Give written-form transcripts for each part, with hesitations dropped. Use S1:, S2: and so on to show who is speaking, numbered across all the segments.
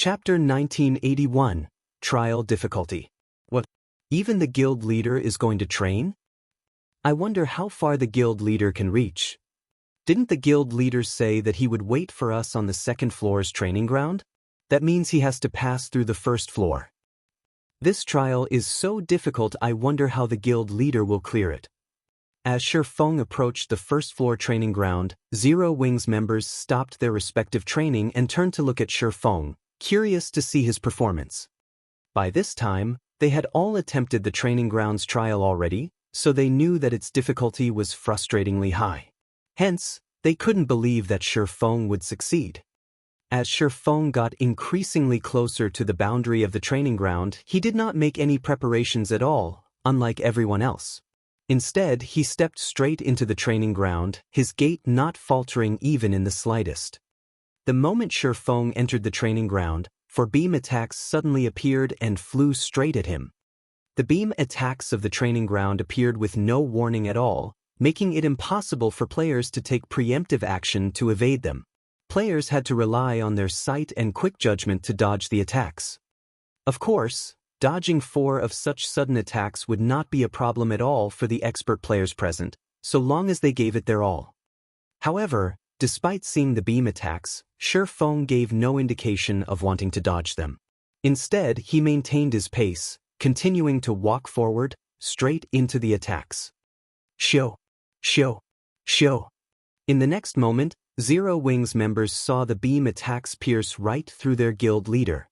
S1: Chapter 1981, Trial Difficulty. What? Even the guild leader is going to train? I wonder how far the guild leader can reach. Didn't the guild leader say that he would wait for us on the second floor's training ground? That means he has to pass through the first floor. This trial is so difficult, I wonder how the guild leader will clear it. As Shi Feng approached the first floor training ground, Zero Wings members stopped their respective training and turned to look at Shi Feng, curious to see his performance. By this time, they had all attempted the training grounds trial already, so they knew that its difficulty was frustratingly high. Hence, they couldn't believe that Shi Feng would succeed. As Shi Feng got increasingly closer to the boundary of the training ground, he did not make any preparations at all, unlike everyone else. Instead, he stepped straight into the training ground, his gait not faltering even in the slightest. The moment Shi Feng entered the training ground, 4 beam attacks suddenly appeared and flew straight at him. The beam attacks of the training ground appeared with no warning at all, making it impossible for players to take preemptive action to evade them. Players had to rely on their sight and quick judgment to dodge the attacks. Of course, dodging 4 of such sudden attacks would not be a problem at all for the expert players present, so long as they gave it their all. However, despite seeing the beam attacks, Shi Feng gave no indication of wanting to dodge them. Instead, he maintained his pace, continuing to walk forward, straight into the attacks. Shoo! Shoo! Shoo! In the next moment, Zero Wings members saw the beam attacks pierce right through their guild leader.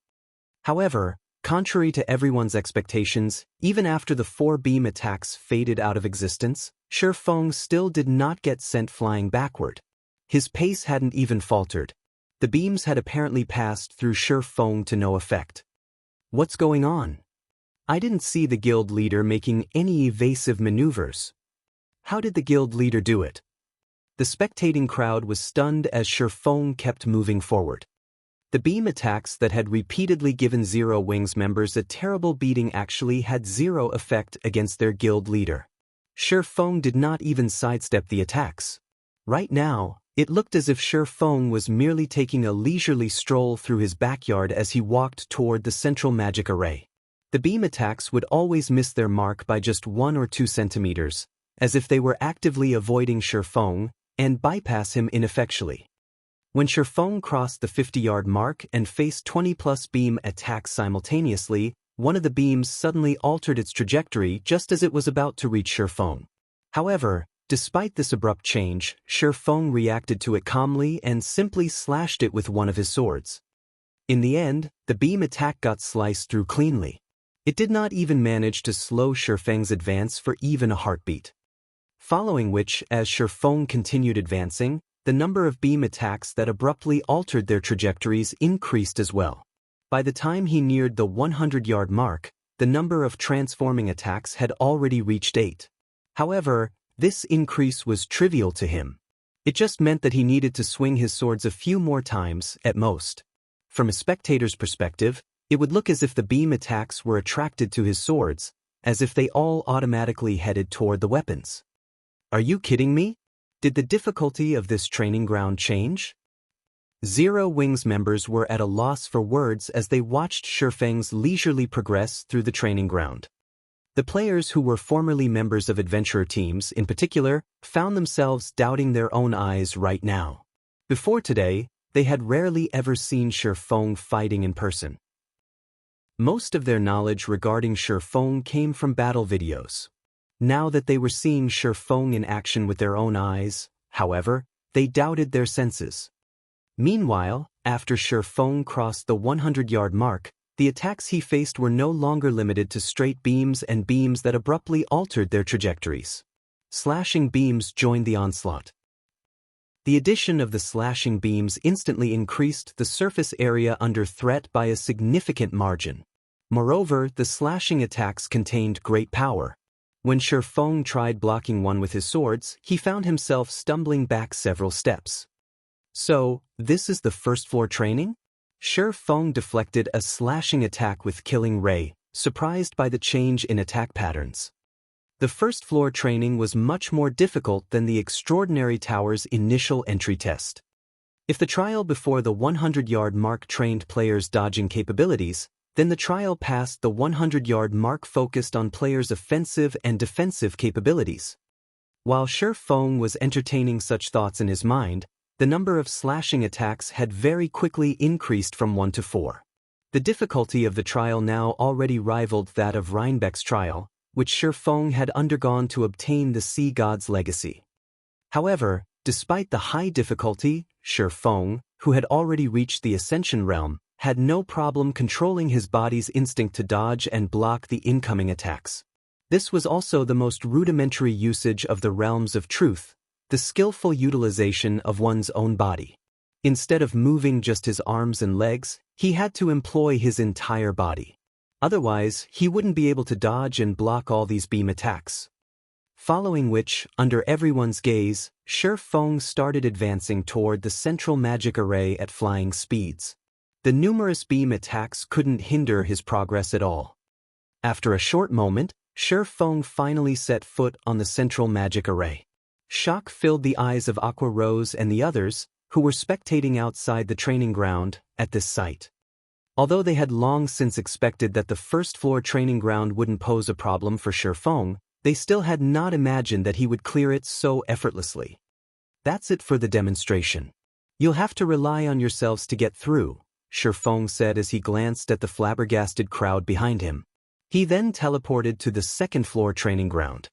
S1: However, contrary to everyone's expectations, even after the 4 beam attacks faded out of existence, Shi Feng still did not get sent flying backward. His pace hadn't even faltered. The beams had apparently passed through Shi Feng to no effect. What's going on? I didn't see the guild leader making any evasive maneuvers. How did the guild leader do it? The spectating crowd was stunned as Shi Feng kept moving forward. The beam attacks that had repeatedly given Zero Wings members a terrible beating actually had zero effect against their guild leader. Shi Feng did not even sidestep the attacks. Right now, it looked as if Shi Feng was merely taking a leisurely stroll through his backyard as he walked toward the central magic array. The beam attacks would always miss their mark by just 1 or 2 centimeters, as if they were actively avoiding Shi Feng, and bypass him ineffectually. When Shi Feng crossed the 50-yard mark and faced 20-plus beam attacks simultaneously, one of the beams suddenly altered its trajectory just as it was about to reach Shi Feng. However, despite this abrupt change, Shi Feng reacted to it calmly and simply slashed it with one of his swords. In the end, the beam attack got sliced through cleanly. It did not even manage to slow Shi Feng's advance for even a heartbeat. Following which, as Shi Feng continued advancing, the number of beam attacks that abruptly altered their trajectories increased as well. By the time he neared the 100-yard mark, the number of transforming attacks had already reached 8. However, this increase was trivial to him. It just meant that he needed to swing his swords a few more times, at most. From a spectator's perspective, it would look as if the beam attacks were attracted to his swords, as if they all automatically headed toward the weapons. Are you kidding me? Did the difficulty of this training ground change? Zero Wings members were at a loss for words as they watched Shi Feng's leisurely progress through the training ground. The players who were formerly members of adventurer teams, in particular, found themselves doubting their own eyes right now. Before today, they had rarely ever seen Shi Feng fighting in person. Most of their knowledge regarding Shi Feng came from battle videos. Now that they were seeing Shi Feng in action with their own eyes, however, they doubted their senses. Meanwhile, after Shi Feng crossed the 100-yard mark, the attacks he faced were no longer limited to straight beams and beams that abruptly altered their trajectories. Slashing beams joined the onslaught. The addition of the slashing beams instantly increased the surface area under threat by a significant margin. Moreover, the slashing attacks contained great power. When Shi Feng tried blocking one with his swords, he found himself stumbling back several steps. So, this is the first floor training? Shi Feng deflected a slashing attack with Killing Ray, surprised by the change in attack patterns. The first floor training was much more difficult than the Extraordinary Tower's initial entry test. If the trial before the 100-yard mark trained players' dodging capabilities, then the trial past the 100-yard mark focused on players' offensive and defensive capabilities. While Shi Feng was entertaining such thoughts in his mind, the number of slashing attacks had very quickly increased from 1 to 4. The difficulty of the trial now already rivaled that of Reinbeck's trial, which Shi Feng had undergone to obtain the Sea God's legacy. However, despite the high difficulty, Shi Feng, who had already reached the Ascension realm, had no problem controlling his body's instinct to dodge and block the incoming attacks. This was also the most rudimentary usage of the realms of truth, the skillful utilization of one's own body. Instead of moving just his arms and legs, he had to employ his entire body. Otherwise, he wouldn't be able to dodge and block all these beam attacks. Following which, under everyone's gaze, Shi Feng started advancing toward the central magic array at flying speeds. The numerous beam attacks couldn't hinder his progress at all. After a short moment, Shi Feng finally set foot on the central magic array. Shock filled the eyes of Aqua Rose and the others, who were spectating outside the training ground, at this sight. Although they had long since expected that the first-floor training ground wouldn't pose a problem for Shi Feng, they still had not imagined that he would clear it so effortlessly. "That's it for the demonstration. You'll have to rely on yourselves to get through," Shi Feng said as he glanced at the flabbergasted crowd behind him. He then teleported to the second-floor training ground.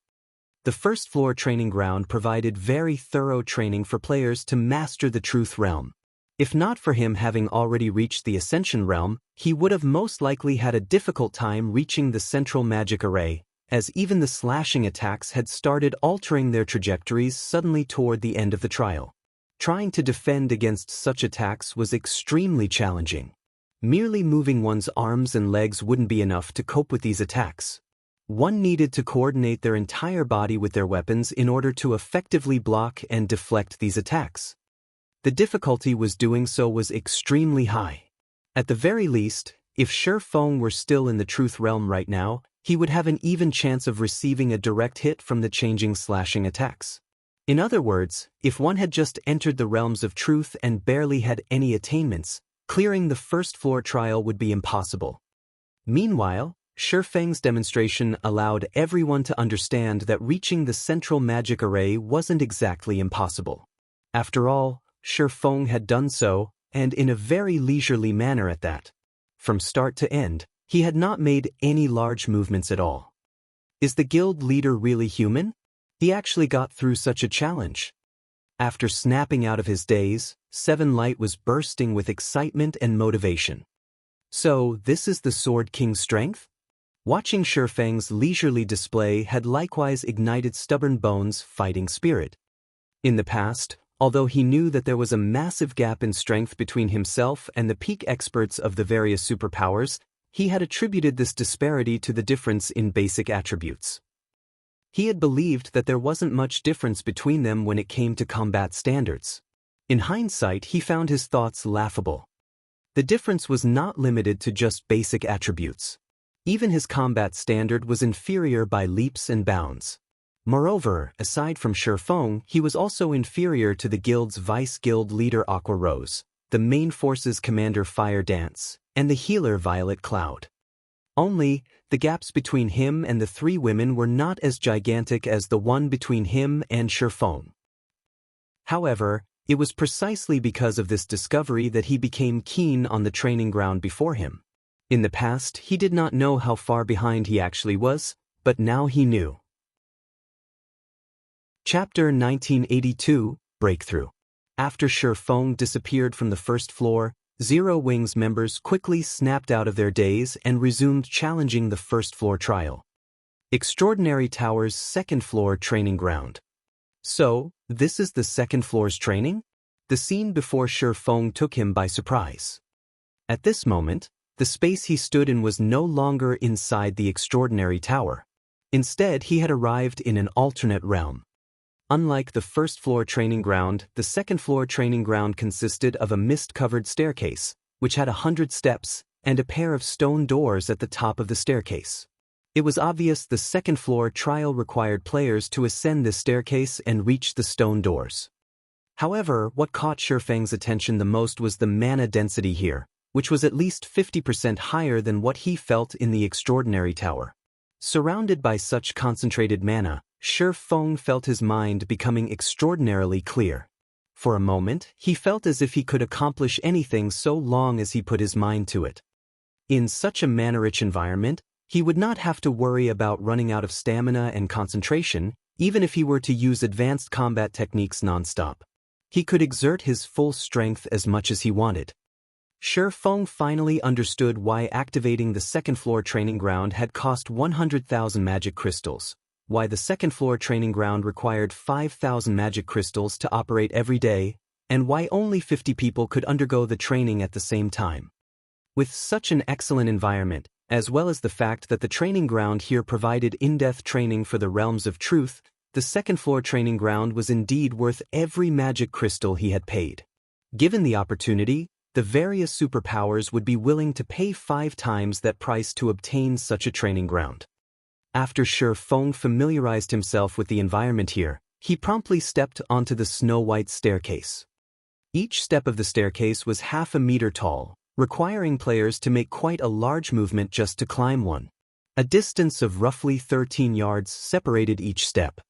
S1: The first-floor training ground provided very thorough training for players to master the Truth Realm. If not for him having already reached the Ascension Realm, he would have most likely had a difficult time reaching the central magic array, as even the slashing attacks had started altering their trajectories suddenly toward the end of the trial. Trying to defend against such attacks was extremely challenging. Merely moving one's arms and legs wouldn't be enough to cope with these attacks. One needed to coordinate their entire body with their weapons in order to effectively block and deflect these attacks. The difficulty was doing so was extremely high. At the very least, if Shi Feng were still in the Truth Realm right now, he would have an even chance of receiving a direct hit from the changing slashing attacks. In other words, if one had just entered the realms of truth and barely had any attainments, clearing the first-floor trial would be impossible. Meanwhile, Shi Feng's demonstration allowed everyone to understand that reaching the central magic array wasn't exactly impossible. After all, Shi Feng had done so, and in a very leisurely manner at that. From start to end, he had not made any large movements at all. Is the guild leader really human? He actually got through such a challenge. After snapping out of his daze, Seven Light was bursting with excitement and motivation. So, this is the Sword King's strength? Watching Shi Feng's leisurely display had likewise ignited Stubborn Bones' fighting spirit. In the past, although he knew that there was a massive gap in strength between himself and the peak experts of the various superpowers, he had attributed this disparity to the difference in basic attributes. He had believed that there wasn't much difference between them when it came to combat standards. In hindsight, he found his thoughts laughable. The difference was not limited to just basic attributes. Even his combat standard was inferior by leaps and bounds. Moreover, aside from Shi Feng, he was also inferior to the guild's vice-guild leader Aqua Rose, the main force's commander Fire Dance, and the healer Violet Cloud. Only, the gaps between him and the three women were not as gigantic as the one between him and Shi Feng. However, it was precisely because of this discovery that he became keen on the training ground before him. In the past, he did not know how far behind he actually was, but now he knew. Chapter 1982, Breakthrough. After Shi Feng disappeared from the first floor, Zero Wing's members quickly snapped out of their daze and resumed challenging the first-floor trial. Extraordinary Tower's second-floor training ground. So, this is the second floor's training? The scene before Shi Feng took him by surprise. At this moment, the space he stood in was no longer inside the Extraordinary Tower. Instead, he had arrived in an alternate realm. Unlike the first-floor training ground, the second-floor training ground consisted of a mist-covered staircase, which had 100 steps, and a pair of stone doors at the top of the staircase. It was obvious the second-floor trial required players to ascend this staircase and reach the stone doors. However, what caught Shifeng's attention the most was the mana density here, which was at least 50% higher than what he felt in the Extraordinary Tower. Surrounded by such concentrated mana, Shifeng felt his mind becoming extraordinarily clear. For a moment, he felt as if he could accomplish anything so long as he put his mind to it. In such a mana-rich environment, he would not have to worry about running out of stamina and concentration, even if he were to use advanced combat techniques non-stop. He could exert his full strength as much as he wanted. Shifeng finally understood why activating the second-floor training ground had cost 100,000 magic crystals, why the second-floor training ground required 5,000 magic crystals to operate every day, and why only 50 people could undergo the training at the same time. With such an excellent environment, as well as the fact that the training ground here provided in-depth training for the realms of truth, the second-floor training ground was indeed worth every magic crystal he had paid. Given the opportunity, the various superpowers would be willing to pay 5 times that price to obtain such a training ground. After Shifeng familiarized himself with the environment here, he promptly stepped onto the snow-white staircase. Each step of the staircase was half a meter tall, requiring players to make quite a large movement just to climb one. A distance of roughly 13 yards separated each step.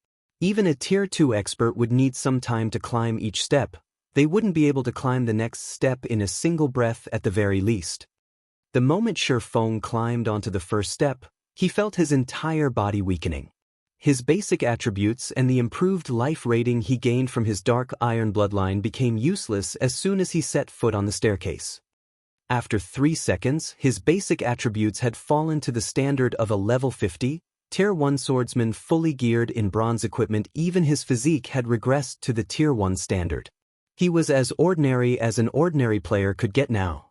S1: Even a Tier 2 expert would need some time to climb each step. They wouldn't be able to climb the next step in a single breath at the very least. The moment Shifeng climbed onto the first step, he felt his entire body weakening. His basic attributes and the improved life rating he gained from his dark iron bloodline became useless as soon as he set foot on the staircase. After 3 seconds, his basic attributes had fallen to the standard of a level 50, Tier 1 swordsman fully geared in bronze equipment. Even his physique had regressed to the Tier 1 standard. He was as ordinary as an ordinary player could get now.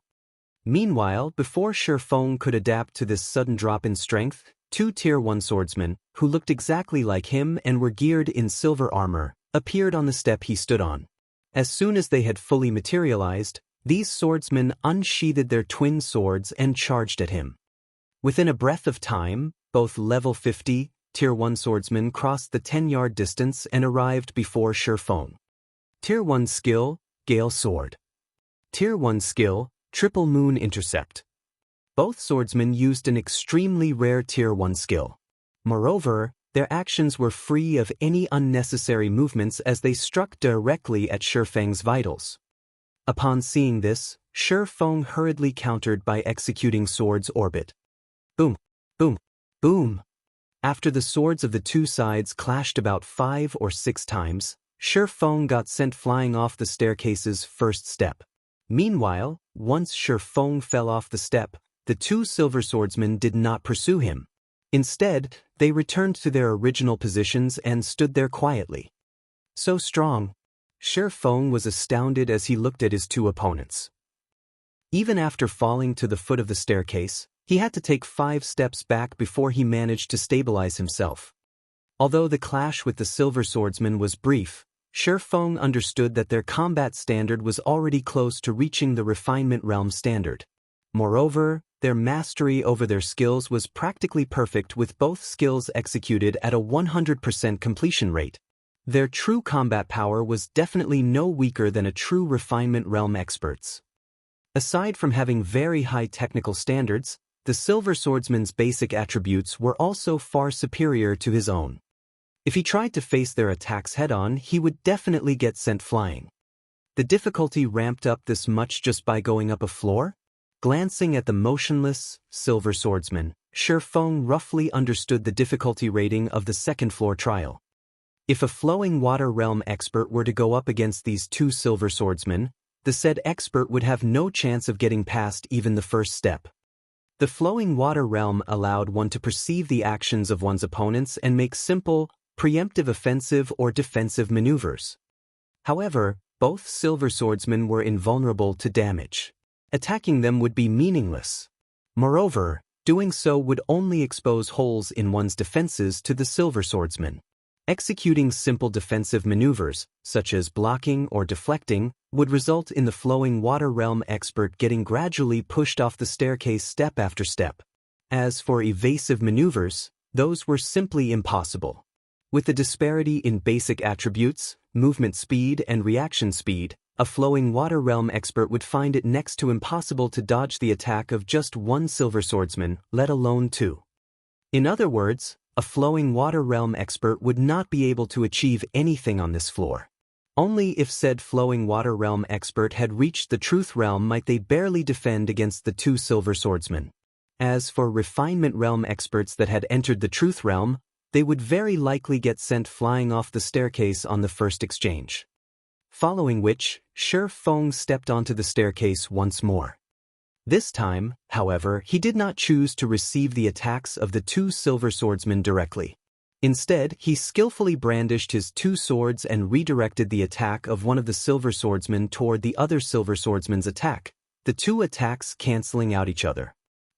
S1: Meanwhile, before Shifeng could adapt to this sudden drop in strength, 2 Tier 1 swordsmen, who looked exactly like him and were geared in silver armor, appeared on the step he stood on. As soon as they had fully materialized, these swordsmen unsheathed their twin swords and charged at him. Within a breath of time, both level 50, Tier 1 swordsmen crossed the 10-yard distance and arrived before Shifeng. Tier 1 skill, Gale Sword. Tier 1 skill, Triple Moon Intercept. Both swordsmen used an extremely rare Tier 1 skill. Moreover, their actions were free of any unnecessary movements as they struck directly at Shifeng's vitals. Upon seeing this, Shifeng hurriedly countered by executing Sword's Orbit. Boom, boom, boom. After the swords of the two sides clashed about 5 or 6 times, Shifeng got sent flying off the staircase's first step. Meanwhile, once Shifeng fell off the step, the 2 silver swordsmen did not pursue him. Instead, they returned to their original positions and stood there quietly. So strong. Shifeng was astounded as he looked at his 2 opponents. Even after falling to the foot of the staircase, he had to take 5 steps back before he managed to stabilize himself. Although the clash with the silver swordsman was brief, Shifeng understood that their combat standard was already close to reaching the refinement realm standard. Moreover, their mastery over their skills was practically perfect, with both skills executed at a 100% completion rate. Their true combat power was definitely no weaker than a true refinement realm expert's. Aside from having very high technical standards, the silver swordsman's basic attributes were also far superior to his own. If he tried to face their attacks head-on, he would definitely get sent flying. The difficulty ramped up this much just by going up a floor? Glancing at the motionless, silver swordsman, Shifeng roughly understood the difficulty rating of the second-floor trial. If a flowing water realm expert were to go up against these 2 silver swordsmen, the said expert would have no chance of getting past even the first step. The flowing water realm allowed one to perceive the actions of one's opponents and make simple, preemptive offensive or defensive maneuvers. However, both silver swordsmen were invulnerable to damage. Attacking them would be meaningless. Moreover, doing so would only expose holes in one's defenses to the silver swordsman. Executing simple defensive maneuvers, such as blocking or deflecting, would result in the flowing water realm expert getting gradually pushed off the staircase step after step. As for evasive maneuvers, those were simply impossible. With the disparity in basic attributes, movement speed and reaction speed, a flowing water realm expert would find it next to impossible to dodge the attack of just one silver swordsman, let alone two. In other words, a flowing water realm expert would not be able to achieve anything on this floor. Only if said flowing water realm expert had reached the truth realm might they barely defend against the two silver swordsmen. As for refinement realm experts that had entered the truth realm, they would very likely get sent flying off the staircase on the first exchange. Following which, Shi Feng stepped onto the staircase once more. This time, however, he did not choose to receive the attacks of the two silver swordsmen directly. Instead, he skillfully brandished his two swords and redirected the attack of one of the silver swordsmen toward the other silver swordsman's attack, the two attacks canceling out each other.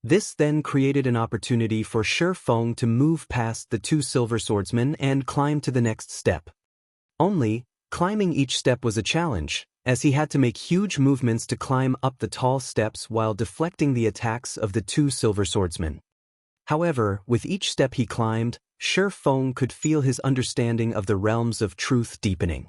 S1: This then created an opportunity for Shi Feng to move past the two silver swordsmen and climb to the next step. Only, climbing each step was a challenge, as he had to make huge movements to climb up the tall steps while deflecting the attacks of the two silver swordsmen. However, with each step he climbed, Shi Feng could feel his understanding of the realms of truth deepening.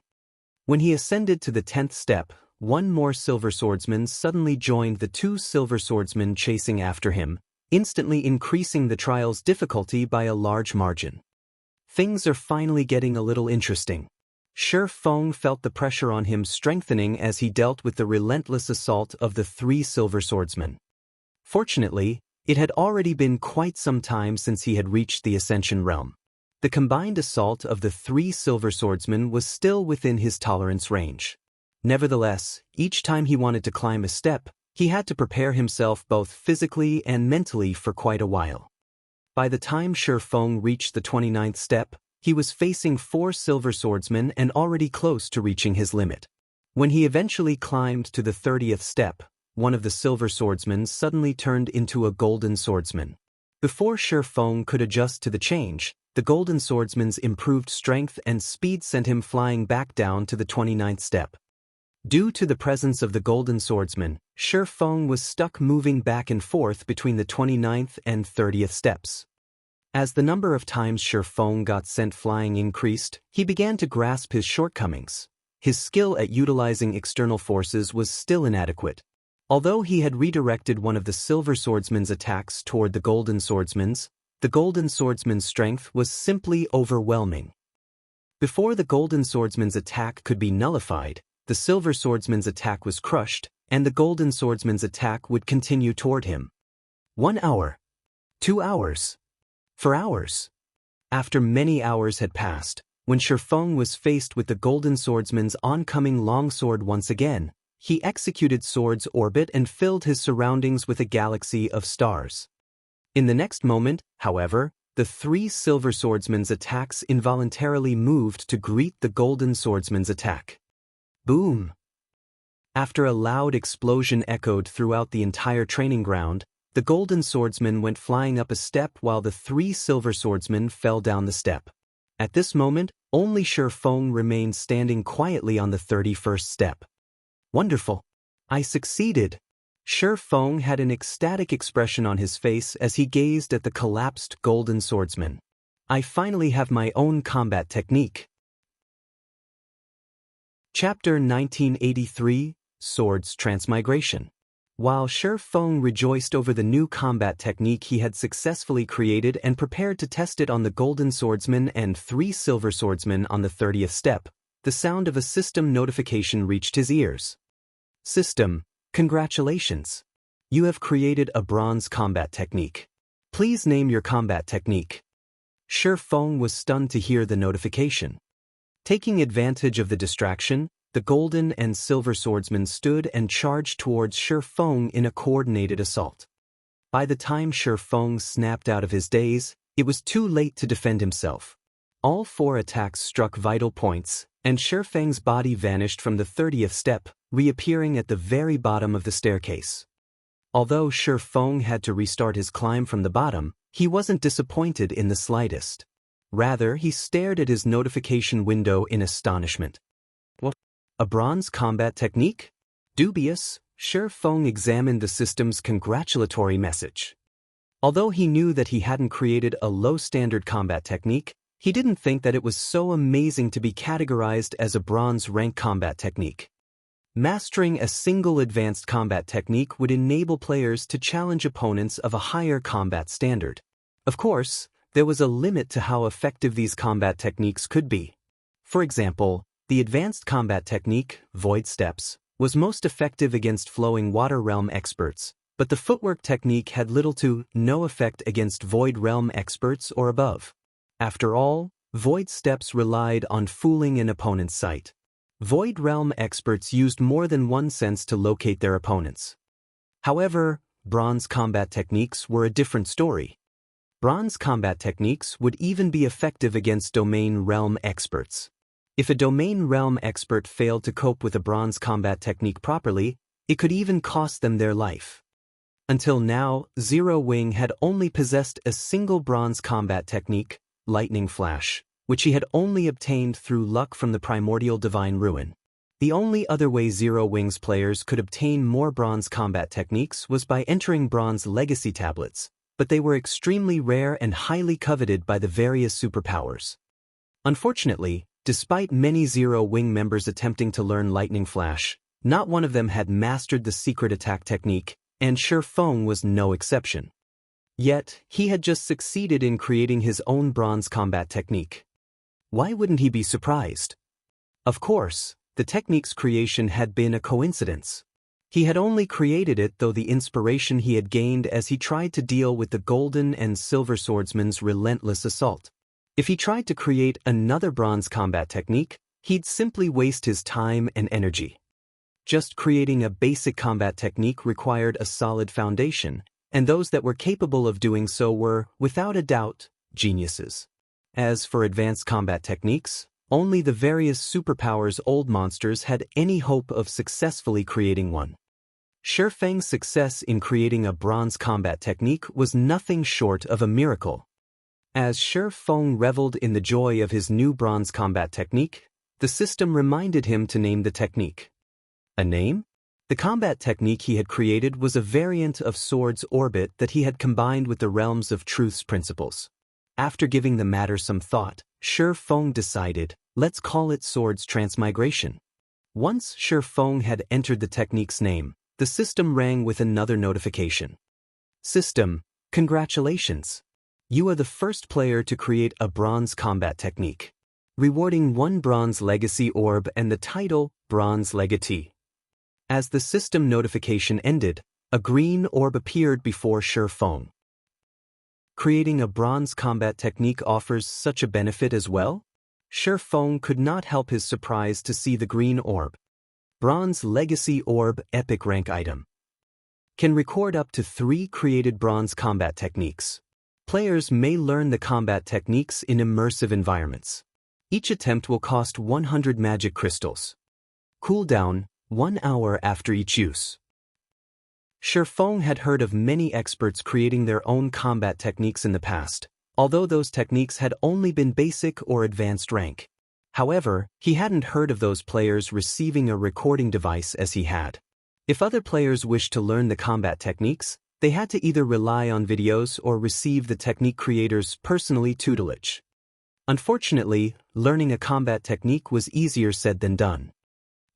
S1: When he ascended to the 10th step, one more silver swordsman suddenly joined the two silver swordsmen chasing after him, instantly increasing the trial's difficulty by a large margin. Things are finally getting a little interesting. Shi Feng felt the pressure on him strengthening as he dealt with the relentless assault of the three silver swordsmen. Fortunately, it had already been quite some time since he had reached the Ascension realm. The combined assault of the three silver swordsmen was still within his tolerance range. Nevertheless, each time he wanted to climb a step, he had to prepare himself both physically and mentally for quite a while. By the time Shi Feng reached the 29th step, he was facing four silver swordsmen and already close to reaching his limit. When he eventually climbed to the 30th step, one of the silver swordsmen suddenly turned into a golden swordsman. Before Shi Feng could adjust to the change, the golden swordsman's improved strength and speed sent him flying back down to the 29th step. Due to the presence of the golden swordsman, Shi Feng was stuck moving back and forth between the 29th and 30th steps. As the number of times Shi Feng got sent flying increased, he began to grasp his shortcomings. His skill at utilizing external forces was still inadequate. Although he had redirected one of the silver swordsman's attacks toward the golden swordsman's strength was simply overwhelming. Before the golden swordsman's attack could be nullified, the silver swordsman's attack was crushed, and the golden swordsman's attack would continue toward him. 1 hour. 2 hours. 4 hours. After many hours had passed, when Shi Feng was faced with the golden swordsman's oncoming longsword once again, he executed sword's orbit and filled his surroundings with a galaxy of stars. In the next moment, however, the three silver swordsmen's attacks involuntarily moved to greet the golden swordsman's attack. Boom! After a loud explosion echoed throughout the entire training ground, the golden swordsman went flying up a step while the three silver swordsmen fell down the step. At this moment, only Shi Feng remained standing quietly on the 31st step. Wonderful! I succeeded! Shi Feng had an ecstatic expression on his face as he gazed at the collapsed golden swordsman. I finally have my own combat technique. Chapter 1983, Swords Transmigration. While Shi Feng rejoiced over the new combat technique he had successfully created and prepared to test it on the golden swordsman and three silver swordsmen on the 30th step, the sound of a system notification reached his ears. System, congratulations! You have created a bronze combat technique. Please name your combat technique. Shi Feng was stunned to hear the notification. Taking advantage of the distraction, the golden and silver swordsmen stood and charged towards Shi Feng in a coordinated assault. By the time Shi Feng snapped out of his daze, it was too late to defend himself. All four attacks struck vital points, and Shi Feng's body vanished from the 30th step, reappearing at the very bottom of the staircase. Although Shi Feng had to restart his climb from the bottom, he wasn't disappointed in the slightest. Rather, he stared at his notification window in astonishment. What? A bronze combat technique? Dubious, Shi Feng examined the system's congratulatory message. Although he knew that he hadn't created a low-standard combat technique, He didn't think that it was so amazing to be categorized as a bronze rank combat technique. Mastering a single advanced combat technique would enable players to challenge opponents of a higher combat standard. Of course, there was a limit to how effective these combat techniques could be. For example, the advanced combat technique, Void Steps, was most effective against flowing water realm experts, but the footwork technique had little to no effect against Void Realm experts or above. After all, Void Steps relied on fooling an opponent's sight. Void Realm experts used more than one sense to locate their opponents. However, bronze combat techniques were a different story. Bronze combat techniques would even be effective against domain realm experts. If a domain realm expert failed to cope with a bronze combat technique properly, it could even cost them their life. Until now, Zero Wing had only possessed a single bronze combat technique, Lightning Flash, which he had only obtained through luck from the primordial divine ruin. The only other way Zero Wing's players could obtain more bronze combat techniques was by entering bronze legacy tablets, but they were extremely rare and highly coveted by the various superpowers. Unfortunately, despite many Zero Wing members attempting to learn Lightning Flash, not one of them had mastered the secret attack technique, and Shi Feng was no exception. Yet, he had just succeeded in creating his own bronze combat technique. Why wouldn't he be surprised? Of course, the technique's creation had been a coincidence. He had only created it through the inspiration he had gained as he tried to deal with the Golden and Silver Swordsman's relentless assault. If he tried to create another bronze combat technique, he'd simply waste his time and energy. Just creating a basic combat technique required a solid foundation, and those that were capable of doing so were, without a doubt, geniuses. As for advanced combat techniques, only the various superpowers old monsters had any hope of successfully creating one. Shi Feng's success in creating a bronze combat technique was nothing short of a miracle. As Shi Feng reveled in the joy of his new bronze combat technique, the system reminded him to name the technique. A name? The combat technique he had created was a variant of Sword's Orbit that he had combined with the Realms of Truth's principles. After giving the matter some thought, Shi Feng decided, let's call it Sword's Transmigration. Once Shi Feng had entered the technique's name, the system rang with another notification. System, congratulations! You are the first player to create a bronze combat technique, rewarding 1 bronze legacy orb and the title Bronze Legatee. As the system notification ended, a green orb appeared before Shi Feng. Creating a bronze combat technique offers such a benefit as well? Shi Feng could not help his surprise to see the green orb. Bronze Legacy Orb Epic Rank Item. Can record up to 3 created bronze combat techniques. Players may learn the combat techniques in immersive environments. Each attempt will cost 100 magic crystals. Cooldown, 1 hour after each use. Shi Feng had heard of many experts creating their own combat techniques in the past, although those techniques had only been basic or advanced rank. However, he hadn't heard of those players receiving a recording device as he had. If other players wished to learn the combat techniques, they had to either rely on videos or receive the technique creator's personally tutelage. Unfortunately, learning a combat technique was easier said than done.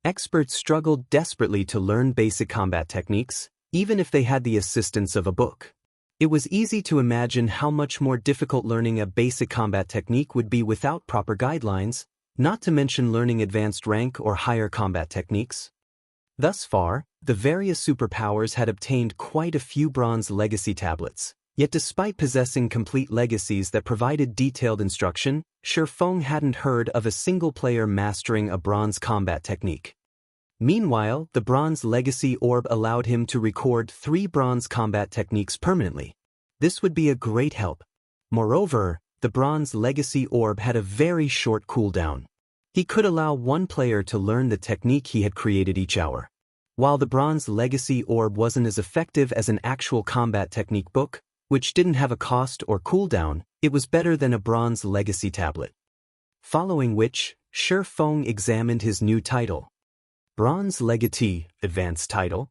S1: Experts struggled desperately to learn basic combat techniques, even if they had the assistance of a book. It was easy to imagine how much more difficult learning a basic combat technique would be without proper guidelines, not to mention learning advanced rank or higher combat techniques. Thus far, the various superpowers had obtained quite a few bronze legacy tablets, yet despite possessing complete legacies that provided detailed instruction, Shi Feng hadn't heard of a single player mastering a bronze combat technique. Meanwhile, the bronze legacy orb allowed him to record 3 bronze combat techniques permanently. This would be a great help. Moreover, the bronze legacy orb had a very short cooldown. He could allow 1 player to learn the technique he had created each hour. While the bronze legacy orb wasn't as effective as an actual combat technique book, which didn't have a cost or cooldown, it was better than a bronze legacy tablet. Following which, Shi Feng examined his new title. Bronze Legatee, Advanced Title.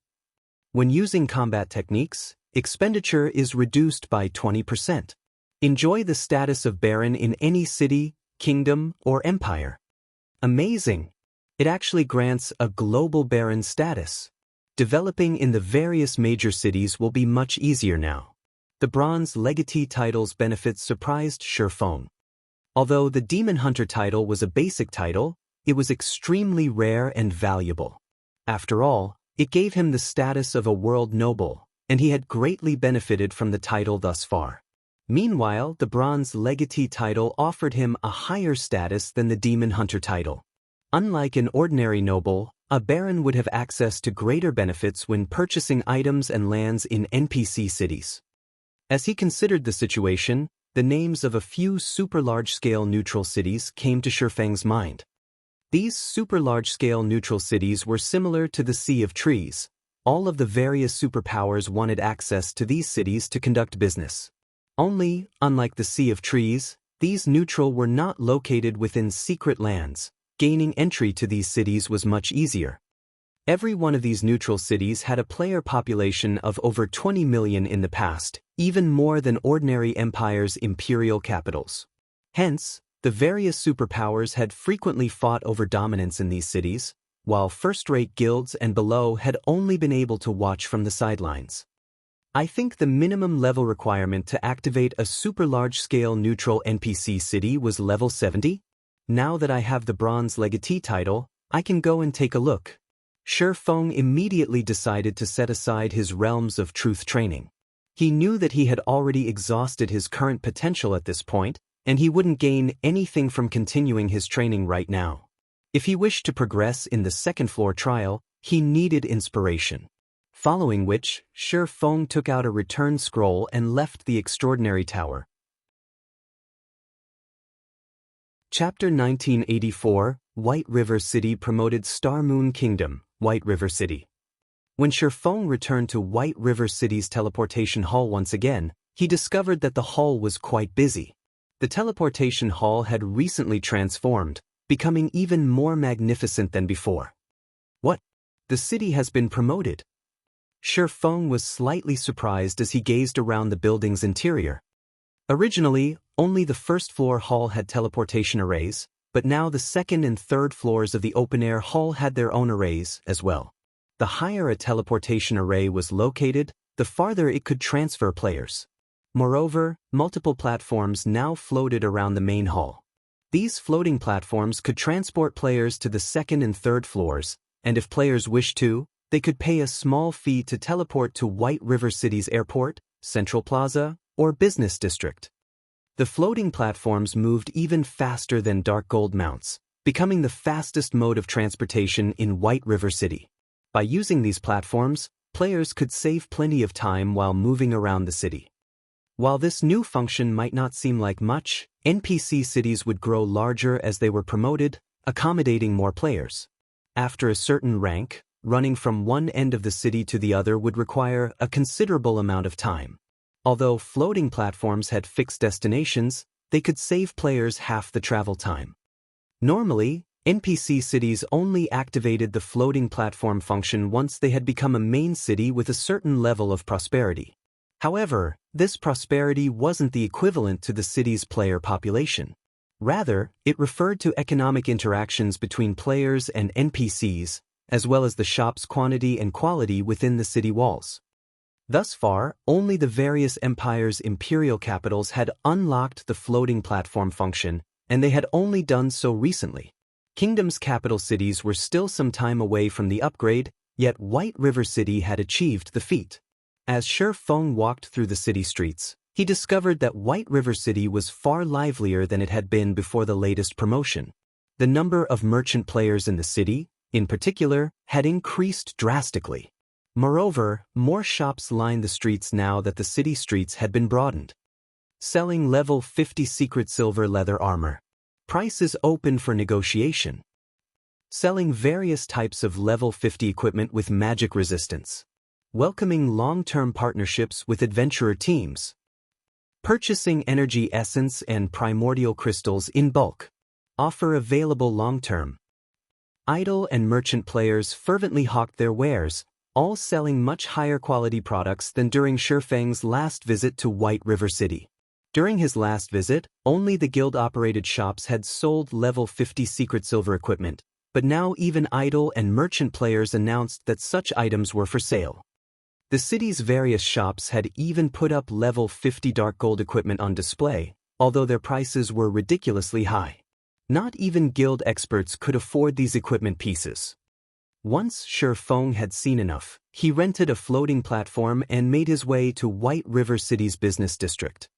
S1: When using combat techniques, expenditure is reduced by 20%. Enjoy the status of baron in any city, kingdom, or empire. Amazing! It actually grants a global baron status. Developing in the various major cities will be much easier now. The bronze legatee title's benefits surprised Shifeng. Although the Demon Hunter title was a basic title, it was extremely rare and valuable. After all, it gave him the status of a world noble, and he had greatly benefited from the title thus far. Meanwhile, the bronze legatee title offered him a higher status than the Demon Hunter title. Unlike an ordinary noble, a baron would have access to greater benefits when purchasing items and lands in NPC cities. As he considered the situation, the names of a few super large-scale neutral cities came to Shifeng's mind. These super large-scale neutral cities were similar to the Sea of Trees. All of the various superpowers wanted access to these cities to conduct business. Only, unlike the Sea of Trees, these neutral were not located within secret lands. Gaining entry to these cities was much easier. Every one of these neutral cities had a player population of over 20 million in the past, even more than ordinary empires' imperial capitals. Hence, the various superpowers had frequently fought over dominance in these cities, while first-rate guilds and below had only been able to watch from the sidelines. I think the minimum level requirement to activate a super large-scale neutral NPC city was level 70. Now that I have the bronze legatee title, I can go and take a look. Shifeng immediately decided to set aside his realms of truth training. He knew that he had already exhausted his current potential at this point, and he wouldn't gain anything from continuing his training right now. If he wished to progress in the second floor trial, he needed inspiration. Following which, Shifeng took out a return scroll and left the extraordinary tower. Chapter 1984, White River City promoted Star Moon Kingdom, White River City. When Shifeng returned to White River City's teleportation hall once again, he discovered that the hall was quite busy. The teleportation hall had recently transformed, becoming even more magnificent than before. What? The city has been promoted? Shifeng was slightly surprised as he gazed around the building's interior. Originally, only the first-floor hall had teleportation arrays, but now the second and third floors of the open-air hall had their own arrays as well. The higher a teleportation array was located, the farther it could transfer players. Moreover, multiple platforms now floated around the main hall. These floating platforms could transport players to the second and third floors, and if players wished to, they could pay a small fee to teleport to White River City's airport, Central Plaza, or business district. The floating platforms moved even faster than dark gold mounts, becoming the fastest mode of transportation in White River City. By using these platforms, players could save plenty of time while moving around the city. While this new function might not seem like much, NPC cities would grow larger as they were promoted, accommodating more players. After a certain rank, running from one end of the city to the other would require a considerable amount of time. Although floating platforms had fixed destinations, they could save players half the travel time. Normally, NPC cities only activated the floating platform function once they had become a main city with a certain level of prosperity. However, this prosperity wasn't the equivalent to the city's player population. Rather, it referred to economic interactions between players and NPCs, as well as the shop's quantity and quality within the city walls. Thus far, only the various empires' imperial capitals had unlocked the floating platform function, and they had only done so recently. Kingdom's capital cities were still some time away from the upgrade, yet White River City had achieved the feat. As Shifeng walked through the city streets, he discovered that White River City was far livelier than it had been before the latest promotion. The number of merchant players in the city, in particular, had increased drastically. Moreover, more shops lined the streets now that the city streets had been broadened. Selling level 50 secret silver leather armor. Prices open for negotiation. Selling various types of level 50 equipment with magic resistance. Welcoming long-term partnerships with adventurer teams. Purchasing energy essence and primordial crystals in bulk. Offer available long-term. Idle and merchant players fervently hawked their wares, all selling much higher quality products than during Shifeng's last visit to White River City. During his last visit, only the guild-operated shops had sold level 50 secret silver equipment, but now even idle and merchant players announced that such items were for sale. The city's various shops had even put up level 50 dark gold equipment on display, although their prices were ridiculously high. Not even guild experts could afford these equipment pieces. Once Shi Feng had seen enough, he rented a floating platform and made his way to White River City's business district.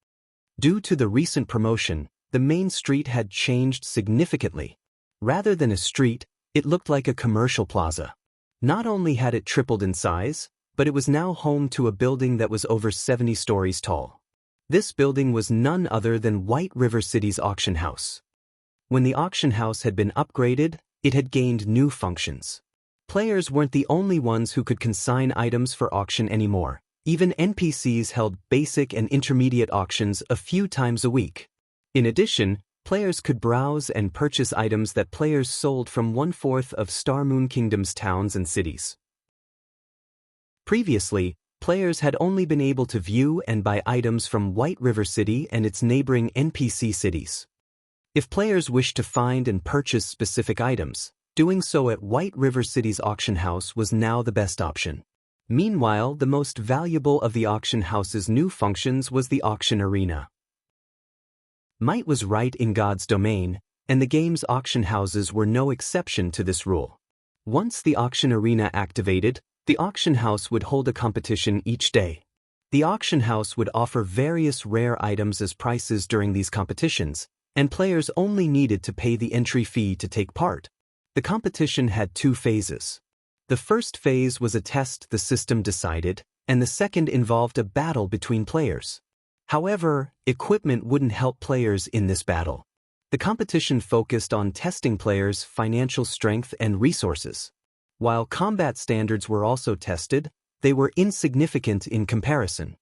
S1: Due to the recent promotion, the main street had changed significantly. Rather than a street, it looked like a commercial plaza. Not only had it tripled in size, but it was now home to a building that was over 70 stories tall. This building was none other than White River City's auction house. When the auction house had been upgraded, it had gained new functions. Players weren't the only ones who could consign items for auction anymore. Even NPCs held basic and intermediate auctions a few times a week. In addition, players could browse and purchase items that players sold from 1/4 of Star Moon Kingdom's towns and cities. Previously, players had only been able to view and buy items from White River City and its neighboring NPC cities. If players wished to find and purchase specific items, doing so at White River City's auction house was now the best option. Meanwhile, the most valuable of the auction house's new functions was the auction arena. Might was right in God's domain, and the game's auction houses were no exception to this rule. Once the auction arena activated, the auction house would hold a competition each day. The auction house would offer various rare items as prizes during these competitions, and players only needed to pay the entry fee to take part. The competition had 2 phases. The first phase was a test the system decided, and the second involved a battle between players. However, equipment wouldn't help players in this battle. The competition focused on testing players' financial strength and resources. While combat standards were also tested, they were insignificant in comparison.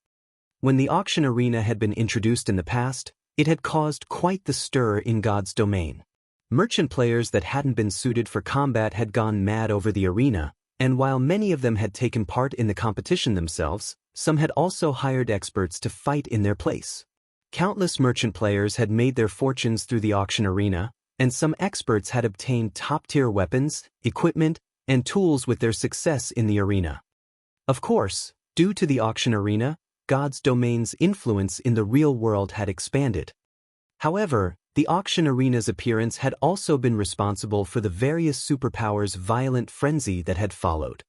S1: When the auction arena had been introduced in the past, it had caused quite the stir in God's domain. Merchant players that hadn't been suited for combat had gone mad over the arena, and while many of them had taken part in the competition themselves, some had also hired experts to fight in their place. Countless merchant players had made their fortunes through the auction arena, and some experts had obtained top-tier weapons, equipment, and tools with their success in the arena. Of course, due to the auction arena, God's domain's influence in the real world had expanded. However, the auction arena's appearance had also been responsible for the various superpowers' violent frenzy that had followed.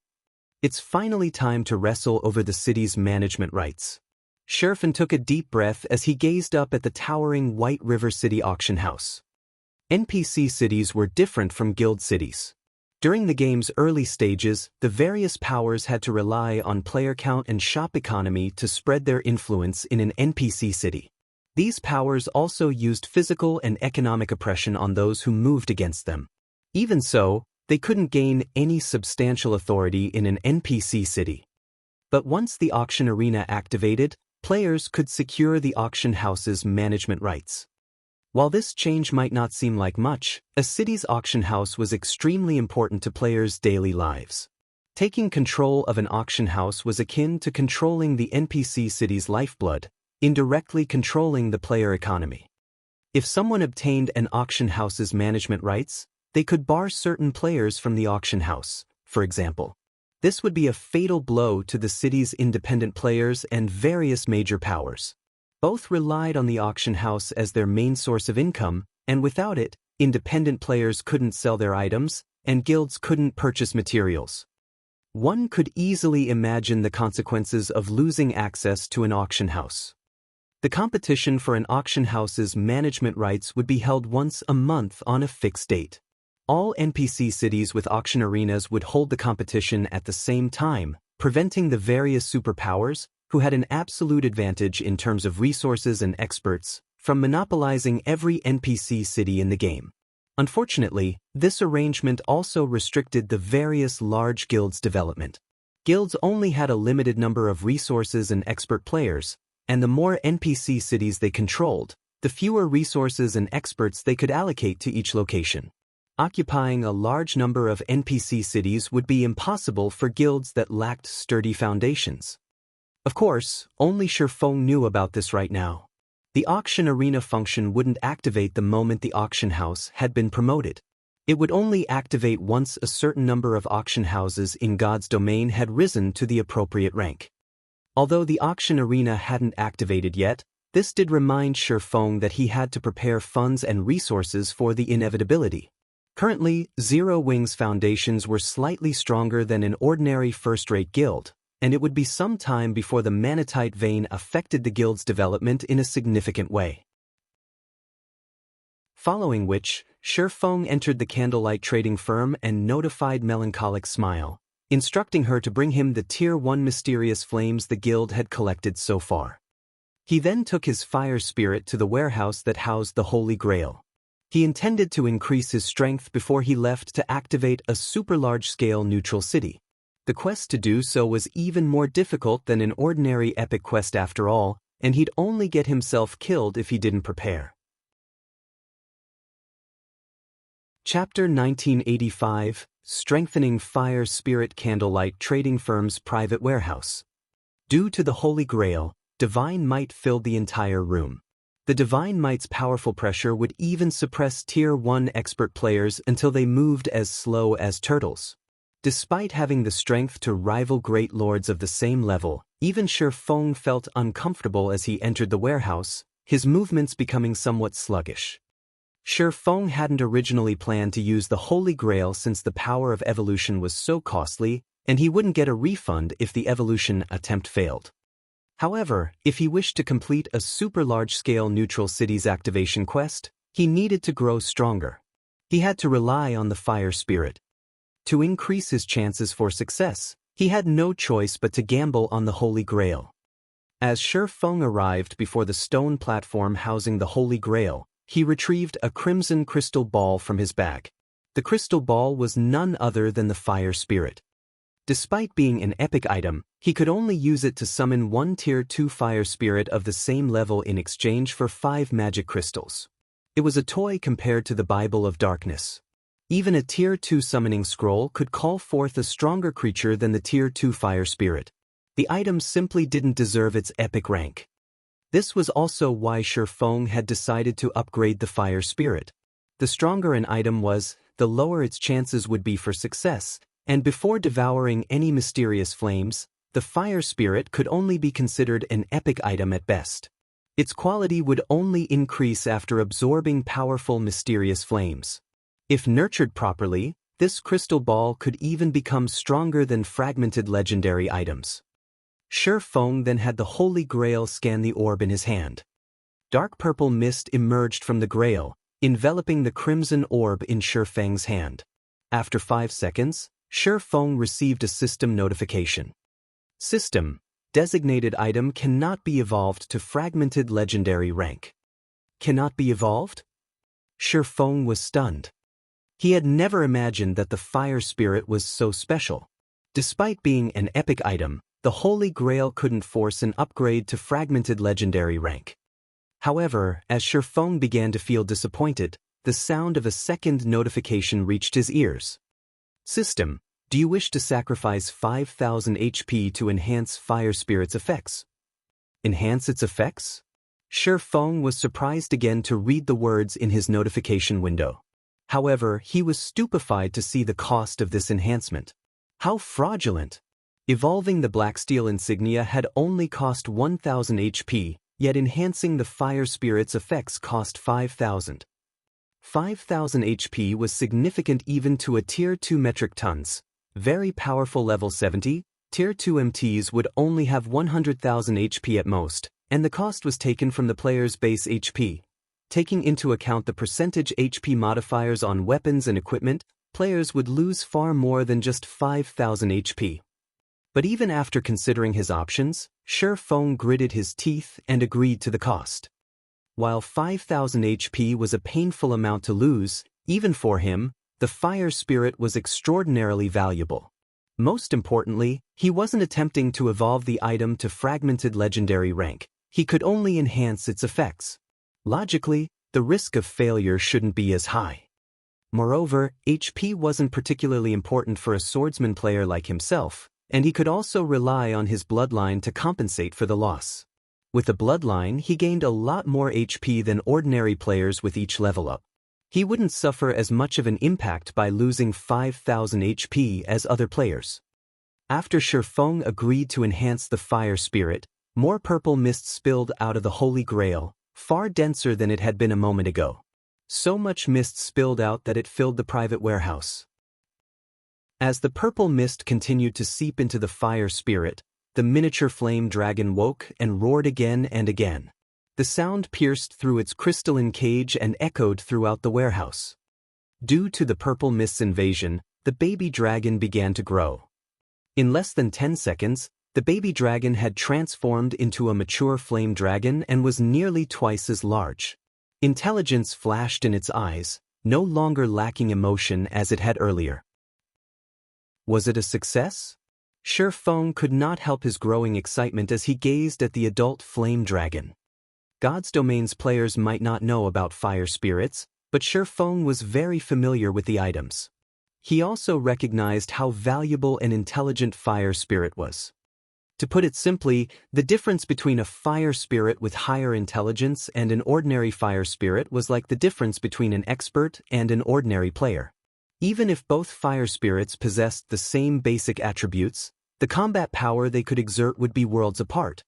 S1: It's finally time to wrestle over the city's management rights. Shi Feng took a deep breath as he gazed up at the towering White River City auction house. NPC cities were different from guild cities. During the game's early stages, the various powers had to rely on player count and shop economy to spread their influence in an NPC city. These powers also used physical and economic oppression on those who moved against them. Even so, they couldn't gain any substantial authority in an NPC city. But once the auction arena activated, players could secure the auction house's management rights. While this change might not seem like much, a city's auction house was extremely important to players' daily lives. Taking control of an auction house was akin to controlling the NPC city's lifeblood, indirectly controlling the player economy. If someone obtained an auction house's management rights, they could bar certain players from the auction house, for example. This would be a fatal blow to the city's independent players and various major powers. Both relied on the auction house as their main source of income, and without it, independent players couldn't sell their items, and guilds couldn't purchase materials. One could easily imagine the consequences of losing access to an auction house. The competition for an auction house's management rights would be held once a month on a fixed date. All NPC cities with auction arenas would hold the competition at the same time, preventing the various superpowers, who had an absolute advantage in terms of resources and experts, from monopolizing every NPC city in the game. Unfortunately, this arrangement also restricted the various large guilds' development. Guilds only had a limited number of resources and expert players, and the more NPC cities they controlled, the fewer resources and experts they could allocate to each location. Occupying a large number of NPC cities would be impossible for guilds that lacked sturdy foundations. Of course, only Shi Feng knew about this right now. The auction arena function wouldn't activate the moment the auction house had been promoted. It would only activate once a certain number of auction houses in God's domain had risen to the appropriate rank. Although the auction arena hadn't activated yet, this did remind Shi Feng that he had to prepare funds and resources for the inevitability. Currently, Zero Wing's foundations were slightly stronger than an ordinary first-rate guild, and it would be some time before the Manatite vein affected the guild's development in a significant way. Following which, Shi Feng entered the candlelight trading firm and notified Melancholic Smile, instructing her to bring him the Tier 1 mysterious flames the guild had collected so far. He then took his fire spirit to the warehouse that housed the Holy Grail. He intended to increase his strength before he left to activate a super large-scale neutral city. The quest to do so was even more difficult than an ordinary epic quest after all, and he'd only get himself killed if he didn't prepare. Chapter 1985, Strengthening Fire Spirit Candlelight Trading Firm's Private Warehouse. Due to the Holy Grail, divine might filled the entire room. The divine might's powerful pressure would even suppress Tier 1 expert players until they moved as slow as turtles. Despite having the strength to rival great lords of the same level, even Shi Feng felt uncomfortable as he entered the warehouse, his movements becoming somewhat sluggish. Shi Feng hadn't originally planned to use the Holy Grail since the power of evolution was so costly, and he wouldn't get a refund if the evolution attempt failed. However, if he wished to complete a super large-scale neutral city's activation quest, he needed to grow stronger. He had to rely on the fire spirit. To increase his chances for success, he had no choice but to gamble on the Holy Grail. As Shi Feng arrived before the stone platform housing the Holy Grail, he retrieved a crimson crystal ball from his bag. The crystal ball was none other than the fire spirit. Despite being an epic item, he could only use it to summon one Tier 2 fire spirit of the same level in exchange for 5 magic crystals. It was a toy compared to the Bible of Darkness. Even a Tier 2 summoning scroll could call forth a stronger creature than the Tier 2 fire spirit. The item simply didn't deserve its epic rank. This was also why Shi Feng had decided to upgrade the fire spirit. The stronger an item was, the lower its chances would be for success, and before devouring any mysterious flames, the fire spirit could only be considered an epic item at best. Its quality would only increase after absorbing powerful mysterious flames. If nurtured properly, this crystal ball could even become stronger than fragmented legendary items. Shi Feng then had the Holy Grail scan the orb in his hand. Dark purple mist emerged from the grail, enveloping the crimson orb in Shi Feng's hand. After 5 seconds, Shi Feng received a system notification. System: designated item cannot be evolved to fragmented legendary rank. Cannot be evolved? Shi Feng was stunned. He had never imagined that the fire spirit was so special. Despite being an epic item, the Holy Grail couldn't force an upgrade to fragmented legendary rank. However, as Shi Feng began to feel disappointed, the sound of a second notification reached his ears. System: do you wish to sacrifice 5,000 HP to enhance Fire Spirit's effects? Enhance its effects? Shi Feng was surprised again to read the words in his notification window. However, he was stupefied to see the cost of this enhancement. How fraudulent! Evolving the Black Steel insignia had only cost 1,000 HP, yet enhancing the Fire Spirit's effects cost 5,000. 5,000 HP was significant even to a Tier 2 metric tons. Very powerful level 70, Tier 2 MTs would only have 100,000 HP at most, and the cost was taken from the player's base HP. Taking into account the percentage HP modifiers on weapons and equipment, players would lose far more than just 5,000 HP. But even after considering his options, Shi Feng gritted his teeth and agreed to the cost. While 5,000 HP was a painful amount to lose, even for him, the Fire Spirit was extraordinarily valuable. Most importantly, he wasn't attempting to evolve the item to fragmented legendary rank. He could only enhance its effects. Logically, the risk of failure shouldn't be as high. Moreover, HP wasn't particularly important for a swordsman player like himself, and he could also rely on his bloodline to compensate for the loss. With the bloodline, he gained a lot more HP than ordinary players with each level up. He wouldn't suffer as much of an impact by losing 5,000 HP as other players. After Shifeng agreed to enhance the fire spirit, more purple mist spilled out of the Holy Grail, far denser than it had been a moment ago. So much mist spilled out that it filled the private warehouse. As the purple mist continued to seep into the fire spirit, the miniature flame dragon woke and roared again and again. The sound pierced through its crystalline cage and echoed throughout the warehouse. Due to the purple mist's invasion, the baby dragon began to grow. In less than 10 seconds, the baby dragon had transformed into a mature flame dragon and was nearly twice as large. Intelligence flashed in its eyes, no longer lacking emotion as it had earlier. Was it a success? Shifeng could not help his growing excitement as he gazed at the adult flame dragon. God's Domain's players might not know about fire spirits, but Shifeng was very familiar with the items. He also recognized how valuable an intelligent fire spirit was. To put it simply, the difference between a fire spirit with higher intelligence and an ordinary fire spirit was like the difference between an expert and an ordinary player. Even if both fire spirits possessed the same basic attributes, the combat power they could exert would be worlds apart.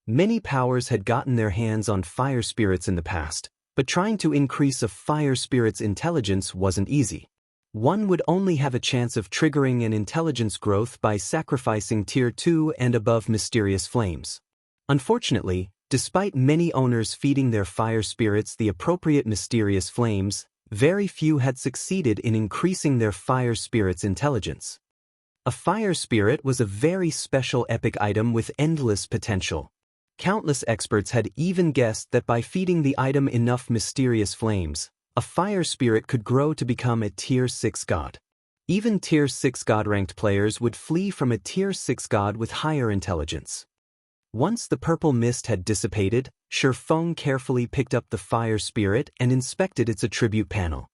S1: Many powers had gotten their hands on fire spirits in the past, but trying to increase a fire spirit's intelligence wasn't easy. One would only have a chance of triggering an intelligence growth by sacrificing Tier 2 and above mysterious flames. Unfortunately, despite many owners feeding their fire spirits the appropriate mysterious flames, very few had succeeded in increasing their fire spirit's intelligence. A fire spirit was a very special epic item with endless potential. Countless experts had even guessed that by feeding the item enough mysterious flames, a fire spirit could grow to become a Tier 6 god. Even Tier 6 god-ranked players would flee from a Tier 6 god with higher intelligence. Once the purple mist had dissipated, Shifeng carefully picked up the fire spirit and inspected its attribute panel.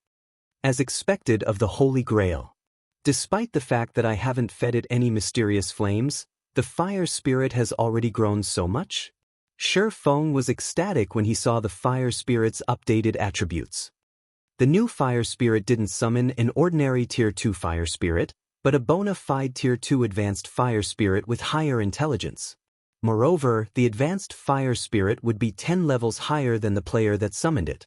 S1: As expected of the Holy Grail. Despite the fact that I haven't fed it any mysterious flames, the fire spirit has already grown so much? Shifeng was ecstatic when he saw the fire spirit's updated attributes. The new fire spirit didn't summon an ordinary Tier 2 fire spirit, but a bona fide Tier 2 advanced fire spirit with higher intelligence. Moreover, the advanced fire spirit would be 10 levels higher than the player that summoned it.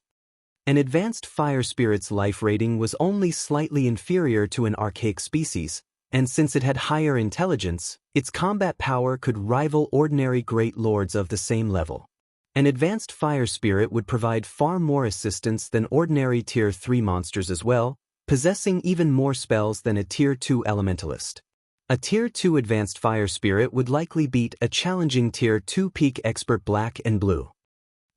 S1: An advanced fire spirit's life rating was only slightly inferior to an archaic species, and since it had higher intelligence, its combat power could rival ordinary great lords of the same level. An advanced fire spirit would provide far more assistance than ordinary Tier 3 monsters as well, possessing even more spells than a Tier 2 elementalist. A Tier 2 advanced fire spirit would likely beat a challenging Tier 2 peak expert black and blue.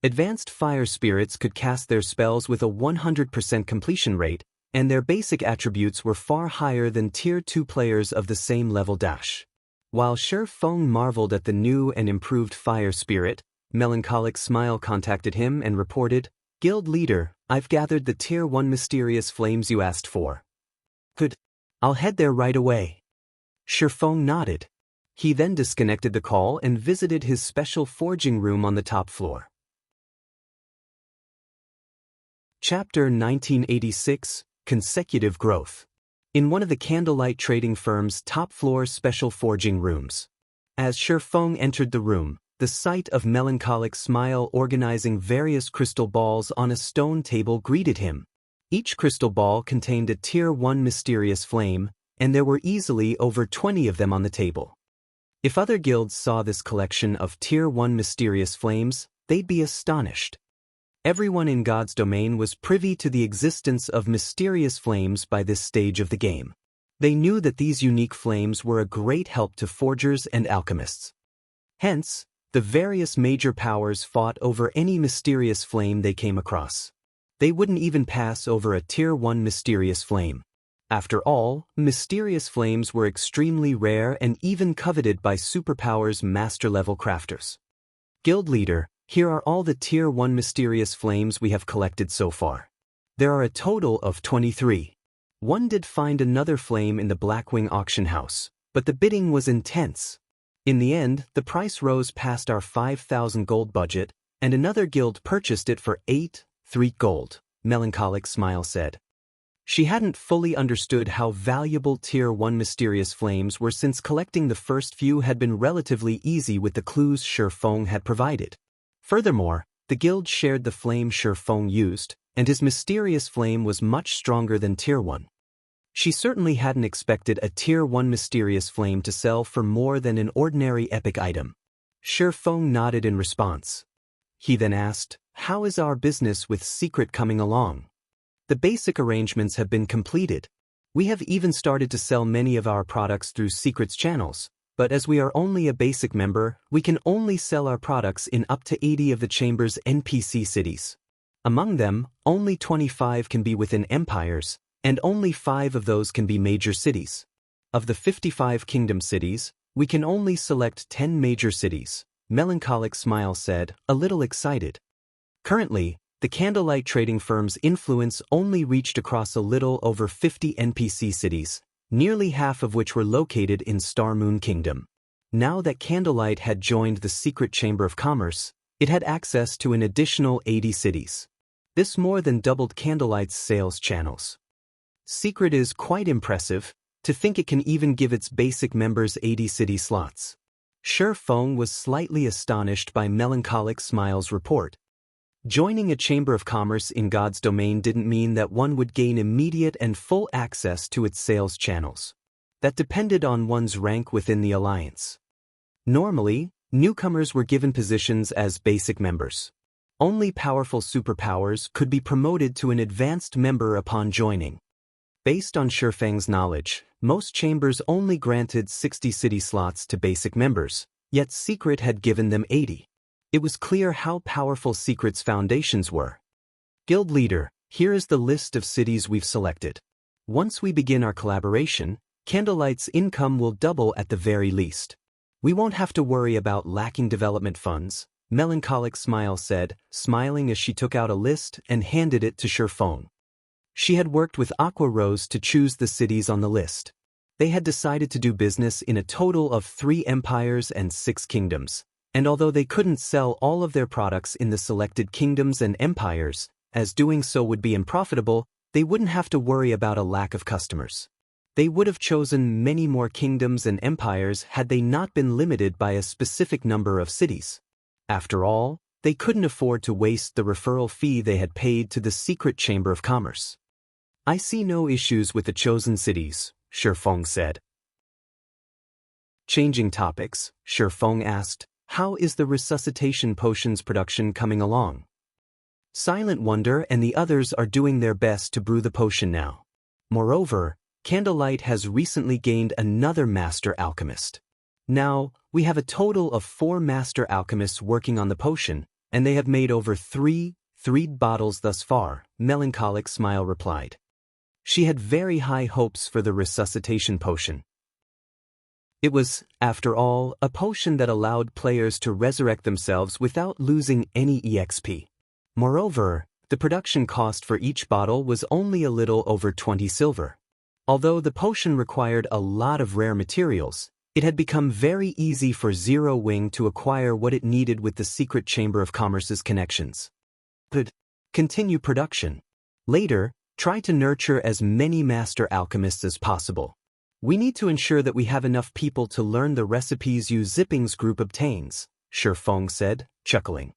S1: Advanced fire spirits could cast their spells with a 100% completion rate, and their basic attributes were far higher than Tier 2 players of the same level dash. While Shifeng marveled at the new and improved fire spirit, Melancholic Smile contacted him and reported, "Guild leader, I've gathered the Tier 1 mysterious flames you asked for." "Good. I'll head there right away." Shifeng nodded. He then disconnected the call and visited his special forging room on the top floor. Chapter 1986, Consecutive Growth. In one of the candlelight trading firm's top-floor special forging rooms. As Shifeng entered the room, the sight of Melancholic Smile organizing various crystal balls on a stone table greeted him. Each crystal ball contained a Tier 1 mysterious flame, and there were easily over 20 of them on the table. If other guilds saw this collection of Tier 1 mysterious flames, they'd be astonished. Everyone in God's Domain was privy to the existence of mysterious flames by this stage of the game. They knew that these unique flames were a great help to forgers and alchemists. Hence, the various major powers fought over any mysterious flame they came across. They wouldn't even pass over a Tier 1 mysterious flame. After all, mysterious flames were extremely rare and even coveted by superpowers master-level crafters. Guild leader, here are all the Tier 1 mysterious flames we have collected so far. There are a total of 23. One did find another flame in the Blackwing auction house, but the bidding was intense. In the end, the price rose past our 5,000 gold budget, and another guild purchased it for 3 gold, Melancholic Smile said. She hadn't fully understood how valuable Tier 1 mysterious flames were since collecting the first few had been relatively easy with the clues Shifeng had provided. Furthermore, the guild shared the flame Shifeng used, and his mysterious flame was much stronger than Tier 1. She certainly hadn't expected a Tier 1 mysterious flame to sell for more than an ordinary epic item. Shifeng nodded in response. He then asked, "How is our business with Secret coming along?" "The basic arrangements have been completed. We have even started to sell many of our products through Secret's channels, but as we are only a basic member, we can only sell our products in up to 80 of the Chamber's NPC cities. Among them, only 25 can be within empires, and only 5 of those can be major cities. Of the 55 kingdom cities, we can only select 10 major cities," Melancholic Smile said, a little excited. Currently, the candlelight trading firm's influence only reached across a little over 50 NPC cities, nearly half of which were located in Star Moon Kingdom. Now that Candlelight had joined the Secret Chamber of Commerce, it had access to an additional 80 cities. This more than doubled Candlelight's sales channels. Secret is quite impressive, to think it can even give its basic members 80 city slots. Shifeng was slightly astonished by Melancholic Smile's report. Joining a Chamber of Commerce in God's domain didn't mean that one would gain immediate and full access to its sales channels. That depended on one's rank within the alliance. Normally, newcomers were given positions as basic members. Only powerful superpowers could be promoted to an advanced member upon joining. Based on Shifeng's knowledge, most chambers only granted 60 city slots to basic members, yet Secret had given them 80. It was clear how powerful Secret's foundations were. "Guild leader, here is the list of cities we've selected. Once we begin our collaboration, Candlelight's income will double at the very least. We won't have to worry about lacking development funds," Melancholic Smile said, smiling as she took out a list and handed it to Shifeng. She had worked with Aqua Rose to choose the cities on the list. They had decided to do business in a total of 3 empires and 6 kingdoms. And although they couldn't sell all of their products in the selected kingdoms and empires, as doing so would be unprofitable, they wouldn't have to worry about a lack of customers. They would have chosen many more kingdoms and empires had they not been limited by a specific number of cities. After all, they couldn't afford to waste the referral fee they had paid to the Secret Chamber of Commerce. "I see no issues with the chosen cities," Shifeng said. Changing topics, Shifeng asked, "How is the resuscitation potions production coming along?" Silent Wonder and the others are doing their best to brew the potion now. Moreover, Candlelight has recently gained another master alchemist. Now, we have a total of 4 master alchemists working on the potion, and they have made over 3 bottles thus far, Melancholic Smile replied. She had very high hopes for the resuscitation potion. It was, after all, a potion that allowed players to resurrect themselves without losing any EXP. Moreover, the production cost for each bottle was only a little over 20 silver. Although the potion required a lot of rare materials, it had become very easy for Zero Wing to acquire what it needed with the Secret Chamber of Commerce's connections. But continue production. Later, try to nurture as many master alchemists as possible. We need to ensure that we have enough people to learn the recipes Yu Zipping's group obtains, Shifeng said, chuckling.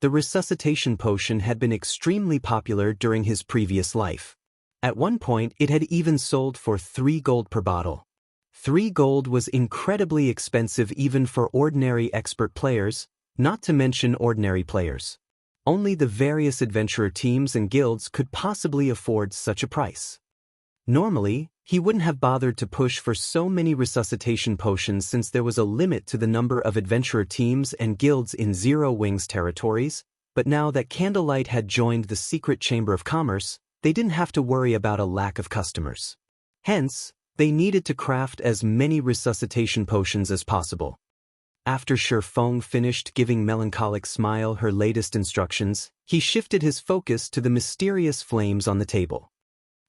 S1: The resuscitation potion had been extremely popular during his previous life. At one point, it had even sold for 3 gold per bottle. 3 gold was incredibly expensive even for ordinary expert players, not to mention ordinary players. Only the various adventurer teams and guilds could possibly afford such a price. Normally, he wouldn't have bothered to push for so many resuscitation potions since there was a limit to the number of adventurer teams and guilds in Zero Wing's territories, but now that Candlelight had joined the Secret Chamber of Commerce, they didn't have to worry about a lack of customers. Hence, they needed to craft as many resuscitation potions as possible. After Shifeng finished giving Melancholic Smile her latest instructions, he shifted his focus to the mysterious flames on the table.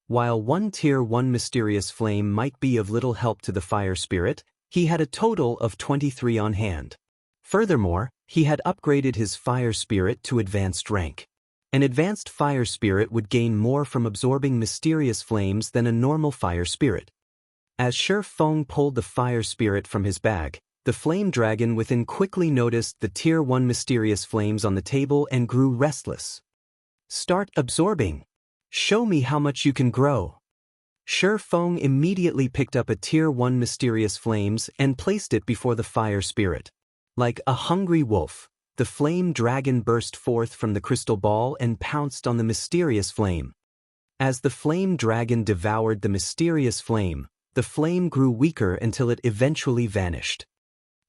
S1: While one Tier 1 mysterious flame might be of little help to the fire spirit, He had a total of 23 on hand. Furthermore, he had upgraded his fire spirit to advanced rank. An advanced fire spirit would gain more from absorbing mysterious flames than a normal fire spirit. As Shi Feng pulled the fire spirit from his bag, the flame dragon within quickly noticed the Tier 1 mysterious flames on the table and grew restless. Start absorbing. Show me how much you can grow. Shi Feng immediately picked up a Tier 1 mysterious flames and placed it before the fire spirit. Like a hungry wolf, the flame dragon burst forth from the crystal ball and pounced on the mysterious flame. As the flame dragon devoured the mysterious flame, the flame grew weaker until it eventually vanished.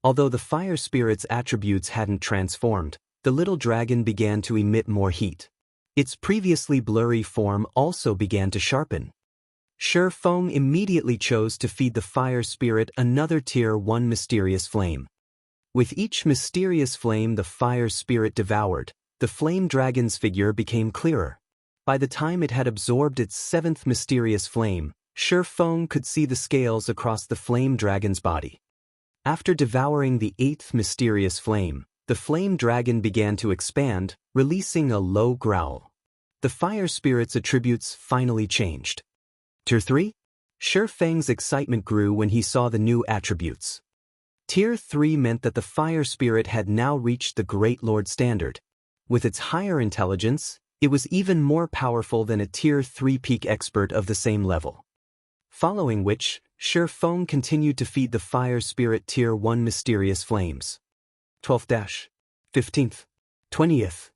S1: Although the fire spirit's attributes hadn't transformed, the little dragon began to emit more heat. Its previously blurry form also began to sharpen. Shi Feng immediately chose to feed the fire spirit another Tier 1 mysterious flame. With each mysterious flame the fire spirit devoured, the flame dragon's figure became clearer. By the time it had absorbed its 7th mysterious flame, Shi Feng could see the scales across the flame dragon's body. After devouring the 8th mysterious flame, the flame dragon began to expand, releasing a low growl. The fire spirit's attributes finally changed. Tier 3? Shi Feng's excitement grew when he saw the new attributes. Tier 3 meant that the fire spirit had now reached the Great Lord standard. With its higher intelligence, it was even more powerful than a Tier 3 peak expert of the same level. Following which, Shi Feng continued to feed the fire spirit Tier 1 mysterious flames. 12th, 15th, 20th.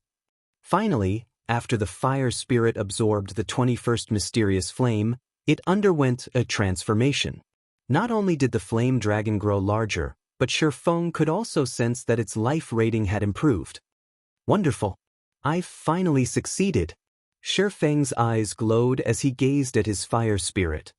S1: Finally, after the fire spirit absorbed the 21st mysterious flame, it underwent a transformation. Not only did the flame dragon grow larger, but Shi Feng could also sense that its life rating had improved. Wonderful! I've finally succeeded! Shi Feng's eyes glowed as he gazed at his fire spirit.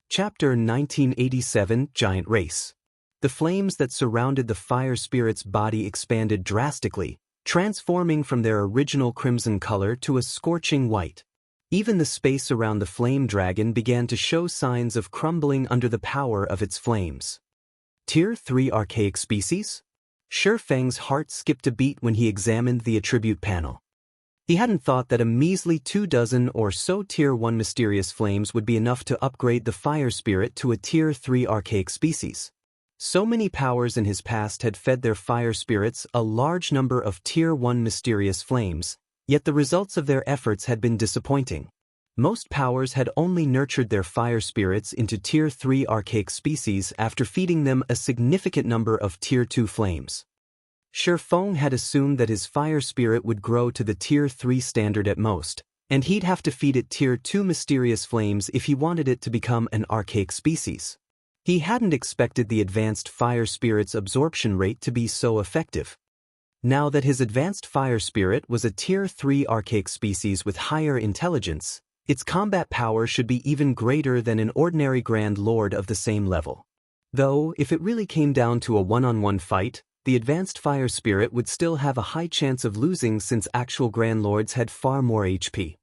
S1: Chapter 1987 Giant Race. The flames that surrounded the fire spirit's body expanded drastically, transforming from their original crimson color to a scorching white. Even the space around the flame dragon began to show signs of crumbling under the power of its flames. Tier 3 archaic species? Shi Feng's heart skipped a beat when he examined the attribute panel. He hadn't thought that a measly 24 or so Tier 1 mysterious flames would be enough to upgrade the fire spirit to a Tier 3 archaic species. So many powers in his past had fed their fire spirits a large number of Tier 1 mysterious flames, yet the results of their efforts had been disappointing. Most powers had only nurtured their fire spirits into Tier 3 archaic species after feeding them a significant number of Tier 2 flames. Shi Feng had assumed that his fire spirit would grow to the Tier 3 standard at most, and he'd have to feed it Tier 2 mysterious flames if he wanted it to become an archaic species. He hadn't expected the advanced fire spirit's absorption rate to be so effective. Now that his advanced fire spirit was a Tier 3 archaic species with higher intelligence, its combat power should be even greater than an ordinary Grand Lord of the same level. Though, if it really came down to a one-on-one fight, the advanced fire spirit would still have a high chance of losing since actual Grand Lords had far more HP.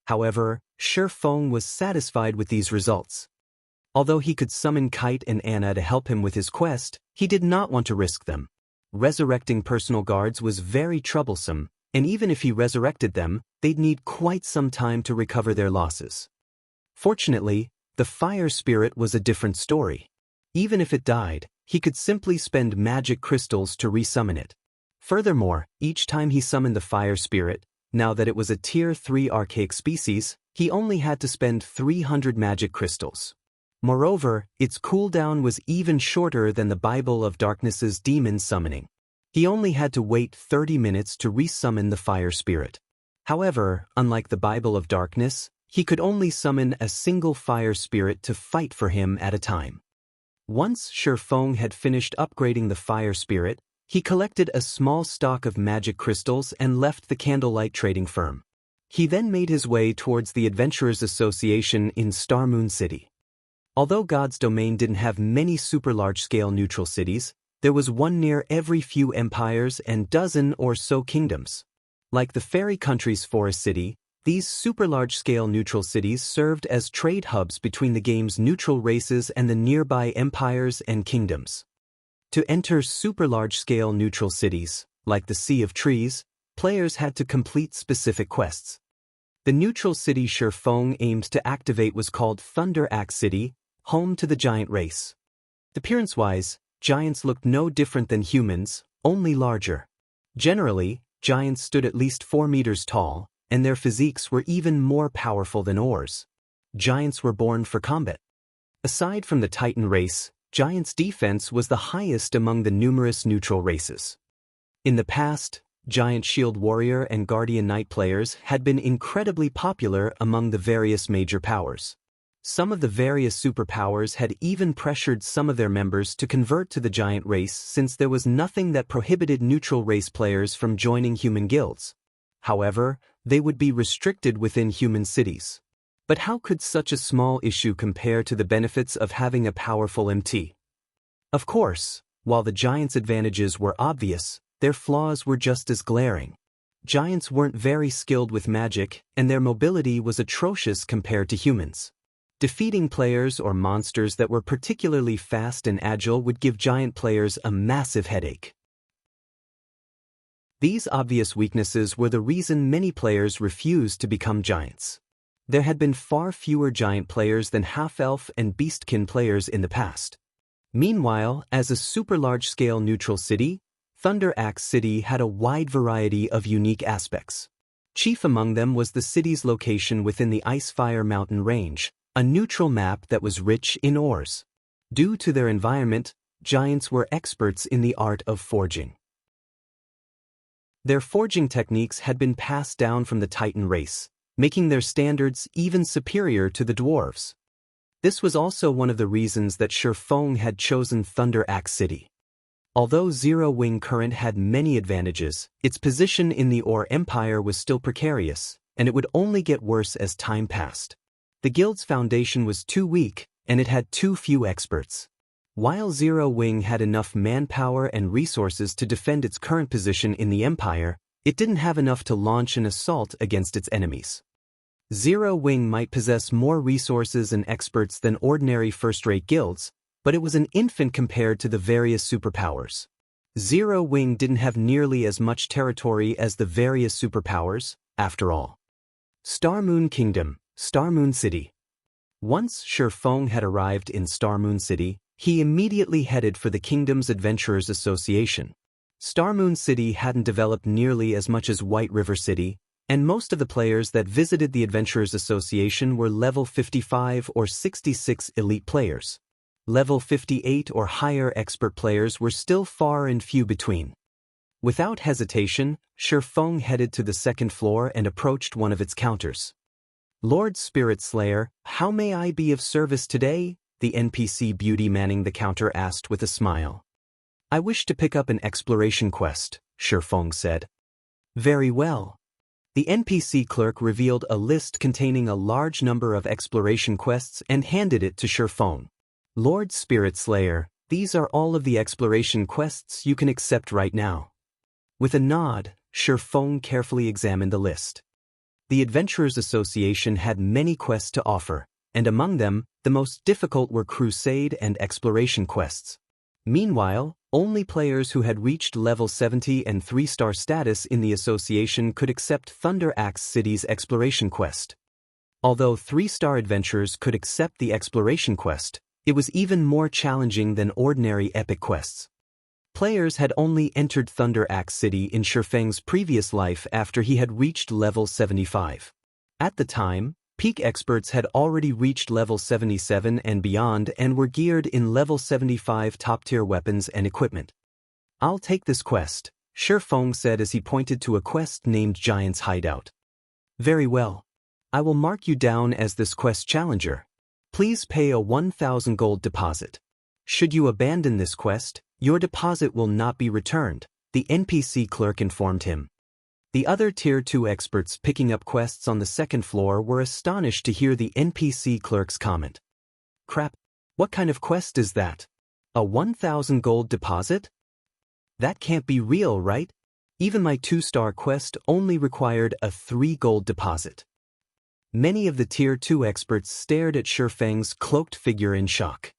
S1: However, Shi Feng was satisfied with these results. Although he could summon Kite and Anna to help him with his quest, he did not want to risk them. Resurrecting personal guards was very troublesome, and even if he resurrected them, they'd need quite some time to recover their losses. Fortunately, the fire spirit was a different story. Even if it died, he could simply spend magic crystals to resummon it. Furthermore, each time he summoned the fire spirit, now that it was a Tier 3 archaic species, he only had to spend 300 magic crystals. Moreover, its cooldown was even shorter than the Bible of Darkness's demon summoning. He only had to wait 30 minutes to resummon the fire spirit. However, unlike the Bible of Darkness, he could only summon a single fire spirit to fight for him at a time. Once Shi Feng had finished upgrading the fire spirit, he collected a small stock of magic crystals and left the candlelight trading firm. He then made his way towards the Adventurers Association in Star Moon City. Although God's domain didn't have many super large-scale neutral cities, there was one near every few empires and dozen or so kingdoms. Like the fairy country's forest city, These super-large-scale neutral cities served as trade hubs between the game's neutral races and the nearby empires and kingdoms. To enter super-large-scale neutral cities, like the Sea of Trees, players had to complete specific quests. The neutral city Shifeng aimed to activate was called Thunder Axe City, home to the giant race. Appearance-wise, giants looked no different than humans, only larger. Generally, giants stood at least 4 meters tall, and their physiques were even more powerful than Ors. Giants were born for combat. Aside from the Titan race, giants' defense was the highest among the numerous neutral races. In the past, Giant Shield Warrior and Guardian Knight players had been incredibly popular among the various major powers. Some of the various superpowers had even pressured some of their members to convert to the giant race since there was nothing that prohibited neutral race players from joining human guilds. However, they would be restricted within human cities. But how could such a small issue compare to the benefits of having a powerful MT? Of course, while the giants' advantages were obvious, their flaws were just as glaring. Giants weren't very skilled with magic, and their mobility was atrocious compared to humans. Defeating players or monsters that were particularly fast and agile would give giant players a massive headache. These obvious weaknesses were the reason many players refused to become giants. There had been far fewer giant players than half-elf and beastkin players in the past. Meanwhile, as a super-large-scale neutral city, Thunder Axe City had a wide variety of unique aspects. Chief among them was the city's location within the Icefire Mountain Range, a neutral map that was rich in ores. Due to their environment, giants were experts in the art of forging. Their forging techniques had been passed down from the Titan race, making their standards even superior to the dwarves. This was also one of the reasons that Shifeng had chosen Thunder Axe City. Although Zero Wing Current had many advantages, its position in the Ore Empire was still precarious, and it would only get worse as time passed. The guild's foundation was too weak, and it had too few experts. While Zero Wing had enough manpower and resources to defend its current position in the Empire, it didn't have enough to launch an assault against its enemies. Zero Wing might possess more resources and experts than ordinary first-rate guilds, but it was an infant compared to the various superpowers. Zero Wing didn't have nearly as much territory as the various superpowers, after all. Star Moon Kingdom, Star Moon City. Once Shifeng had arrived in Star Moon City, he immediately headed for the kingdom's Adventurers Association. Star Moon City hadn't developed nearly as much as White River City, and most of the players that visited the Adventurers Association were level 55 or 66 elite players. Level 58 or higher expert players were still far and few between. Without hesitation, Shifeng headed to the second floor and approached one of its counters. Lord Spirit Slayer, how may I be of service today? The NPC beauty manning the counter asked with a smile. I wish to pick up an exploration quest, Shifeng said. Very well. The NPC clerk revealed a list containing a large number of exploration quests and handed it to Shifeng. Lord Spirit Slayer, these are all of the exploration quests you can accept right now. With a nod, Shifeng carefully examined the list. The Adventurers Association had many quests to offer, and among them, the most difficult were Crusade and Exploration quests. Meanwhile, only players who had reached level 70 and 3-star status in the association could accept Thunder Axe City's Exploration quest. Although 3-star adventurers could accept the Exploration quest, it was even more challenging than ordinary epic quests. Players had only entered Thunder Axe City in Shifeng's previous life after he had reached level 75. At the time, peak experts had already reached level 77 and beyond and were geared in level 75 top-tier weapons and equipment. I'll take this quest, Shifeng said as he pointed to a quest named Giant's Hideout. Very well. I will mark you down as this quest challenger. Please pay a 1,000 gold deposit. Should you abandon this quest, your deposit will not be returned, the NPC clerk informed him. The other Tier 2 experts picking up quests on the second floor were astonished to hear the NPC clerk's comment. Crap, what kind of quest is that? A 1,000 gold deposit? That can't be real, right? Even my 2-star quest only required a 3 gold deposit. Many of the Tier 2 experts stared at Shifeng's cloaked figure in shock.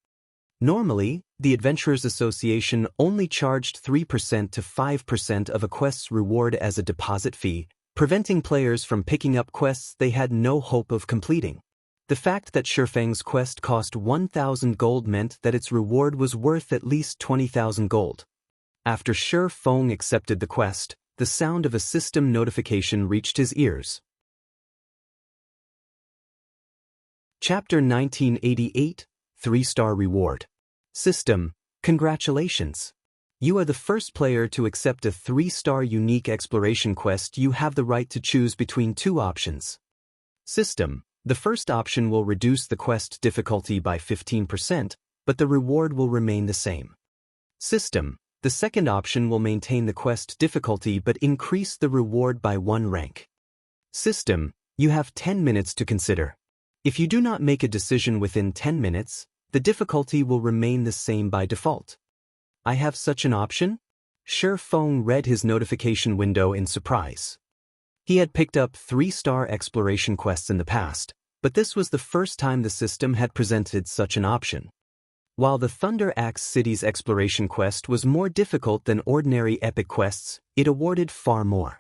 S1: Normally, the Adventurers Association only charged 3% to 5% of a quest's reward as a deposit fee, preventing players from picking up quests they had no hope of completing. The fact that Shifeng's quest cost 1,000 gold meant that its reward was worth at least 20,000 gold. After Shifeng accepted the quest, the sound of a system notification reached his ears. Chapter 1988, 3-Star Reward. System, congratulations. You are the first player to accept a 3-star unique exploration quest. You have the right to choose between two options. System, the first option will reduce the quest difficulty by 15%, but the reward will remain the same. System, the second option will maintain the quest difficulty but increase the reward by 1 rank. System, you have 10 minutes to consider. If you do not make a decision within 10 minutes, the difficulty will remain the same by default. I have such an option? Shifeng read his notification window in surprise. He had picked up 3-star exploration quests in the past, but this was the first time the system had presented such an option. While the Thunder Axe City's exploration quest was more difficult than ordinary epic quests, it awarded far more.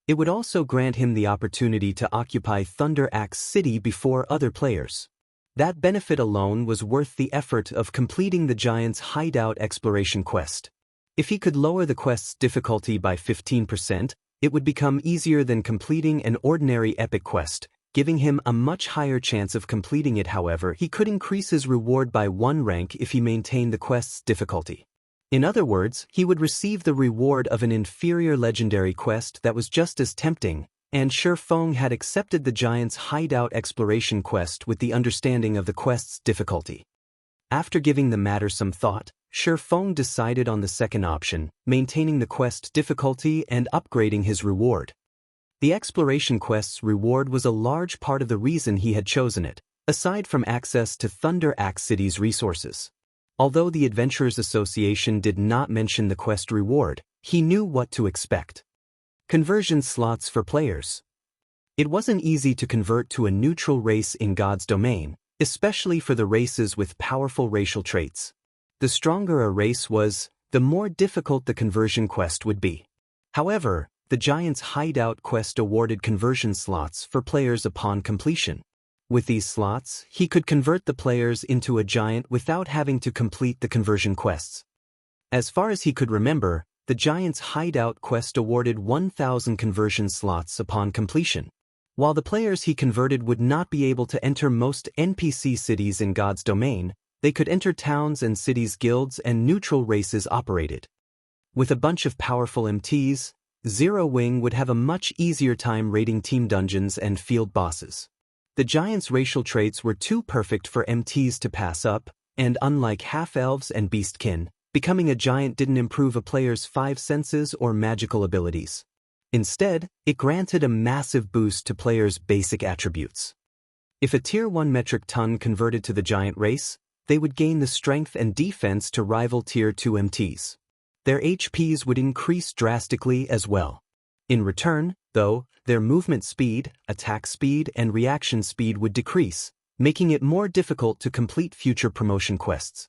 S1: It would also grant him the opportunity to occupy Thunder Axe City before other players. That benefit alone was worth the effort of completing the Giant's Hideout exploration quest. If he could lower the quest's difficulty by 15%, it would become easier than completing an ordinary epic quest, giving him a much higher chance of completing it. However, he could increase his reward by 1 rank if he maintained the quest's difficulty. In other words, he would receive the reward of an inferior legendary quest that was just as tempting, and Shifeng had accepted the Giant's Hideout exploration quest with the understanding of the quest's difficulty. After giving the matter some thought, Shifeng decided on the second option, maintaining the quest difficulty and upgrading his reward. The exploration quest's reward was a large part of the reason he had chosen it, aside from access to Thunder Axe City's resources. Although the Adventurers Association did not mention the quest reward, he knew what to expect. Conversion slots for players. It wasn't easy to convert to a neutral race in God's domain, especially for the races with powerful racial traits. The stronger a race was, the more difficult the conversion quest would be. However, the Giant's Hideout quest awarded conversion slots for players upon completion. With these slots, he could convert the players into a giant without having to complete the conversion quests. As far as he could remember, the Giant's Hideout quest awarded 1,000 conversion slots upon completion. While the players he converted would not be able to enter most NPC cities in God's domain, they could enter towns and cities guilds and neutral races operated. With a bunch of powerful MTs, Zero Wing would have a much easier time raiding team dungeons and field bosses. The Giant's racial traits were too perfect for MTs to pass up, and unlike half-elves and beastkin, becoming a giant didn't improve a player's 5 senses or magical abilities. Instead, it granted a massive boost to players' basic attributes. If a Tier 1 metric ton converted to the giant race, they would gain the strength and defense to rival Tier 2 MTs. Their HPs would increase drastically as well. In return, though, their movement speed, attack speed, and reaction speed would decrease, making it more difficult to complete future promotion quests.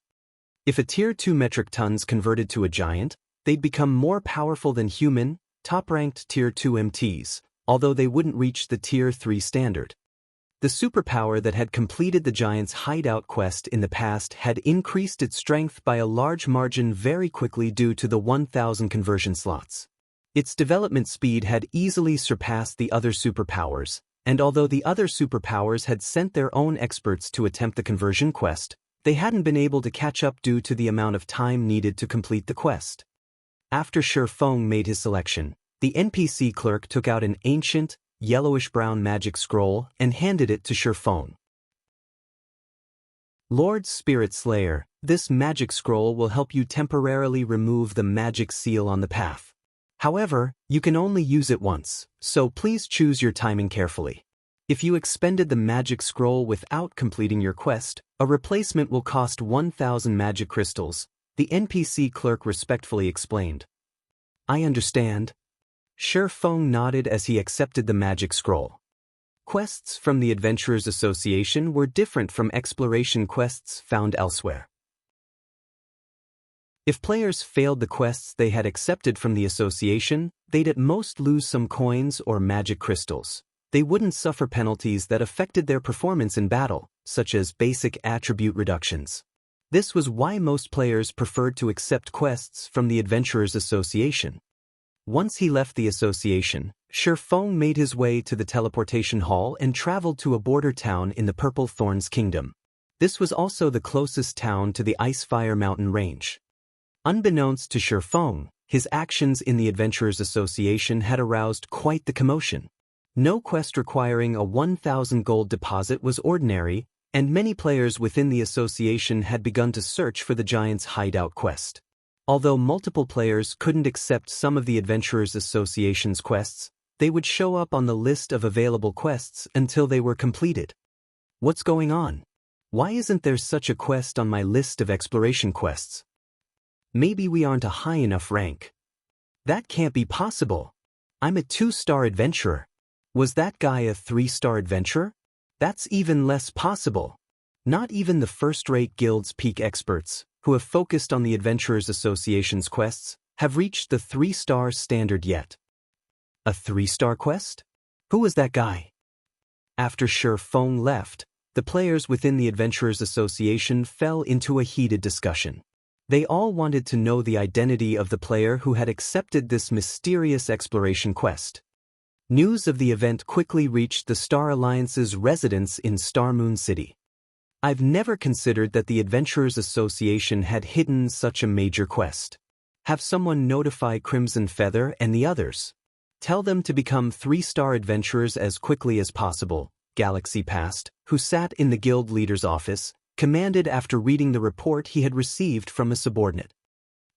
S1: If a Tier 2 metric tons converted to a giant, they'd become more powerful than human, top-ranked Tier 2 MTs, although they wouldn't reach the Tier 3 standard. The superpower that had completed the Giant's Hideout quest in the past had increased its strength by a large margin very quickly due to the 1,000 conversion slots. Its development speed had easily surpassed the other superpowers, and although the other superpowers had sent their own experts to attempt the conversion quest, they hadn't been able to catch up due to the amount of time needed to complete the quest. After Shifeng made his selection, the NPC clerk took out an ancient, yellowish-brown magic scroll and handed it to Shifeng. Lord Spirit Slayer, this magic scroll will help you temporarily remove the magic seal on the path. However, you can only use it once, so please choose your timing carefully. If you expended the magic scroll without completing your quest, a replacement will cost 1,000 magic crystals, the NPC clerk respectfully explained. I understand. Shifeng nodded as he accepted the magic scroll. Quests from the Adventurers Association were different from exploration quests found elsewhere. If players failed the quests they had accepted from the association, they'd at most lose some coins or magic crystals. They wouldn't suffer penalties that affected their performance in battle, such as basic attribute reductions. This was why most players preferred to accept quests from the Adventurers Association. Once he left the association, Shifeng made his way to the teleportation hall and traveled to a border town in the Purple Thorns Kingdom. This was also the closest town to the Icefire Mountain Range. Unbeknownst to Shifeng, his actions in the Adventurers Association had aroused quite the commotion. No quest requiring a 1,000 gold deposit was ordinary, and many players within the association had begun to search for the Giant's Hideout quest. Although multiple players couldn't accept some of the Adventurers Association's quests, they would show up on the list of available quests until they were completed. What's going on? Why isn't there such a quest on my list of exploration quests? Maybe we aren't a high enough rank. That can't be possible. I'm a 2-star adventurer. Was that guy a 3-star adventurer? That's even less possible. Not even the first-rate guild's peak experts, who have focused on the Adventurers Association's quests, have reached the 3-star standard yet. A 3-star quest? Who was that guy? After Shifeng left, the players within the Adventurers Association fell into a heated discussion. They all wanted to know the identity of the player who had accepted this mysterious exploration quest. News of the event quickly reached the Star Alliance's residence in Star Moon City. I've never considered that the Adventurers Association had hidden such a major quest. Have someone notify Crimson Feather and the others. Tell them to become 3-star adventurers as quickly as possible, Galaxy Past, who sat in the guild leader's office, commanded after reading the report he had received from a subordinate.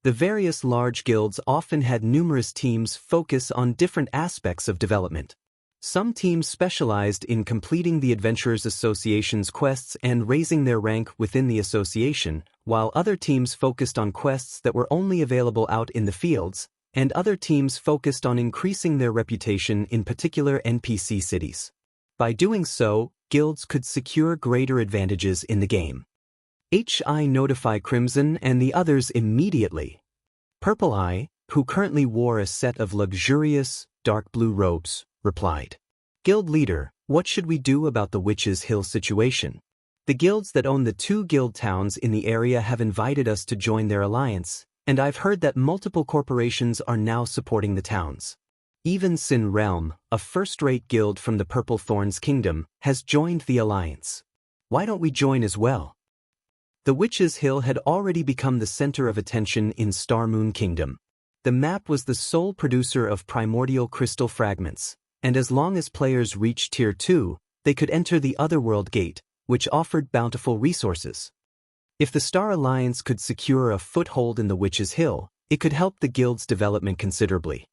S1: The various large guilds often had numerous teams focus on different aspects of development. Some teams specialized in completing the Adventurers Association's quests and raising their rank within the association, while other teams focused on quests that were only available out in the fields, and other teams focused on increasing their reputation in particular NPC cities. By doing so, guilds could secure greater advantages in the game. HI notify Crimson and the others immediately. Purple Eye, who currently wore a set of luxurious, dark blue robes, replied. Guild leader, what should we do about the Witch's Hill situation? The guilds that own the 2 guild towns in the area have invited us to join their alliance, and I've heard that multiple corporations are now supporting the towns. Even Sin Realm, a first-rate guild from the Purple Thorns Kingdom, has joined the alliance. Why don't we join as well? The Witch's Hill had already become the center of attention in Star Moon Kingdom. The map was the sole producer of primordial crystal fragments, and as long as players reached Tier 2, they could enter the Otherworld Gate, which offered bountiful resources. If the Star Alliance could secure a foothold in the Witch's Hill, it could help the guild's development considerably.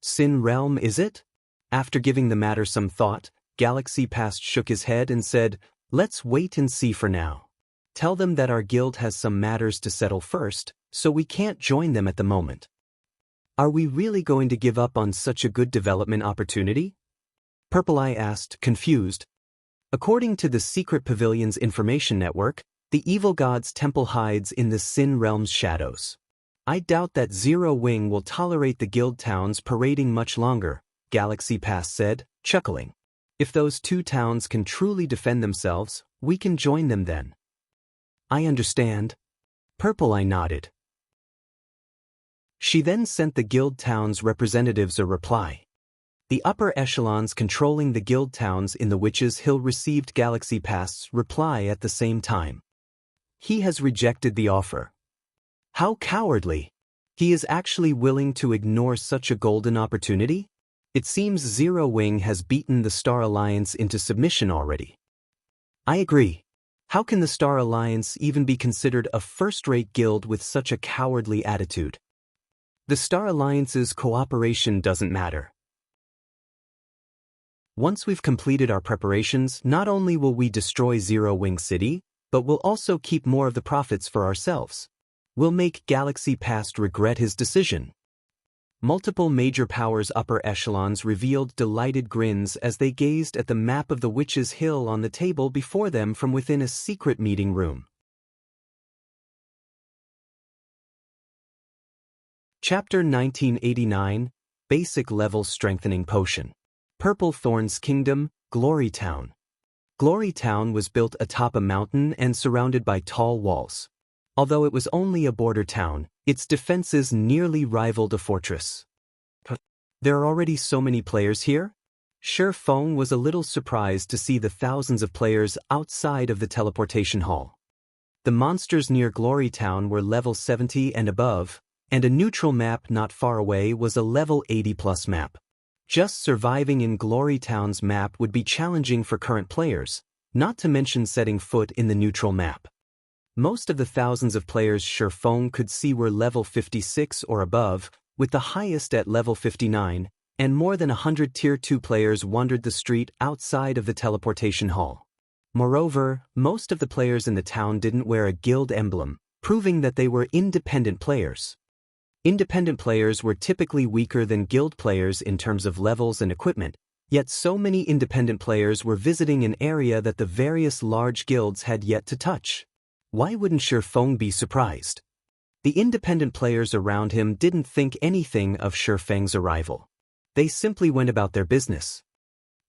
S1: Sin Realm, is it? After giving the matter some thought, Galaxy Past shook his head and said, let's wait and see for now. Tell them that our guild has some matters to settle first, so we can't join them at the moment. Are we really going to give up on such a good development opportunity? Purple Eye asked, confused. According to the Secret Pavilion's information network, the evil god's temple hides in the Sin Realm's shadows. I doubt that Zero Wing will tolerate the guild towns parading much longer, Galaxy Pass said, chuckling. If those 2 towns can truly defend themselves, we can join them then. I understand. Purple Eye nodded. She then sent the guild towns' representatives a reply. The upper echelons controlling the guild towns in the Witch's Hill received Galaxy Pass's reply at the same time. He has rejected the offer. How cowardly! He is actually willing to ignore such a golden opportunity? It seems Zero Wing has beaten the Star Alliance into submission already. I agree. How can the Star Alliance even be considered a first-rate guild with such a cowardly attitude? The Star Alliance's cooperation doesn't matter. Once we've completed our preparations, not only will we destroy Zero Wing City, but we'll also keep more of the profits for ourselves. We'll make Galaxy Past regret his decision. Multiple major powers' upper echelons revealed delighted grins as they gazed at the map of the Witch's Hill on the table before them from within a secret meeting room. Chapter 1989, Basic Level Strengthening Potion. Purple Thorn's Kingdom, Glory Town. Glory Town was built atop a mountain and surrounded by tall walls. Although it was only a border town, its defenses nearly rivaled a fortress. There are already so many players here? Shi Feng was a little surprised to see the thousands of players outside of the teleportation hall. The monsters near Glory Town were level 70 and above, and a neutral map not far away was a level 80+ map. Just surviving in Glory Town's map would be challenging for current players, not to mention setting foot in the neutral map. Most of the thousands of players Shi Feng could see were level 56 or above, with the highest at level 59, and more than 100 Tier 2 players wandered the street outside of the teleportation hall. Moreover, most of the players in the town didn't wear a guild emblem, proving that they were independent players. Independent players were typically weaker than guild players in terms of levels and equipment, yet so many independent players were visiting an area that the various large guilds had yet to touch. Why wouldn't Shi Feng be surprised? The independent players around him didn't think anything of Shi Feng's arrival. They simply went about their business.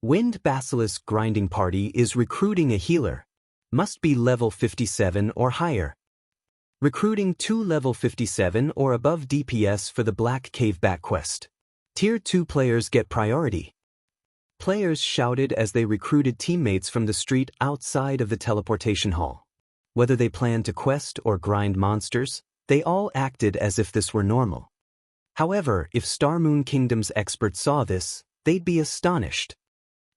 S1: Wind Basilisk Grinding Party is recruiting a healer. Must be level 57 or higher. Recruiting 2 level 57 or above DPS for the Black Cave Bat quest. Tier 2 players get priority. Players shouted as they recruited teammates from the street outside of the teleportation hall. Whether they planned to quest or grind monsters, they all acted as if this were normal. However, if Star Moon Kingdom's experts saw this, they'd be astonished.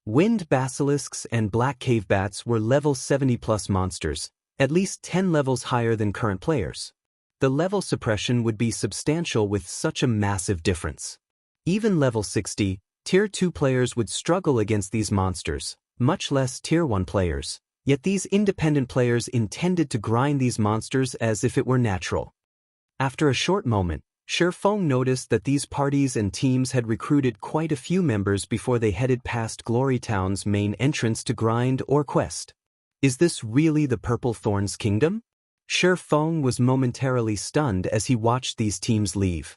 S1: Wind Basilisks and Black Cave Bats were level 70+ monsters, at least 10 levels higher than current players. The level suppression would be substantial with such a massive difference. Even level 60, Tier 2 players would struggle against these monsters, much less Tier 1 players. Yet these independent players intended to grind these monsters as if it were natural. After a short moment, Shi Feng noticed that these parties and teams had recruited quite a few members before they headed past Glory Town's main entrance to grind or quest. Is this really the Purple Thorn's Kingdom? Shi Feng was momentarily stunned as he watched these teams leave.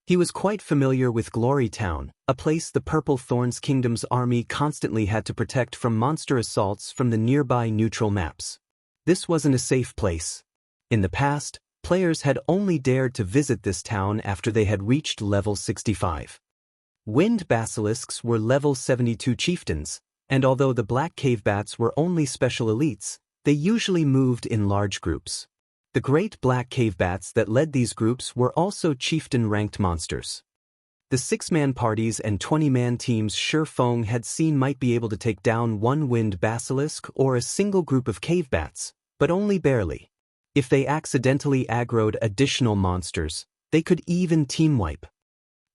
S1: He was quite familiar with Glory Town, a place the Purple Thorn's Kingdom's army constantly had to protect from monster assaults from the nearby neutral maps. This wasn't a safe place. In the past, players had only dared to visit this town after they had reached level 65. Wind Basilisks were level 72 chieftains, and although the Black Cave Bats were only special elites, they usually moved in large groups. The great Black Cave Bats that led these groups were also chieftain-ranked monsters. The 6-man parties and 20-man teams Shi Feng had seen might be able to take down one Wind Basilisk or a single group of Cave Bats, but only barely. If they accidentally aggroed additional monsters, they could even team wipe.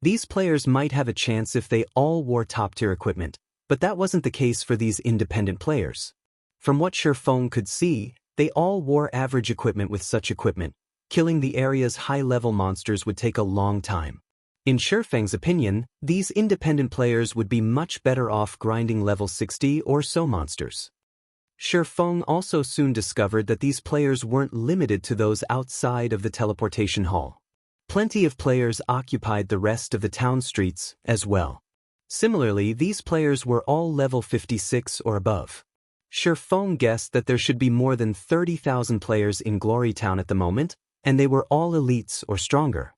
S1: These players might have a chance if they all wore top-tier equipment, but that wasn't the case for these independent players. From what Shi Feng could see, they all wore average equipment. With such equipment, killing the area's high-level monsters would take a long time. In Shi Feng's opinion, these independent players would be much better off grinding level 60 or so monsters. Shi Feng also soon discovered that these players weren't limited to those outside of the teleportation hall. Plenty of players occupied the rest of the town streets as well. Similarly, these players were all level 56 or above. Shi Feng guessed that there should be more than 30,000 players in Glory Town at the moment, and they were all elites or stronger.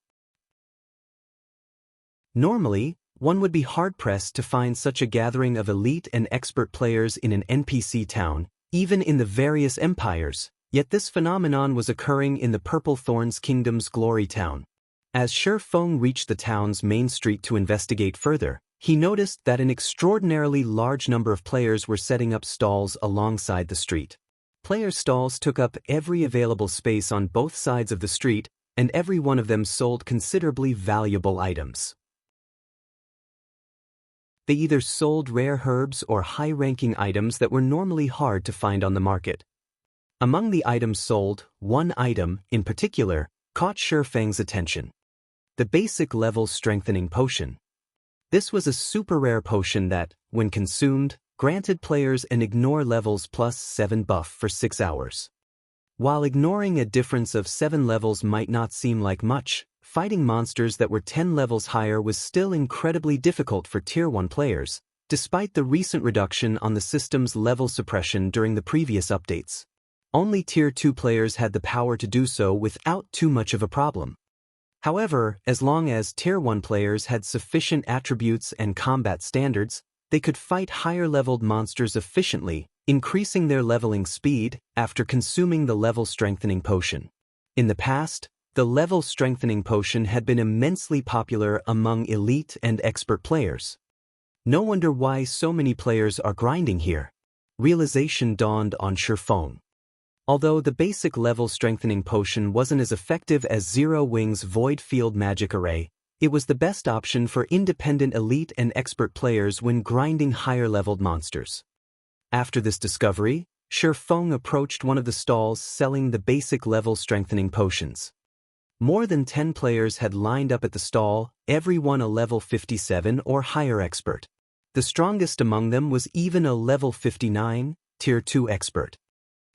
S1: Normally, one would be hard-pressed to find such a gathering of elite and expert players in an NPC town, even in the various empires, yet this phenomenon was occurring in the Purple Thorn's Kingdom's Glory Town. As Shi Feng reached the town's main street to investigate further, he noticed that an extraordinarily large number of players were setting up stalls alongside the street. Player stalls took up every available space on both sides of the street, and every one of them sold considerably valuable items. They either sold rare herbs or high-ranking items that were normally hard to find on the market. Among the items sold, one item, in particular, caught Shi Feng's attention. the basic level strengthening potion. This was a super rare potion that, when consumed, granted players an ignore levels +7 buff for 6 hours. While ignoring a difference of 7 levels might not seem like much, fighting monsters that were 10 levels higher was still incredibly difficult for Tier 1 players, despite the recent reduction on the system's level suppression during the previous updates. Only Tier 2 players had the power to do so without too much of a problem. However, as long as Tier 1 players had sufficient attributes and combat standards, they could fight higher-leveled monsters efficiently, increasing their leveling speed after consuming the level strengthening potion. In the past, the level strengthening potion had been immensely popular among elite and expert players. No wonder why so many players are grinding here. Realization dawned on Shifeng. Although the basic level strengthening potion wasn't as effective as Zero Wing's Void Field Magic Array, it was the best option for independent elite and expert players when grinding higher-leveled monsters. After this discovery, Shifeng approached one of the stalls selling the basic level strengthening potions. More than 10 players had lined up at the stall, everyone a level 57 or higher expert. The strongest among them was even a level 59, Tier 2 expert.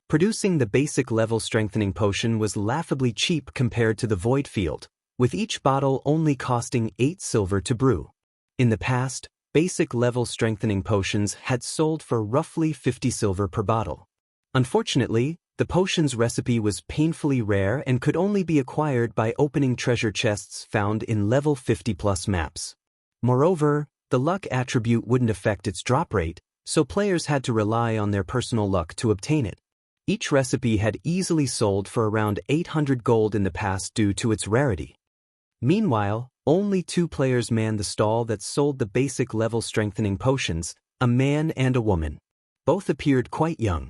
S1: Producing the basic level strengthening potion was laughably cheap compared to the Void Field, with each bottle only costing 8 silver to brew. In the past, basic level strengthening potions had sold for roughly 50 silver per bottle. Unfortunately, the potion's recipe was painfully rare and could only be acquired by opening treasure chests found in level 50+ maps. Moreover, the luck attribute wouldn't affect its drop rate, so players had to rely on their personal luck to obtain it. Each recipe had easily sold for around 800 gold in the past due to its rarity. Meanwhile, only 2 players manned the stall that sold the basic level strengthening potions, a man and a woman. Both appeared quite young.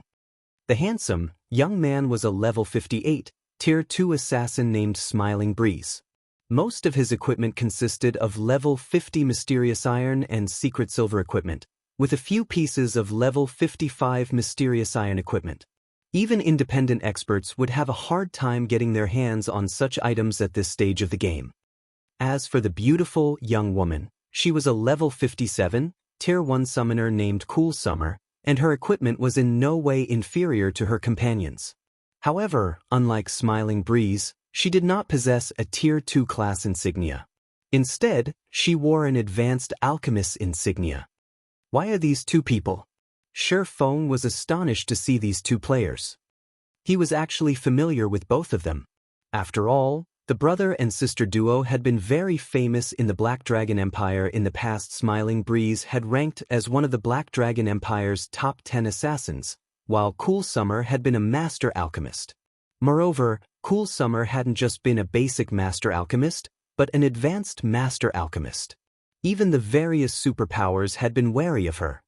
S1: The handsome, young man was a level 58, Tier 2 assassin named Smiling Breeze. Most of his equipment consisted of level 50 mysterious iron and secret silver equipment, with a few pieces of level 55 mysterious iron equipment. Even independent experts would have a hard time getting their hands on such items at this stage of the game. As for the beautiful, young woman, she was a level 57, Tier 1 summoner named Cool Summer, and her equipment was in no way inferior to her companions. However, unlike Smiling Breeze, she did not possess a Tier 2 class insignia. Instead, she wore an advanced alchemist insignia. Why are these 2 people? Shifeng was astonished to see these 2 players. He was actually familiar with both of them. After all, the brother and sister duo had been very famous in the Black Dragon Empire in the past. Smiling Breeze had ranked as one of the Black Dragon Empire's top 10 assassins, while Cool Summer had been a master alchemist. Moreover, Cool Summer hadn't just been a basic master alchemist, but an advanced master alchemist. Even the various superpowers had been wary of her.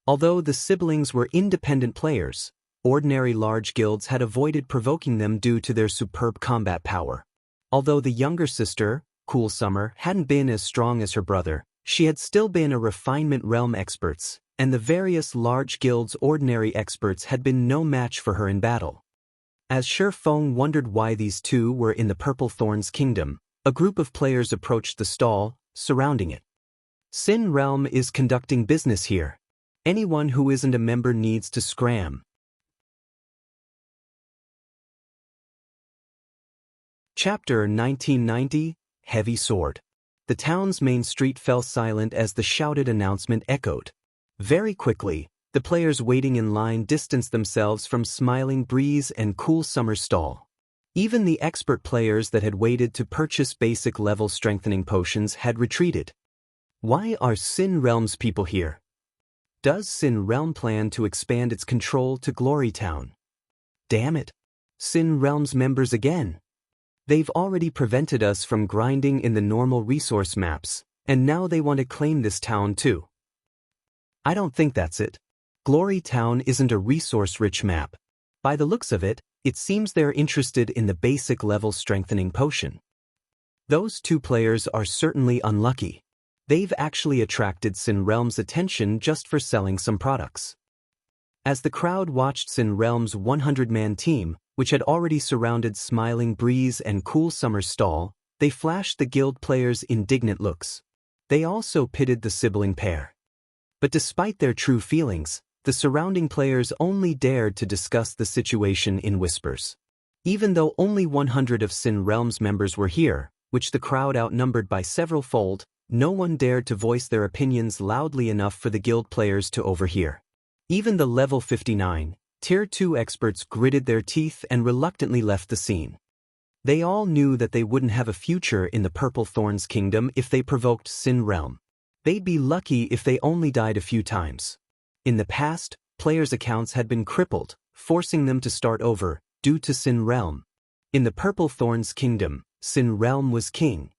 S1: Although the siblings were independent players, ordinary large guilds had avoided provoking them due to their superb combat power. Although the younger sister, Cool Summer, hadn't been as strong as her brother, she had still been a refinement realm experts, and the various large guilds' ordinary experts had been no match for her in battle. As Shifeng wondered why these 2 were in the Purple Thorns Kingdom, a group of players approached the stall, surrounding it. Sin Realm is conducting business here. Anyone who isn't a member needs to scram. Chapter 1990, Heavy Sword. The town's main street fell silent as the shouted announcement echoed. Very quickly, the players waiting in line distanced themselves from Smiling Breeze and Cool Summer's stall. Even the expert players that had waited to purchase basic level strengthening potions had retreated. Why are Sin Realm's people here? Does Sin Realm plan to expand its control to Glory Town? Damn it! Sin Realm's members again! They've already prevented us from grinding in the normal resource maps, and now they want to claim this town too. I don't think that's it. Glory Town isn't a resource-rich map. By the looks of it, it seems they're interested in the basic level strengthening potion. Those 2 players are certainly unlucky. They've actually attracted Sin Realm's attention just for selling some products. As the crowd watched Sin Realm's 100-man team, which had already surrounded Smiling Breeze and Cool Summer's stall, They flashed the guild players indignant looks. They also pitted the sibling pair. But despite their true feelings, the surrounding players only dared to discuss the situation in whispers. Even though only 100 of Sin Realm's members were here, which the crowd outnumbered by several fold, no one dared to voice their opinions loudly enough for the guild players to overhear. Even the level 59, Tier 2 experts gritted their teeth and reluctantly left the scene. They all knew that they wouldn't have a future in the Purple Thorns Kingdom if they provoked Sin Realm. They'd be lucky if they only died a few times. In the past, players' accounts had been crippled, forcing them to start over, due to Sin Realm. In the Purple Thorns Kingdom, Sin Realm was king.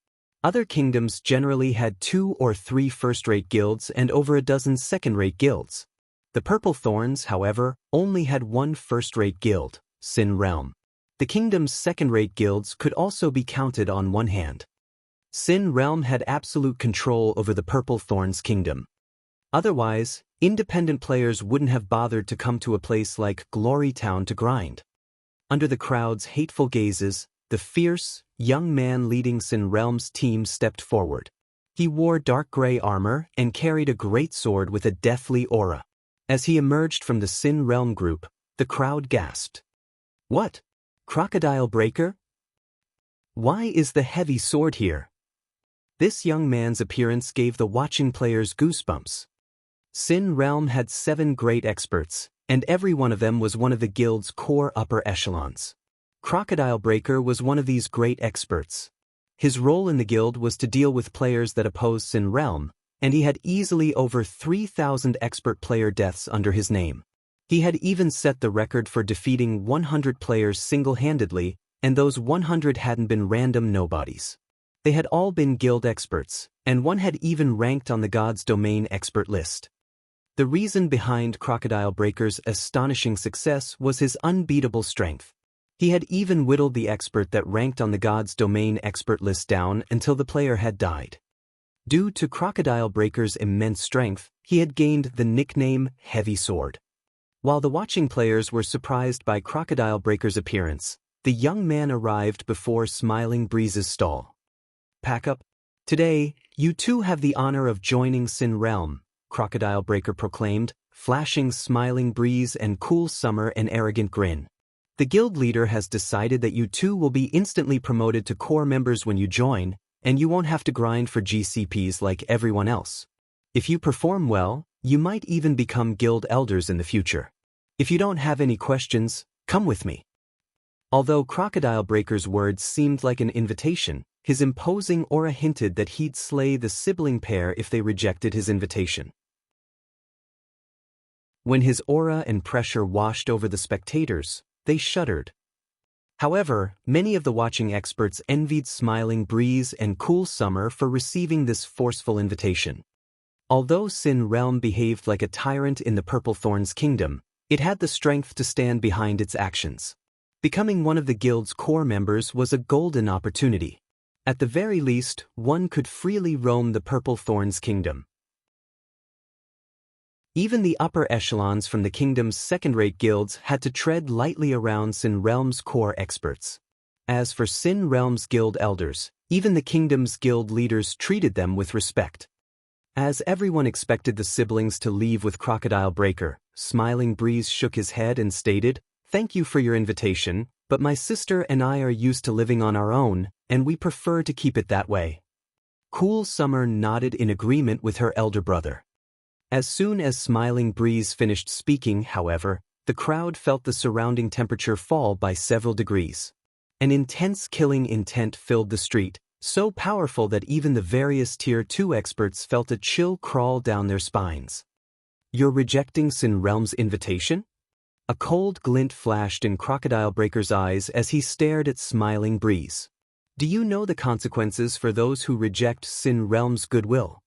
S1: Other kingdoms generally had 2 or 3 first-rate guilds and over a dozen second-rate guilds. The Purple Thorns, however, only had 1 first-rate guild, Sin Realm. The kingdom's second-rate guilds could also be counted on one hand. Sin Realm had absolute control over the Purple Thorns Kingdom. Otherwise, independent players wouldn't have bothered to come to a place like Glory Town to grind. Under the crowd's hateful gazes, the fierce, young man leading Sin Realm's team stepped forward. He wore dark gray armor and carried a great sword with a deathly aura. As he emerged from the Sin Realm group, the crowd gasped. What? Crocodile Breaker? Why is the heavy sword here? This young man's appearance gave the watching players goosebumps. Sin Realm had 7 great experts, and every one of them was one of the guild's core upper echelons. Crocodile Breaker was one of these great experts. His role in the guild was to deal with players that opposed Sin Realm, and he had easily over 3,000 expert player deaths under his name. He had even set the record for defeating 100 players single-handedly, and those 100 hadn't been random nobodies. They had all been guild experts, and one had even ranked on the God's Domain expert list. The reason behind Crocodile Breaker's astonishing success was his unbeatable strength. He had even whittled the expert that ranked on the God's Domain expert list down until the player had died. Due to Crocodile Breaker's immense strength, he had gained the nickname Heavy Sword. While the watching players were surprised by Crocodile Breaker's appearance, the young man arrived before Smiling Breeze's stall. Pack up. Today, you two have the honor of joining Sin Realm, Crocodile Breaker proclaimed, flashing Smiling Breeze and Cool Summer an arrogant grin. The guild leader has decided that you two will be instantly promoted to core members when you join, and you won't have to grind for GCPs like everyone else. If you perform well, you might even become guild elders in the future. If you don't have any questions, come with me. Although Crocodile Breaker's words seemed like an invitation, his imposing aura hinted that he'd slay the sibling pair if they rejected his invitation. When his aura and pressure washed over the spectators, they shuddered. However, many of the watching experts envied Smiling Breeze and Cool Summer for receiving this forceful invitation. Although Sin Realm behaved like a tyrant in the Purple Thorns Kingdom, it had the strength to stand behind its actions. Becoming one of the guild's core members was a golden opportunity. At the very least, one could freely roam the Purple Thorns Kingdom. Even the upper echelons from the kingdom's second-rate guilds had to tread lightly around Sin Realm's core experts. As for Sin Realm's guild elders, even the kingdom's guild leaders treated them with respect. As everyone expected the siblings to leave with Crocodile Breaker, Smiling Breeze shook his head and stated, "Thank you for your invitation, but my sister and I are used to living on our own, and we prefer to keep it that way." Cool Summer nodded in agreement with her elder brother. As soon as Smiling Breeze finished speaking, however, the crowd felt the surrounding temperature fall by several degrees. An intense killing intent filled the street, so powerful that even the various Tier 2 experts felt a chill crawl down their spines. "You're rejecting Sin Realm's invitation?" A cold glint flashed in Crocodile Breaker's eyes as he stared at Smiling Breeze. "Do you know the consequences for those who reject Sin Realm's goodwill?"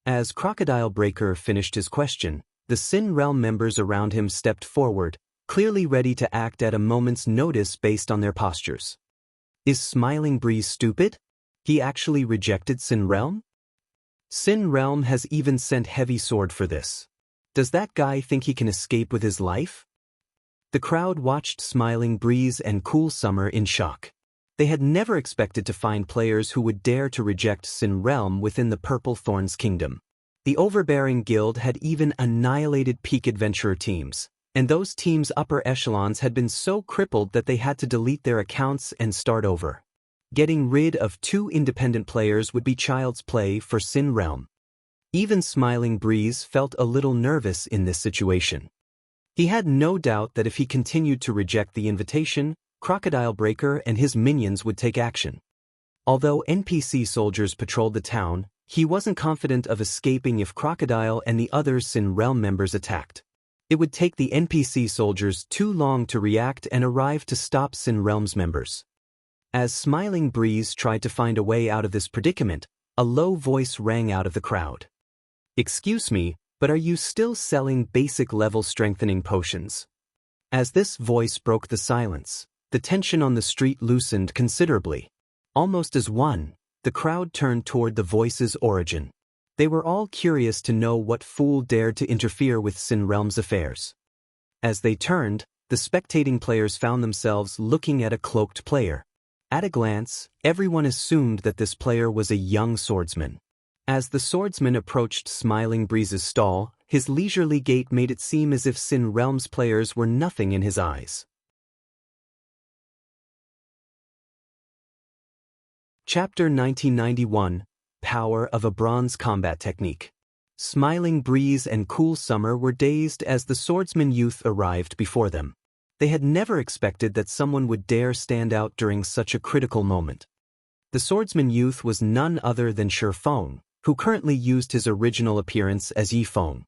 S1: As Crocodile Breaker finished his question, the Sin Realm members around him stepped forward, clearly ready to act at a moment's notice based on their postures. Is Smiling Breeze stupid? He actually rejected Sin Realm? Sin Realm has even sent Heavy Sword for this. Does that guy think he can escape with his life? The crowd watched Smiling Breeze and Cool Summer in shock. They had never expected to find players who would dare to reject Sin Realm within the Purple Thorns Kingdom. The overbearing guild had even annihilated peak adventurer teams, and those teams' upper echelons had been so crippled that they had to delete their accounts and start over. Getting rid of 2 independent players would be child's play for Sin Realm. Even Smiling Breeze felt a little nervous in this situation. He had no doubt that if he continued to reject the invitation, Crocodile Breaker and his minions would take action. Although NPC soldiers patrolled the town, he wasn't confident of escaping if Crocodile and the other Sin Realm members attacked. It would take the NPC soldiers too long to react and arrive to stop Sin Realm's members. As Smiling Breeze tried to find a way out of this predicament, a low voice rang out of the crowd. "Excuse me, but are you still selling basic level strengthening potions?" As this voice broke the silence, the tension on the street loosened considerably. Almost as one, the crowd turned toward the voice's origin. They were all curious to know what fool dared to interfere with Sin Realm's affairs. As they turned, the spectating players found themselves looking at a cloaked player. At a glance, everyone assumed that this player was a young swordsman. As the swordsman approached Smiling Breeze's stall, his leisurely gait made it seem as if Sin Realm's players were nothing in his eyes. Chapter 1991, Power of a Bronze Combat Technique. Smiling Breeze and Cool Summer were dazed as the swordsman youth arrived before them. They had never expected that someone would dare stand out during such a critical moment. The swordsman youth was none other than Shi Feng, who currently used his original appearance as Yi Feng.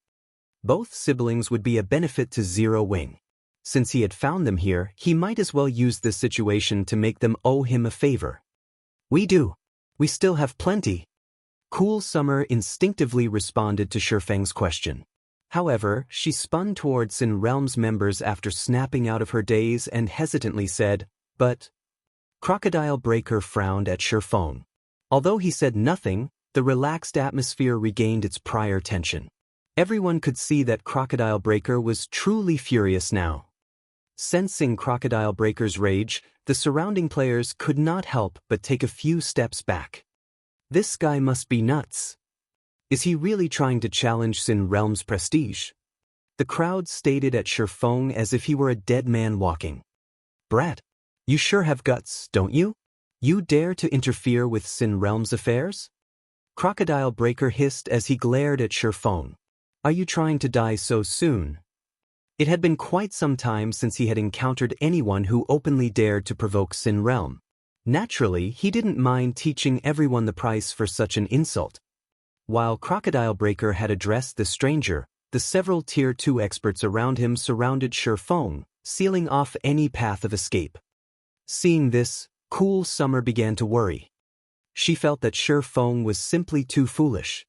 S1: Both siblings would be a benefit to Zero Wing. Since he had found them here, he might as well use this situation to make them owe him a favor. "We do. We still have plenty." Cool Summer instinctively responded to Shi Feng's question. However, she spun toward Sin Realm's members after snapping out of her daze and hesitantly said, "But..." Crocodile Breaker frowned at Shi Feng. Although he said nothing, the relaxed atmosphere regained its prior tension. Everyone could see that Crocodile Breaker was truly furious now. Sensing Crocodile Breaker's rage, the surrounding players could not help but take a few steps back. This guy must be nuts. Is he really trying to challenge Sin Realm's prestige? The crowd stared at Shi Feng as if he were a dead man walking. "Brat, you sure have guts, don't you? You dare to interfere with Sin Realm's affairs?" Crocodile Breaker hissed as he glared at Shi Feng. "Are you trying to die so soon?" It had been quite some time since he had encountered anyone who openly dared to provoke Sin Realm. Naturally, he didn't mind teaching everyone the price for such an insult. While Crocodile Breaker had addressed the stranger, the several Tier 2 experts around him surrounded Shi Feng, sealing off any path of escape. Seeing this, Cool Summer began to worry. She felt that Shi Feng was simply too foolish.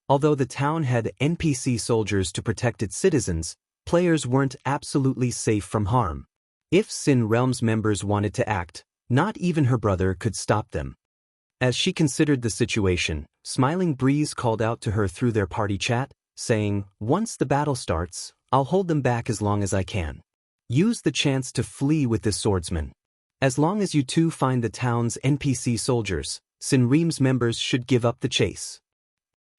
S1: Although the town had NPC soldiers to protect its citizens, players weren't absolutely safe from harm. If Sin Realm's members wanted to act, not even her brother could stop them. As she considered the situation, Smiling Breeze called out to her through their party chat, saying, "Once the battle starts, I'll hold them back as long as I can. Use the chance to flee with this swordsman. As long as you two find the town's NPC soldiers, Sin Realm's members should give up the chase."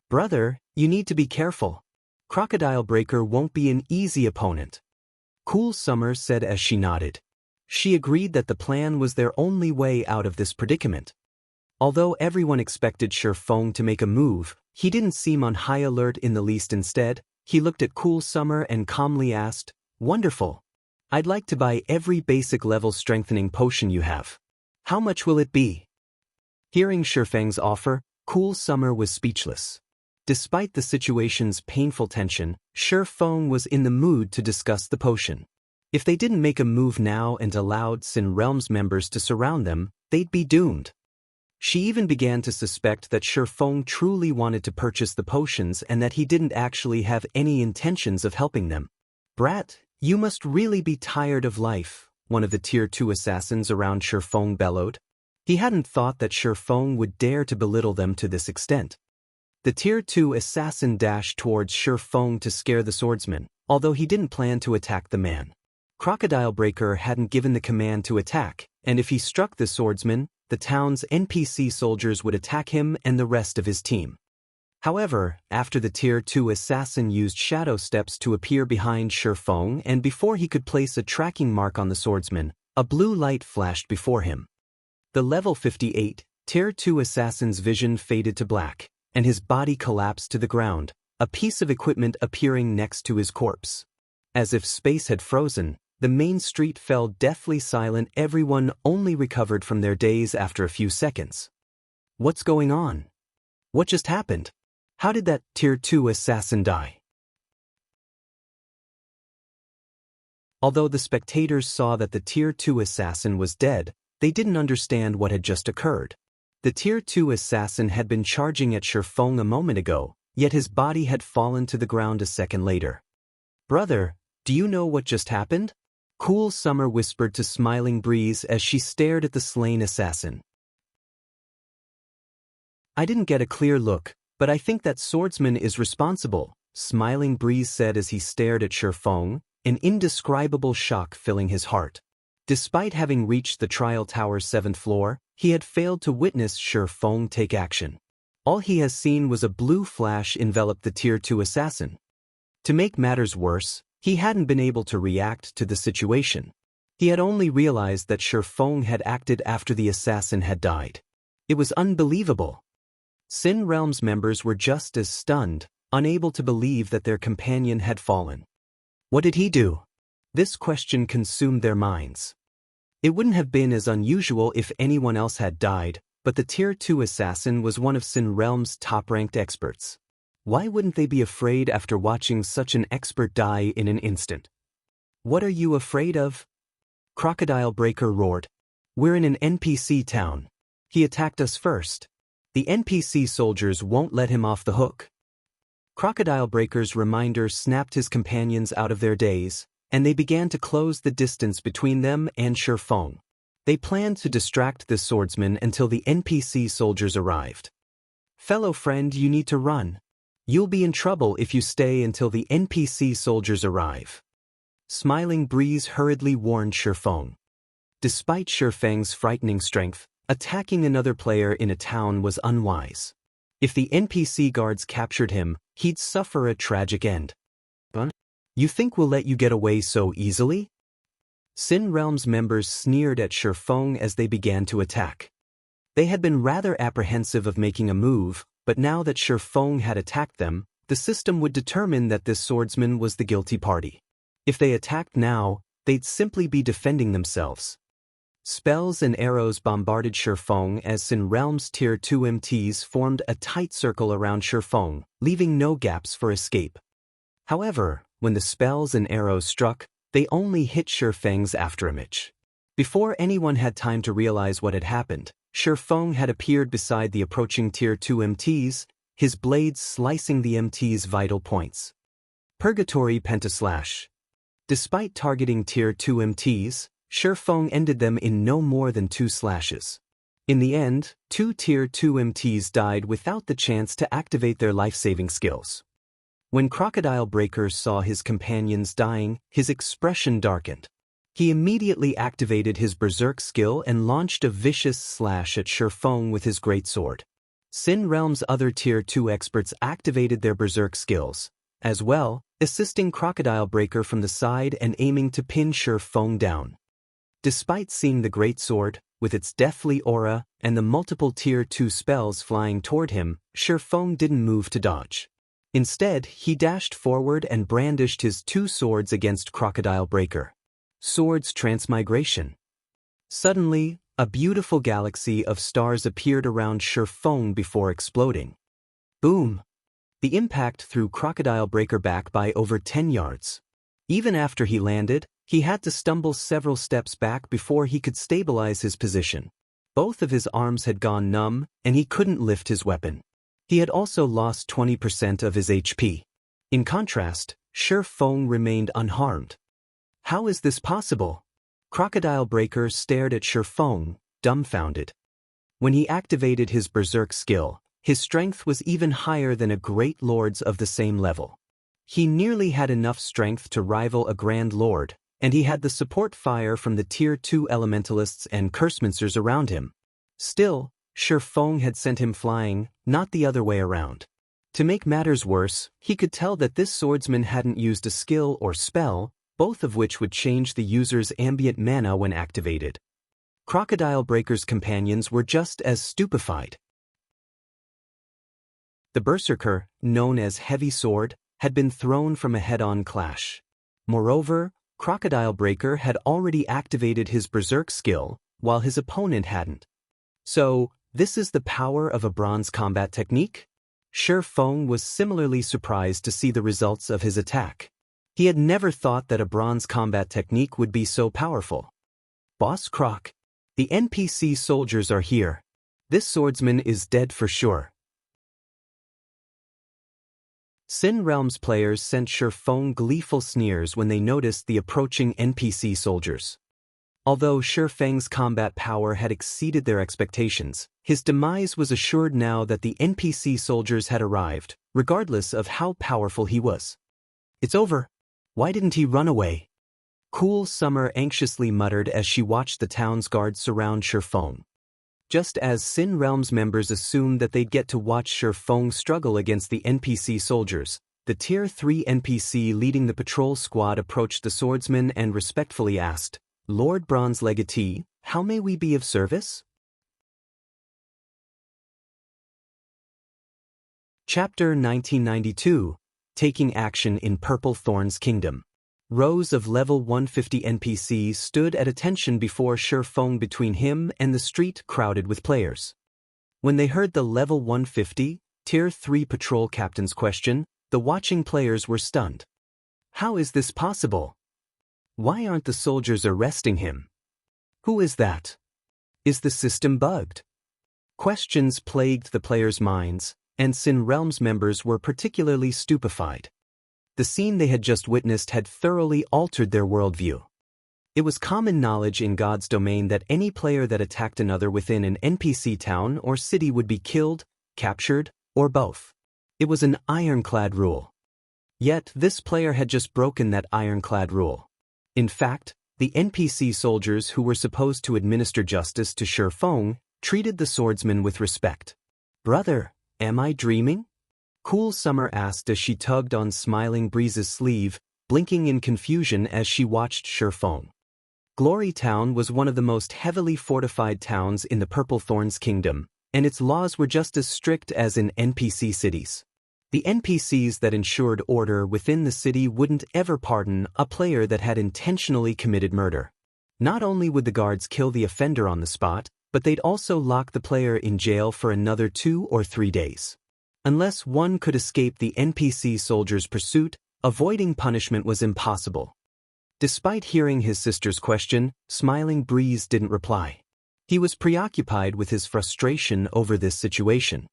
S1: "Brother, you need to be careful. Crocodile Breaker won't be an easy opponent," Cool Summer said as she nodded. She agreed that the plan was their only way out of this predicament. Although everyone expected Shi Feng to make a move, he didn't seem on high alert in the least. Instead, he looked at Cool Summer and calmly asked, "Wonderful. I'd like to buy every basic level strengthening potion you have. How much will it be?" Hearing Shi Feng's offer, Cool Summer was speechless. Despite the situation's painful tension, Shi Feng was in the mood to discuss the potion. If they didn't make a move now and allowed Sin Realm's members to surround them, they'd be doomed. She even began to suspect that Shi Feng truly wanted to purchase the potions and that he didn't actually have any intentions of helping them. "Brat, you must really be tired of life," one of the Tier 2 assassins around Shi Feng bellowed. He hadn't thought that Shi Feng would dare to belittle them to this extent. The Tier 2 assassin dashed towards Shi Feng to scare the swordsman, although he didn't plan to attack the man. Crocodile Breaker hadn't given the command to attack, and if he struck the swordsman, the town's NPC soldiers would attack him and the rest of his team. However, after the Tier 2 assassin used shadow steps to appear behind Shifeng and before he could place a tracking mark on the swordsman, a blue light flashed before him. The level 58, Tier 2 assassin's vision faded to black, and his body collapsed to the ground, a piece of equipment appearing next to his corpse. As if space had frozen, the main street fell deathly silent. Everyone only recovered from their daze after a few seconds. What's going on? What just happened? How did that Tier 2 assassin die? Although the spectators saw that the Tier 2 assassin was dead, they didn't understand what had just occurred. The Tier 2 assassin had been charging at Shifeng a moment ago, yet his body had fallen to the ground a second later. "Brother, do you know what just happened?" Cool Summer whispered to Smiling Breeze as she stared at the slain assassin. "I didn't get a clear look, but I think that swordsman is responsible," Smiling Breeze said as he stared at Shifeng, an indescribable shock filling his heart. Despite having reached the trial tower's 7th floor, he had failed to witness Shifeng take action. All he has seen was a blue flash envelop the Tier 2 assassin. To make matters worse, he hadn't been able to react to the situation. He had only realized that Shifeng had acted after the assassin had died. It was unbelievable. Sin Realm's members were just as stunned, unable to believe that their companion had fallen. What did he do? This question consumed their minds. It wouldn't have been as unusual if anyone else had died, but the Tier 2 assassin was one of Sin Realm's top-ranked experts. Why wouldn't they be afraid after watching such an expert die in an instant? "What are you afraid of?" Crocodile Breaker roared. "We're in an NPC town. He attacked us first. The NPC soldiers won't let him off the hook." Crocodile Breaker's reminder snapped his companions out of their daze, and they began to close the distance between them and Shifeng. They planned to distract the swordsman until the NPC soldiers arrived. "Fellow friend, you need to run. You'll be in trouble if you stay until the NPC soldiers arrive." Smiling Breeze hurriedly warned Shifeng. Despite Shifeng's frightening strength, attacking another player in a town was unwise. If the NPC guards captured him, he'd suffer a tragic end. "You think we'll let you get away so easily?" Sin Realm's members sneered at Shifeng as they began to attack. They had been rather apprehensive of making a move, but now that Shifeng had attacked them, the system would determine that this swordsman was the guilty party. If they attacked now, they'd simply be defending themselves. Spells and arrows bombarded Shifeng as Sin Realm's Tier 2 MTs formed a tight circle around Shifeng, leaving no gaps for escape. However, when the spells and arrows struck, they only hit Shifeng's afterimage. Before anyone had time to realize what had happened, Shifeng had appeared beside the approaching Tier 2 MTs, his blades slicing the MTs' vital points. Purgatory Pentaslash. Despite targeting Tier 2 MTs, Shifeng ended them in no more than 2 slashes. In the end, 2 Tier 2 MTs died without the chance to activate their life-saving skills. When Crocodile Breaker saw his companions dying, his expression darkened. He immediately activated his Berserk skill and launched a vicious slash at Shifeng with his greatsword. Sin Realm's other Tier 2 experts activated their Berserk skills, as well, assisting Crocodile Breaker from the side and aiming to pin Shifeng down. Despite seeing the greatsword, with its deathly aura, and the multiple Tier 2 spells flying toward him, Shifeng didn't move to dodge. Instead, he dashed forward and brandished his 2 swords against Crocodile Breaker. Swords Transmigration. Suddenly, a beautiful galaxy of stars appeared around Shifeng before exploding. Boom! The impact threw Crocodile Breaker back by over 10 yards. Even after he landed, he had to stumble several steps back before he could stabilize his position. Both of his arms had gone numb, and he couldn't lift his weapon. He had also lost 20% of his HP. In contrast, Shifeng remained unharmed. How is this possible? Crocodile Breaker stared at Shifeng, dumbfounded. When he activated his Berserk skill, his strength was even higher than a great lord's of the same level. He nearly had enough strength to rival a Grand Lord, and he had the support fire from the Tier 2 elementalists and cursemancers around him. Still, Shi Feng had sent him flying, not the other way around. To make matters worse, he could tell that this swordsman hadn't used a skill or spell, both of which would change the user's ambient mana when activated. Crocodile Breaker's companions were just as stupefied. The berserker, known as Heavy Sword, had been thrown from a head-on clash. Moreover, Crocodile Breaker had already activated his berserk skill, while his opponent hadn't. So, this is the power of a bronze combat technique? Shi Feng was similarly surprised to see the results of his attack. He had never thought that a bronze combat technique would be so powerful. Boss Croc, the NPC soldiers are here. This swordsman is dead for sure. Sin Realms players sent Shi Feng gleeful sneers when they noticed the approaching NPC soldiers. Although Shi Feng's combat power had exceeded their expectations, his demise was assured now that the NPC soldiers had arrived, regardless of how powerful he was. It's over. Why didn't he run away? Cool Summer anxiously muttered as she watched the town's guards surround Shi Feng. Just as Sin Realms members assumed that they'd get to watch Shi Feng struggle against the NPC soldiers, the Tier 3 NPC leading the patrol squad approached the swordsman and respectfully asked, "Lord Bronze Legatee, how may we be of service?" Chapter 1992, Taking Action in Purple Thorn's Kingdom. Rows of level 150 NPCs stood at attention before Shi Feng between him and the street crowded with players. When they heard the level 150, Tier 3 patrol captain's question, the watching players were stunned. How is this possible? Why aren't the soldiers arresting him? Who is that? Is the system bugged? Questions plagued the players' minds, and Sin Realms members were particularly stupefied. The scene they had just witnessed had thoroughly altered their worldview. It was common knowledge in God's domain that any player that attacked another within an NPC town or city would be killed, captured, or both. It was an ironclad rule. Yet this player had just broken that ironclad rule. In fact, the NPC soldiers who were supposed to administer justice to Shi Feng treated the swordsman with respect. "Brother, am I dreaming?" Cool Summer asked as she tugged on Smiling Breeze's sleeve, blinking in confusion as she watched Shi Feng. Glory Town was one of the most heavily fortified towns in the Purple Thorn's kingdom, and its laws were just as strict as in NPC cities. The NPCs that ensured order within the city wouldn't ever pardon a player that had intentionally committed murder. Not only would the guards kill the offender on the spot, but they'd also lock the player in jail for another 2 or 3 days. Unless one could escape the NPC soldiers' pursuit, avoiding punishment was impossible. Despite hearing his sister's question, Smiling Breeze didn't reply. He was preoccupied with his frustration over this situation.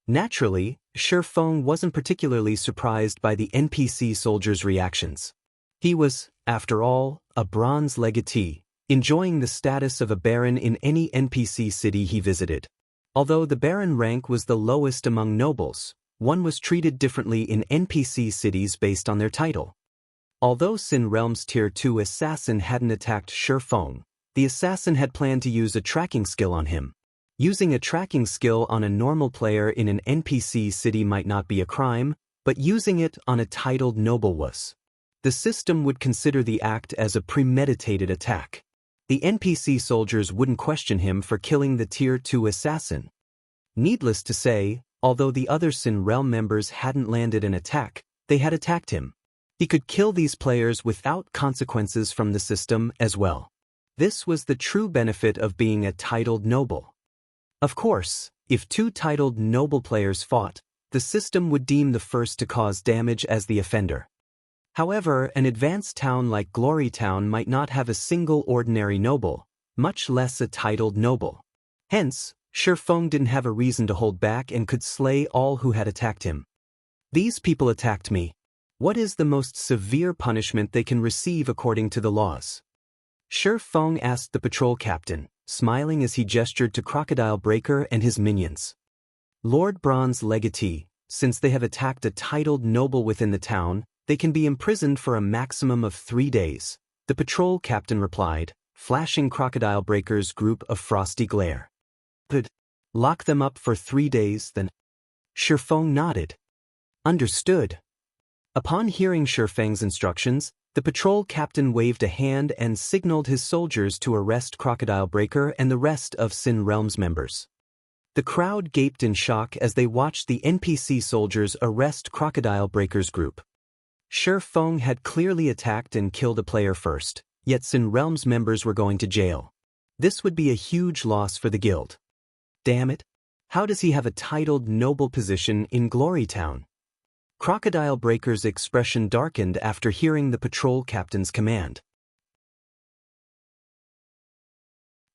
S1: Naturally, Shi Feng wasn't particularly surprised by the NPC soldiers' reactions. He was, after all, a bronze legatee, enjoying the status of a baron in any NPC city he visited. Although the baron rank was the lowest among nobles, one was treated differently in NPC cities based on their title. Although Sin Realms Tier 2 assassin hadn't attacked Shi Feng, the assassin had planned to use a tracking skill on him. Using a tracking skill on a normal player in an NPC city might not be a crime, but using it on a titled noble was. The system would consider the act as a premeditated attack. The NPC soldiers wouldn't question him for killing the Tier 2 assassin. Needless to say, although the other Sin Realm members hadn't landed an attack, they had attacked him. He could kill these players without consequences from the system as well. This was the true benefit of being a titled noble. Of course, if 2 titled noble players fought, the system would deem the first to cause damage as the offender. However, an advanced town like Glory Town might not have a single ordinary noble, much less a titled noble. Hence, Shi Feng didn't have a reason to hold back and could slay all who had attacked him. "These people attacked me. What is the most severe punishment they can receive according to the laws?" Shi Feng asked the patrol captain, smiling as he gestured to Crocodile Breaker and his minions. "Lord Bronze Legatee, since they have attacked a titled noble within the town, they can be imprisoned for a maximum of 3 days, the patrol captain replied, flashing Crocodile Breaker's group of frosty glare. Good. Lock them up for 3 days, then. Shifeng nodded. Understood. Upon hearing Shifeng's instructions, the patrol captain waved a hand and signaled his soldiers to arrest Crocodile Breaker and the rest of Sin Realm's members. The crowd gaped in shock as they watched the NPC soldiers arrest Crocodile Breaker's group. Shifeng had clearly attacked and killed a player first, yet Sin Realm's members were going to jail. This would be a huge loss for the guild. Damn it! How does he have a titled noble position in Glory Town? Crocodile Breaker's expression darkened after hearing the patrol captain's command.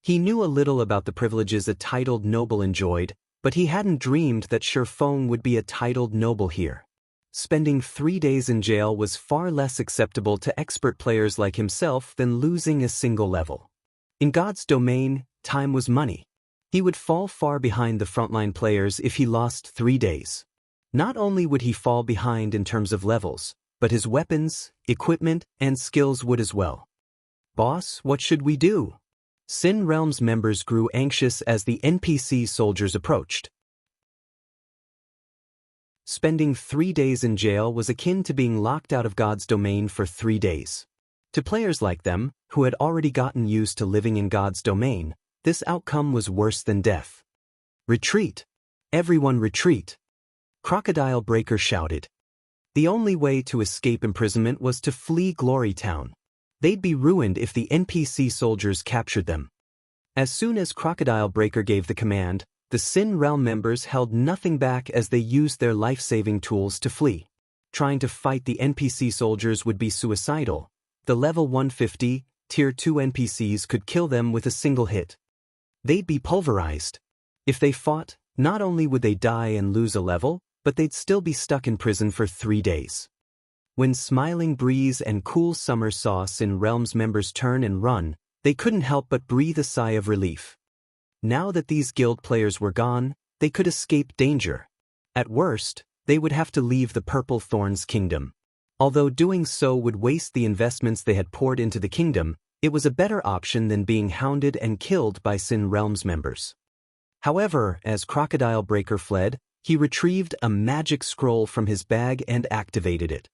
S1: He knew a little about the privileges a titled noble enjoyed, but he hadn't dreamed that Shifeng would be a titled noble here. Spending 3 days in jail was far less acceptable to expert players like himself than losing a single level. In God's domain, time was money. He would fall far behind the frontline players if he lost 3 days. Not only would he fall behind in terms of levels, but his weapons, equipment, and skills would as well. Boss, what should we do? Sin Realm's members grew anxious as the NPC soldiers approached. Spending 3 days in jail was akin to being locked out of God's domain for 3 days. To players like them, who had already gotten used to living in God's domain, this outcome was worse than death. Retreat! Everyone retreat! Crocodile Breaker shouted. The only way to escape imprisonment was to flee Glory Town. They'd be ruined if the NPC soldiers captured them. As soon as Crocodile Breaker gave the command, the Sin Realm members held nothing back as they used their life-saving tools to flee. Trying to fight the NPC soldiers would be suicidal. The level 150, Tier 2 NPCs could kill them with a single hit. They'd be pulverized. If they fought, not only would they die and lose a level, but they'd still be stuck in prison for 3 days. When Smiling Breeze and Cool Summer saw Sin Realm's members turn and run, they couldn't help but breathe a sigh of relief. Now that these guild players were gone, they could escape danger. At worst, they would have to leave the Purple Thorns Kingdom. Although doing so would waste the investments they had poured into the kingdom, it was a better option than being hounded and killed by Sin Realm's members. However, as Crocodile Breaker fled, he retrieved a magic scroll from his bag and activated it.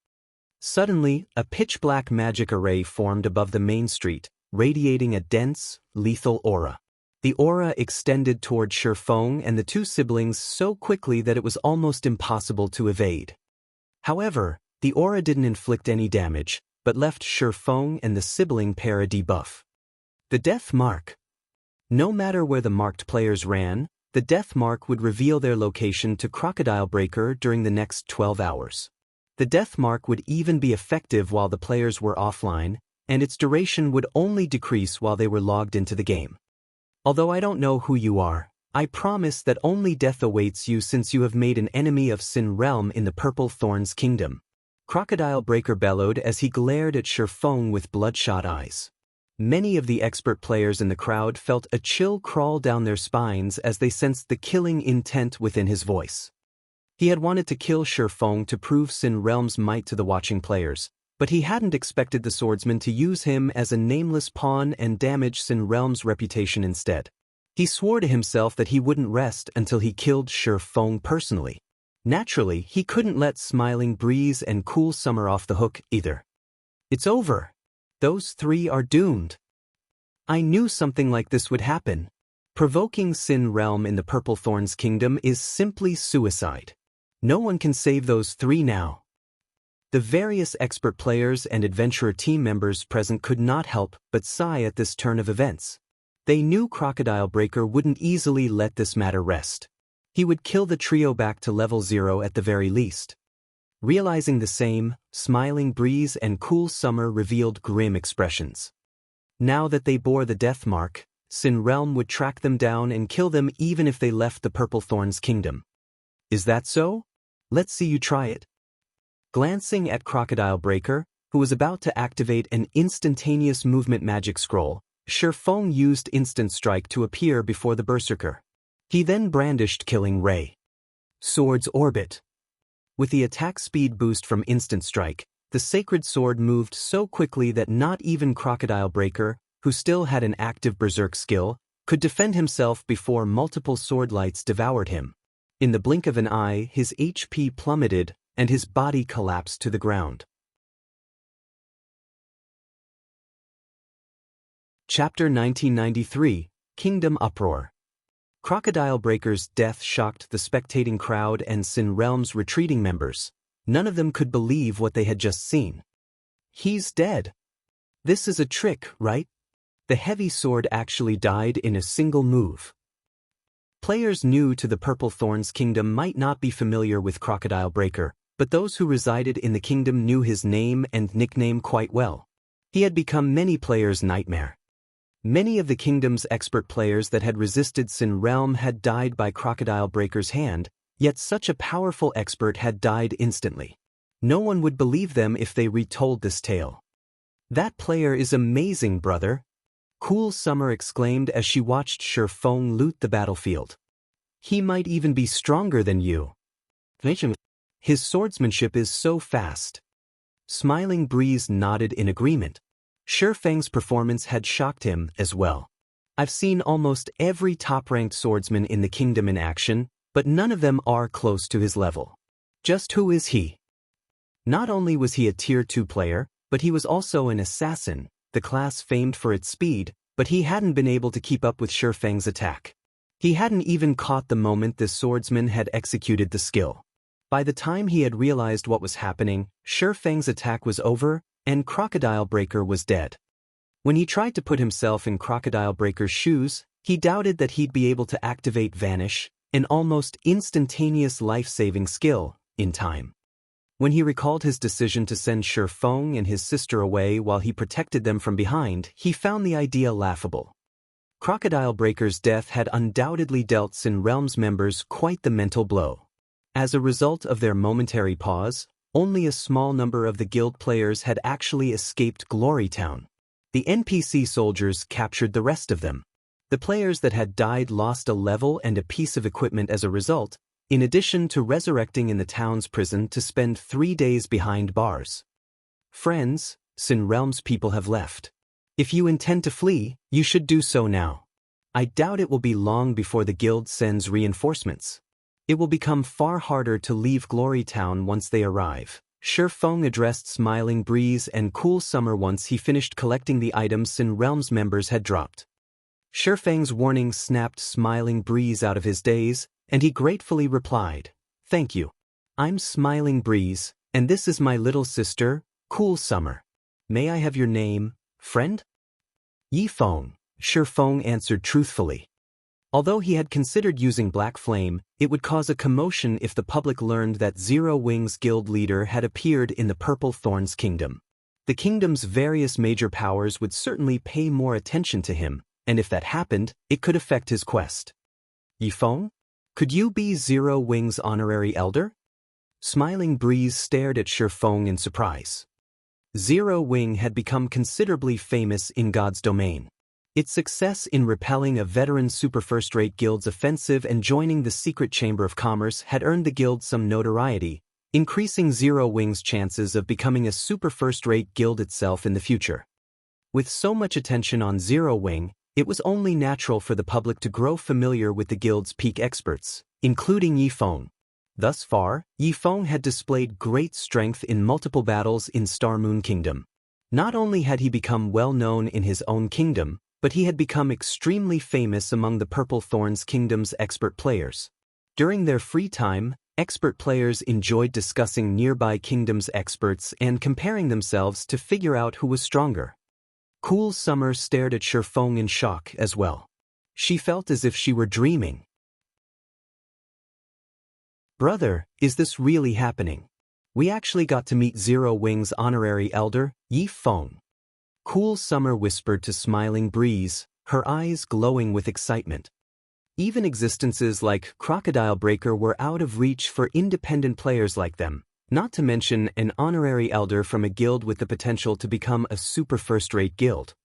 S1: Suddenly, a pitch-black magic array formed above the main street, radiating a dense, lethal aura. The aura extended toward Shifeng and the two siblings so quickly that it was almost impossible to evade. However, the aura didn't inflict any damage, but left Shifeng and the sibling pair a debuff. The Death Mark. No matter where the marked players ran, the Death Mark would reveal their location to Crocodile Breaker during the next 12 hours. The Death Mark would even be effective while the players were offline, and its duration would only decrease while they were logged into the game. Although I don't know who you are, I promise that only death awaits you since you have made an enemy of Sin Realm in the Purple Thorns Kingdom. Crocodile Breaker bellowed as he glared at Shifeng with bloodshot eyes. Many of the expert players in the crowd felt a chill crawl down their spines as they sensed the killing intent within his voice. He had wanted to kill Shifeng to prove Sin Realm's might to the watching players, but he hadn't expected the swordsman to use him as a nameless pawn and damage Sin Realm's reputation instead. He swore to himself that he wouldn't rest until he killed Shifeng personally. Naturally, he couldn't let Smiling Breeze and Cool Summer off the hook either. It's over. Those three are doomed. I knew something like this would happen. Provoking Sin Realm in the Purple Thorns Kingdom is simply suicide. No one can save those three now. The various expert players and adventurer team members present could not help but sigh at this turn of events. They knew Crocodile Breaker wouldn't easily let this matter rest. He would kill the trio back to level 0 at the very least. Realizing the same, Smiling Breeze and Cool Summer revealed grim expressions. Now that they bore the Death Mark, Sin Realm would track them down and kill them even if they left the Purple Thorns Kingdom. Is that so? Let's see you try it. Glancing at Crocodile Breaker, who was about to activate an instantaneous movement magic scroll, Shifeng used Instant Strike to appear before the Berserker. He then brandished Killing Ray. Sword's Orbit. With the attack speed boost from Instant Strike, the Sacred Sword moved so quickly that not even Crocodile Breaker, who still had an active Berserk skill, could defend himself before multiple sword lights devoured him. In the blink of an eye, his HP plummeted, and his body collapsed to the ground. Chapter 1993, Kingdom Uproar. Crocodile Breaker's death shocked the spectating crowd and Sin Realm's retreating members. None of them could believe what they had just seen. He's dead. This is a trick, right? The heavy sword actually died in a single move. Players new to the Purple Thorns Kingdom might not be familiar with Crocodile Breaker, but those who resided in the kingdom knew his name and nickname quite well. He had become many players' nightmare. Many of the kingdom's expert players that had resisted Sin Realm had died by Crocodile Breaker's hand, yet such a powerful expert had died instantly. No one would believe them if they retold this tale. That player is amazing, brother. Cool Summer exclaimed as she watched Shi Feng loot the battlefield. He might even be stronger than you. His swordsmanship is so fast. Smiling Breeze nodded in agreement. Shi Feng's performance had shocked him as well. I've seen almost every top-ranked swordsman in the kingdom in action, but none of them are close to his level. Just who is he? Not only was he a Tier 2 player, but he was also an assassin, the class famed for its speed, but he hadn't been able to keep up with Shi Feng's attack. He hadn't even caught the moment the swordsman had executed the skill. By the time he had realized what was happening, Shi Feng's attack was over, and Crocodile Breaker was dead. When he tried to put himself in Crocodile Breaker's shoes, he doubted that he'd be able to activate Vanish, an almost instantaneous life-saving skill, in time. When he recalled his decision to send Shi Feng and his sister away while he protected them from behind, he found the idea laughable. Crocodile Breaker's death had undoubtedly dealt Sin Realm's members quite the mental blow. As a result of their momentary pause, only a small number of the guild players had actually escaped Glory Town. The NPC soldiers captured the rest of them. The players that had died lost a level and a piece of equipment as a result, in addition to resurrecting in the town's prison to spend 3 days behind bars. Friends, Sin Realm's people have left. If you intend to flee, you should do so now. I doubt it will be long before the guild sends reinforcements. It will become far harder to leave Glory Town once they arrive. Shi Feng addressed Smiling Breeze and Cool Summer once he finished collecting the items Sin Realm's members had dropped. Shi Feng's warning snapped Smiling Breeze out of his daze, and he gratefully replied, "Thank you. I'm Smiling Breeze, and this is my little sister, Cool Summer. May I have your name, friend?" "Yi Feng," Shi Feng answered truthfully. Although he had considered using Black Flame, it would cause a commotion if the public learned that Zero Wing's guild leader had appeared in the Purple Thorns Kingdom. The kingdom's various major powers would certainly pay more attention to him, and if that happened, it could affect his quest. "Yi Feng? Could you be Zero Wing's honorary elder?" Smiling Breeze stared at Shi Feng in surprise. Zero Wing had become considerably famous in God's domain. Its success in repelling a veteran super first-rate guild's offensive and joining the secret chamber of commerce had earned the guild some notoriety, increasing Zero Wing's chances of becoming a super first-rate guild itself in the future. With so much attention on Zero Wing, it was only natural for the public to grow familiar with the guild's peak experts, including Yi Feng. Thus far, Yi Feng had displayed great strength in multiple battles in Star Moon Kingdom. Not only had he become well-known in his own kingdom, but he had become extremely famous among the Purple Thorns Kingdom's expert players. During their free time, expert players enjoyed discussing nearby kingdoms' experts and comparing themselves to figure out who was stronger. Cool Summer stared at Shi Feng in shock as well. She felt as if she were dreaming. "Brother, is this really happening? We actually got to meet Zero Wing's honorary elder, Yi Feng." Cool Summer whispered to Smiling Breeze, her eyes glowing with excitement. Even existences like Crocodile Breaker were out of reach for independent players like them, not to mention an honorary elder from a guild with the potential to become a super first-rate guild.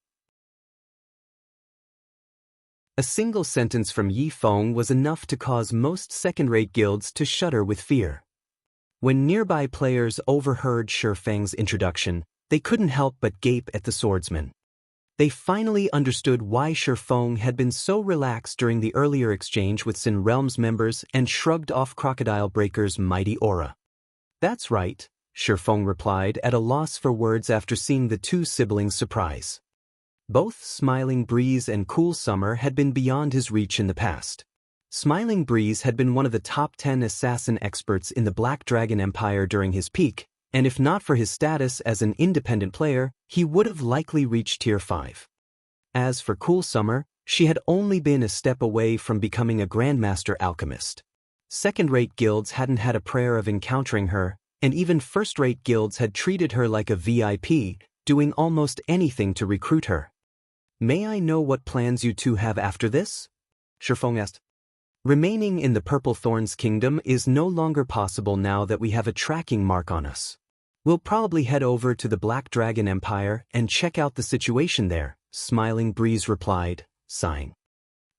S1: A single sentence from Yi Feng was enough to cause most second-rate guilds to shudder with fear. When nearby players overheard Shi Feng's introduction, they couldn't help but gape at the swordsman. They finally understood why Shifeng had been so relaxed during the earlier exchange with Sin Realm's members and shrugged off Crocodile Breaker's mighty aura. "That's right," Shifeng replied, at a loss for words after seeing the two siblings' surprise. Both Smiling Breeze and Cool Summer had been beyond his reach in the past. Smiling Breeze had been one of the top 10 assassin experts in the Black Dragon Empire during his peak, and if not for his status as an independent player, he would have likely reached Tier 5. As for Cool Summer, she had only been a step away from becoming a Grandmaster Alchemist. Second-rate guilds hadn't had a prayer of encountering her, and even first-rate guilds had treated her like a VIP, doing almost anything to recruit her. "May I know what plans you two have after this?" Shifeng asked. "Remaining in the Purple Thorns Kingdom is no longer possible now that we have a tracking mark on us. We'll probably head over to the Black Dragon Empire and check out the situation there," Smiling Breeze replied, sighing.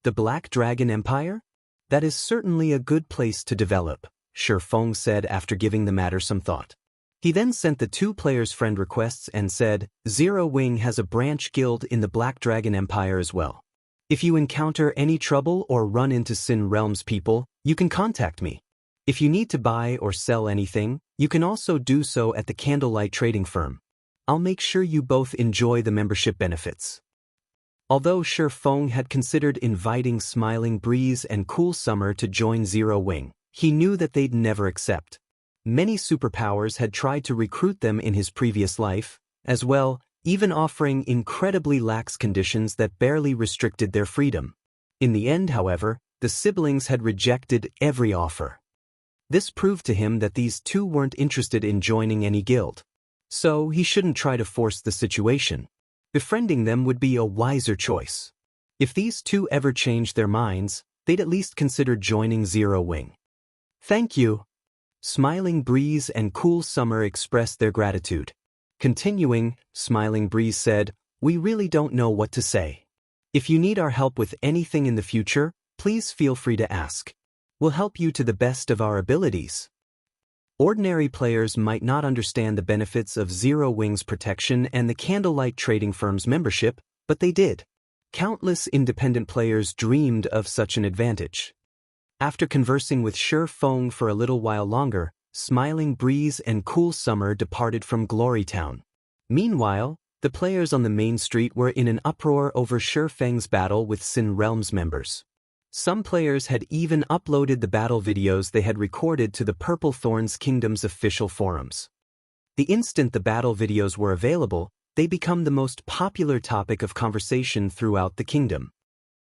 S1: "The Black Dragon Empire? That is certainly a good place to develop," Shifeng said after giving the matter some thought. He then sent the two players friend requests and said, "Zero Wing has a branch guild in the Black Dragon Empire as well. If you encounter any trouble or run into Sin Realm's people, you can contact me. If you need to buy or sell anything, you can also do so at the Candlelight Trading Firm. I'll make sure you both enjoy the membership benefits." Although Shifeng had considered inviting Smiling Breeze and Cool Summer to join Zero Wing, he knew that they'd never accept. Many superpowers had tried to recruit them in his previous life, as well, even offering incredibly lax conditions that barely restricted their freedom. In the end, however, the siblings had rejected every offer. This proved to him that these two weren't interested in joining any guild. So he shouldn't try to force the situation. Befriending them would be a wiser choice. If these two ever changed their minds, they'd at least consider joining Zero Wing. "Thank you." Smiling Breeze and Cool Summer expressed their gratitude. Continuing, Smiling Breeze said, "We really don't know what to say. If you need our help with anything in the future, please feel free to ask. We'll help you to the best of our abilities." Ordinary players might not understand the benefits of Zero Wing's protection and the Candlelight Trading Firm's membership, but they did. Countless independent players dreamed of such an advantage. After conversing with Shifeng for a little while longer, Smiling Breeze and Cool Summer departed from Glory Town. Meanwhile, the players on the main street were in an uproar over Shifeng's battle with Sin Realm's members. Some players had even uploaded the battle videos they had recorded to the Purple Thorns Kingdom's official forums. The instant the battle videos were available, they became the most popular topic of conversation throughout the kingdom.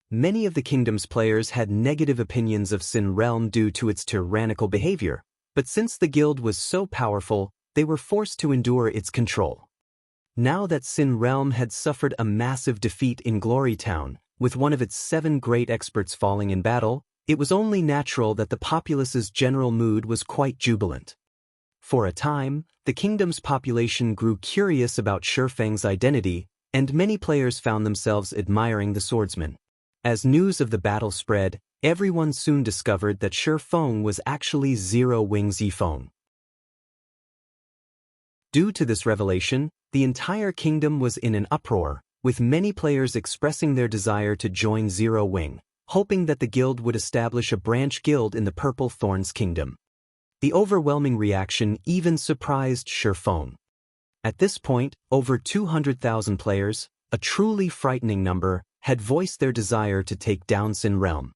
S1: Many of the kingdom's players had negative opinions of Sin Realm due to its tyrannical behavior, but since the guild was so powerful, they were forced to endure its control. Now that Sin Realm had suffered a massive defeat in Glory Town, with one of its 7 great experts falling in battle, it was only natural that the populace's general mood was quite jubilant. For a time, the kingdom's population grew curious about Shifeng's identity, and many players found themselves admiring the swordsman. As news of the battle spread, everyone soon discovered that Shifeng was actually Zero Wing's Yifeng. Due to this revelation, the entire kingdom was in an uproar, with many players expressing their desire to join Zero Wing, hoping that the guild would establish a branch guild in the Purple Thorns Kingdom. The overwhelming reaction even surprised Shifeng. At this point, over 200,000 players, a truly frightening number, had voiced their desire to take down Sin Realm.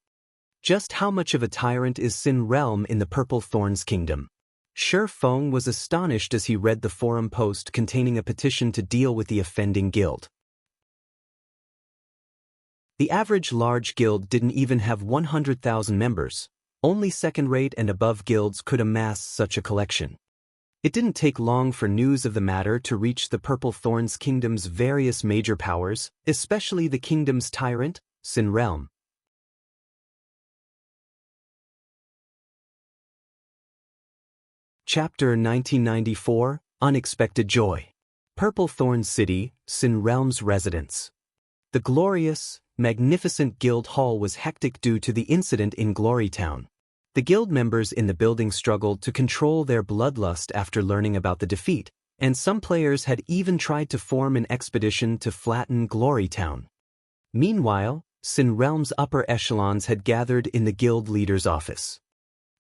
S1: Just how much of a tyrant is Sin Realm in the Purple Thorns Kingdom? Shifeng was astonished as he read the forum post containing a petition to deal with the offending guild. The average large guild didn't even have 100,000 members. Only second-rate and above guilds could amass such a collection. It didn't take long for news of the matter to reach the Purple Thorns Kingdom's various major powers, especially the kingdom's tyrant, Sin Realm. Chapter 1994, Unexpected Joy. Purple Thorns City, Sin Realm's residence. The glorious, magnificent guild hall was hectic due to the incident in Glory Town. The guild members in the building struggled to control their bloodlust after learning about the defeat, and some players had even tried to form an expedition to flatten Glory Town. Meanwhile, Sin Realm's upper echelons had gathered in the guild leader's office.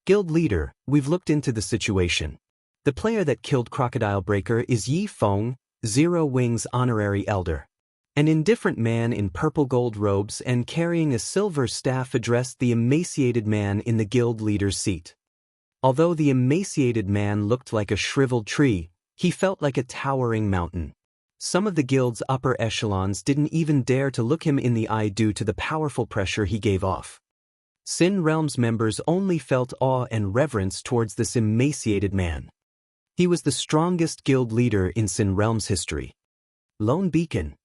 S1: Guild leader, we've looked into the situation. The player that killed Crocodile Breaker is Yi Feng, Zero Wing's honorary elder. An indifferent man in purple gold robes and carrying a silver staff addressed the emaciated man in the guild leader's seat. Although the emaciated man looked like a shriveled tree, he felt like a towering mountain. Some of the guild's upper echelons didn't even dare to look him in the eye due to the powerful pressure he gave off. Sin Realm's members only felt awe and reverence towards this emaciated man. He was the strongest guild leader in Sin Realm's history. Lone Beacon.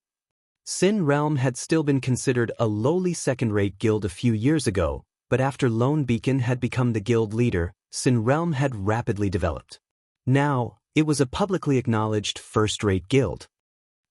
S1: Sin Realm had still been considered a lowly second-rate guild a few years ago, but after Lone Beacon had become the guild leader, Sin Realm had rapidly developed. Now, it was a publicly acknowledged first-rate guild.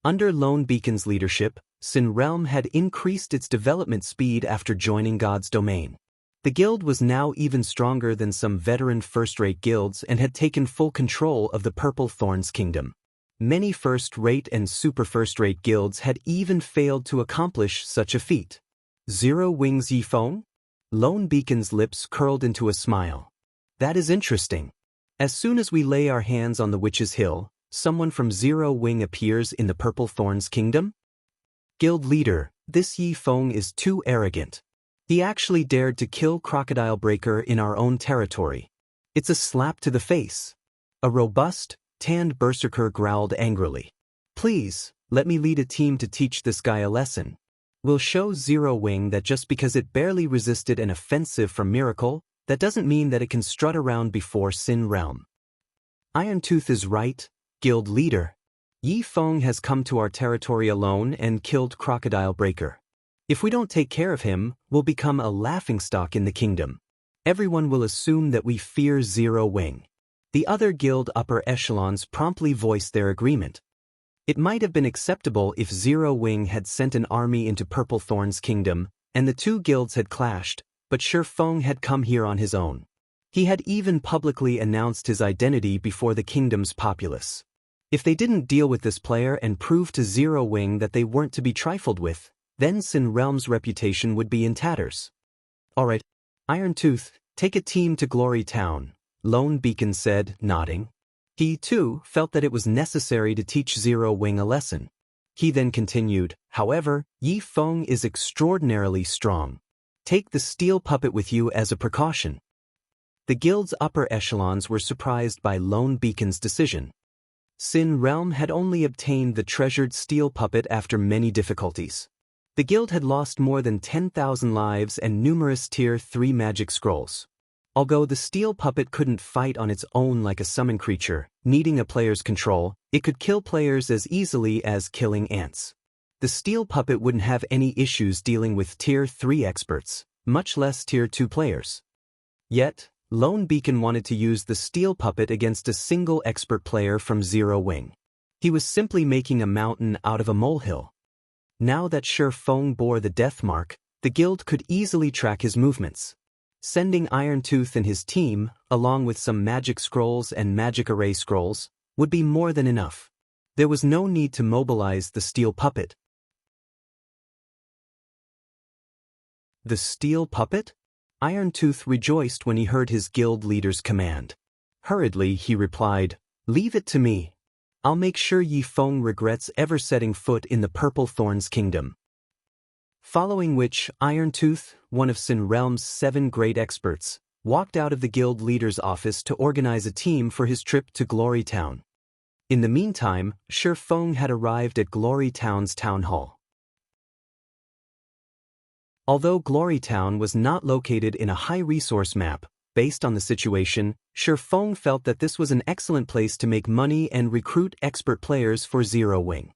S1: Under Lone Beacon's leadership, Sin Realm had increased its development speed after joining God's domain. The guild was now even stronger than some veteran first-rate guilds and had taken full control of the Purple Thorns Kingdom. Many first-rate and super first-rate guilds had even failed to accomplish such a feat. Zero Wing's Yi Feng? Lone Beacon's lips curled into a smile. That is interesting. As soon as we lay our hands on the Witch's Hill, someone from Zero Wing appears in the Purple Thorns Kingdom? Guild leader, this Yi Feng is too arrogant. He actually dared to kill Crocodile Breaker in our own territory. It's a slap to the face. A robust, tanned berserker growled angrily. Please, let me lead a team to teach this guy a lesson. We'll show Zero Wing that just because it barely resisted an offensive from Miracle, that doesn't mean that it can strut around before Sin Realm. Iron Tooth is right, guild leader. Yi Feng has come to our territory alone and killed Crocodile Breaker. If we don't take care of him, we'll become a laughingstock in the kingdom. Everyone will assume that we fear Zero Wing. The other guild upper echelons promptly voiced their agreement. It might have been acceptable if Zero Wing had sent an army into Purple Thorns Kingdom, and the two guilds had clashed, but Shi Feng had come here on his own. He had even publicly announced his identity before the kingdom's populace. If they didn't deal with this player and prove to Zero Wing that they weren't to be trifled with, then Sin Realm's reputation would be in tatters. Alright, Iron Tooth, take a team to Glory Town, Lone Beacon said, nodding. He, too, felt that it was necessary to teach Zero Wing a lesson. He then continued, however, Yi Feng is extraordinarily strong. Take the steel puppet with you as a precaution. The guild's upper echelons were surprised by Lone Beacon's decision. Sin Realm had only obtained the treasured steel puppet after many difficulties. The guild had lost more than 10,000 lives and numerous Tier 3 magic scrolls. Although the steel puppet couldn't fight on its own like a summon creature, needing a player's control, it could kill players as easily as killing ants. The steel puppet wouldn't have any issues dealing with Tier 3 experts, much less Tier 2 players. Yet, Lone Beacon wanted to use the steel puppet against a single expert player from Zero Wing. He was simply making a mountain out of a molehill. Now that Shi Feng bore the death mark, the guild could easily track his movements. Sending Iron Tooth and his team, along with some magic scrolls and magic array scrolls, would be more than enough. There was no need to mobilize the steel puppet. The steel puppet? Iron Tooth rejoiced when he heard his guild leader's command. Hurriedly, he replied, "Leave it to me. I'll make sure Yi Feng regrets ever setting foot in the Purple Thorns Kingdom." Following which, Iron Tooth, one of Sin Realm's 7 great experts, walked out of the guild leader's office to organize a team for his trip to Glory Town. In the meantime, Shi Feng had arrived at Glory Town's town hall. Although Glory Town was not located in a high-resource map, based on the situation, Shi Feng felt that this was an excellent place to make money and recruit expert players for Zero Wing.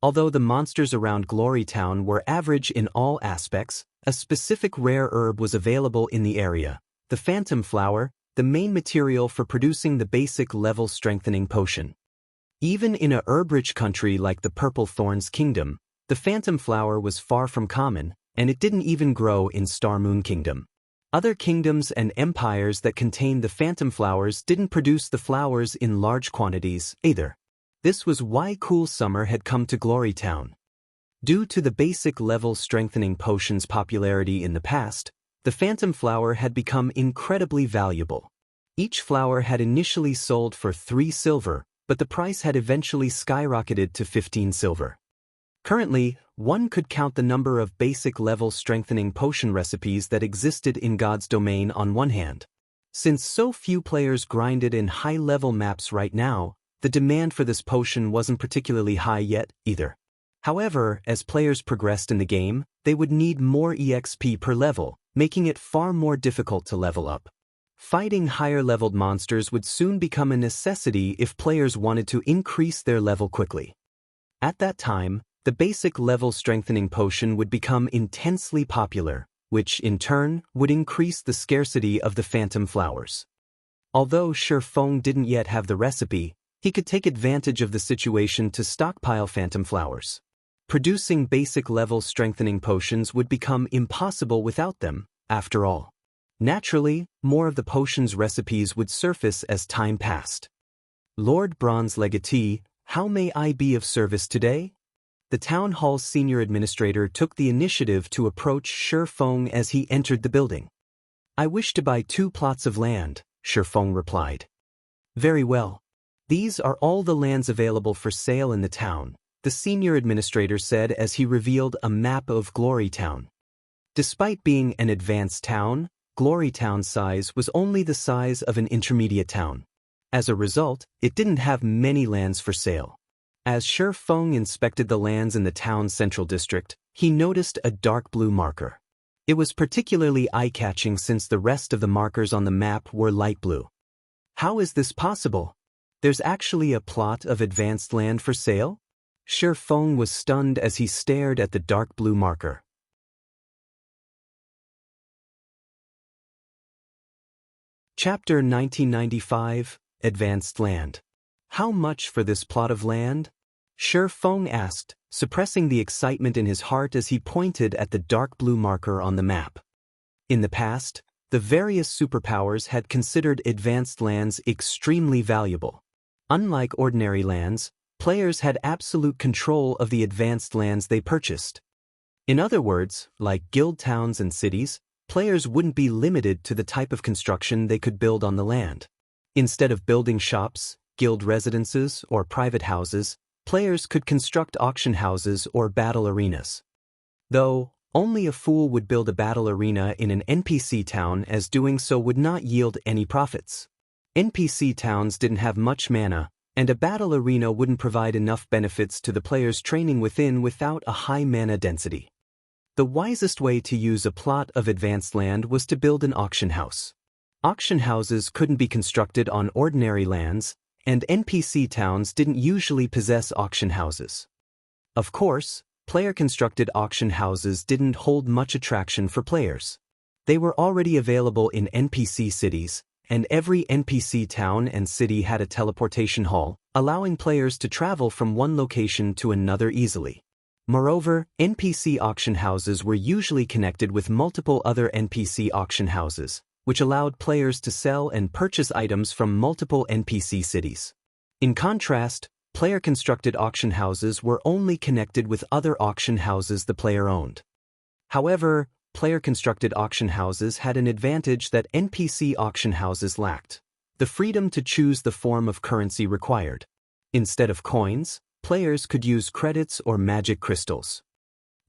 S1: Although the monsters around Glory Town were average in all aspects, a specific rare herb was available in the area, the Phantom Flower, the main material for producing the basic level strengthening potion. Even in a herb-rich country like the Purple Thorns Kingdom, the Phantom Flower was far from common, and it didn't even grow in Star Moon Kingdom. Other kingdoms and empires that contained the Phantom Flowers didn't produce the flowers in large quantities either. This was why Cool Summer had come to Glory Town. Due to the basic level strengthening potion's popularity in the past, the Phantom Flower had become incredibly valuable. Each flower had initially sold for 3 silver, but the price had eventually skyrocketed to 15 silver. Currently, one could count the number of basic level strengthening potion recipes that existed in God's domain on one hand. Since so few players grinded in high-level maps right now, the demand for this potion wasn't particularly high yet, either. However, as players progressed in the game, they would need more EXP per level, making it far more difficult to level up. Fighting higher-leveled monsters would soon become a necessity if players wanted to increase their level quickly. At that time, the basic level strengthening potion would become intensely popular, which in turn would increase the scarcity of the Phantom Flowers. Although Shi Feng didn't yet have the recipe, he could take advantage of the situation to stockpile Phantom Flowers. Producing basic level strengthening potions would become impossible without them, after all. Naturally, more of the potion's recipes would surface as time passed. Lord Bronze Legatee, how may I be of service today? The town hall's senior administrator took the initiative to approach Shi Feng as he entered the building. I wish to buy 2 plots of land, Shi Feng replied. Very well. These are all the lands available for sale in the town, the senior administrator said as he revealed a map of Glory Town. Despite being an advanced town, Glory Town's size was only the size of an intermediate town. As a result, it didn't have many lands for sale. As Shi Feng inspected the lands in the town's central district, he noticed a dark blue marker. It was particularly eye-catching since the rest of the markers on the map were light blue. How is this possible? There's actually a plot of advanced land for sale? Shi Feng was stunned as he stared at the dark blue marker. Chapter 1995, Advanced Land. How much for this plot of land? Shi Feng asked, suppressing the excitement in his heart as he pointed at the dark blue marker on the map. In the past, the various superpowers had considered advanced lands extremely valuable. Unlike ordinary lands, players had absolute control of the advanced lands they purchased. In other words, like guild towns and cities, players wouldn't be limited to the type of construction they could build on the land. Instead of building shops, guild residences, or private houses, players could construct auction houses or battle arenas. Though, only a fool would build a battle arena in an NPC town, as doing so would not yield any profits. NPC towns didn't have much mana, and a battle arena wouldn't provide enough benefits to the players training within without a high mana density. The wisest way to use a plot of advanced land was to build an auction house. Auction houses couldn't be constructed on ordinary lands, and NPC towns didn't usually possess auction houses. Of course, player-constructed auction houses didn't hold much attraction for players. They were already available in NPC cities, and every NPC town and city had a teleportation hall, allowing players to travel from one location to another easily. Moreover, NPC auction houses were usually connected with multiple other NPC auction houses, which allowed players to sell and purchase items from multiple NPC cities. In contrast, player-constructed auction houses were only connected with other auction houses the player owned. However, player-constructed auction houses had an advantage that NPC auction houses lacked: the freedom to choose the form of currency required. Instead of coins, players could use credits or magic crystals.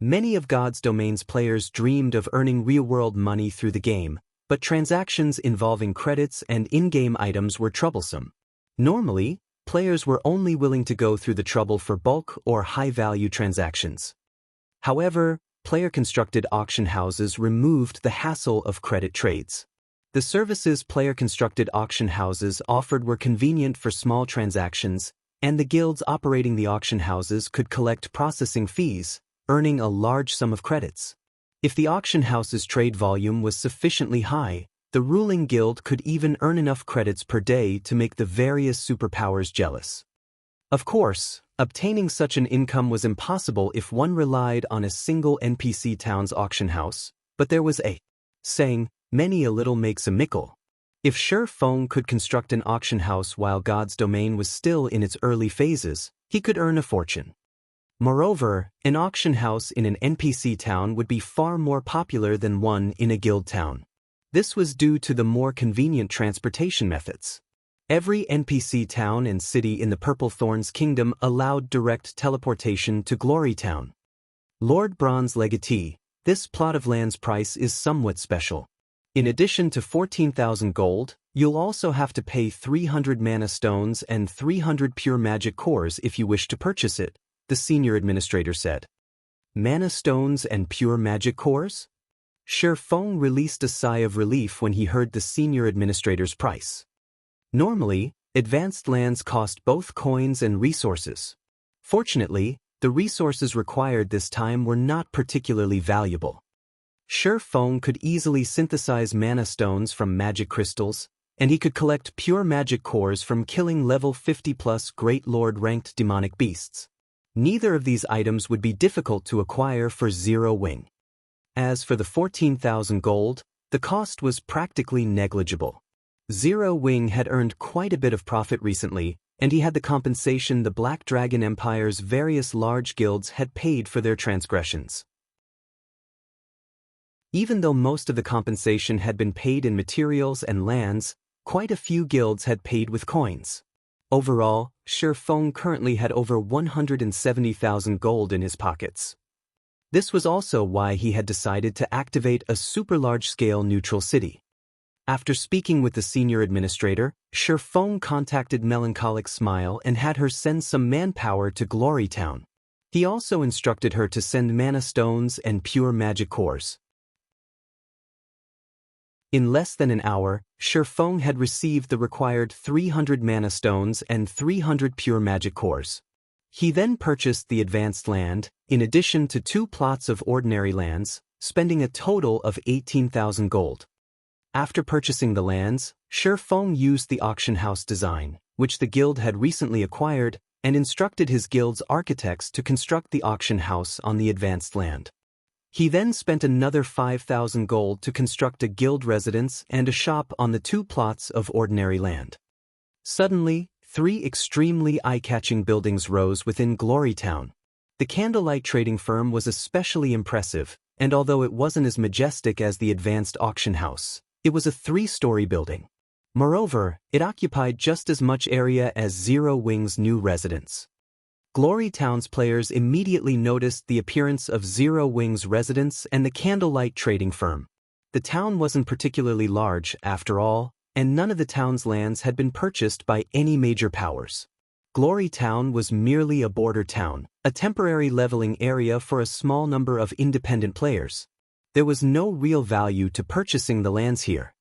S1: Many of God's Domain's players dreamed of earning real-world money through the game, but transactions involving credits and in-game items were troublesome. Normally, players were only willing to go through the trouble for bulk or high-value transactions. However, player-constructed auction houses removed the hassle of credit trades. The services player-constructed auction houses offered were convenient for small transactions, and the guilds operating the auction houses could collect processing fees, earning a large sum of credits. If the auction house's trade volume was sufficiently high, the ruling guild could even earn enough credits per day to make the various superpowers jealous. Of course, obtaining such an income was impossible if one relied on a single NPC town's auction house, but there was a saying, many a little makes a mickle. If Shi Feng could construct an auction house while God's domain was still in its early phases, he could earn a fortune. Moreover, an auction house in an NPC town would be far more popular than one in a guild town. This was due to the more convenient transportation methods. Every NPC town and city in the Purple Thorns Kingdom allowed direct teleportation to Glory Town. Lord Bronze Legatee, this plot of land's price is somewhat special. In addition to 14,000 gold, you'll also have to pay 300 mana stones and 300 pure magic cores if you wish to purchase it, the senior administrator said. Mana stones and pure magic cores? Shi Feng released a sigh of relief when he heard the senior administrator's price. Normally, advanced lands cost both coins and resources. Fortunately, the resources required this time were not particularly valuable. Shi Feng could easily synthesize mana stones from magic crystals, and he could collect pure magic cores from killing level 50+ Great Lord ranked demonic beasts. Neither of these items would be difficult to acquire for Zero Wing. As for the 14,000 gold, the cost was practically negligible. Zero Wing had earned quite a bit of profit recently, and he had the compensation the Black Dragon Empire's various large guilds had paid for their transgressions. Even though most of the compensation had been paid in materials and lands, quite a few guilds had paid with coins. Overall, Shi Feng currently had over 170,000 gold in his pockets. This was also why he had decided to activate a super large-scale neutral city. After speaking with the senior administrator, Shi Feng contacted Melancholic Smile and had her send some manpower to Glory Town. He also instructed her to send mana stones and pure magic cores. In less than an hour, Shi Feng had received the required 300 mana stones and 300 pure magic cores. He then purchased the advanced land, in addition to 2 plots of ordinary lands, spending a total of 18,000 gold. After purchasing the lands, Shi Feng used the auction house design, which the guild had recently acquired, and instructed his guild's architects to construct the auction house on the advanced land. He then spent another 5,000 gold to construct a guild residence and a shop on the 2 plots of ordinary land. Suddenly, 3 extremely eye-catching buildings rose within Glory Town. The candlelight trading firm was especially impressive, and although it wasn't as majestic as the advanced auction house, it was a 3-story building. Moreover, it occupied just as much area as Zero Wing's new residence. Glory Town's players immediately noticed the appearance of Zero Wing's residence and the candlelight trading firm. The town wasn't particularly large, after all, and none of the town's lands had been purchased by any major powers. Glory Town was merely a border town, a temporary leveling area for a small number of independent players. There was no real value to purchasing the lands here.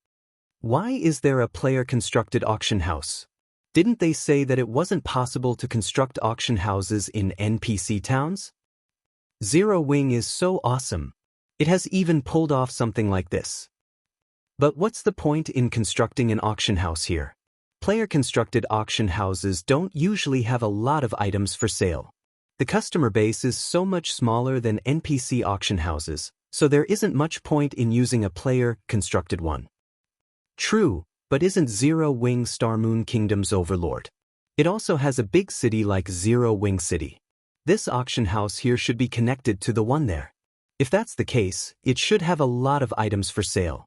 S1: Why is there a player-constructed auction house? Didn't they say that it wasn't possible to construct auction houses in NPC towns? Zero Wing is so awesome. It has even pulled off something like this. But what's the point in constructing an auction house here? Player-constructed auction houses don't usually have a lot of items for sale. The customer base is so much smaller than NPC auction houses, so there isn't much point in using a player-constructed one. True. But isn't Zero Wing Star Moon Kingdom's overlord? It also has a big city like Zero Wing City. This auction house here should be connected to the one there. If that's the case, it should have a lot of items for sale.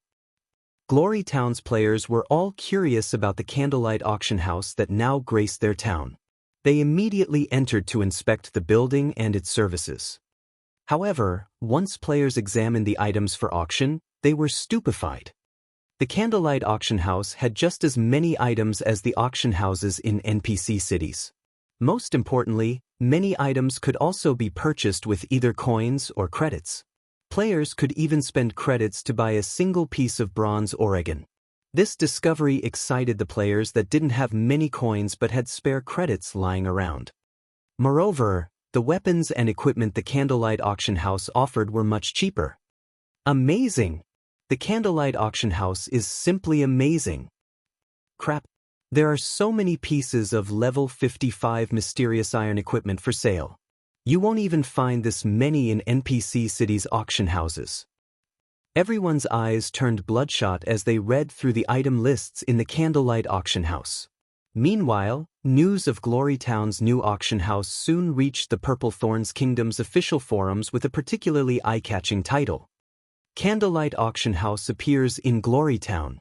S1: Glory Town's players were all curious about the candlelight auction house that now graced their town. They immediately entered to inspect the building and its services. However, once players examined the items for auction, they were stupefied. The candlelight auction house had just as many items as the auction houses in NPC cities. Most importantly, many items could also be purchased with either coins or credits. Players could even spend credits to buy a single piece of bronze Oregon. This discovery excited the players that didn't have many coins but had spare credits lying around. Moreover, the weapons and equipment the candlelight auction house offered were much cheaper. Amazing! The candlelight auction house is simply amazing. Crap. There are so many pieces of level 55 mysterious iron equipment for sale. You won't even find this many in NPC cities' auction houses. Everyone's eyes turned bloodshot as they read through the item lists in the candlelight auction house. Meanwhile, news of Glorytown's new auction house soon reached the Purple Thorns Kingdom's official forums with a particularly eye-catching title. Candlelight Auction House appears in Glorytown.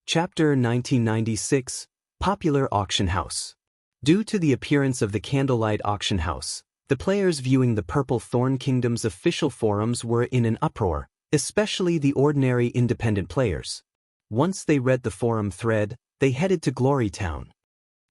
S1: Chapter 1996, Popular Auction House. Due to the appearance of the Candlelight Auction House, the players viewing the Purple Thorn Kingdom's official forums were in an uproar, especially the ordinary independent players. Once they read the forum thread, they headed to Glorytown.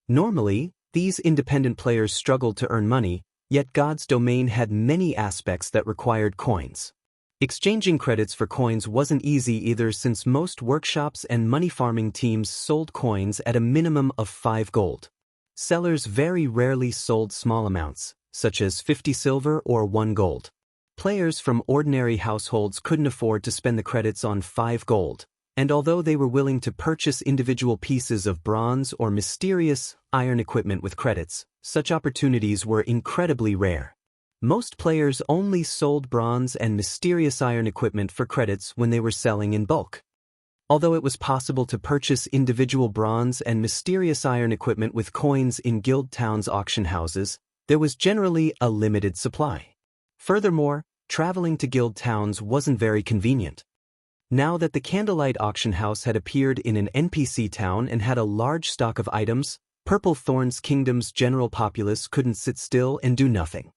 S1: Normally, these independent players struggled to earn money, yet God's domain had many aspects that required coins. Exchanging credits for coins wasn't easy either, since most workshops and money farming teams sold coins at a minimum of 5 gold. Sellers very rarely sold small amounts, such as 50 silver or 1 gold. Players from ordinary households couldn't afford to spend the credits on 5 gold, and although they were willing to purchase individual pieces of bronze or mysterious iron equipment with credits, such opportunities were incredibly rare. Most players only sold bronze and mysterious iron equipment for credits when they were selling in bulk. Although it was possible to purchase individual bronze and mysterious iron equipment with coins in Guild Town's auction houses, there was generally a limited supply. Furthermore, traveling to Guild Towns wasn't very convenient. Now that the Candlelight Auction House had appeared in an NPC town and had a large stock of items, Purple Thorns Kingdom's general populace couldn't sit still and do nothing.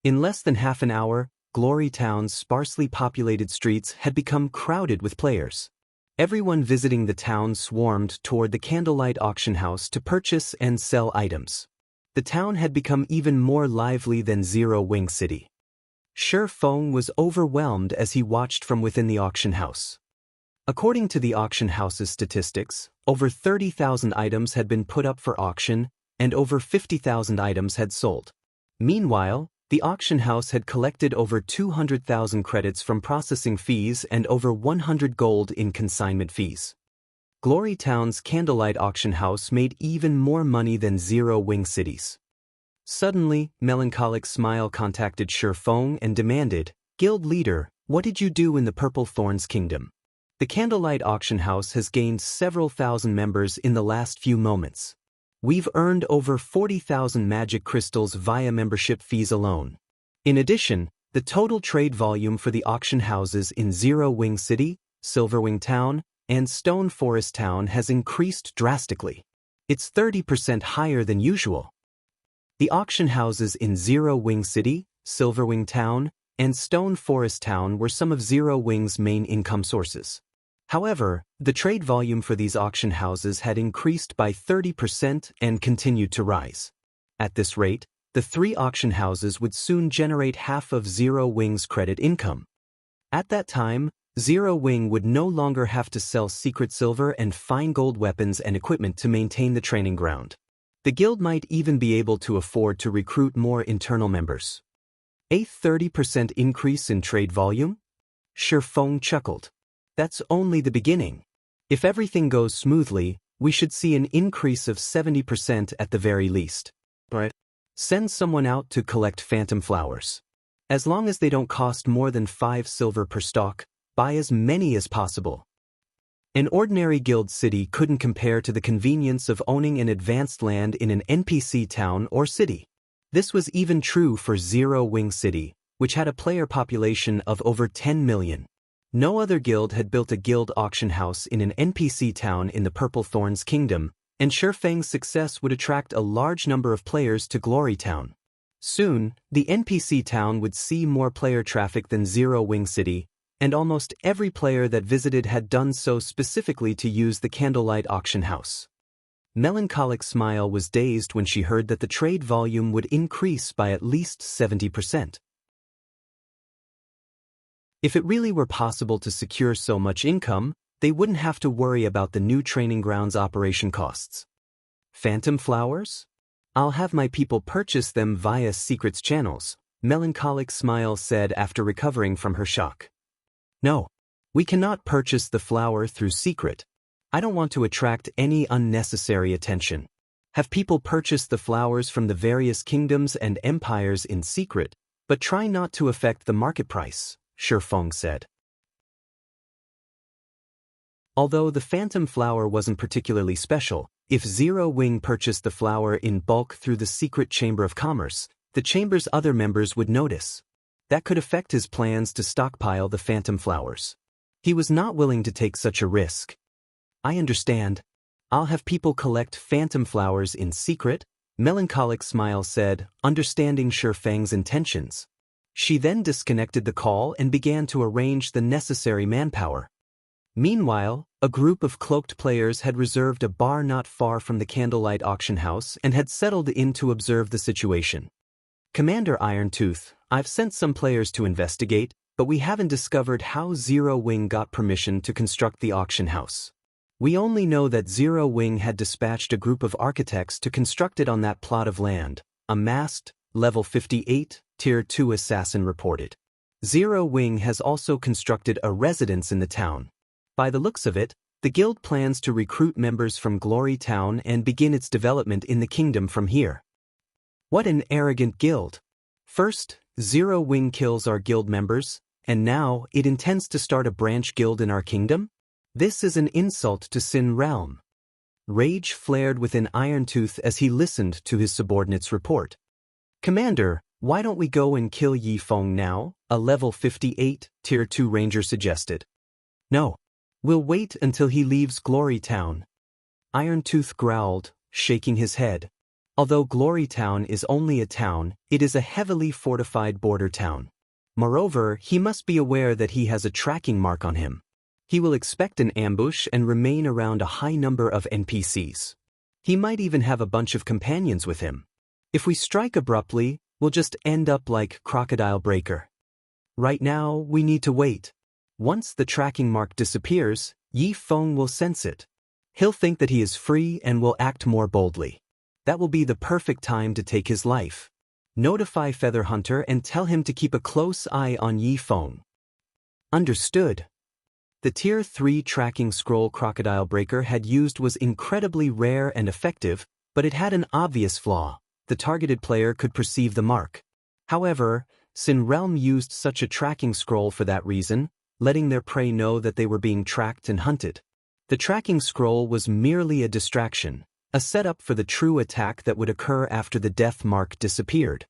S1: In less than half an hour, Glorytown's sparsely populated streets had become crowded with players. Everyone visiting the town swarmed toward the Candlelight Auction House to purchase and sell items. The town had become even more lively than Zero Wing City. Shi Feng was overwhelmed as he watched from within the auction house. According to the auction house's statistics, over 30,000 items had been put up for auction, and over 50,000 items had sold. Meanwhile, the auction house had collected over 200,000 credits from processing fees and over 100 gold in consignment fees. Glorytown's Candlelight Auction House made even more money than Zero Wing City's. Suddenly, Melancholic Smile contacted Shi Feng and demanded, "Guild leader, what did you do in the Purple Thorns Kingdom? The Candlelight Auction House has gained several thousand members in the last few moments. We've earned over 40,000 magic crystals via membership fees alone. In addition, the total trade volume for the auction houses in Zero Wing City, Silverwing Town, and Stone Forest Town has increased drastically. It's 30% higher than usual." The auction houses in Zero Wing City, Silverwing Town, and Stone Forest Town were some of Zero Wing's main income sources. However, the trade volume for these auction houses had increased by 30% and continued to rise. At this rate, the 3 auction houses would soon generate half of Zero Wing's credit income. At that time, Zero Wing would no longer have to sell secret silver and fine gold weapons and equipment to maintain the training ground. The guild might even be able to afford to recruit more internal members. A 30% increase in trade volume? Shi Feng chuckled. That's only the beginning. If everything goes smoothly, we should see an increase of 70% at the very least. Right? Send someone out to collect phantom flowers. As long as they don't cost more than 5 silver per stalk, buy as many as possible. An ordinary guild city couldn't compare to the convenience of owning an advanced land in an NPC town or city. This was even true for Zero Wing City, which had a player population of over 10 million. No other guild had built a guild auction house in an NPC town in the Purple Thorns Kingdom, and Shi Feng's success would attract a large number of players to Glorytown. Soon, the NPC town would see more player traffic than Zero Wing City, and almost every player that visited had done so specifically to use the Candlelight Auction House. Melancholic Smile was dazed when she heard that the trade volume would increase by at least 70%. If it really were possible to secure so much income, they wouldn't have to worry about the new training grounds operation costs. Phantom flowers? I'll have my people purchase them via secrets channels, Melancholic Smile said after recovering from her shock. No, we cannot purchase the flower through secret. I don't want to attract any unnecessary attention. Have people purchase the flowers from the various kingdoms and empires in secret, but try not to affect the market price, Shifeng said. Although the phantom flower wasn't particularly special, if Zero Wing purchased the flower in bulk through the secret Chamber of Commerce, the chamber's other members would notice. That could affect his plans to stockpile the phantom flowers. He was not willing to take such a risk. I understand. I'll have people collect phantom flowers in secret, Melancholic Smile said, understanding Shifeng's intentions. She then disconnected the call and began to arrange the necessary manpower. Meanwhile, a group of cloaked players had reserved a bar not far from the candlelight auction house and had settled in to observe the situation. Commander Irontooth, I've sent some players to investigate, but we haven't discovered how Zero Wing got permission to construct the auction house. We only know that Zero Wing had dispatched a group of architects to construct it on that plot of land, a masked, level 58, Tier 2 assassin reported. Zero Wing has also constructed a residence in the town. By the looks of it, the guild plans to recruit members from Glory Town and begin its development in the kingdom from here. What an arrogant guild. First, Zero Wing kills our guild members, and now it intends to start a branch guild in our kingdom? This is an insult to Sin Realm. Rage flared within Irontooth as he listened to his subordinate's report. Commander, why don't we go and kill Yifeng now? A level 58, Tier 2 ranger suggested. No. We'll wait until he leaves Glory Town. Irontooth growled, shaking his head. Although Glory Town is only a town, it is a heavily fortified border town. Moreover, he must be aware that he has a tracking mark on him. He will expect an ambush and remain around a high number of NPCs. He might even have a bunch of companions with him. If we strike abruptly, we'll just end up like Crocodile Breaker. Right now, we need to wait. Once the tracking mark disappears, Yifeng will sense it. He'll think that he is free and will act more boldly. That will be the perfect time to take his life. Notify Feather Hunter and tell him to keep a close eye on Yifeng. Understood. The Tier 3 tracking scroll Crocodile Breaker had used was incredibly rare and effective, but it had an obvious flaw. The targeted player could perceive the mark. However, Sin Realm used such a tracking scroll for that reason, letting their prey know that they were being tracked and hunted. The tracking scroll was merely a distraction, a setup for the true attack that would occur after the death mark disappeared.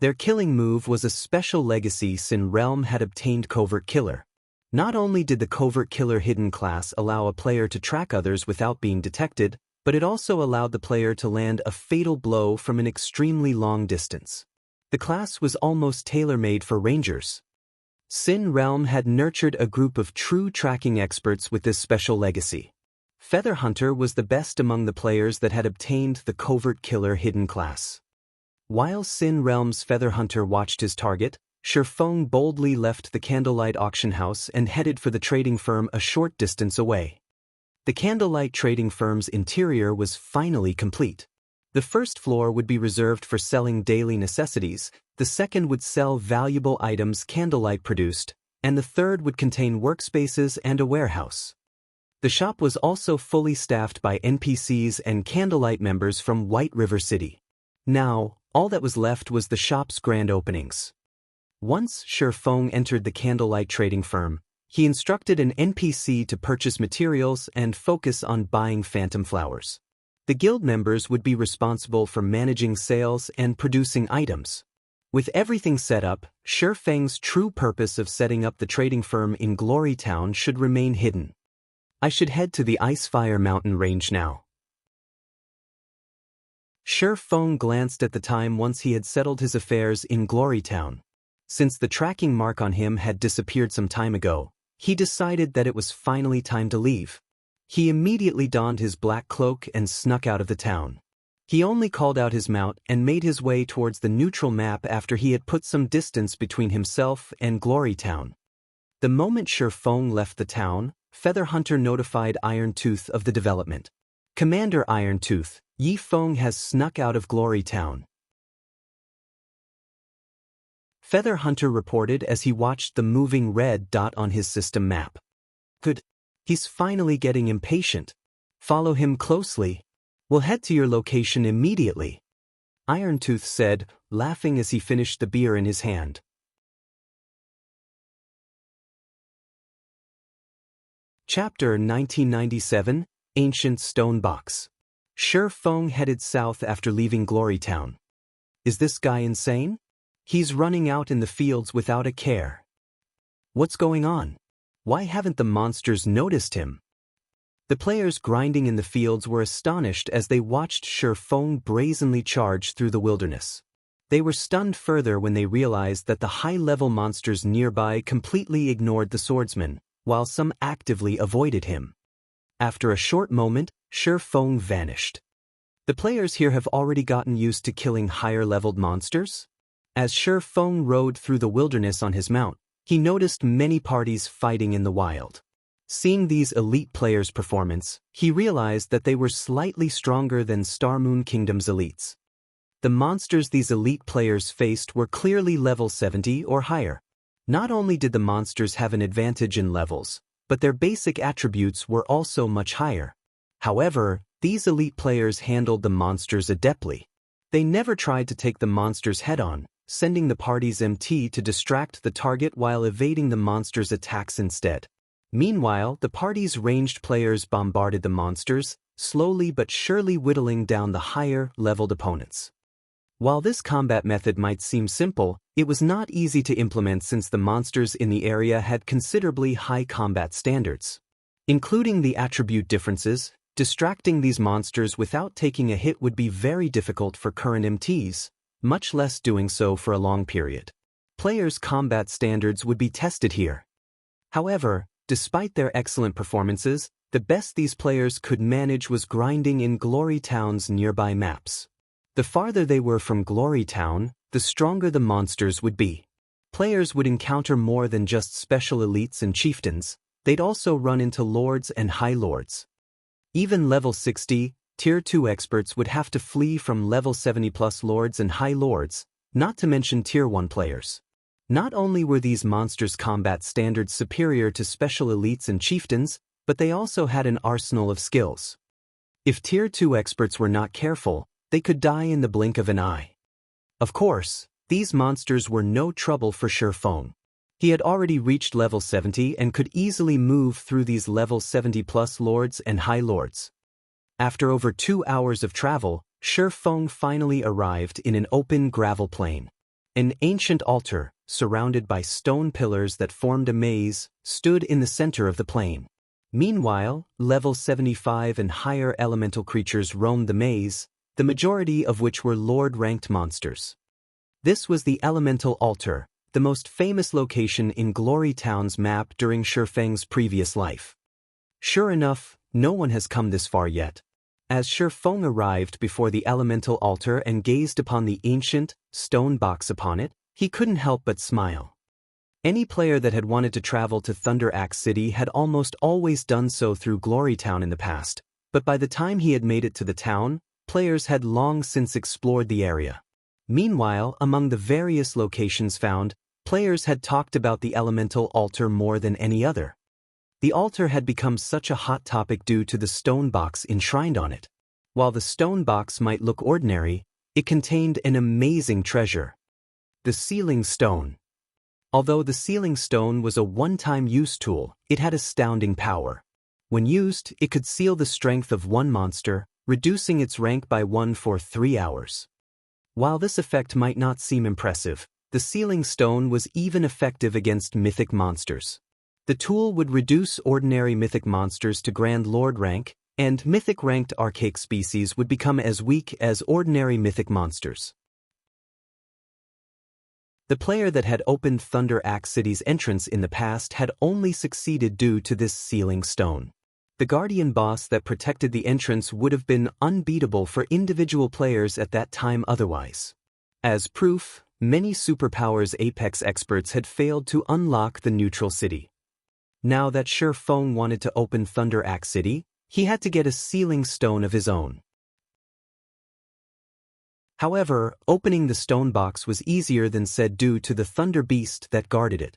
S1: Their killing move was a special legacy Sin Realm had obtained Covert Killer. Not only did the Covert Killer hidden class allow a player to track others without being detected, but it also allowed the player to land a fatal blow from an extremely long distance. The class was almost tailor-made for rangers. Sin Realm had nurtured a group of true tracking experts with this special legacy. Feather Hunter was the best among the players that had obtained the Covert Killer hidden class. While Sin Realm's Feather Hunter watched his target, Shifeng boldly left the Candlelight auction house and headed for the trading firm a short distance away. The Candlelight trading firm's interior was finally complete. The first floor would be reserved for selling daily necessities, the second would sell valuable items Candlelight produced, and the third would contain workspaces and a warehouse. The shop was also fully staffed by NPCs and Candlelight members from White River City. Now, all that was left was the shop's grand openings. Once Shifeng entered the Candlelight trading firm, he instructed an NPC to purchase materials and focus on buying phantom flowers. The guild members would be responsible for managing sales and producing items. With everything set up, Shifeng's true purpose of setting up the trading firm in Glory Town should remain hidden. I should head to the Icefire Mountain range now. Shifeng glanced at the time once he had settled his affairs in Glory Town. Since the tracking mark on him had disappeared some time ago, he decided that it was finally time to leave. He immediately donned his black cloak and snuck out of the town. He only called out his mount and made his way towards the neutral map after he had put some distance between himself and Glory Town. The moment Shifeng left the town, Feather Hunter notified Irontooth of the development. Commander Irontooth, Yifeng has snuck out of Glory Town. Feather Hunter reported as he watched the moving red dot on his system map. Good. He's finally getting impatient. Follow him closely. We'll head to your location immediately, Irontooth said, laughing as he finished the beer in his hand. Chapter 1997, Ancient Stone Box. Shi Feng headed south after leaving Glory Town. Is this guy insane? He's running out in the fields without a care. What's going on? Why haven't the monsters noticed him? The players grinding in the fields were astonished as they watched Shi Feng brazenly charge through the wilderness. They were stunned further when they realized that the high-level monsters nearby completely ignored the swordsman, while some actively avoided him. After a short moment, Shi Feng vanished. The players here have already gotten used to killing higher-leveled monsters. As Shi Feng rode through the wilderness on his mount, he noticed many parties fighting in the wild. Seeing these elite players' performance, he realized that they were slightly stronger than Star Moon Kingdom's elites. The monsters these elite players faced were clearly level 70 or higher. Not only did the monsters have an advantage in levels, but their basic attributes were also much higher. However, these elite players handled the monsters adeptly. They never tried to take the monsters head-on, sending the party's MT to distract the target while evading the monsters' attacks instead. Meanwhile, the party's ranged players bombarded the monsters, slowly but surely whittling down the higher-leveled opponents. While this combat method might seem simple, it was not easy to implement since the monsters in the area had considerably high combat standards. Including the attribute differences, distracting these monsters without taking a hit would be very difficult for current MTs, much less doing so for a long period. Players' combat standards would be tested here. However, despite their excellent performances, the best these players could manage was grinding in Glory Town's nearby maps. The farther they were from Glory Town, the stronger the monsters would be. Players would encounter more than just special elites and chieftains, they'd also run into lords and high lords. Even level 60, Tier 2 experts would have to flee from level 70+ lords and high lords, not to mention Tier 1 players. Not only were these monsters' combat standards superior to special elites and chieftains, but they also had an arsenal of skills. If Tier 2 experts were not careful, they could die in the blink of an eye. Of course, these monsters were no trouble for Shi Feng. He had already reached level 70 and could easily move through these level 70+ lords and high lords. After over 2 hours of travel, Shi Feng finally arrived in an open gravel plain. An ancient altar, surrounded by stone pillars that formed a maze, stood in the center of the plain. Meanwhile, level 75 and higher elemental creatures roamed the maze, the majority of which were Lord-ranked monsters. This was the Elemental Altar, the most famous location in Glory Town's map during Shi Feng's previous life. Sure enough, no one has come this far yet. As Shi Feng arrived before the Elemental Altar and gazed upon the ancient, stone box upon it, he couldn't help but smile. Any player that had wanted to travel to Thunder Axe City had almost always done so through Glory Town in the past, but by the time he had made it to the town, players had long since explored the area. Meanwhile, among the various locations found, players had talked about the Elemental Altar more than any other. The altar had become such a hot topic due to the stone box enshrined on it. While the stone box might look ordinary, it contained an amazing treasure. The Sealing Stone. Although the Sealing Stone was a one-time use tool, it had astounding power. When used, it could seal the strength of one monster, reducing its rank by 1 for 3 hours. While this effect might not seem impressive, the Sealing Stone was even effective against mythic monsters. The tool would reduce ordinary mythic monsters to Grand Lord rank, and mythic-ranked archaic species would become as weak as ordinary mythic monsters. The player that had opened Thunder Axe City's entrance in the past had only succeeded due to this Sealing Stone. The guardian boss that protected the entrance would have been unbeatable for individual players at that time otherwise. As proof, many superpowers Apex experts had failed to unlock the neutral city. Now that Shi Feng wanted to open Thunder Axe City, he had to get a Sealing Stone of his own. However, opening the stone box was easier than said due to the Thunder Beast that guarded it.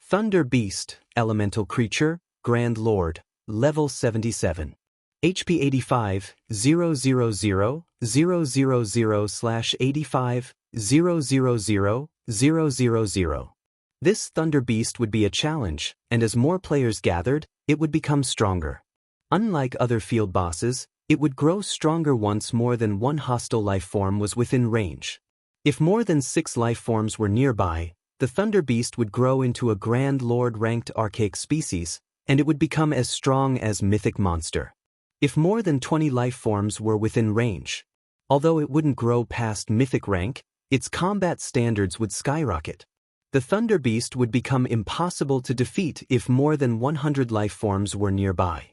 S1: Thunder Beast, elemental creature, Grand Lord, level 77. HP 85 000 000/85 000 000. This Thunder Beast would be a challenge, and as more players gathered, it would become stronger. Unlike other field bosses, it would grow stronger once more than one hostile life form was within range. If more than 6 life forms were nearby, the Thunder Beast would grow into a Grand Lord-ranked archaic species, and it would become as strong as mythic monster. If more than 20 life forms were within range, although it wouldn't grow past mythic rank, its combat standards would skyrocket. The Thunder Beast would become impossible to defeat if more than 100 life forms were nearby.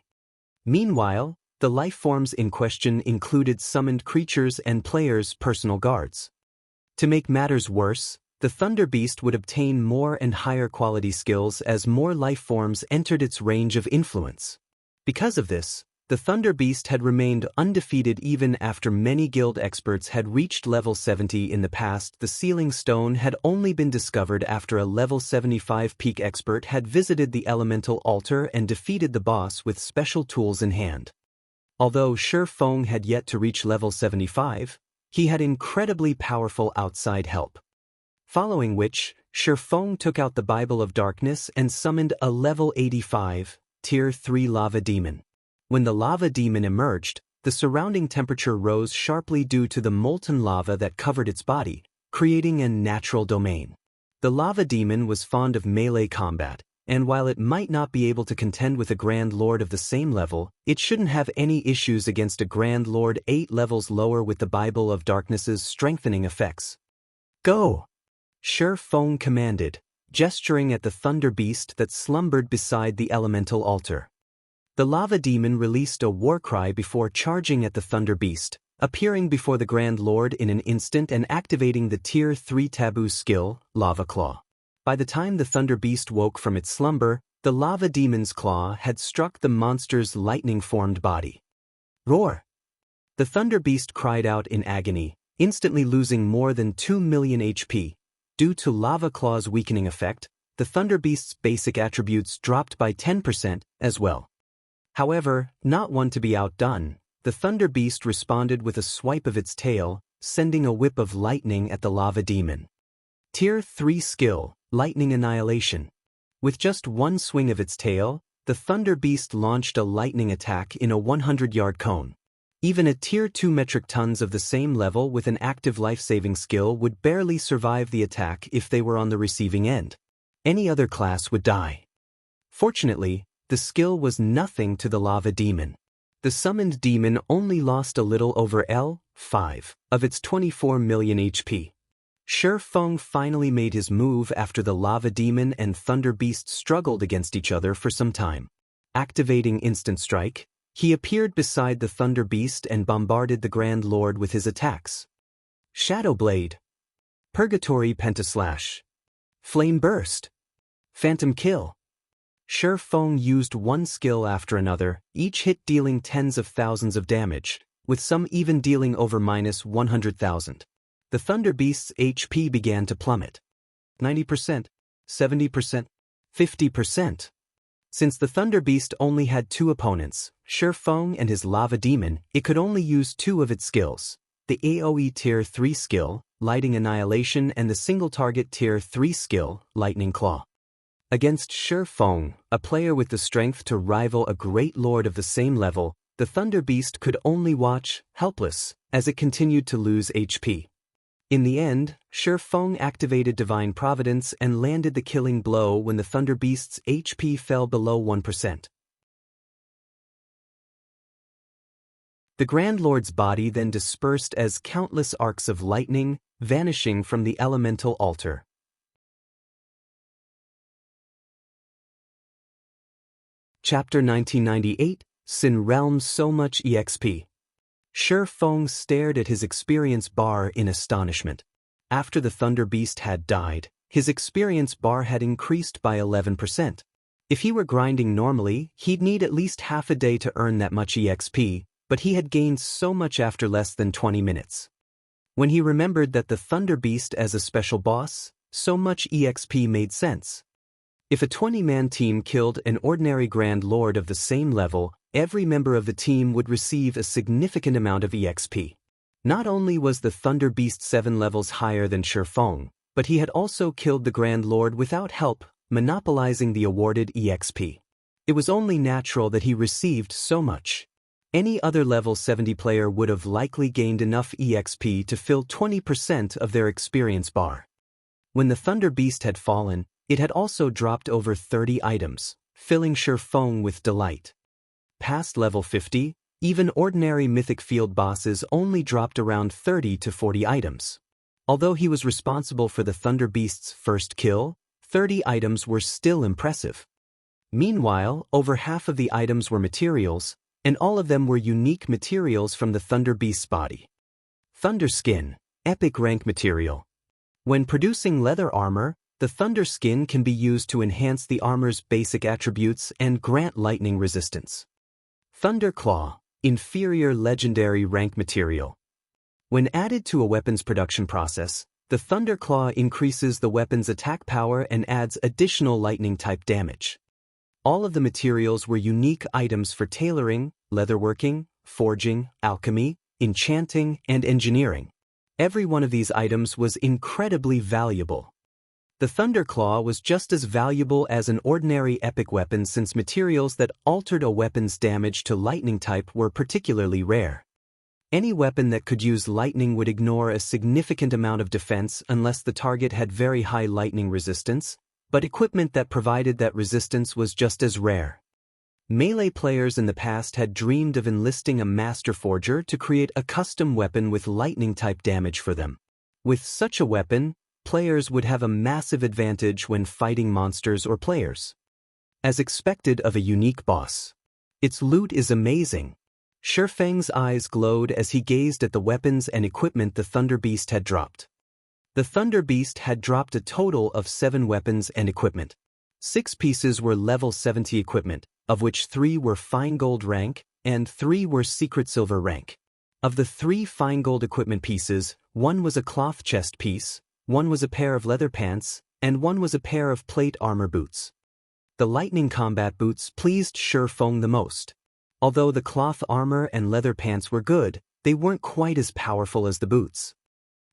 S1: Meanwhile, the life forms in question included summoned creatures and players' personal guards. To make matters worse, the Thunder Beast would obtain more and higher quality skills as more life forms entered its range of influence. Because of this, the Thunder Beast had remained undefeated even after many guild experts had reached level 70 in the past. The Sealing Stone had only been discovered after a level 75 peak expert had visited the elemental altar and defeated the boss with special tools in hand. Although Shi Feng had yet to reach level 75, he had incredibly powerful outside help. Following which, Shi Feng took out the Bible of Darkness and summoned a level 85, Tier 3 lava demon. When the lava demon emerged, the surrounding temperature rose sharply due to the molten lava that covered its body, creating a natural domain. The lava demon was fond of melee combat, and while it might not be able to contend with a Grand Lord of the same level, it shouldn't have any issues against a Grand Lord 8 levels lower with the Bible of Darkness's strengthening effects. Go! Shi Feng commanded, gesturing at the Thunder Beast that slumbered beside the elemental altar. The lava demon released a war cry before charging at the Thunder Beast, appearing before the Grand Lord in an instant and activating the Tier 3 taboo skill, Lava Claw. By the time the Thunder Beast woke from its slumber, the lava demon's claw had struck the monster's lightning-formed body. Roar! The Thunder Beast cried out in agony, instantly losing more than 2 million HP. Due to Lava Claw's weakening effect, the Thunder Beast's basic attributes dropped by 10% as well. However, not one to be outdone, the Thunder Beast responded with a swipe of its tail, sending a whip of lightning at the lava demon. Tier 3 skill, Lightning Annihilation. With just one swing of its tail, the Thunder Beast launched a lightning attack in a 100-yard cone. Even a Tier 2 metric tons of the same level with an active life-saving skill would barely survive the attack if they were on the receiving end. Any other class would die. Fortunately, the skill was nothing to the lava demon. The summoned demon only lost a little over L5 of its 24 million HP. Shi Feng finally made his move after the lava demon and Thunder Beast struggled against each other for some time. Activating Instant Strike, he appeared beside the Thunder Beast and bombarded the Grand Lord with his attacks. Shadow Blade, Purgatory Pentaslash, Flame Burst, Phantom Kill. Shi Feng used one skill after another, each hit dealing tens of thousands of damage, with some even dealing over -100,000. The Thunder Beast's HP began to plummet. 90%, 70%, 50%. Since the Thunder Beast only had 2 opponents, Shi Feng and his lava demon, it could only use 2 of its skills. The AoE Tier 3 skill, Lightning Annihilation, and the single-target Tier 3 skill, Lightning Claw. Against Shi Feng, a player with the strength to rival a great lord of the same level, the Thunder Beast could only watch, helpless, as it continued to lose HP. In the end, Shi Feng activated Divine Providence and landed the killing blow when the Thunder Beast's HP fell below 1%. The Grand Lord's body then dispersed as countless arcs of lightning, vanishing from the elemental altar. Chapter 1998, Sin Realms So Much EXP. Shi Feng stared at his experience bar in astonishment. After the Thunder Beast had died, his experience bar had increased by 11%. If he were grinding normally, he'd need at least half a day to earn that much EXP, but he had gained so much after less than 20 minutes. When he remembered that the Thunder Beast as a special boss, so much EXP made sense. If a 20-man team killed an ordinary Grand Lord of the same level, every member of the team would receive a significant amount of EXP. Not only was the Thunder Beast 7 levels higher than Shifeng, but he had also killed the Grand Lord without help, monopolizing the awarded EXP. It was only natural that he received so much. Any other level 70 player would have likely gained enough EXP to fill 20% of their experience bar. When the Thunder Beast had fallen, it had also dropped over 30 items, filling Shifeng with delight. Past level 50, even ordinary mythic field bosses only dropped around 30 to 40 items. Although he was responsible for the Thunder Beast's first kill, 30 items were still impressive. Meanwhile, over half of the items were materials, and all of them were unique materials from the Thunder Beast's body. Thunder Skin, epic rank material. When producing leather armor, the Thunder Skin can be used to enhance the armor's basic attributes and grant lightning resistance. Thunder Claw, inferior legendary rank material. When added to a weapon's production process, the Thunder Claw increases the weapon's attack power and adds additional lightning-type damage. All of the materials were unique items for tailoring, leatherworking, forging, alchemy, enchanting, and engineering. Every one of these items was incredibly valuable. The Thunder Claw was just as valuable as an ordinary epic weapon since materials that altered a weapon's damage to lightning type were particularly rare. Any weapon that could use lightning would ignore a significant amount of defense unless the target had very high lightning resistance, but equipment that provided that resistance was just as rare. Melee players in the past had dreamed of enlisting a master forger to create a custom weapon with lightning-type damage for them. With such a weapon, players would have a massive advantage when fighting monsters or players. As expected of a unique boss. Its loot is amazing. Shifeng's eyes glowed as he gazed at the weapons and equipment the Thunder Beast had dropped. The Thunder Beast had dropped a total of 7 weapons and equipment. 6 pieces were level 70 equipment, of which 3 were fine gold rank, and 3 were secret silver rank. Of the 3 fine gold equipment pieces, 1 was a cloth chest piece, 1 was a pair of leather pants, and 1 was a pair of plate armor boots. The lightning combat boots pleased Shifeng the most. Although the cloth armor and leather pants were good, they weren't quite as powerful as the boots.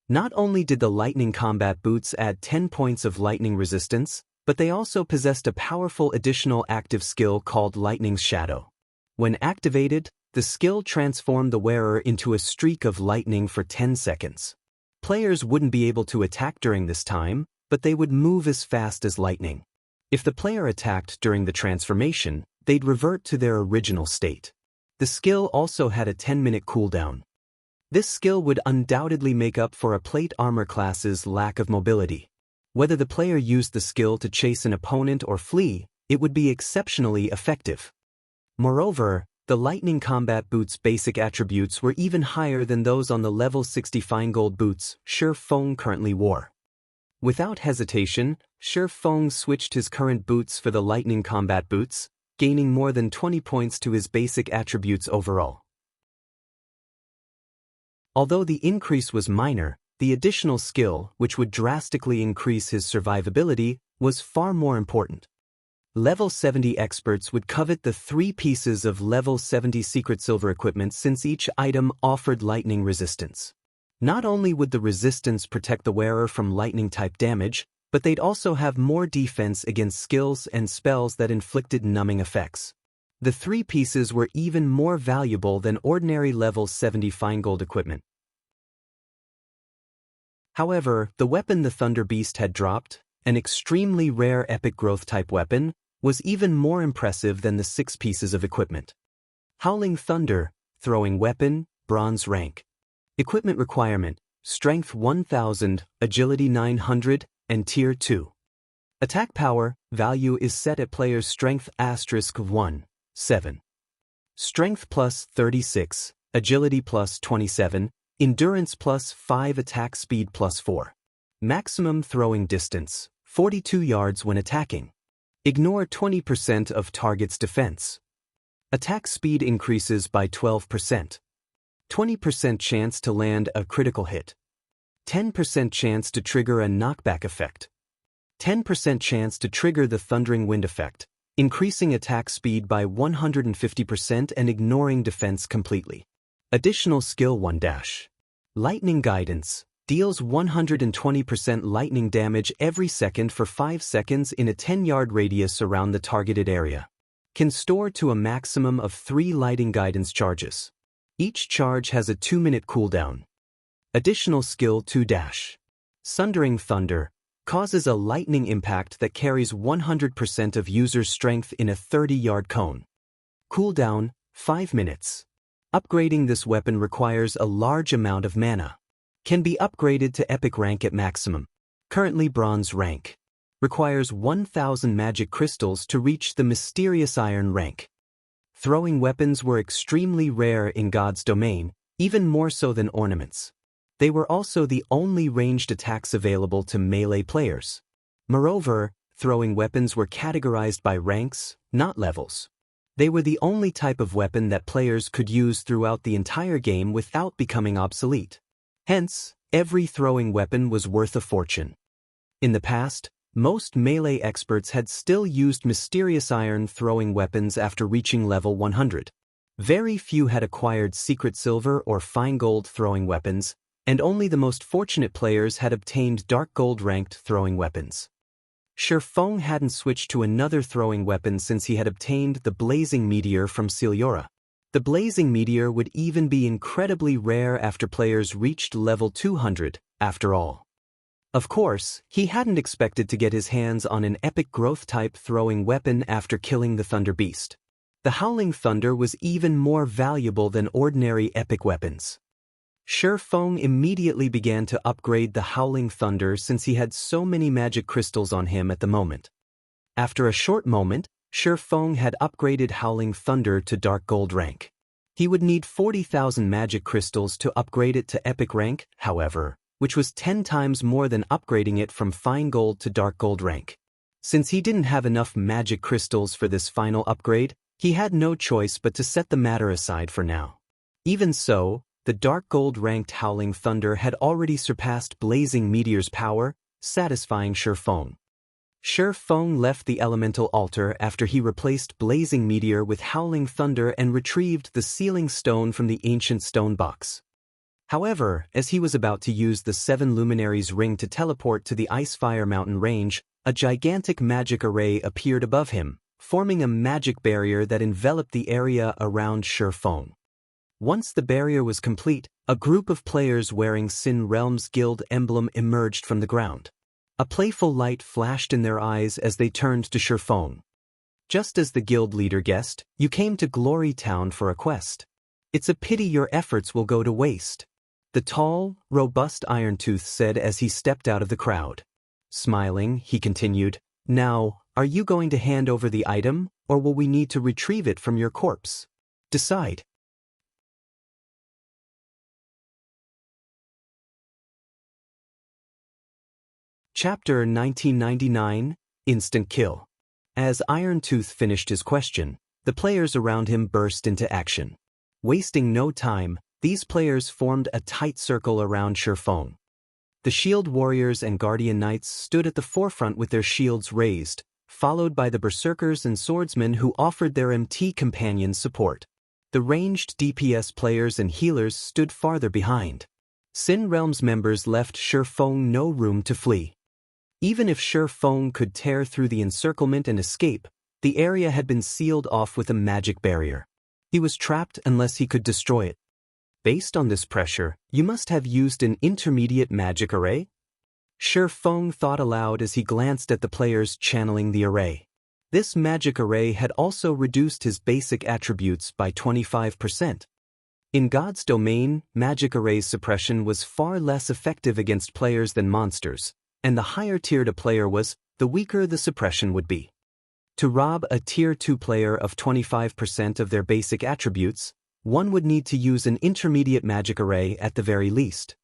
S1: Not only did the lightning combat boots add 10 points of lightning resistance, but they also possessed a powerful additional active skill called Lightning's Shadow. When activated, the skill transformed the wearer into a streak of lightning for 10 seconds. Players wouldn't be able to attack during this time, but they would move as fast as lightning. If the player attacked during the transformation, they'd revert to their original state. The skill also had a 10-minute cooldown. This skill would undoubtedly make up for a plate armor class's lack of mobility. Whether the player used the skill to chase an opponent or flee, it would be exceptionally effective. Moreover, the lightning combat boots' basic attributes were even higher than those on the level 60 fine gold boots Shifeng currently wore. Without hesitation, Shifeng switched his current boots for the lightning combat boots, gaining more than 20 points to his basic attributes overall. Although the increase was minor, the additional skill, which would drastically increase his survivability, was far more important. Level 70 experts would covet the 3 pieces of level 70 secret silver equipment since each item offered lightning resistance. Not only would the resistance protect the wearer from lightning-type damage, but they'd also have more defense against skills and spells that inflicted numbing effects. The 3 pieces were even more valuable than ordinary level 70 fine gold equipment. However, the weapon the Thunder Beast had dropped, an extremely rare epic growth type weapon, was even more impressive than the 6 pieces of equipment. Howling Thunder, throwing weapon, bronze rank. Equipment requirement, strength 1000, agility 900, and tier 2. Attack power, value is set at player's strength *1, 7. Strength plus 36, agility plus 27, endurance plus 5, attack speed plus 4. Maximum throwing distance, 42 yards when attacking. Ignore 20% of target's defense. Attack speed increases by 12%. 20% chance to land a critical hit. 10% chance to trigger a knockback effect. 10% chance to trigger the thundering wind effect, increasing attack speed by 150% and ignoring defense completely. Additional skill 1 dash. Lightning guidance. Deals 120% lightning damage every second for 5 seconds in a 10-yard radius around the targeted area. Can store to a maximum of 3 lightning guidance charges. Each charge has a 2-minute cooldown. Additional skill 2 dash. Sundering Thunder. Causes a lightning impact that carries 100% of user's strength in a 30-yard cone. Cooldown 5 minutes. Upgrading this weapon requires a large amount of mana. Can be upgraded to epic rank at maximum. Currently bronze rank. Requires 1,000 magic crystals to reach the mysterious iron rank. Throwing weapons were extremely rare in God's domain, even more so than ornaments. They were also the only ranged attacks available to melee players. Moreover, throwing weapons were categorized by ranks, not levels. They were the only type of weapon that players could use throughout the entire game without becoming obsolete. Hence, every throwing weapon was worth a fortune. In the past, most melee experts had still used mysterious iron throwing weapons after reaching level 100. Very few had acquired secret silver or fine gold throwing weapons, and only the most fortunate players had obtained dark gold ranked throwing weapons. Shifeng hadn't switched to another throwing weapon since he had obtained the Blazing Meteor from Celiora. The Blazing Meteor would even be incredibly rare after players reached level 200, after all. Of course, he hadn't expected to get his hands on an epic growth-type throwing weapon after killing the Thunder Beast. The Howling Thunder was even more valuable than ordinary epic weapons. Shifeng immediately began to upgrade the Howling Thunder since he had so many magic crystals on him at the moment. After a short moment, Shifeng had upgraded Howling Thunder to Dark Gold rank. He would need 40,000 magic crystals to upgrade it to Epic rank, however, which was 10 times more than upgrading it from Fine Gold to Dark Gold rank. Since he didn't have enough magic crystals for this final upgrade, he had no choice but to set the matter aside for now. Even so, the Dark Gold ranked Howling Thunder had already surpassed Blazing Meteor's power, satisfying Shifeng. Shifeng left the elemental altar after he replaced Blazing Meteor with Howling Thunder and retrieved the sealing stone from the ancient stone box. However, as he was about to use the 7 Luminaries ring to teleport to the Icefire Mountain range, a gigantic magic array appeared above him, forming a magic barrier that enveloped the area around Shifeng. Once the barrier was complete, a group of players wearing Sin Realm's guild emblem emerged from the ground. A playful light flashed in their eyes as they turned to Shifeng. Just as the guild leader guessed, you came to Glory Town for a quest. It's a pity your efforts will go to waste. The tall, robust Irontooth said as he stepped out of the crowd. Smiling, he continued, "Now, are you going to hand over the item, or will we need to retrieve it from your corpse? Decide." Chapter 1999, Instant Kill. As Irontooth finished his question, the players around him burst into action. Wasting no time, these players formed a tight circle around Shifeng. The shield warriors and guardian knights stood at the forefront with their shields raised, followed by the berserkers and swordsmen who offered their MT companions support. The ranged DPS players and healers stood farther behind. Sin Realm's members left Shifeng no room to flee. Even if Shifeng could tear through the encirclement and escape, the area had been sealed off with a magic barrier. He was trapped unless he could destroy it. Based on this pressure, you must have used an intermediate magic array? Shifeng thought aloud as he glanced at the players channeling the array. This magic array had also reduced his basic attributes by 25%. In God's domain, magic array's suppression was far less effective against players than monsters, and the higher tiered a player was, the weaker the suppression would be. To rob a Tier 2 player of 25% of their basic attributes, one would need to use an intermediate magic array at the very least.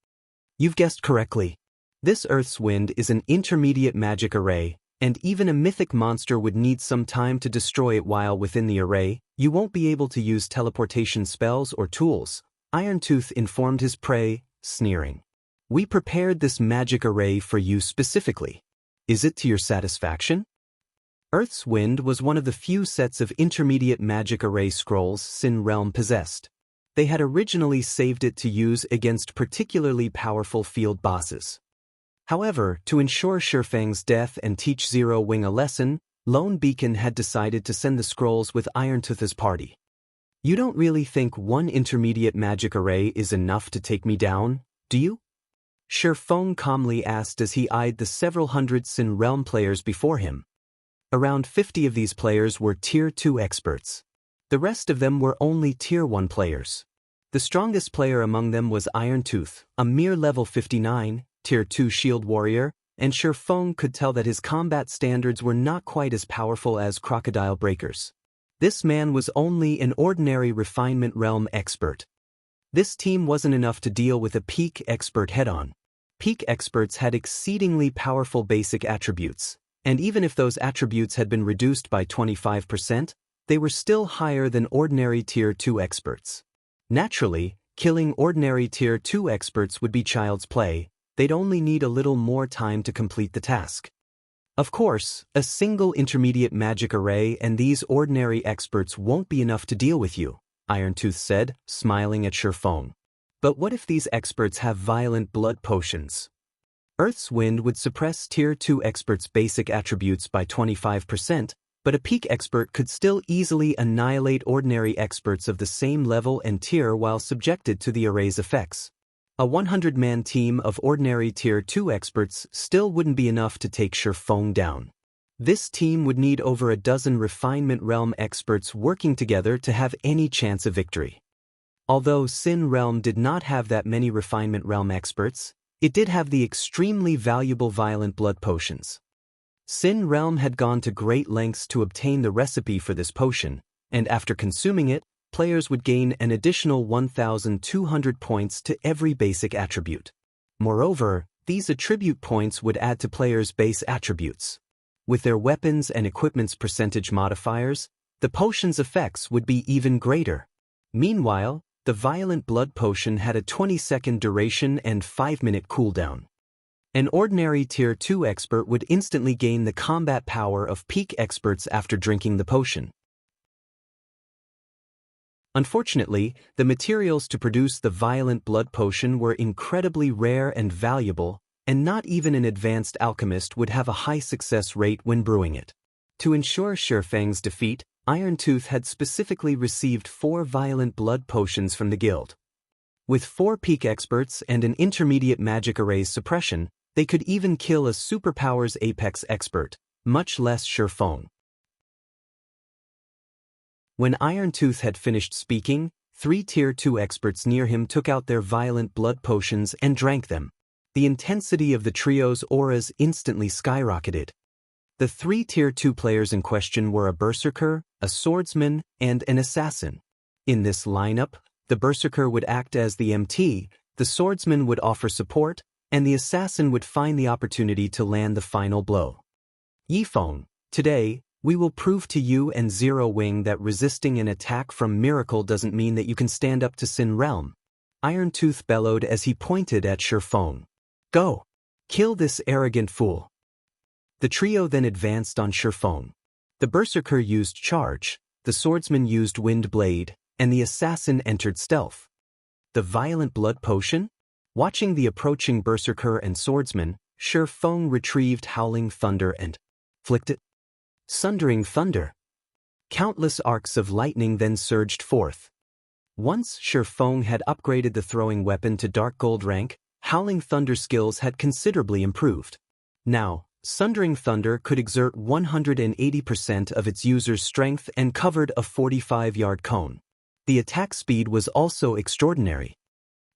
S1: You've guessed correctly. This Earth's Wind is an intermediate magic array, and even a mythic monster would need some time to destroy it while within the array. You won't be able to use teleportation spells or tools, Irontooth informed his prey, sneering. We prepared this magic array for you specifically. Is it to your satisfaction? Earth's Wind was one of the few sets of intermediate magic array scrolls Sin Realm possessed. They had originally saved it to use against particularly powerful field bosses. However, to ensure Shifeng's death and teach Zero Wing a lesson, Lone Beacon had decided to send the scrolls with Irontooth's party. You don't really think one intermediate magic array is enough to take me down, do you? Shifeng calmly asked as he eyed the several hundred Sin Realm players before him. Around 50 of these players were Tier 2 experts. The rest of them were only Tier 1 players. The strongest player among them was Irontooth, a mere level 59, Tier 2 shield warrior, and Shifeng could tell that his combat standards were not quite as powerful as Crocodile Breaker's. This man was only an ordinary Refinement Realm expert. This team wasn't enough to deal with a peak expert head-on. Peak experts had exceedingly powerful basic attributes, and even if those attributes had been reduced by 25%, they were still higher than ordinary Tier 2 experts. Naturally, killing ordinary Tier 2 experts would be child's play. They'd only need a little more time to complete the task. Of course, a single intermediate magic array and these ordinary experts won't be enough to deal with you, Irontooth said, smiling at Shifeng. But what if these experts have violent blood potions? Earth's Wind would suppress Tier 2 experts' basic attributes by 25%, but a peak expert could still easily annihilate ordinary experts of the same level and tier while subjected to the array's effects. A 100-man team of ordinary Tier 2 experts still wouldn't be enough to take Shifeng down. This team would need over a dozen Refinement Realm experts working together to have any chance of victory. Although Sin Realm did not have that many Refinement Realm experts, it did have the extremely valuable Violent Blood potions. Sin Realm had gone to great lengths to obtain the recipe for this potion, and after consuming it, players would gain an additional 1,200 points to every basic attribute. Moreover, these attribute points would add to players' base attributes. With their weapons and equipment's percentage modifiers, the potion's effects would be even greater. Meanwhile, the Violent Blood potion had a 20-second duration and 5-minute cooldown. An ordinary Tier 2 expert would instantly gain the combat power of peak experts after drinking the potion. Unfortunately, the materials to produce the Violent Blood potion were incredibly rare and valuable, and not even an advanced alchemist would have a high success rate when brewing it. To ensure Shifeng's defeat, Irontooth had specifically received 4 Violent Blood potions from the guild. With 4 peak experts and an intermediate magic array's suppression, they could even kill a superpowers apex expert, much less Shifeng. When Irontooth had finished speaking, 3 Tier 2 experts near him took out their Violent Blood potions and drank them. The intensity of the trio's auras instantly skyrocketed. The 3 Tier 2 players in question were a berserker, a swordsman, and an assassin. In this lineup, the berserker would act as the MT, the swordsman would offer support, and the assassin would find the opportunity to land the final blow. Yifeng, today, we will prove to you and Zero Wing that resisting an attack from Miracle doesn't mean that you can stand up to Sin Realm. Irontooth bellowed as he pointed at Shifeng. Go! Kill this arrogant fool! The trio then advanced on Shifeng. The berserker used charge, the swordsman used wind blade, and the assassin entered stealth. The Violent Blood potion? Watching the approaching berserker and swordsman, Shifeng retrieved Howling Thunder and flicked it. Sundering Thunder. Countless arcs of lightning then surged forth. Once Shifeng had upgraded the throwing weapon to Dark Gold rank, Howling Thunder skills had considerably improved. Now, Sundering Thunder could exert 180% of its user's strength and covered a 45-yard cone. The attack speed was also extraordinary.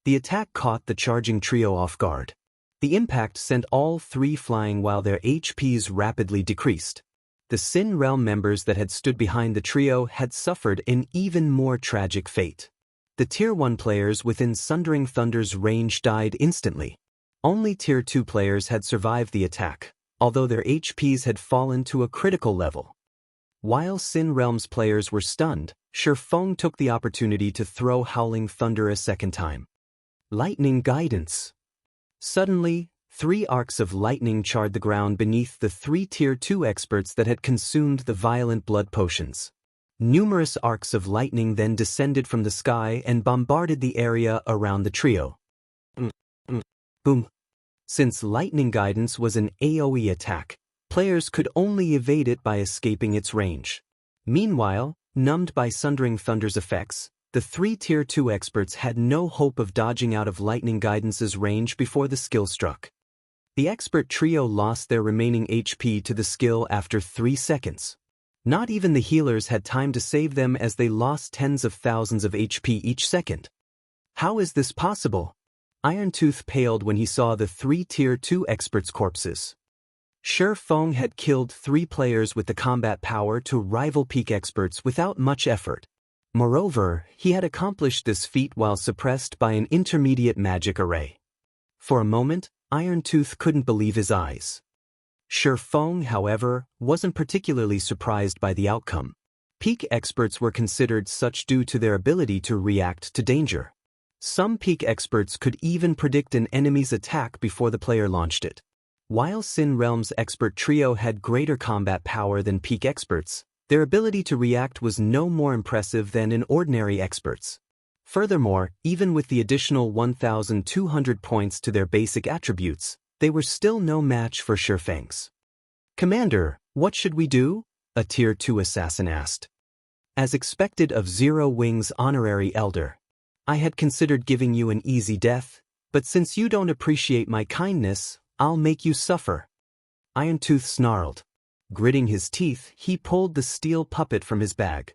S1: The attack caught the charging trio off guard. The impact sent all 3 flying while their HPs rapidly decreased. The Sin Realm members that had stood behind the trio had suffered an even more tragic fate. The Tier 1 players within Sundering Thunder's range died instantly. Only Tier 2 players had survived the attack, although their HPs had fallen to a critical level. While Sin Realm's players were stunned, Shifeng took the opportunity to throw Howling Thunder a second time. Lightning Guidance. Suddenly, 3 arcs of lightning charred the ground beneath the 3 Tier 2 experts that had consumed the violent blood potions. Numerous arcs of lightning then descended from the sky and bombarded the area around the trio. Boom. Since lightning guidance was an AoE attack, players could only evade it by escaping its range. Meanwhile, numbed by Sundering Thunder's effects, the 3 Tier 2 experts had no hope of dodging out of lightning guidance's range before the skill struck. The expert trio lost their remaining HP to the skill after 3 seconds. Not even the healers had time to save them as they lost tens of thousands of HP each second. How is this possible? Irontooth paled when he saw the 3 Tier 2 experts' corpses. Shi Feng had killed 3 players with the combat power to rival peak experts without much effort. Moreover, he had accomplished this feat while suppressed by an intermediate magic array. For a moment, Irontooth couldn't believe his eyes. Shi Feng, however, wasn't particularly surprised by the outcome. Peak experts were considered such due to their ability to react to danger. Some peak experts could even predict an enemy's attack before the player launched it. While Sin Realm's expert trio had greater combat power than peak experts, their ability to react was no more impressive than in ordinary experts. Furthermore, even with the additional 1,200 points to their basic attributes, they were still no match for Shi Feng's. "Commander, what should we do?" a Tier 2 assassin asked. As expected of Zero Wing's honorary elder, "I had considered giving you an easy death, but since you don't appreciate my kindness, I'll make you suffer." Irontooth snarled. Gritting his teeth, he pulled the steel puppet from his bag.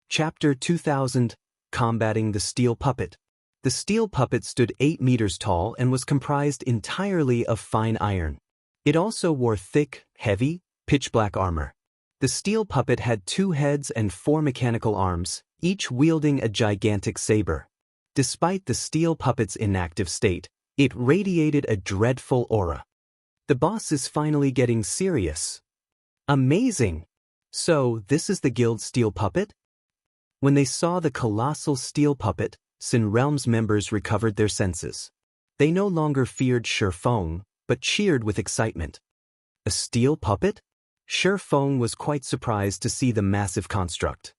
S1: Chapter 2000 Combating the Steel Puppet. The steel puppet stood 8 meters tall and was comprised entirely of fine iron. It also wore thick, heavy, pitch-black armor. The steel puppet had 2 heads and 4 mechanical arms, each wielding a gigantic saber. Despite the steel puppet's inactive state, it radiated a dreadful aura. "The boss is finally getting serious." "Amazing! So, this is the guild's steel puppet?" When they saw the colossal steel puppet, Sin Realm's members recovered their senses. They no longer feared Shi Feng, but cheered with excitement. A steel puppet? Shi Feng was quite surprised to see the massive construct.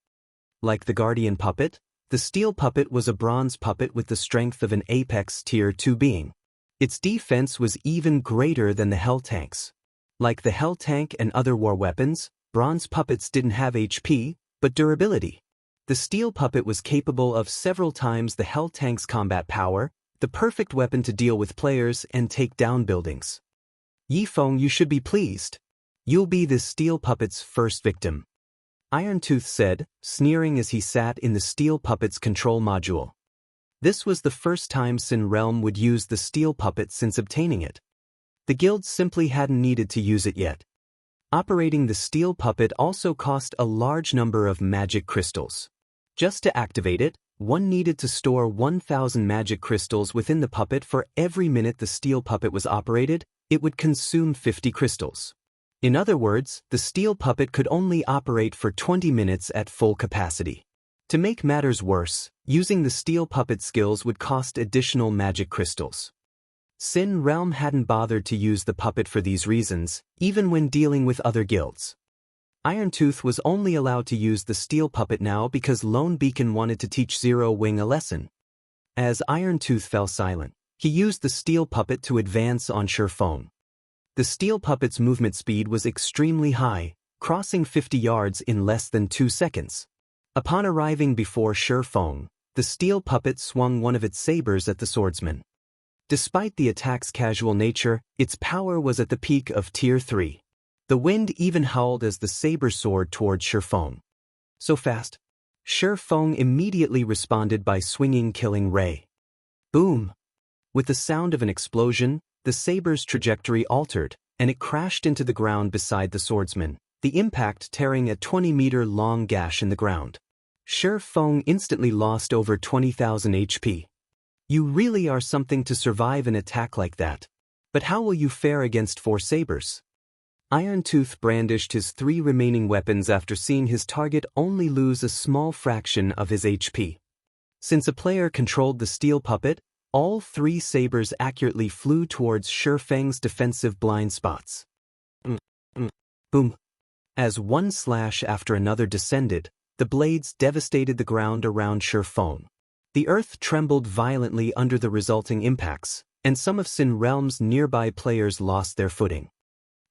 S1: Like the guardian puppet, the steel puppet was a bronze puppet with the strength of an apex Tier 2 being. Its defense was even greater than the Hell Tanks. Like the Hell Tank and other war weapons, bronze puppets didn't have HP, but durability. The steel puppet was capable of several times the Hell Tank's combat power, the perfect weapon to deal with players and take down buildings. "Yifeng, you should be pleased. You'll be this steel puppet's first victim," Irontooth said, sneering as he sat in the steel puppet's control module. This was the first time Sin Realm would use the steel puppet since obtaining it. The guild simply hadn't needed to use it yet. Operating the steel puppet also cost a large number of magic crystals. Just to activate it, one needed to store 1,000 magic crystals within the puppet for every minute the steel puppet was operated. It would consume 50 crystals. In other words, the steel puppet could only operate for 20 minutes at full capacity. To make matters worse, using the steel puppet skills would cost additional magic crystals. Sin Realm hadn't bothered to use the puppet for these reasons, even when dealing with other guilds. Irontooth was only allowed to use the steel puppet now because Lone Beacon wanted to teach Zero Wing a lesson. As Irontooth fell silent, he used the steel puppet to advance on Shi Feng. The steel puppet's movement speed was extremely high, crossing 50 yards in less than 2 seconds. Upon arriving before Shi Feng, the steel puppet swung one of its sabers at the swordsman. Despite the attack's casual nature, its power was at the peak of Tier 3. The wind even howled as the saber soared toward Shi Feng. So fast. Shi Feng immediately responded by swinging Killing Ray. Boom! With the sound of an explosion, the saber's trajectory altered, and it crashed into the ground beside the swordsman, the impact tearing a 20-meter-long gash in the ground. Shi Feng instantly lost over 20,000 HP. You really are something to survive an attack like that. But how will you fare against 4 sabers? Irontooth brandished his 3 remaining weapons after seeing his target only lose a small fraction of his HP. Since a player controlled the steel puppet, all 3 sabers accurately flew towards Shifeng's defensive blind spots. Boom. As one slash after another descended, the blades devastated the ground around Shifeng. The earth trembled violently under the resulting impacts, and some of Sin Realm's nearby players lost their footing.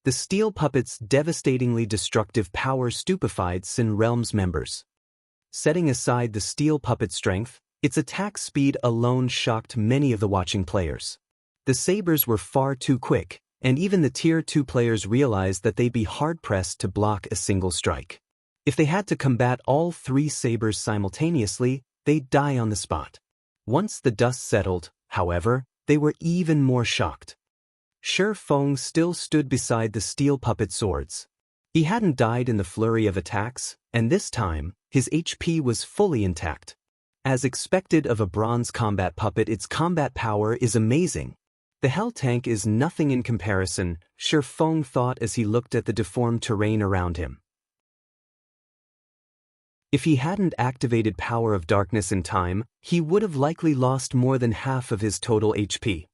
S1: The steel puppet's devastatingly destructive power stupefied Sin Realm's members. Setting aside the steel puppet's strength, its attack speed alone shocked many of the watching players. The sabers were far too quick, and even the Tier 2 players realized that they'd be hard-pressed to block a single strike. If they had to combat all 3 sabers simultaneously, they'd die on the spot. Once the dust settled, however, they were even more shocked. Shifeng still stood beside the steel puppet swords. He hadn't died in the flurry of attacks, and this time, his HP was fully intact. As expected of a bronze combat puppet, its combat power is amazing. The Hell Tank is nothing in comparison, Shifeng thought as he looked at the deformed terrain around him. If he hadn't activated Power of Darkness in time, he would have likely lost more than half of his total HP.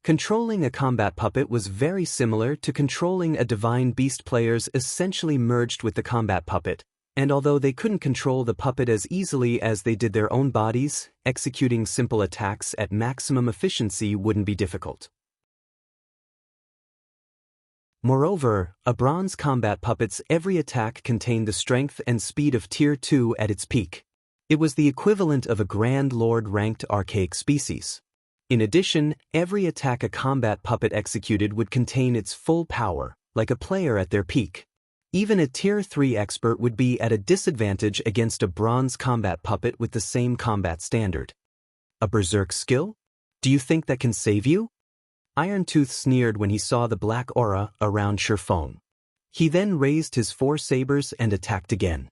S1: Controlling a combat puppet was very similar to controlling a divine beast. Players essentially merged with the combat puppet, and although they couldn't control the puppet as easily as they did their own bodies, executing simple attacks at maximum efficiency wouldn't be difficult. Moreover, a bronze combat puppet's every attack contained the strength and speed of Tier 2 at its peak. It was the equivalent of a Grand Lord-ranked archaic species. In addition, every attack a combat puppet executed would contain its full power, like a player at their peak. Even a Tier 3 expert would be at a disadvantage against a bronze combat puppet with the same combat standard. A berserk skill? Do you think that can save you? Irontooth sneered when he saw the black aura around Shifeng. He then raised his 4 sabers and attacked again.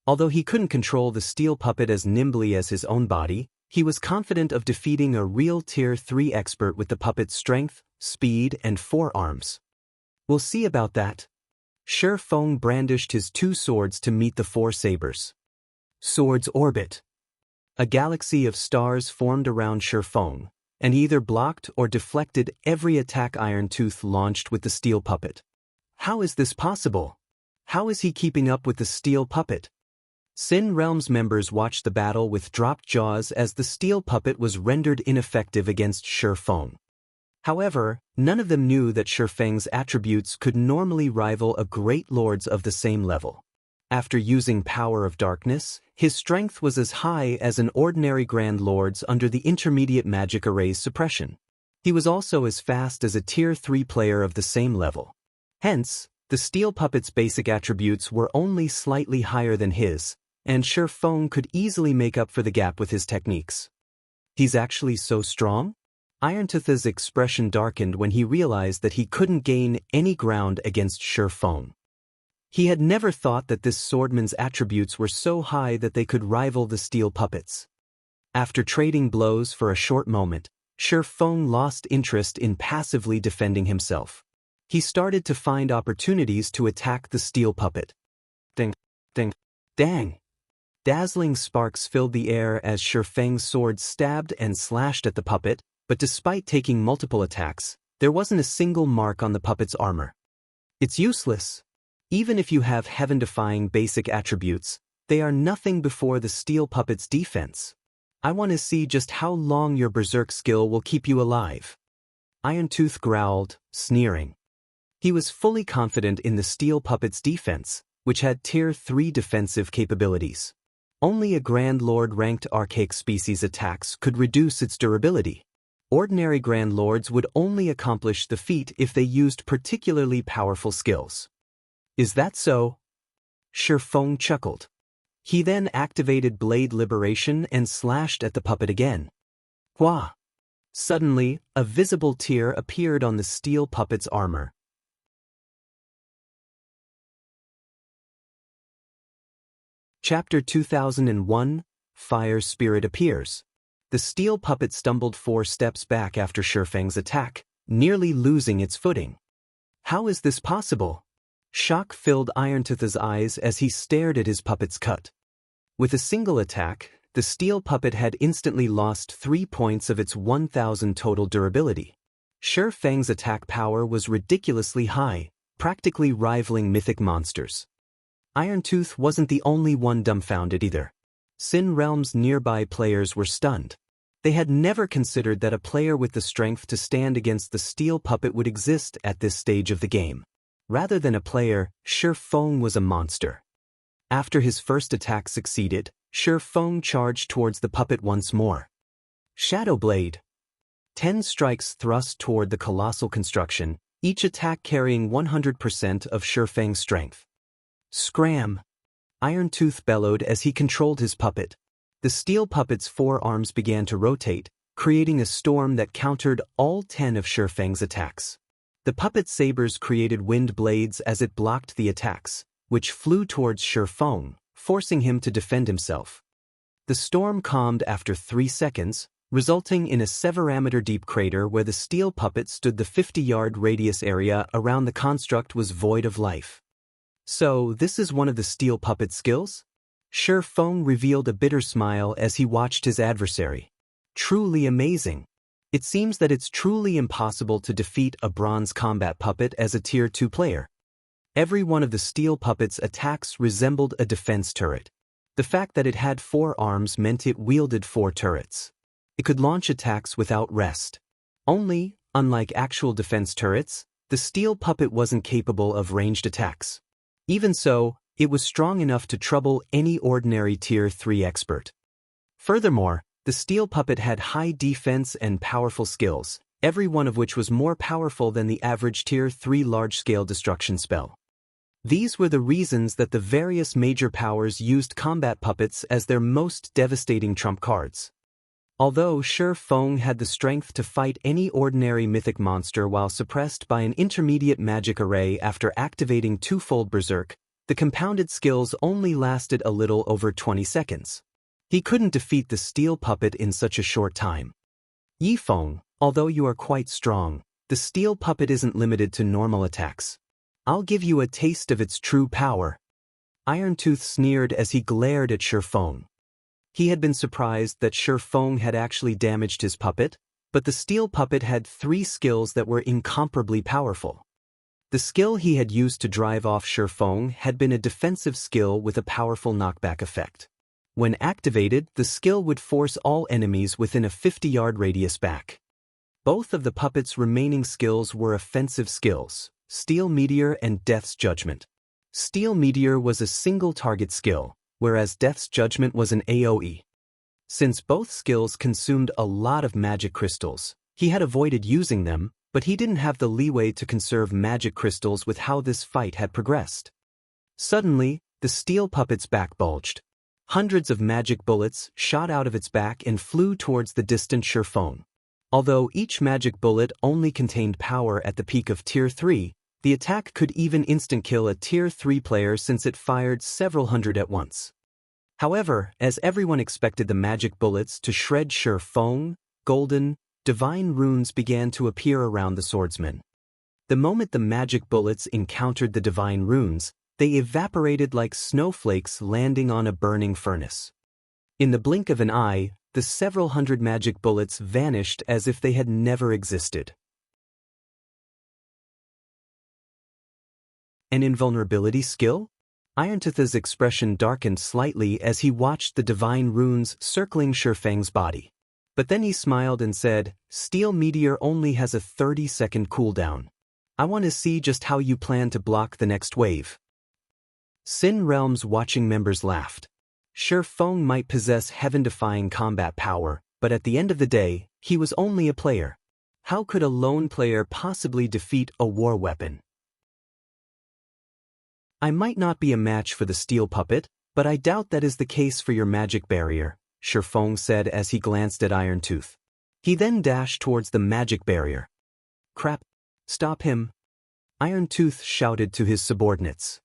S1: Although he couldn't control the steel puppet as nimbly as his own body, he was confident of defeating a real Tier 3 expert with the puppet's strength, speed, and 4 arms. We'll see about that. Shifeng brandished his 2 swords to meet the 4 sabers. Swords orbit. A galaxy of stars formed around Shifeng, and he either blocked or deflected every attack Irontooth launched with the steel puppet. How is this possible? How is he keeping up with the steel puppet? Sin Realm's members watched the battle with dropped jaws as the steel puppet was rendered ineffective against Shifeng. However, none of them knew that Shifeng's attributes could normally rival a great lord's of the same level. After using Power of Darkness, his strength was as high as an ordinary Grand Lord's under the intermediate magic array's suppression. He was also as fast as a Tier 3 player of the same level. Hence, the steel puppet's basic attributes were only slightly higher than his, and Shifeng could easily make up for the gap with his techniques. He's actually so strong? Irontooth's expression darkened when he realized that he couldn't gain any ground against Shifeng. He had never thought that this swordman's attributes were so high that they could rival the steel puppets. After trading blows for a short moment, Shifeng lost interest in passively defending himself. He started to find opportunities to attack the steel puppet. Ding, ding, dang! Dazzling sparks filled the air as Shifeng's sword stabbed and slashed at the puppet, but despite taking multiple attacks, there wasn't a single mark on the puppet's armor. It's useless. Even if you have heaven-defying basic attributes, they are nothing before the steel puppet's defense. I want to see just how long your berserk skill will keep you alive. Irontooth growled, sneering. He was fully confident in the steel puppet's defense, which had Tier 3 defensive capabilities. Only a Grand Lord-ranked archaic species attacks could reduce its durability. Ordinary Grand Lords would only accomplish the feat if they used particularly powerful skills. Is that so? Shifeng chuckled. He then activated Blade Liberation and slashed at the puppet again. Wah! Suddenly, a visible tear appeared on the steel puppet's armor. Chapter 2001, Fire Spirit Appears. The steel puppet stumbled 4 steps back after Shifeng's attack, nearly losing its footing. How is this possible? Shock filled Irontooth's eyes as he stared at his puppet's cut. With a single attack, the steel puppet had instantly lost 3 points of its 1,000 total durability. Shi Feng's attack power was ridiculously high, practically rivaling mythic monsters. Iron Tooth wasn't the only one dumbfounded either. Sin Realm's nearby players were stunned. They had never considered that a player with the strength to stand against the steel puppet would exist at this stage of the game. Rather than a player, Shi Feng was a monster. After his first attack succeeded, Shi Feng charged towards the puppet once more. Shadow Blade. 10 strikes thrust toward the colossal construction, each attack carrying 100% of Shi Feng's strength. Scram! Iron Tooth bellowed as he controlled his puppet. The steel puppet's 4 arms began to rotate, creating a storm that countered all 10 of Shi Feng's attacks. The puppet's sabers created wind blades as it blocked the attacks, which flew towards Shi Feng, forcing him to defend himself. The storm calmed after 3 seconds, resulting in a severameter-deep crater where the steel puppet stood. The 50-yard radius area around the construct was void of life. So, this is one of the steel puppet's skills? Shi Feng revealed a bitter smile as he watched his adversary. Truly amazing. It seems that it's truly impossible to defeat a bronze combat puppet as a Tier 2 player. Every one of the steel puppet's attacks resembled a defense turret. The fact that it had 4 arms meant it wielded 4 turrets. It could launch attacks without rest. Only, unlike actual defense turrets, the steel puppet wasn't capable of ranged attacks. Even so, it was strong enough to trouble any ordinary Tier 3 expert. Furthermore, the steel puppet had high defense and powerful skills, every one of which was more powerful than the average Tier 3 large-scale destruction spell. These were the reasons that the various major powers used combat puppets as their most devastating trump cards. Although Shi Feng had the strength to fight any ordinary mythic monster while suppressed by an intermediate magic array after activating twofold Berserk, the compounded skills only lasted a little over 20 seconds. He couldn't defeat the steel puppet in such a short time. Yi Feng, although you are quite strong, the steel puppet isn't limited to normal attacks. I'll give you a taste of its true power. Iron Tooth sneered as he glared at Shi Feng. He had been surprised that Shi Feng had actually damaged his puppet, but the steel puppet had 3 skills that were incomparably powerful. The skill he had used to drive off Shi Feng had been a defensive skill with a powerful knockback effect. When activated, the skill would force all enemies within a 50-yard radius back. Both of the puppet's remaining skills were offensive skills, Steel Meteor and Death's Judgment. Steel Meteor was a single-target skill, whereas Death's Judgment was an AoE. Since both skills consumed a lot of magic crystals, he had avoided using them, but he didn't have the leeway to conserve magic crystals with how this fight had progressed. Suddenly, the steel puppet's back bulged. Hundreds of magic bullets shot out of its back and flew towards the distant Shi Feng. Although each magic bullet only contained power at the peak of Tier 3, the attack could even instant-kill a Tier 3 player since it fired several hundred at once. However, as everyone expected the magic bullets to shred Shi Feng, golden, divine runes began to appear around the swordsman. The moment the magic bullets encountered the divine runes, they evaporated like snowflakes landing on a burning furnace. In the blink of an eye, the several hundred magic bullets vanished as if they had never existed. An invulnerability skill? Iron Tooth's expression darkened slightly as he watched the divine runes circling Shi Feng's body. But then he smiled and said, "Steel Meteor only has a 30-second cooldown. I want to see just how you plan to block the next wave." Sin Realm's watching members laughed. Shi Feng might possess heaven-defying combat power, but at the end of the day, he was only a player. How could a lone player possibly defeat a war weapon? "I might not be a match for the steel puppet, but I doubt that is the case for your magic barrier," Shi Feng said as he glanced at Iron Tooth. He then dashed towards the magic barrier. "Crap! Stop him!" Iron Tooth shouted to his subordinates.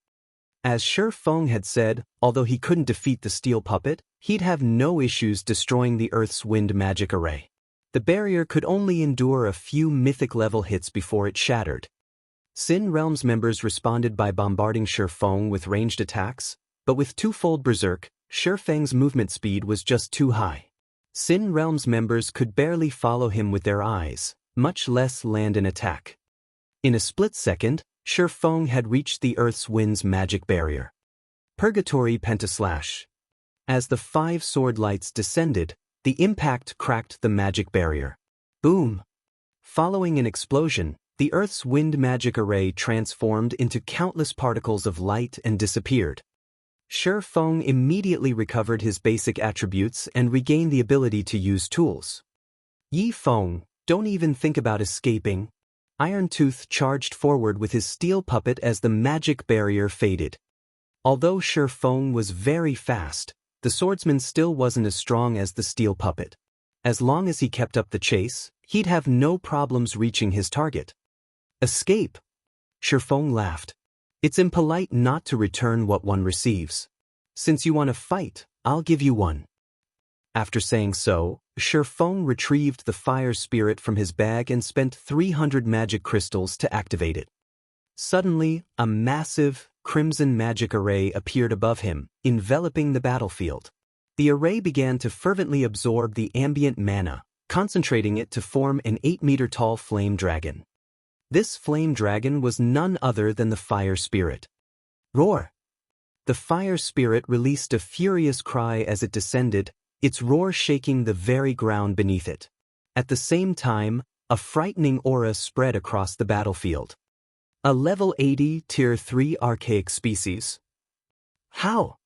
S1: As Shi Feng had said, although he couldn't defeat the steel puppet, he'd have no issues destroying the Earth's wind magic array. The barrier could only endure a few mythic-level hits before it shattered. Sin Realm's members responded by bombarding Shi Feng with ranged attacks, but with twofold Berserk, Shifeng's movement speed was just too high. Sin Realm's members could barely follow him with their eyes, much less land an attack. In a split second, Shifeng had reached the Earth's wind's magic barrier. Purgatory Pentaslash. As the 5 sword lights descended, the impact cracked the magic barrier. Boom! Following an explosion, the Earth's wind magic array transformed into countless particles of light and disappeared. Shifeng immediately recovered his basic attributes and regained the ability to use tools. Yi Feng, don't even think about escaping. Iron Tooth charged forward with his steel puppet as the magic barrier faded. Although Shifeng was very fast, the swordsman still wasn't as strong as the steel puppet. As long as he kept up the chase, he'd have no problems reaching his target. Escape? Shifeng laughed. It's impolite not to return what one receives. Since you want to fight, I'll give you one. After saying so, Shifeng retrieved the fire spirit from his bag and spent 300 magic crystals to activate it. Suddenly, a massive, crimson magic array appeared above him, enveloping the battlefield. The array began to fervently absorb the ambient mana, concentrating it to form an 8-meter-tall flame dragon. This flame dragon was none other than the fire spirit. Roar! The fire spirit released a furious cry as it descended, its roar shaking the very ground beneath it. At the same time, a frightening aura spread across the battlefield. A level 80 Tier 3 archaic species. How?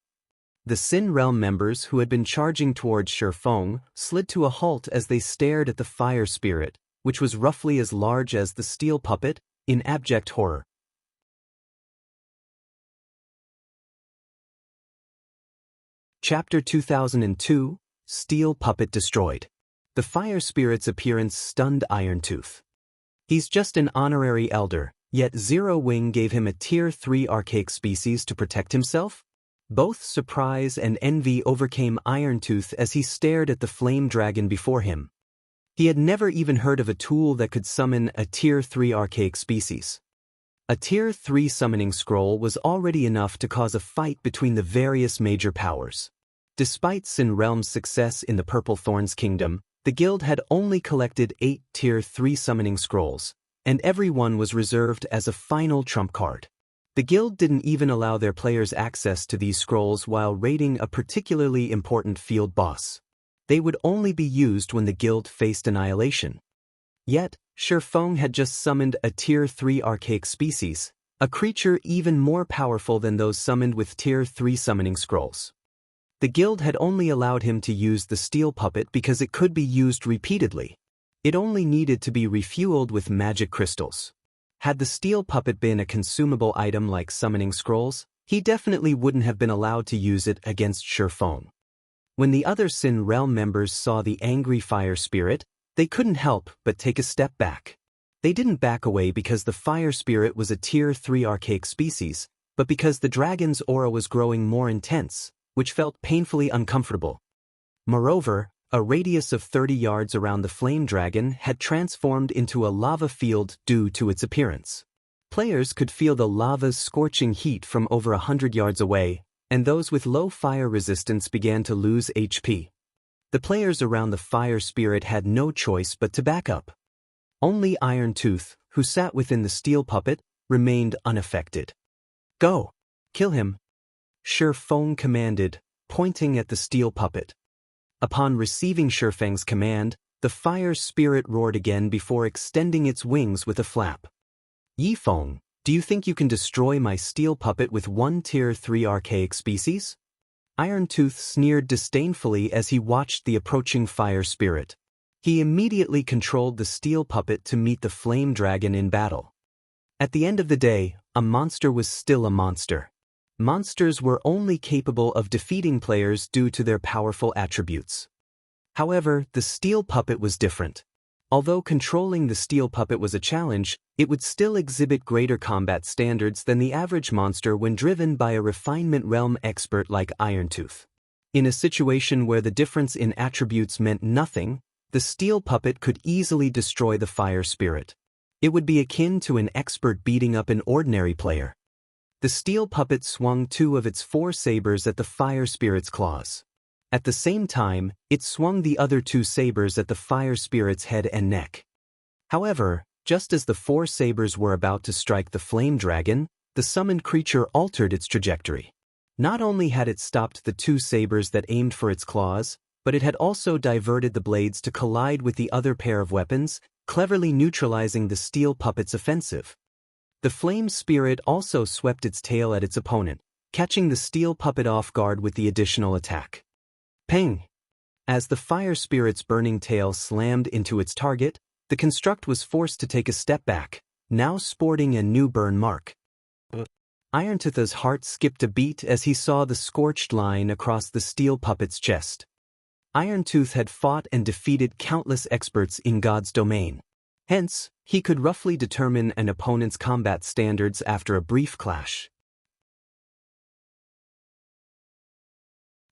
S1: The Sin Realm members who had been charging towards Shifeng slid to a halt as they stared at the fire spirit, which was roughly as large as the steel puppet, in abject horror. Chapter 2002, Steel Puppet Destroyed. The fire spirit's appearance stunned Irontooth. He's just an honorary elder, yet Zero Wing gave him a Tier 3 archaic species to protect himself? Both surprise and envy overcame Irontooth as he stared at the flame dragon before him. He had never even heard of a tool that could summon a Tier 3 archaic species. A Tier 3 summoning scroll was already enough to cause a fight between the various major powers. Despite Sin Realm's success in the Purple Thorns Kingdom, the guild had only collected 8 Tier 3 summoning scrolls, and every one was reserved as a final trump card. The guild didn't even allow their players access to these scrolls while raiding a particularly important field boss. They would only be used when the guild faced annihilation. Yet, Shifeng had just summoned a Tier 3 archaic species, a creature even more powerful than those summoned with Tier 3 summoning scrolls. The guild had only allowed him to use the steel puppet because it could be used repeatedly. It only needed to be refueled with magic crystals. Had the steel puppet been a consumable item like summoning scrolls, he definitely wouldn't have been allowed to use it against Shifeng. When the other Sin Realm members saw the angry fire spirit, they couldn't help but take a step back. They didn't back away because the fire spirit was a Tier 3 archaic species, but because the dragon's aura was growing more intense, which felt painfully uncomfortable. Moreover, a radius of 30 yards around the flame dragon had transformed into a lava field due to its appearance. Players could feel the lava's scorching heat from over 100 yards away, and those with low fire resistance began to lose HP. The players around the fire spirit had no choice but to back up. Only Irontooth, who sat within the steel puppet, remained unaffected. Go! Kill him! Shifeng commanded, pointing at the steel puppet. Upon receiving Shifeng's command, the fire spirit roared again before extending its wings with a flap. Yi Feng, do you think you can destroy my steel puppet with one Tier 3 archaic species? Irontooth sneered disdainfully as he watched the approaching fire spirit. He immediately controlled the steel puppet to meet the flame dragon in battle. At the end of the day, a monster was still a monster. Monsters were only capable of defeating players due to their powerful attributes. However, the steel puppet was different. Although controlling the steel puppet was a challenge, it would still exhibit greater combat standards than the average monster when driven by a refinement realm expert like Irontooth. In a situation where the difference in attributes meant nothing, the steel puppet could easily destroy the fire spirit. It would be akin to an expert beating up an ordinary player. The steel puppet swung 2 of its 4 sabers at the fire spirit's claws. At the same time, it swung the other 2 sabers at the fire spirit's head and neck. However, just as the 4 sabers were about to strike the flame dragon, the summoned creature altered its trajectory. Not only had it stopped the 2 sabers that aimed for its claws, but it had also diverted the blades to collide with the other pair of weapons, cleverly neutralizing the steel puppet's offensive. The flame spirit also swept its tail at its opponent, catching the steel puppet off guard with the additional attack. Ping! As the fire spirit's burning tail slammed into its target, the construct was forced to take a step back, now sporting a new burn mark. Irontooth's heart skipped a beat as he saw the scorched line across the steel puppet's chest. Irontooth had fought and defeated countless experts in God's domain. Hence, he could roughly determine an opponent's combat standards after a brief clash.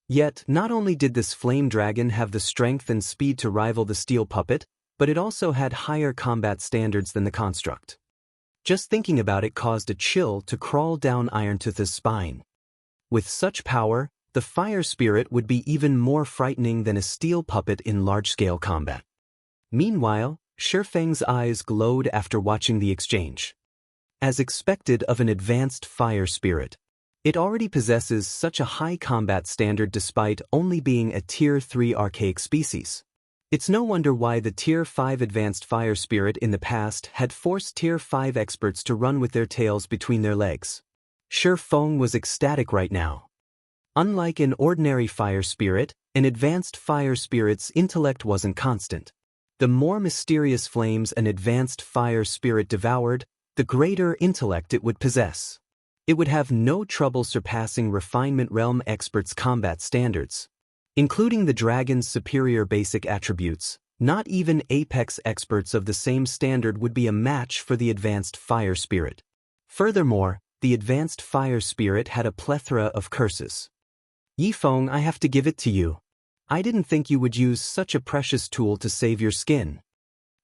S1: Yet, not only did this flame dragon have the strength and speed to rival the steel puppet, but it also had higher combat standards than the construct. Just thinking about it caused a chill to crawl down Irontooth's spine. With such power, the fire spirit would be even more frightening than a steel puppet in large-scale combat. Meanwhile, Shifeng's eyes glowed after watching the exchange. As expected of an advanced fire spirit, it already possesses such a high combat standard despite only being a Tier 3 archaic species. It's no wonder why the Tier 5 advanced fire spirit in the past had forced Tier 5 experts to run with their tails between their legs. Shifeng was ecstatic right now. Unlike an ordinary fire spirit, an advanced fire spirit's intellect wasn't constant. The more mysterious flames an advanced fire spirit devoured, the greater intellect it would possess. It would have no trouble surpassing Refinement Realm experts' combat standards. Including the dragon's superior basic attributes, not even apex experts of the same standard would be a match for the advanced fire spirit. Furthermore, the advanced fire spirit had a plethora of curses. Yifeng, I have to give it to you. I didn't think you would use such a precious tool to save your skin.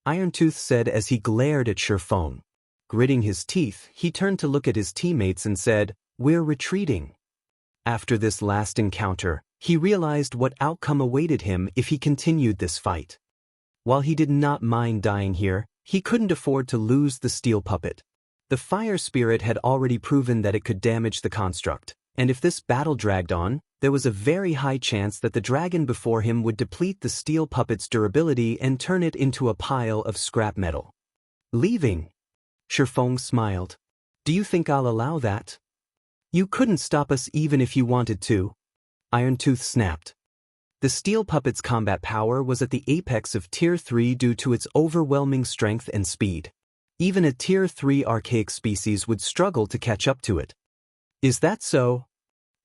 S1: Irontooth said as he glared at Shifeng. Gritting his teeth, he turned to look at his teammates and said, "We're retreating." After this last encounter, he realized what outcome awaited him if he continued this fight. While he did not mind dying here, he couldn't afford to lose the steel puppet. The fire spirit had already proven that it could damage the construct, and if this battle dragged on, there was a very high chance that the dragon before him would deplete the steel puppet's durability and turn it into a pile of scrap metal. Leaving? Shifeng smiled. Do you think I'll allow that? You couldn't stop us even if you wanted to. Irontooth snapped. The steel puppet's combat power was at the apex of Tier 3 due to its overwhelming strength and speed. Even a Tier 3 archaic species would struggle to catch up to it. Is that so?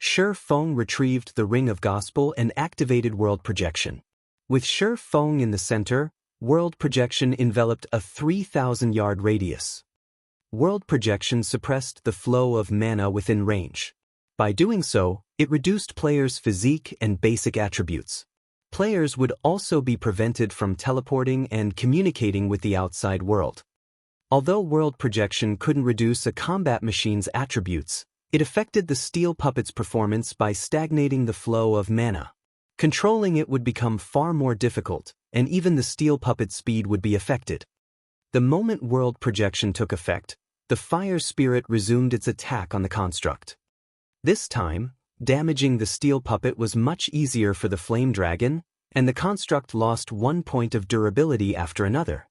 S1: Shifeng retrieved the Ring of Gospel and activated World Projection. With Shifeng in the center, World Projection enveloped a 3,000-yard radius. World Projection suppressed the flow of mana within range. By doing so, it reduced players' physique and basic attributes. Players would also be prevented from teleporting and communicating with the outside world. Although World Projection couldn't reduce a combat machine's attributes, it affected the steel puppet's performance by stagnating the flow of mana. Controlling it would become far more difficult, and even the steel puppet's speed would be affected. The moment World Projection took effect, the fire spirit resumed its attack on the construct. This time, damaging the steel puppet was much easier for the flame dragon, and the construct lost 1 point of durability after another.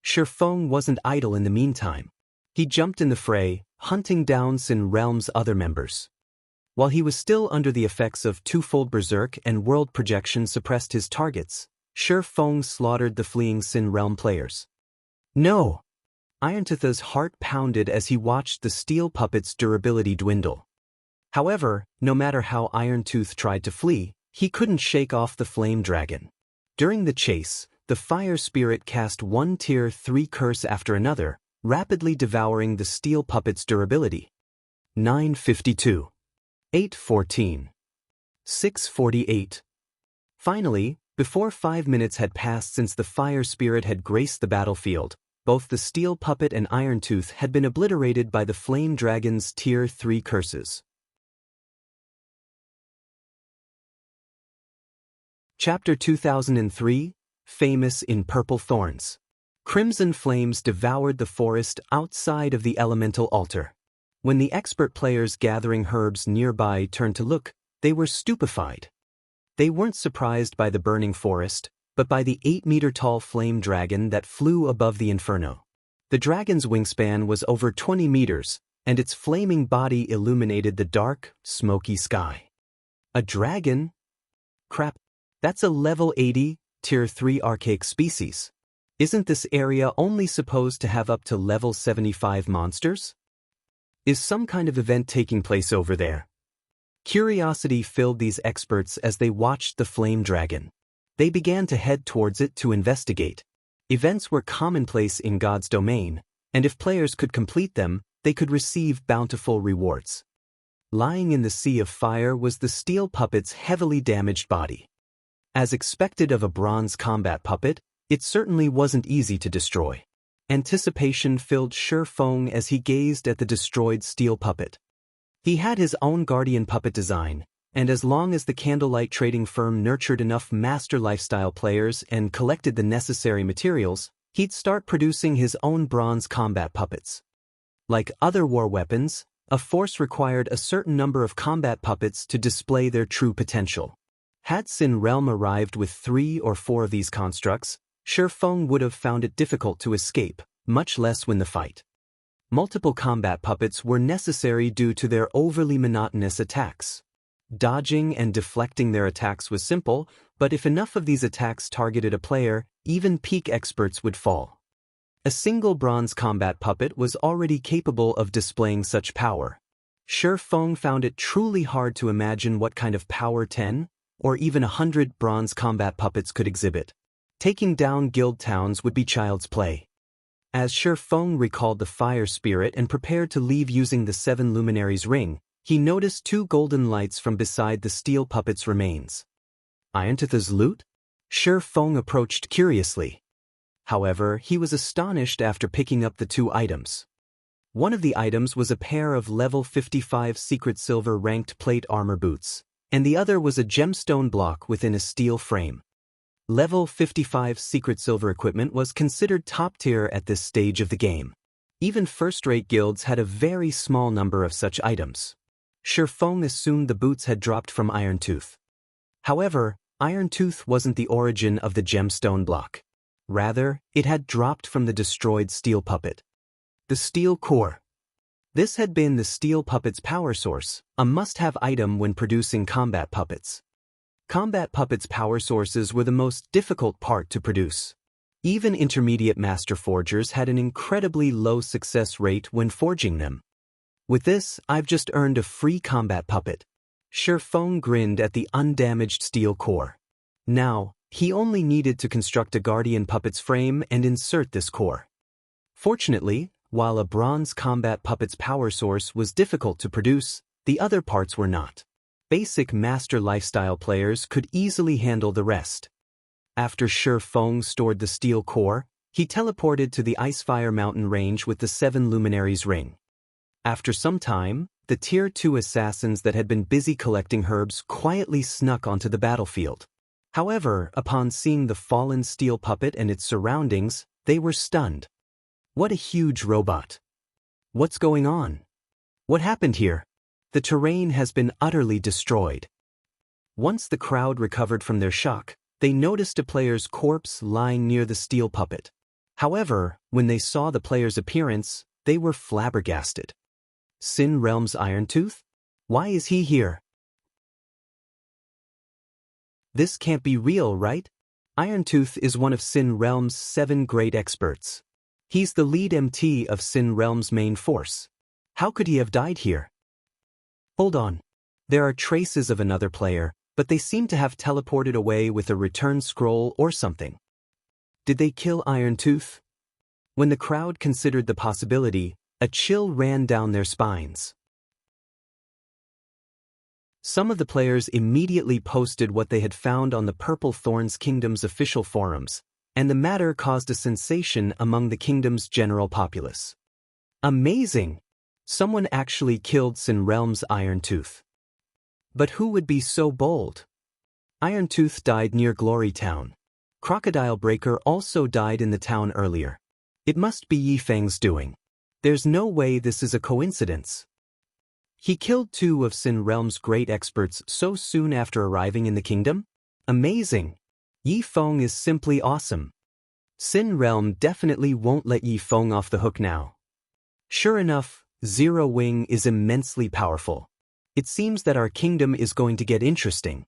S1: Shifeng wasn't idle in the meantime. He jumped in the fray, hunting down Sin Realm's other members. While he was still under the effects of twofold berserk and World Projection suppressed his targets, Shifeng slaughtered the fleeing Sin Realm players. No! Irontooth's heart pounded as he watched the steel puppet's durability dwindle. However, no matter how Irontooth tried to flee, he couldn't shake off the flame dragon. During the chase, the fire spirit cast one Tier 3 curse after another, rapidly devouring the steel puppet's durability. 952. 814. 648. Finally, before 5 minutes had passed since the fire spirit had graced the battlefield, both the steel puppet and Iron Tooth had been obliterated by the flame dragon's Tier 3 curses. Chapter 2003, Famous in Purple Thorns. Crimson flames devoured the forest outside of the elemental altar. When the expert players gathering herbs nearby turned to look, they were stupefied. They weren't surprised by the burning forest, but by the 8-meter-tall flame dragon that flew above the inferno. The dragon's wingspan was over 20 meters, and its flaming body illuminated the dark, smoky sky. A dragon? Crap, that's a level 80, Tier 3 archaic species. Isn't this area only supposed to have up to level 75 monsters? Is some kind of event taking place over there? Curiosity filled these experts as they watched the flame dragon. They began to head towards it to investigate. Events were commonplace in God's domain, and if players could complete them, they could receive bountiful rewards. Lying in the sea of fire was the steel puppet's heavily damaged body. As expected of a bronze combat puppet, it certainly wasn't easy to destroy. Anticipation filled Shi Feng as he gazed at the destroyed steel puppet. He had his own guardian puppet design, and as long as the candlelight trading firm nurtured enough master lifestyle players and collected the necessary materials, he'd start producing his own bronze combat puppets. Like other war weapons, a force required a certain number of combat puppets to display their true potential. Had Sin Realm arrived with 3 or 4 of these constructs, Shi Feng would have found it difficult to escape, much less win the fight. Multiple combat puppets were necessary due to their overly monotonous attacks. Dodging and deflecting their attacks was simple, but if enough of these attacks targeted a player, even peak experts would fall. A single bronze combat puppet was already capable of displaying such power. Shi Feng found it truly hard to imagine what kind of power 10, or even 100 bronze combat puppets could exhibit. Taking down guild towns would be child's play. As Shi Feng recalled the fire spirit and prepared to leave using the 7 luminaries ring, he noticed 2 golden lights from beside the steel puppet's remains. Iron Tooth's loot? Shi Feng approached curiously. However, he was astonished after picking up the 2 items. One of the items was a pair of level 55 secret silver ranked plate armor boots, and the other was a gemstone block within a steel frame. Level 55 secret silver equipment was considered top tier at this stage of the game. Even first-rate guilds had a very small number of such items. Shi Feng assumed the boots had dropped from Iron Tooth. However, Iron Tooth wasn't the origin of the gemstone block. Rather, it had dropped from the destroyed steel puppet. The steel core. This had been the steel puppet's power source, a must-have item when producing combat puppets. Combat puppets' power sources were the most difficult part to produce. Even intermediate master forgers had an incredibly low success rate when forging them. With this, I've just earned a free combat puppet. Shi Feng grinned at the undamaged steel core. Now, he only needed to construct a guardian puppet's frame and insert this core. Fortunately, while a bronze combat puppet's power source was difficult to produce, the other parts were not. Basic master lifestyle players could easily handle the rest. After Shi Feng stored the steel core, he teleported to the Icefire Mountain range with the 7 luminaries ring. After some time, the Tier 2 assassins that had been busy collecting herbs quietly snuck onto the battlefield. However, upon seeing the fallen steel puppet and its surroundings, they were stunned. What a huge robot! What's going on? What happened here? The terrain has been utterly destroyed. Once the crowd recovered from their shock, they noticed a player's corpse lying near the steel puppet. However, when they saw the player's appearance, they were flabbergasted. Sin Realm's Iron Tooth? Why is he here? This can't be real, right? Iron Tooth is one of Sin Realm's 7 great experts. He's the lead MT of Sin Realm's main force. How could he have died here? Hold on. There are traces of another player, but they seem to have teleported away with a return scroll or something. Did they kill Iron Tooth? When the crowd considered the possibility, a chill ran down their spines. Some of the players immediately posted what they had found on the Purple Thorns Kingdom's official forums, and the matter caused a sensation among the kingdom's general populace. Amazing! Someone actually killed Sin Realm's Iron Tooth. But who would be so bold? Iron Tooth died near Glory Town. Crocodile Breaker also died in the town earlier. It must be Yi Feng's doing. There's no way this is a coincidence. He killed 2 of Sin Realm's great experts so soon after arriving in the kingdom? Amazing! Yi Feng is simply awesome. Sin Realm definitely won't let Yi Feng off the hook now. Sure enough, Zero Wing is immensely powerful. It seems that our kingdom is going to get interesting.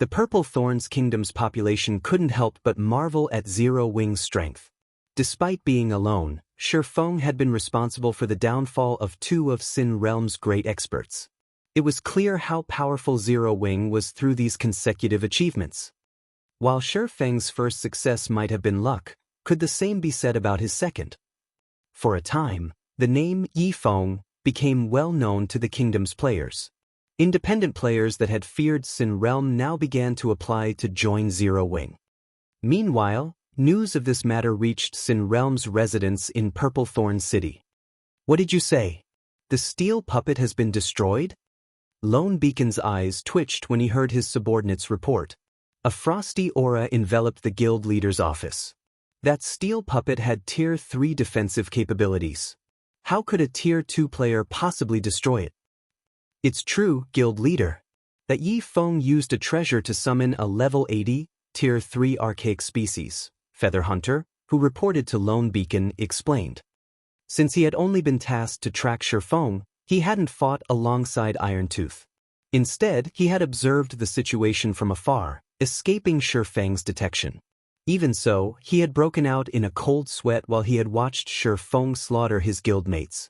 S1: The Purple Thorns Kingdom's population couldn't help but marvel at Zero Wing's strength. Despite being alone, Shi Feng had been responsible for the downfall of 2 of Sin Realm's great experts. It was clear how powerful Zero Wing was through these consecutive achievements. While Shi Feng's first success might have been luck, could the same be said about his second? For a time, the name Yi Feng became well known to the kingdom's players. Independent players that had feared Sin Realm now began to apply to join Zero Wing. Meanwhile, news of this matter reached Sin Realm's residence in Purple Thorn City. What did you say? The steel puppet has been destroyed? Lone Beacon's eyes twitched when he heard his subordinate's report. A frosty aura enveloped the guild leader's office. That steel puppet had Tier 3 defensive capabilities. How could a Tier 2 player possibly destroy it? It's true, guild leader. That Yi Feng used a treasure to summon a level 80, Tier 3 archaic species, Feather Hunter, who reported to Lone Beacon, explained. Since he had only been tasked to track Shi Feng, he hadn't fought alongside Iron Tooth. Instead, he had observed the situation from afar, escaping Shi Feng's detection. Even so, he had broken out in a cold sweat while he had watched Shi Feng slaughter his guildmates.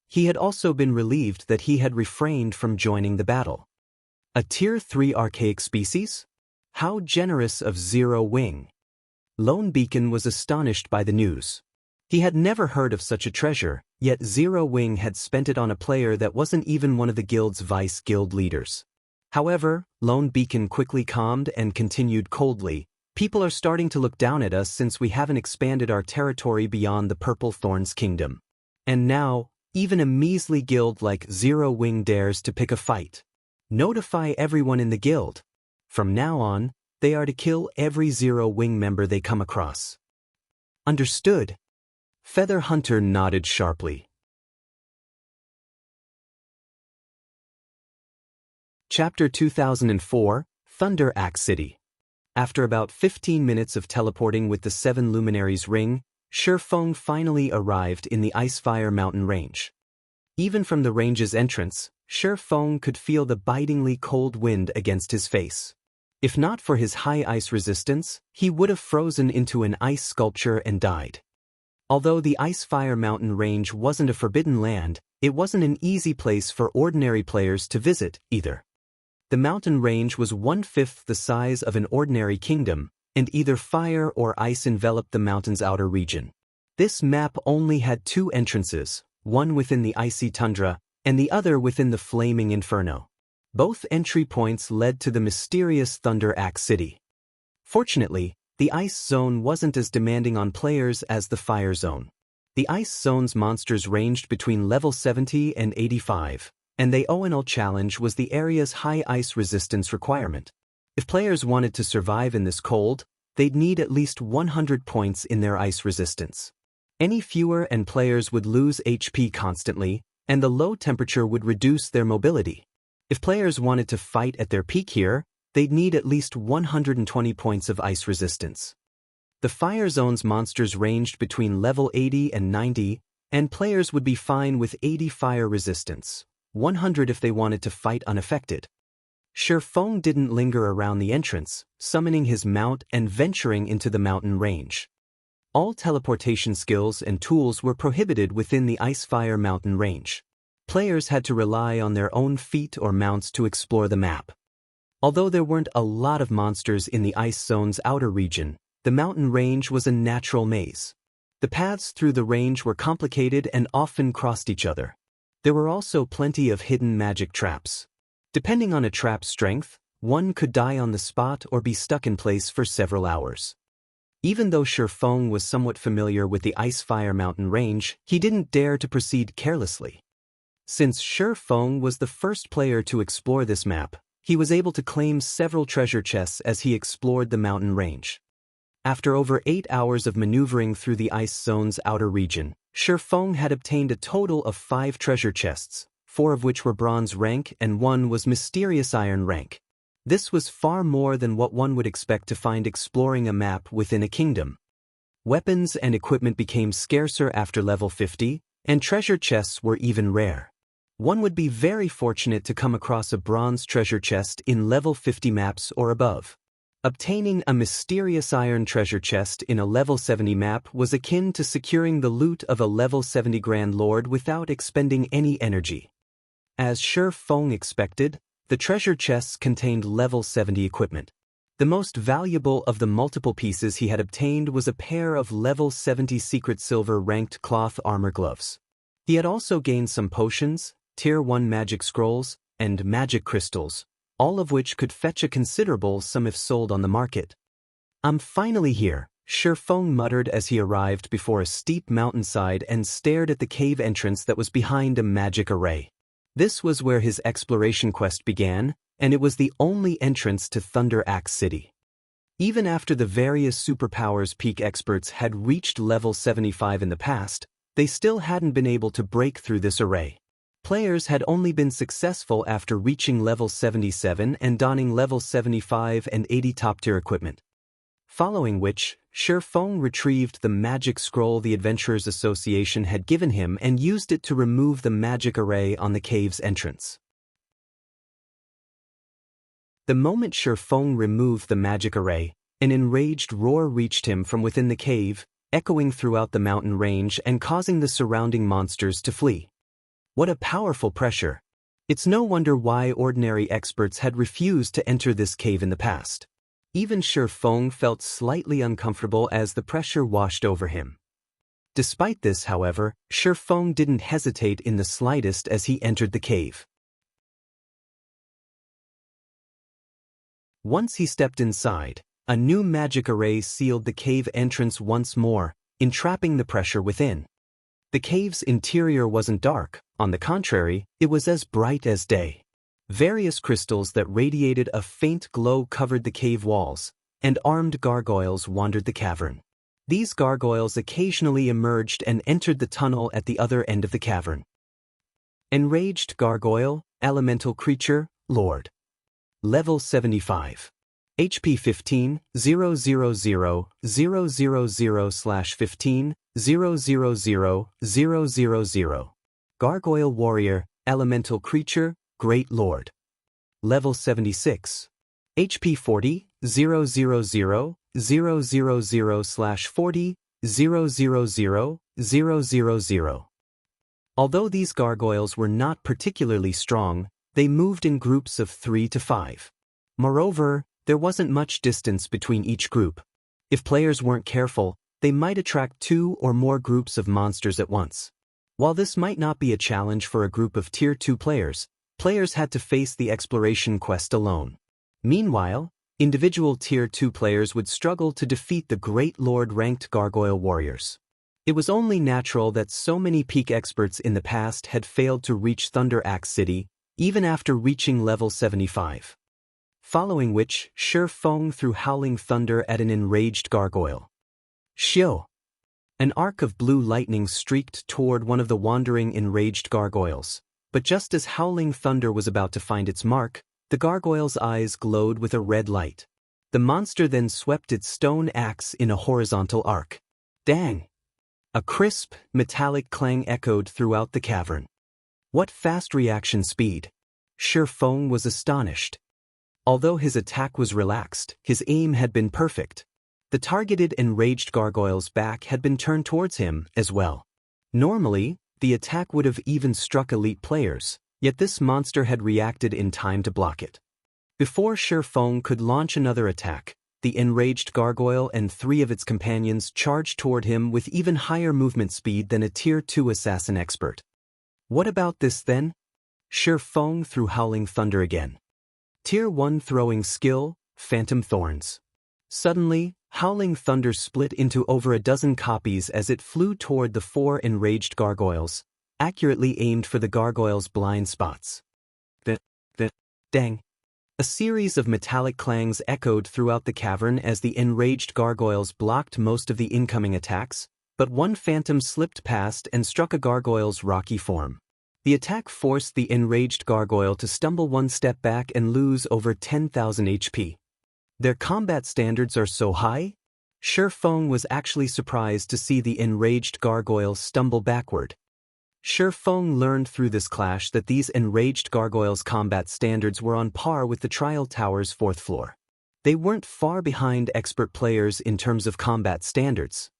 S1: He had also been relieved that he had refrained from joining the battle. A Tier 3 archaic species? How generous of Zero Wing! Lone Beacon was astonished by the news. He had never heard of such a treasure, yet Zero Wing had spent it on a player that wasn't even one of the guild's vice guild leaders. However, Lone Beacon quickly calmed and continued coldly, "People are starting to look down at us since we haven't expanded our territory beyond the Purple Thorns Kingdom. And now, even a measly guild like Zero Wing dares to pick a fight. Notify everyone in the guild. From now on, they are to kill every Zero Wing member they come across." Understood. Feather Hunter nodded sharply. Chapter 2004, Thunder Axe City. After about 15 minutes of teleporting with the 7 Luminaries ring, Shi Feng finally arrived in the Icefire Mountain Range. Even from the range's entrance, Shi Feng could feel the bitingly cold wind against his face. If not for his high ice resistance, he would have frozen into an ice sculpture and died. Although the Icefire Mountain Range wasn't a forbidden land, it wasn't an easy place for ordinary players to visit, either. The mountain range was 1/5 the size of an ordinary kingdom, and either fire or ice enveloped the mountain's outer region. This map only had 2 entrances, one within the icy tundra, and the other within the flaming inferno. Both entry points led to the mysterious Thunder Axe City. Fortunately, the ice zone wasn't as demanding on players as the fire zone. The ice zone's monsters ranged between level 70 and 85. And the ONL challenge was the area's high ice resistance requirement. If players wanted to survive in this cold, they'd need at least 100 points in their ice resistance. Any fewer and players would lose HP constantly, and the low temperature would reduce their mobility. If players wanted to fight at their peak here, they'd need at least 120 points of ice resistance. The fire zone's monsters ranged between level 80 and 90, and players would be fine with 80 fire resistance. 100 if they wanted to fight unaffected. Shi Feng didn't linger around the entrance, summoning his mount and venturing into the mountain range. All teleportation skills and tools were prohibited within the Icefire Mountain Range. Players had to rely on their own feet or mounts to explore the map. Although there weren't a lot of monsters in the ice zone's outer region, the mountain range was a natural maze. The paths through the range were complicated and often crossed each other. There were also plenty of hidden magic traps. Depending on a trap's strength, one could die on the spot or be stuck in place for several hours. Even though Shi Feng was somewhat familiar with the Ice-Fire Mountain range, he didn't dare to proceed carelessly. Since Shi Feng was the first player to explore this map, he was able to claim several treasure chests as he explored the mountain range. After over 8 hours of maneuvering through the ice zone's outer region, Shi Feng had obtained a total of 5 treasure chests, 4 of which were bronze rank and 1 was mysterious iron rank. This was far more than what one would expect to find exploring a map within a kingdom. Weapons and equipment became scarcer after level 50, and treasure chests were even rare. One would be very fortunate to come across a bronze treasure chest in level 50 maps or above. Obtaining a mysterious iron treasure chest in a level 70 map was akin to securing the loot of a level 70 Grand Lord without expending any energy. As Shi Feng expected, the treasure chests contained level 70 equipment. The most valuable of the multiple pieces he had obtained was a pair of level 70 secret silver ranked cloth armor gloves. He had also gained some potions, tier 1 magic scrolls, and magic crystals, all of which could fetch a considerable sum if sold on the market. "I'm finally here," Shi Feng muttered as he arrived before a steep mountainside and stared at the cave entrance that was behind a magic array. This was where his exploration quest began, and it was the only entrance to Thunder Axe City. Even after the various superpowers peak experts had reached level 75 in the past, they still hadn't been able to break through this array. Players had only been successful after reaching level 77 and donning level 75 and 80 top-tier equipment. Following which, Shi Feng retrieved the magic scroll the Adventurers Association had given him and used it to remove the magic array on the cave's entrance. The moment Shi Feng removed the magic array, an enraged roar reached him from within the cave, echoing throughout the mountain range and causing the surrounding monsters to flee. What a powerful pressure! It's no wonder why ordinary experts had refused to enter this cave in the past. Even Shi Feng felt slightly uncomfortable as the pressure washed over him. Despite this, however, Shi Feng didn't hesitate in the slightest as he entered the cave. Once he stepped inside, a new magic array sealed the cave entrance once more, entrapping the pressure within. The cave's interior wasn't dark, on the contrary, it was as bright as day. Various crystals that radiated a faint glow covered the cave walls, and armed gargoyles wandered the cavern. These gargoyles occasionally emerged and entered the tunnel at the other end of the cavern. Enraged Gargoyle, Elemental Creature, Lord. Level 75. HP 15, 000, 000/15, 000, 000. Gargoyle Warrior, Elemental Creature, Great Lord. Level 76. HP 40, 000, 000/40, 000, 000. Although these gargoyles were not particularly strong, they moved in groups of 3 to 5. Moreover, there wasn't much distance between each group. If players weren't careful, they might attract 2 or more groups of monsters at once. While this might not be a challenge for a group of Tier 2 players, players had to face the exploration quest alone. Meanwhile, individual Tier 2 players would struggle to defeat the Great Lord-ranked Gargoyle Warriors. It was only natural that so many peak experts in the past had failed to reach Thunder Axe City, even after reaching level 75. Following which, Shi Feng threw howling thunder at an enraged gargoyle. Xiu! An arc of blue lightning streaked toward one of the wandering enraged gargoyles, but just as howling thunder was about to find its mark, the gargoyle's eyes glowed with a red light. The monster then swept its stone axe in a horizontal arc. Dang! A crisp, metallic clang echoed throughout the cavern. What fast reaction speed! Shi Feng was astonished. Although his attack was relaxed, his aim had been perfect. The targeted enraged gargoyle's back had been turned towards him as well. Normally, the attack would have even struck elite players, yet this monster had reacted in time to block it. Before Shi Feng could launch another attack, the enraged gargoyle and 3 of its companions charged toward him with even higher movement speed than a Tier 2 assassin expert. What about this then? Shi Feng threw howling thunder again. Tier 1 throwing skill, Phantom Thorns. Suddenly, Howling thunder split into over a dozen copies as it flew toward the 4 enraged gargoyles, accurately aimed for the gargoyles' blind spots. Dang. A series of metallic clangs echoed throughout the cavern as the enraged gargoyles blocked most of the incoming attacks, but one phantom slipped past and struck a gargoyle's rocky form. The attack forced the enraged gargoyle to stumble one step back and lose over 10,000 HP. Their combat standards are so high? Shi Feng was actually surprised to see the enraged gargoyle stumble backward. Shi Feng learned through this clash that these enraged gargoyles' combat standards were on par with the Trial Tower's 4th floor. They weren't far behind expert players in terms of combat standards.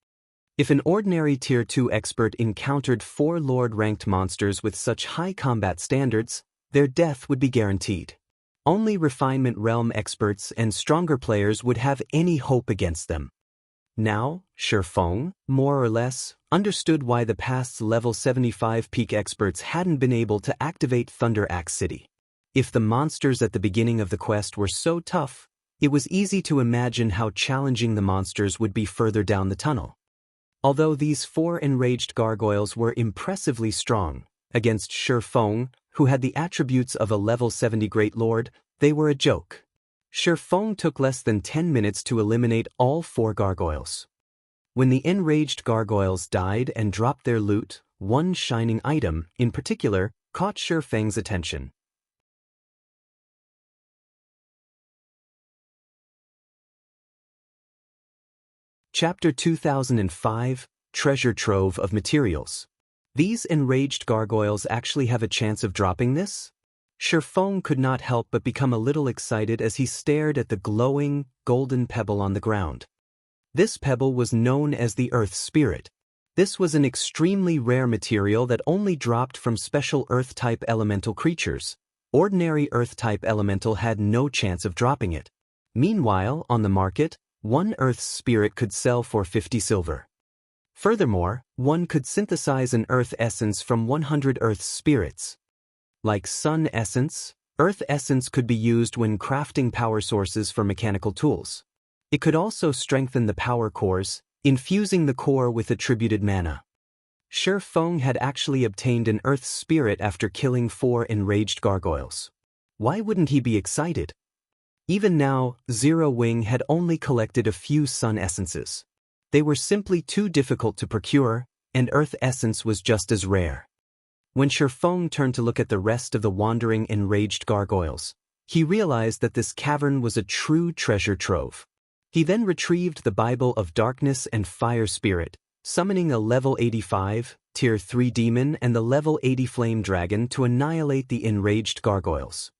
S1: If an ordinary Tier 2 expert encountered 4 Lord-ranked monsters with such high combat standards, their death would be guaranteed. Only Refinement Realm experts and stronger players would have any hope against them. Now, Shi Feng, more or less, understood why the past's level 75 peak experts hadn't been able to activate Thunder Axe City. If the monsters at the beginning of the quest were so tough, it was easy to imagine how challenging the monsters would be further down the tunnel. Although these 4 enraged gargoyles were impressively strong, against Shi Feng, who had the attributes of a level 70 Great Lord, they were a joke. Shi Feng took less than 10 minutes to eliminate all 4 gargoyles. When the enraged gargoyles died and dropped their loot, one shining item, in particular, caught Shi Feng's attention. Chapter 2005, Treasure Trove of Materials. These enraged gargoyles actually have a chance of dropping this? Shi Feng could not help but become a little excited as he stared at the glowing, golden pebble on the ground. This pebble was known as the Earth Spirit. This was an extremely rare material that only dropped from special Earth-type elemental creatures. Ordinary Earth-type elemental had no chance of dropping it. Meanwhile, on the market, one Earth Spirit could sell for 50 silver. Furthermore, one could synthesize an Earth Essence from 100 Earth Spirits. Like Sun Essence, Earth Essence could be used when crafting power sources for mechanical tools. It could also strengthen the power cores, infusing the core with attributed mana. Shi Feng had actually obtained an Earth Spirit after killing 4 enraged gargoyles. Why wouldn't he be excited? Even now, Zero Wing had only collected a few Sun Essences. They were simply too difficult to procure, and Earth Essence was just as rare. When Shi Feng turned to look at the rest of the wandering enraged gargoyles, he realized that this cavern was a true treasure trove. He then retrieved the Bible of Darkness and Fire Spirit, summoning a level 85, Tier 3 demon and the level 80 flame dragon to annihilate the enraged gargoyles.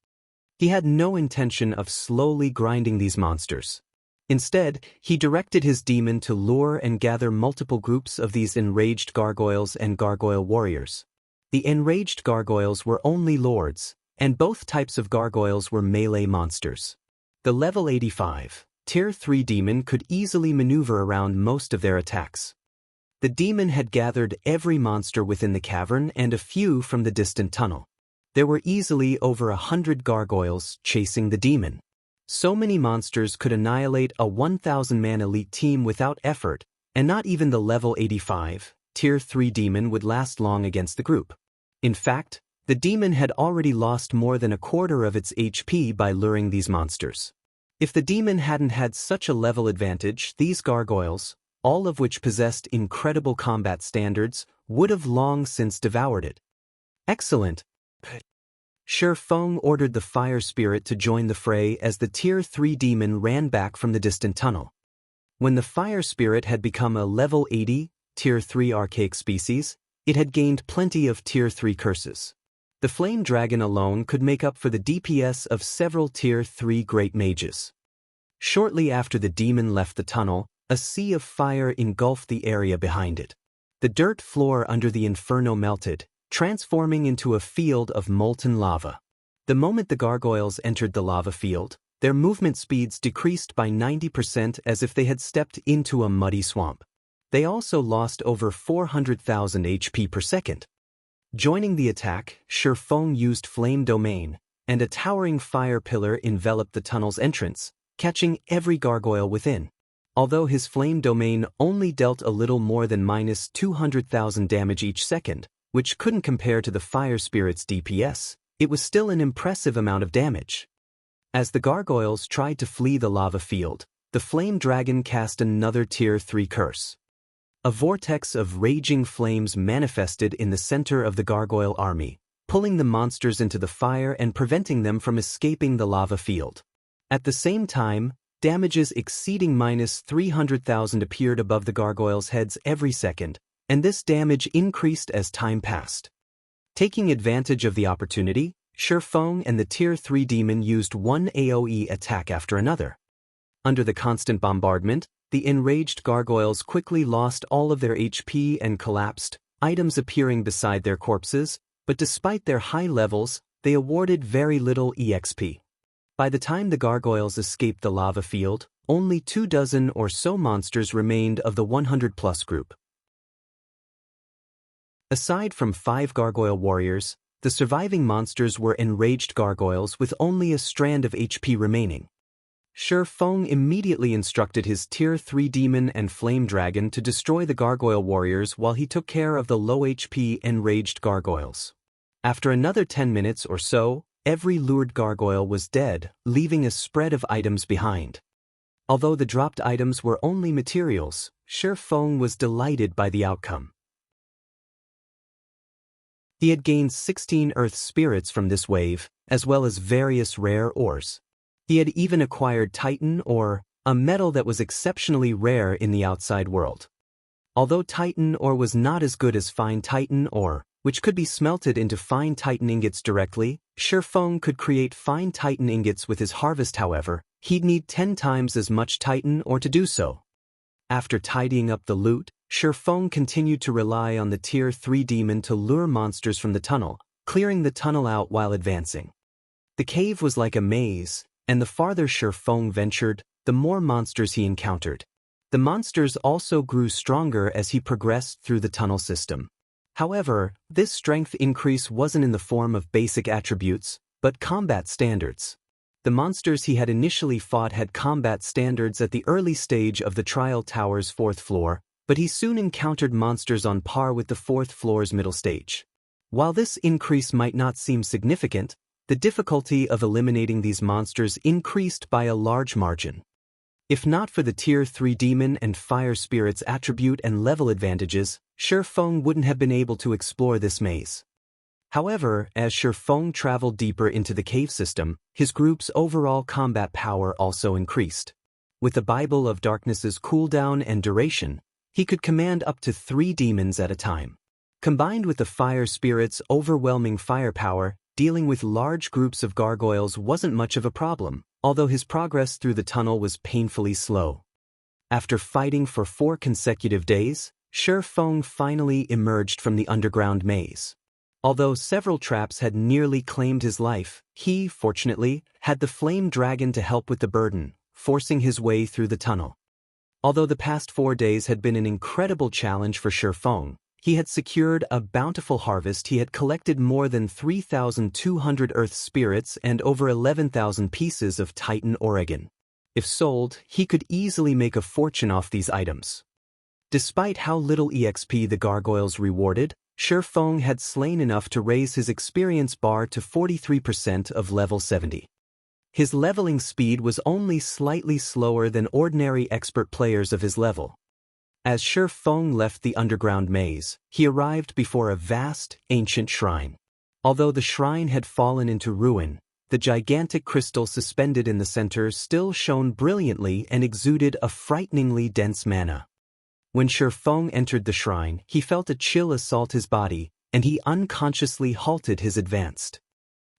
S1: He had no intention of slowly grinding these monsters. Instead, he directed his demon to lure and gather multiple groups of these enraged gargoyles and gargoyle warriors. The enraged gargoyles were only lords, and both types of gargoyles were melee monsters. The level 85, Tier 3 demon could easily maneuver around most of their attacks. The demon had gathered every monster within the cavern and a few from the distant tunnel. There were easily over 100 gargoyles chasing the demon. So many monsters could annihilate a 1,000-man elite team without effort, and not even the level 85, Tier 3 demon would last long against the group. In fact, the demon had already lost more than a quarter of its HP by luring these monsters. If the demon hadn't had such a level advantage, these gargoyles, all of which possessed incredible combat standards, would have long since devoured it. Excellent. Shi Feng ordered the Fire Spirit to join the fray as the Tier 3 demon ran back from the distant tunnel. When the Fire Spirit had become a level 80, Tier 3 archaic species, it had gained plenty of Tier 3 curses. The Flame Dragon alone could make up for the DPS of several Tier 3 great mages. Shortly after the demon left the tunnel, a sea of fire engulfed the area behind it. The dirt floor under the inferno melted, transforming into a field of molten lava. The moment the gargoyles entered the lava field, their movement speeds decreased by 90% as if they had stepped into a muddy swamp. They also lost over 400,000 HP per second. Joining the attack, Shi Feng used Flame Domain, and a towering fire pillar enveloped the tunnel's entrance, catching every gargoyle within. Although his flame domain only dealt a little more than minus 200,000 damage each second, which couldn't compare to the fire spirit's DPS, it was still an impressive amount of damage. As the gargoyles tried to flee the lava field, the flame dragon cast another Tier 3 curse. A vortex of raging flames manifested in the center of the gargoyle army, pulling the monsters into the fire and preventing them from escaping the lava field. At the same time, damages exceeding minus 300,000 appeared above the gargoyles' heads every second, and this damage increased as time passed. Taking advantage of the opportunity, Shifeng and the Tier 3 demon used one AoE attack after another. Under the constant bombardment, the enraged gargoyles quickly lost all of their HP and collapsed, items appearing beside their corpses, but despite their high levels, they awarded very little EXP. By the time the gargoyles escaped the lava field, only 24 or so monsters remained of the 100+ group. Aside from 5 gargoyle warriors, the surviving monsters were enraged gargoyles with only a strand of HP remaining. Shifeng immediately instructed his Tier 3 demon and flame dragon to destroy the gargoyle warriors while he took care of the low HP enraged gargoyles. After another 10 minutes or so, every lured gargoyle was dead, leaving a spread of items behind. Although the dropped items were only materials, Shifeng was delighted by the outcome. He had gained 16 earth spirits from this wave, as well as various rare ores. He had even acquired Titan ore, a metal that was exceptionally rare in the outside world. Although Titan ore was not as good as fine Titan ore, which could be smelted into fine Titan ingots directly, Shifeng could create fine Titan ingots with his harvest. However, he'd need 10 times as much Titan ore to do so. After tidying up the loot, Shifeng continued to rely on the Tier 3 demon to lure monsters from the tunnel, clearing the tunnel out while advancing. The cave was like a maze, and the farther Shifeng ventured, the more monsters he encountered. The monsters also grew stronger as he progressed through the tunnel system. However, this strength increase wasn't in the form of basic attributes, but combat standards. The monsters he had initially fought had combat standards at the early stage of the Trial Tower's 4th floor, but he soon encountered monsters on par with the 4th floor's middle stage. While this increase might not seem significant, the difficulty of eliminating these monsters increased by a large margin. If not for the Tier 3 demon and fire spirit's attribute and level advantages, Shifeng wouldn't have been able to explore this maze. However, as Shifeng traveled deeper into the cave system, his group's overall combat power also increased. With the Bible of Darkness's cooldown and duration, he could command up to 3 demons at a time. Combined with the fire spirit's overwhelming firepower, dealing with large groups of gargoyles wasn't much of a problem, although his progress through the tunnel was painfully slow. After fighting for 4 consecutive days, Shifeng finally emerged from the underground maze. Although several traps had nearly claimed his life, he, fortunately, had the flame dragon to help with the burden, forcing his way through the tunnel. Although the past 4 days had been an incredible challenge for Shifeng, he had secured a bountiful harvest. He had collected more than 3,200 earth spirits and over 11,000 pieces of Titan Oregon. If sold, he could easily make a fortune off these items. Despite how little EXP the gargoyles rewarded, Shifeng had slain enough to raise his experience bar to 43% of level 70. His leveling speed was only slightly slower than ordinary expert players of his level. As Shifeng left the underground maze, he arrived before a vast, ancient shrine. Although the shrine had fallen into ruin, the gigantic crystal suspended in the center still shone brilliantly and exuded a frighteningly dense mana. When Shifeng entered the shrine, he felt a chill assault his body, and he unconsciously halted his advance.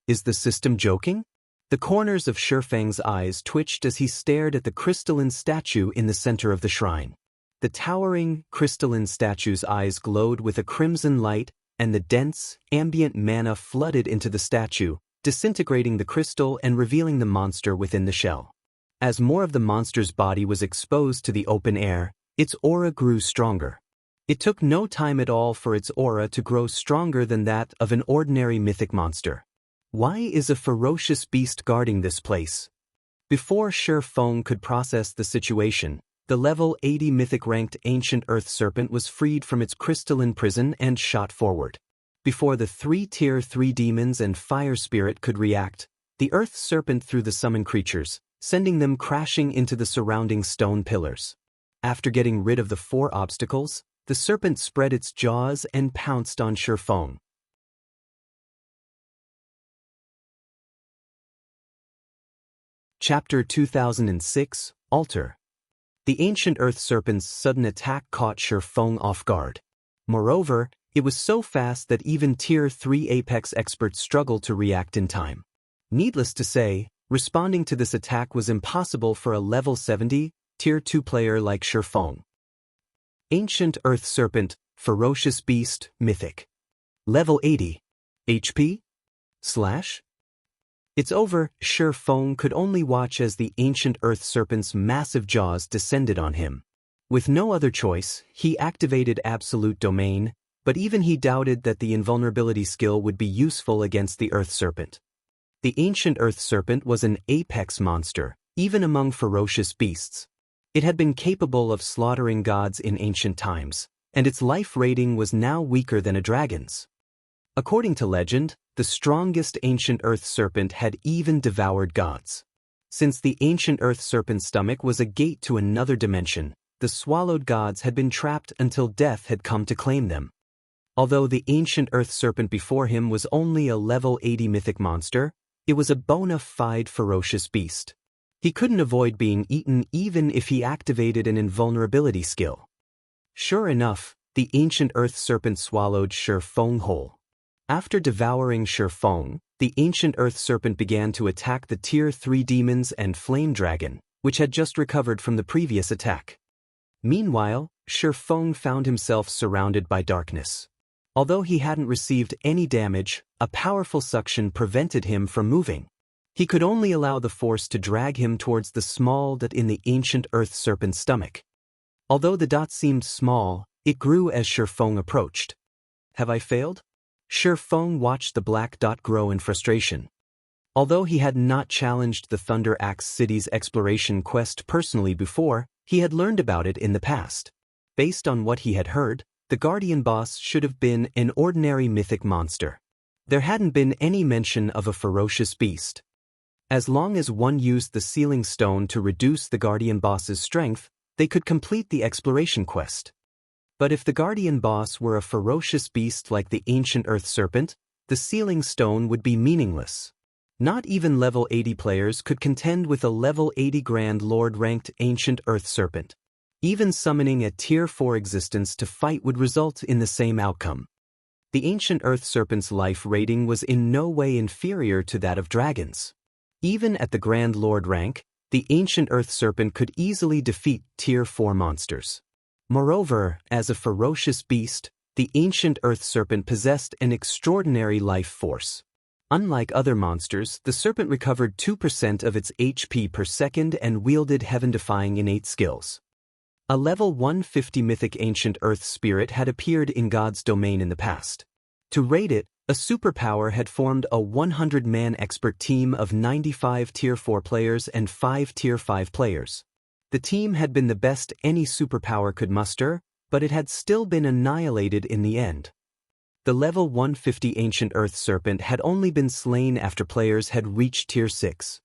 S1: Is the system joking? The corners of Shifeng's eyes twitched as he stared at the crystalline statue in the center of the shrine. The towering, crystalline statue's eyes glowed with a crimson light, and the dense, ambient mana flooded into the statue, disintegrating the crystal and revealing the monster within the shell. As more of the monster's body was exposed to the open air, its aura grew stronger. It took no time at all for its aura to grow stronger than that of an ordinary mythic monster. Why is a ferocious beast guarding this place? Before Shifeng could process the situation, The level 80 mythic-ranked ancient earth serpent was freed from its crystalline prison and shot forward. Before the 3 Tier 3 demons and fire spirit could react, the earth serpent threw the summoned creatures, sending them crashing into the surrounding stone pillars. After getting rid of the 4 obstacles, the serpent spread its jaws and pounced on Shifeng. Chapter 2006, Altar. The ancient earth serpent's sudden attack caught Shifeng off guard. Moreover, it was so fast that even Tier 3 Apex experts struggled to react in time. Needless to say, responding to this attack was impossible for a level 70, Tier 2 player like Shifeng. Ancient Earth Serpent, Ferocious Beast, Mythic. Level 80. HP? It's over. Shifeng could only watch as the ancient Earth Serpent's massive jaws descended on him. With no other choice, he activated Absolute Domain, but even he doubted that the invulnerability skill would be useful against the Earth Serpent. The ancient Earth Serpent was an apex monster, even among ferocious beasts. It had been capable of slaughtering gods in ancient times, and its life rating was now weaker than a dragon's. According to legend, the strongest ancient Earth Serpent had even devoured gods. Since the ancient Earth Serpent's stomach was a gate to another dimension, the swallowed gods had been trapped until death had come to claim them. Although the ancient Earth Serpent before him was only a level 80 mythic monster, it was a bona fide ferocious beast. He couldn't avoid being eaten even if he activated an invulnerability skill. Sure enough, the ancient Earth Serpent swallowed Shifeng whole. After devouring Shifeng, the ancient Earth Serpent began to attack the Tier 3 demons and Flame Dragon, which had just recovered from the previous attack. Meanwhile, Shifeng found himself surrounded by darkness. Although he hadn't received any damage, a powerful suction prevented him from moving. He could only allow the force to drag him towards the small dot in the ancient Earth Serpent's stomach. Although the dot seemed small, it grew as Shifeng approached. Have I failed? Shifeng watched the black dot grow in frustration. Although he had not challenged the Thunder Axe City's exploration quest personally before, he had learned about it in the past. Based on what he had heard, the Guardian boss should have been an ordinary mythic monster. There hadn't been any mention of a ferocious beast. As long as one used the Sealing Stone to reduce the Guardian boss's strength, they could complete the exploration quest. But if the Guardian boss were a ferocious beast like the ancient Earth Serpent, the Sealing Stone would be meaningless. Not even level 80 players could contend with a level 80 Grand Lord-ranked ancient Earth Serpent. Even summoning a Tier 4 existence to fight would result in the same outcome. The ancient Earth Serpent's life rating was in no way inferior to that of dragons. Even at the Grand Lord rank, the ancient Earth Serpent could easily defeat Tier 4 monsters. Moreover, as a ferocious beast, the ancient Earth Serpent possessed an extraordinary life force. Unlike other monsters, the serpent recovered 2% of its HP per second and wielded heaven-defying innate skills. A level 150 mythic ancient Earth Spirit had appeared in God's domain in the past. To raid it, a superpower had formed a 100-man expert team of 95 Tier 4 players and 5 Tier 5 players. The team had been the best any superpower could muster, but it had still been annihilated in the end. The level 150 ancient Earth Serpent had only been slain after players had reached Tier 6.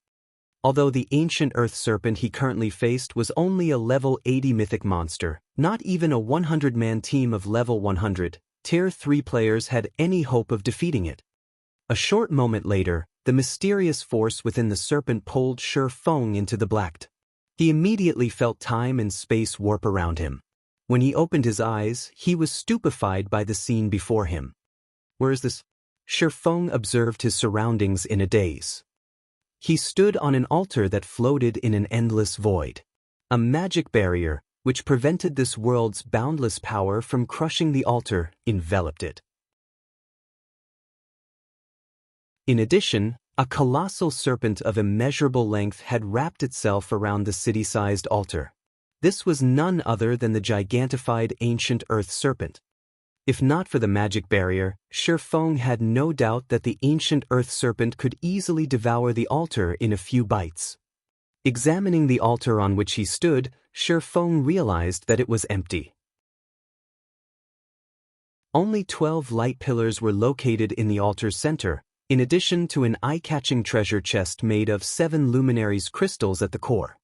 S1: Although the ancient Earth Serpent he currently faced was only a level 80 mythic monster, not even a 100-man team of level 100, Tier 3 players had any hope of defeating it. A short moment later, the mysterious force within the serpent pulled Shifeng into the black. He immediately felt time and space warp around him. When he opened his eyes, he was stupefied by the scene before him. Where is this? Shifeng observed his surroundings in a daze. He stood on an altar that floated in an endless void. A magic barrier, which prevented this world's boundless power from crushing the altar, enveloped it. In addition, a colossal serpent of immeasurable length had wrapped itself around the city-sized altar. This was none other than the gigantified ancient Earth Serpent. If not for the magic barrier, Shifeng had no doubt that the ancient Earth Serpent could easily devour the altar in a few bites. Examining the altar on which he stood, Shifeng realized that it was empty. Only 12 light pillars were located in the altar's center, in addition to an eye-catching treasure chest made of 7 luminaries crystals at the core.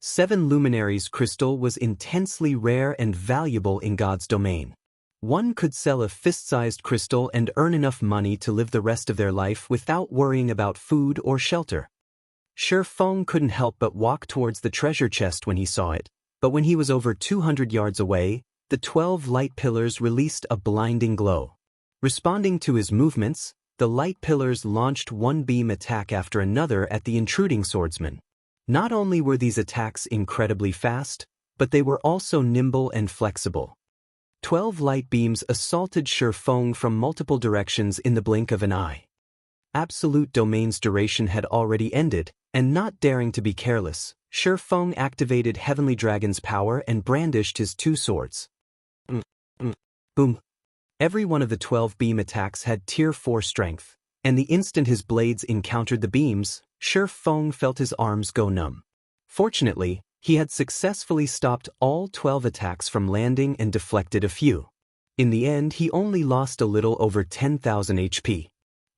S1: 7 luminaries crystal was intensely rare and valuable in God's domain. One could sell a fist-sized crystal and earn enough money to live the rest of their life without worrying about food or shelter. Shifeng couldn't help but walk towards the treasure chest when he saw it, but when he was over 200 yards away, the 12 light pillars released a blinding glow. Responding to his movements, the light pillars launched one beam attack after another at the intruding swordsman. Not only were these attacks incredibly fast, but they were also nimble and flexible. 12 light beams assaulted Shifeng from multiple directions in the blink of an eye. Absolute Domain's duration had already ended, and not daring to be careless, Shifeng activated Heavenly Dragon's power and brandished his 2 swords. Boom. Every one of the 12 beam attacks had Tier 4 strength, and the instant his blades encountered the beams, Shifeng felt his arms go numb. Fortunately, he had successfully stopped all 12 attacks from landing and deflected a few. In the end, he only lost a little over 10,000 HP.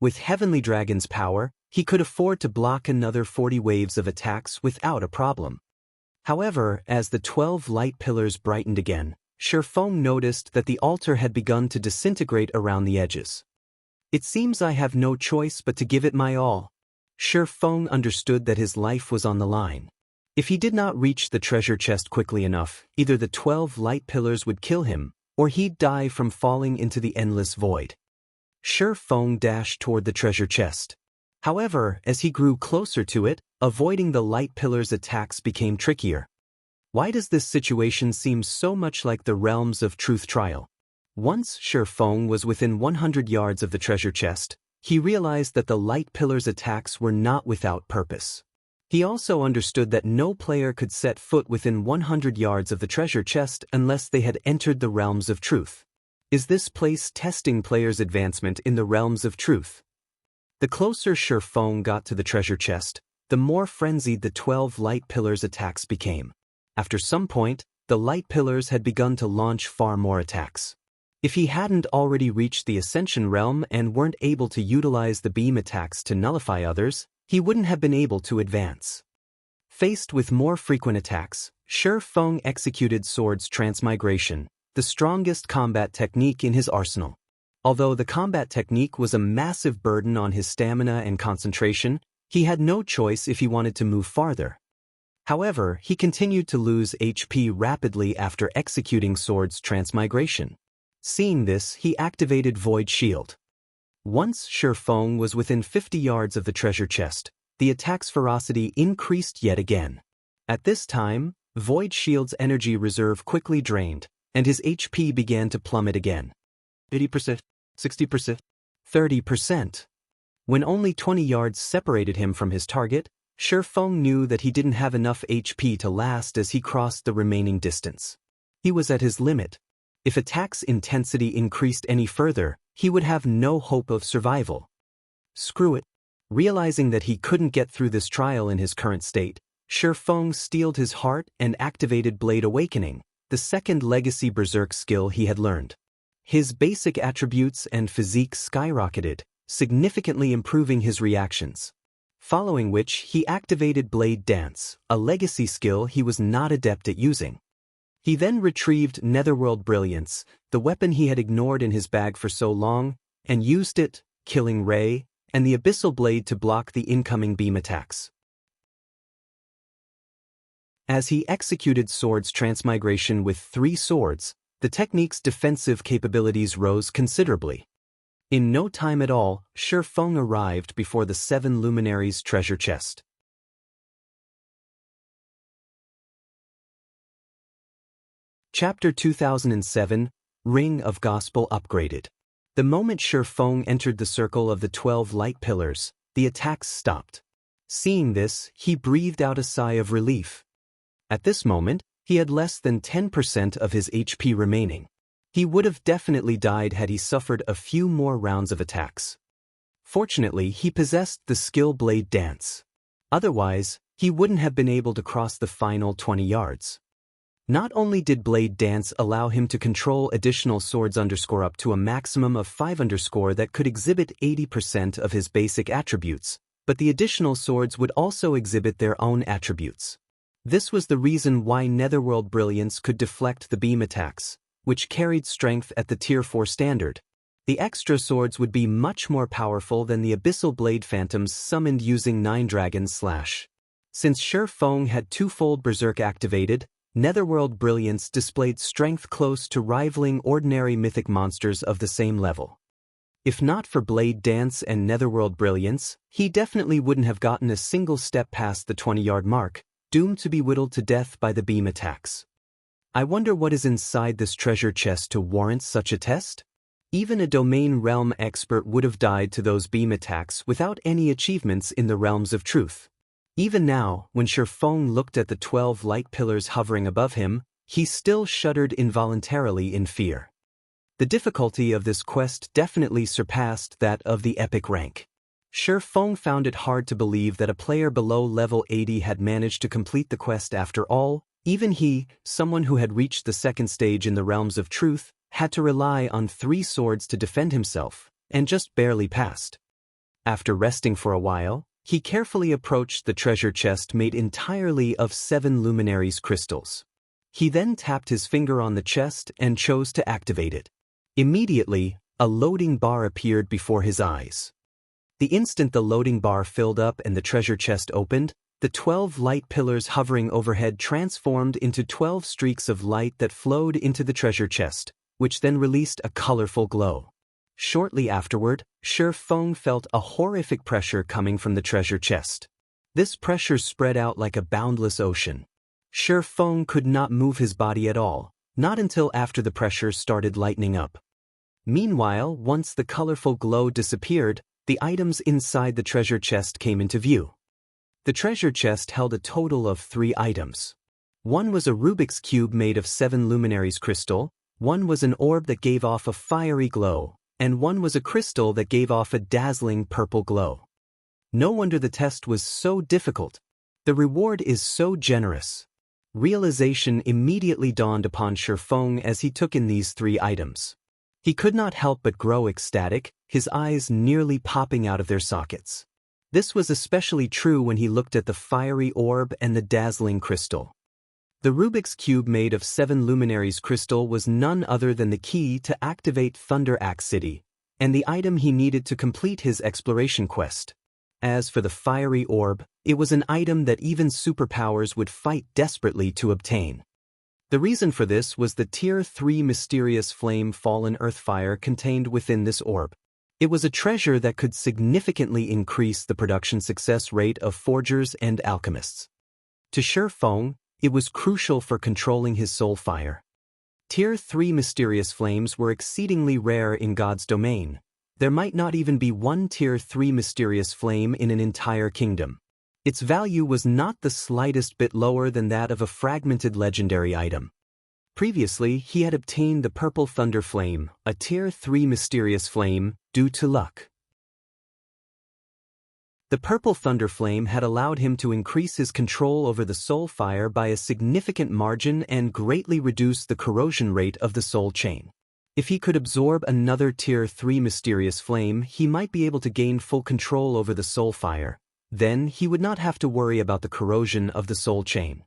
S1: With Heavenly Dragon's power, he could afford to block another 40 waves of attacks without a problem. However, as the 12 light pillars brightened again, Shifeng noticed that the altar had begun to disintegrate around the edges. It seems I have no choice but to give it my all. Shifeng understood that his life was on the line. If he did not reach the treasure chest quickly enough, either the 12 light pillars would kill him, or he'd die from falling into the endless void. Shifeng dashed toward the treasure chest. However, as he grew closer to it, avoiding the light pillars' attacks became trickier. Why does this situation seem so much like the realms of truth trial? Once Shifeng was within 100 yards of the treasure chest, he realized that the light pillars' attacks were not without purpose. He also understood that no player could set foot within 100 yards of the treasure chest unless they had entered the realms of truth. Is this place testing players' advancement in the realms of truth? The closer Shifeng got to the treasure chest, the more frenzied the 12 light pillars' attacks became. After some point, the light pillars had begun to launch far more attacks. If he hadn't already reached the Ascension realm and weren't able to utilize the beam attacks to nullify others, he wouldn't have been able to advance. Faced with more frequent attacks, Shifeng executed Sword's Transmigration, the strongest combat technique in his arsenal. Although the combat technique was a massive burden on his stamina and concentration, he had no choice if he wanted to move farther. However, he continued to lose HP rapidly after executing Sword's Transmigration. Seeing this, he activated Void Shield. Once Shifeng was within 50 yards of the treasure chest, the attack's ferocity increased yet again. At this time, Void Shield's energy reserve quickly drained, and his HP began to plummet again. 80%, 60%, 30%. When only 20 yards separated him from his target, Shifeng knew that he didn't have enough HP to last as he crossed the remaining distance. He was at his limit. If attack's intensity increased any further, he would have no hope of survival. Screw it. Realizing that he couldn't get through this trial in his current state, Shifeng steeled his heart and activated Blade Awakening, the second legacy berserk skill he had learned. His basic attributes and physique skyrocketed, significantly improving his reactions. Following which, he activated Blade Dance, a legacy skill he was not adept at using. He then retrieved Netherworld Brilliance, the weapon he had ignored in his bag for so long, and used it, killing Ray, and the Abyssal Blade to block the incoming beam attacks. As he executed Sword's Transmigration with 3 swords, the technique's defensive capabilities rose considerably. In no time at all, Shifeng arrived before the 7 luminaries' treasure chest. Chapter 2007, Ring of Gospel Upgraded. The moment Shifeng entered the circle of the 12 light pillars, the attacks stopped. Seeing this, he breathed out a sigh of relief. At this moment, he had less than 10% of his HP remaining. He would have definitely died had he suffered a few more rounds of attacks. Fortunately, he possessed the skill Blade Dance. Otherwise, he wouldn't have been able to cross the final 20 yards. Not only did Blade Dance allow him to control additional swords up to a maximum of 5 that could exhibit 80% of his basic attributes, but the additional swords would also exhibit their own attributes. This was the reason why Netherworld Brilliance could deflect the beam attacks, which carried strength at the Tier 4 standard. The extra swords would be much more powerful than the Abyssal Blade Phantoms summoned using 9 Dragons Slash. Since Shi Feng had twofold Berserk activated, Netherworld Brilliance displayed strength close to rivaling ordinary mythic monsters of the same level. If not for Blade Dance and Netherworld Brilliance, he definitely wouldn't have gotten a single step past the 20-yard mark, doomed to be whittled to death by the beam attacks. I wonder what is inside this treasure chest to warrant such a test? Even a domain realm expert would have died to those beam attacks without any achievements in the realms of truth. Even now, when Shi Feng looked at the 12 light pillars hovering above him, he still shuddered involuntarily in fear. The difficulty of this quest definitely surpassed that of the epic rank. Shi Feng found it hard to believe that a player below level 80 had managed to complete the quest after all. Even he, someone who had reached the second stage in the realms of truth, had to rely on 3 swords to defend himself, and just barely passed. After resting for a while, he carefully approached the treasure chest made entirely of 7 luminaries crystals. He then tapped his finger on the chest and chose to activate it. Immediately, a loading bar appeared before his eyes. The instant the loading bar filled up and the treasure chest opened, the 12 light pillars hovering overhead transformed into 12 streaks of light that flowed into the treasure chest, which then released a colorful glow. Shortly afterward, Shi Feng felt a horrific pressure coming from the treasure chest. This pressure spread out like a boundless ocean. Shi Feng could not move his body at all, not until after the pressure started lightening up. Meanwhile, once the colorful glow disappeared, the items inside the treasure chest came into view. The treasure chest held a total of 3 items. One was a Rubik's Cube made of 7 luminaries crystal, one was an orb that gave off a fiery glow, and one was a crystal that gave off a dazzling purple glow. No wonder the test was so difficult. The reward is so generous. Realization immediately dawned upon Shi Feng as he took in these 3 items. He could not help but grow ecstatic, his eyes nearly popping out of their sockets. This was especially true when he looked at the fiery orb and the dazzling crystal. The Rubik's Cube made of 7 luminaries crystal was none other than the key to activate Thunder Axe City, and the item he needed to complete his exploration quest. As for the fiery orb, it was an item that even superpowers would fight desperately to obtain. The reason for this was the Tier 3 mysterious flame fallen earthfire contained within this orb. It was a treasure that could significantly increase the production success rate of forgers and alchemists. To Shi Feng, it was crucial for controlling his soul fire. Tier 3 mysterious flames were exceedingly rare in God's domain. There might not even be one Tier 3 mysterious flame in an entire kingdom. Its value was not the slightest bit lower than that of a fragmented legendary item. Previously, he had obtained the Purple Thunder Flame, a Tier 3 mysterious flame, due to luck. The Purple Thunder Flame had allowed him to increase his control over the soul fire by a significant margin and greatly reduce the corrosion rate of the soul chain. If he could absorb another Tier 3 mysterious flame, he might be able to gain full control over the soul fire. Then he would not have to worry about the corrosion of the soul chain.